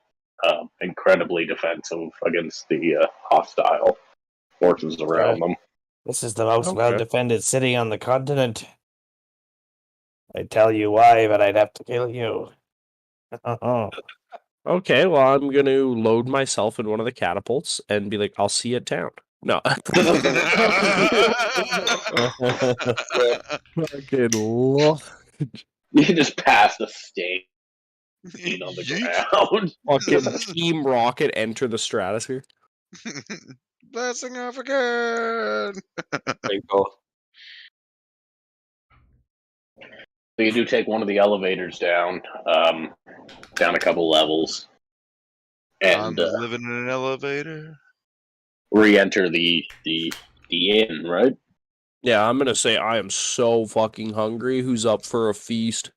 incredibly defensive against the hostile forces around them. This is the most Okay. well-defended city on the continent. I'd tell you why, but I'd have to kill you. Okay, well, I'm going to load myself in one of the catapults and be like, I'll see you at town. No. Fucking lord. You just pass the stain on the Yeet. ground. Fucking Team Rocket enter the stratosphere. Blessing off again. Twinkle. So you do take one of the elevators down a couple levels, I'm and living in an elevator. re-enter the inn, right? Yeah, I'm going to say I am so fucking hungry. Who's up for a feast?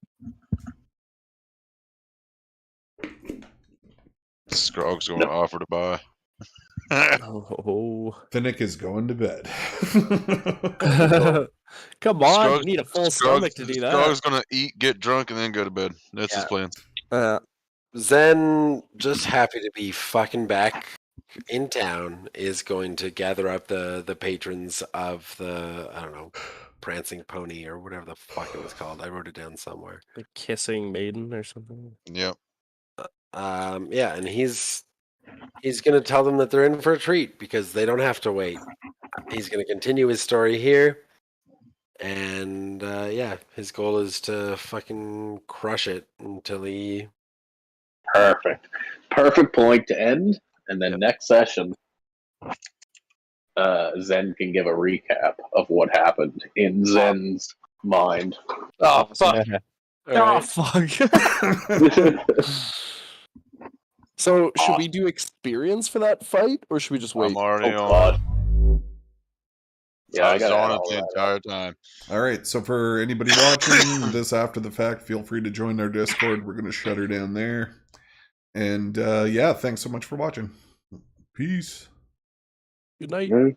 Scrog's going to offer to buy. Oh. Finnick is going to bed. Come on, Scrog- you need a full Scrog- stomach to do that. Scrog's going to eat, get drunk, and then go to bed. That's his plan. Zen, just happy to be fucking back in town, is going to gather up the patrons of the, I don't know, Prancing Pony or whatever the fuck it was called. I wrote it down somewhere. The kissing maiden or something. Yep. Yeah, and he's going to tell them that they're in for a treat because they don't have to wait. He's going to continue his story here. And yeah, his goal is to fucking crush it until he... Perfect point to end. and then next session, Zen can give a recap of what happened in Zen's mind. Oh, fuck. All right. fuck. So, should we do experience for that fight, or should we just wait? I'm already Oh, on. God. Yeah, I I was gotta on add it all the that entire up. time. All right, so for anybody watching this after the fact, feel free to join our Discord. We're going to shut her down there. And yeah, thanks so much for watching. Peace. Good night. Mhm.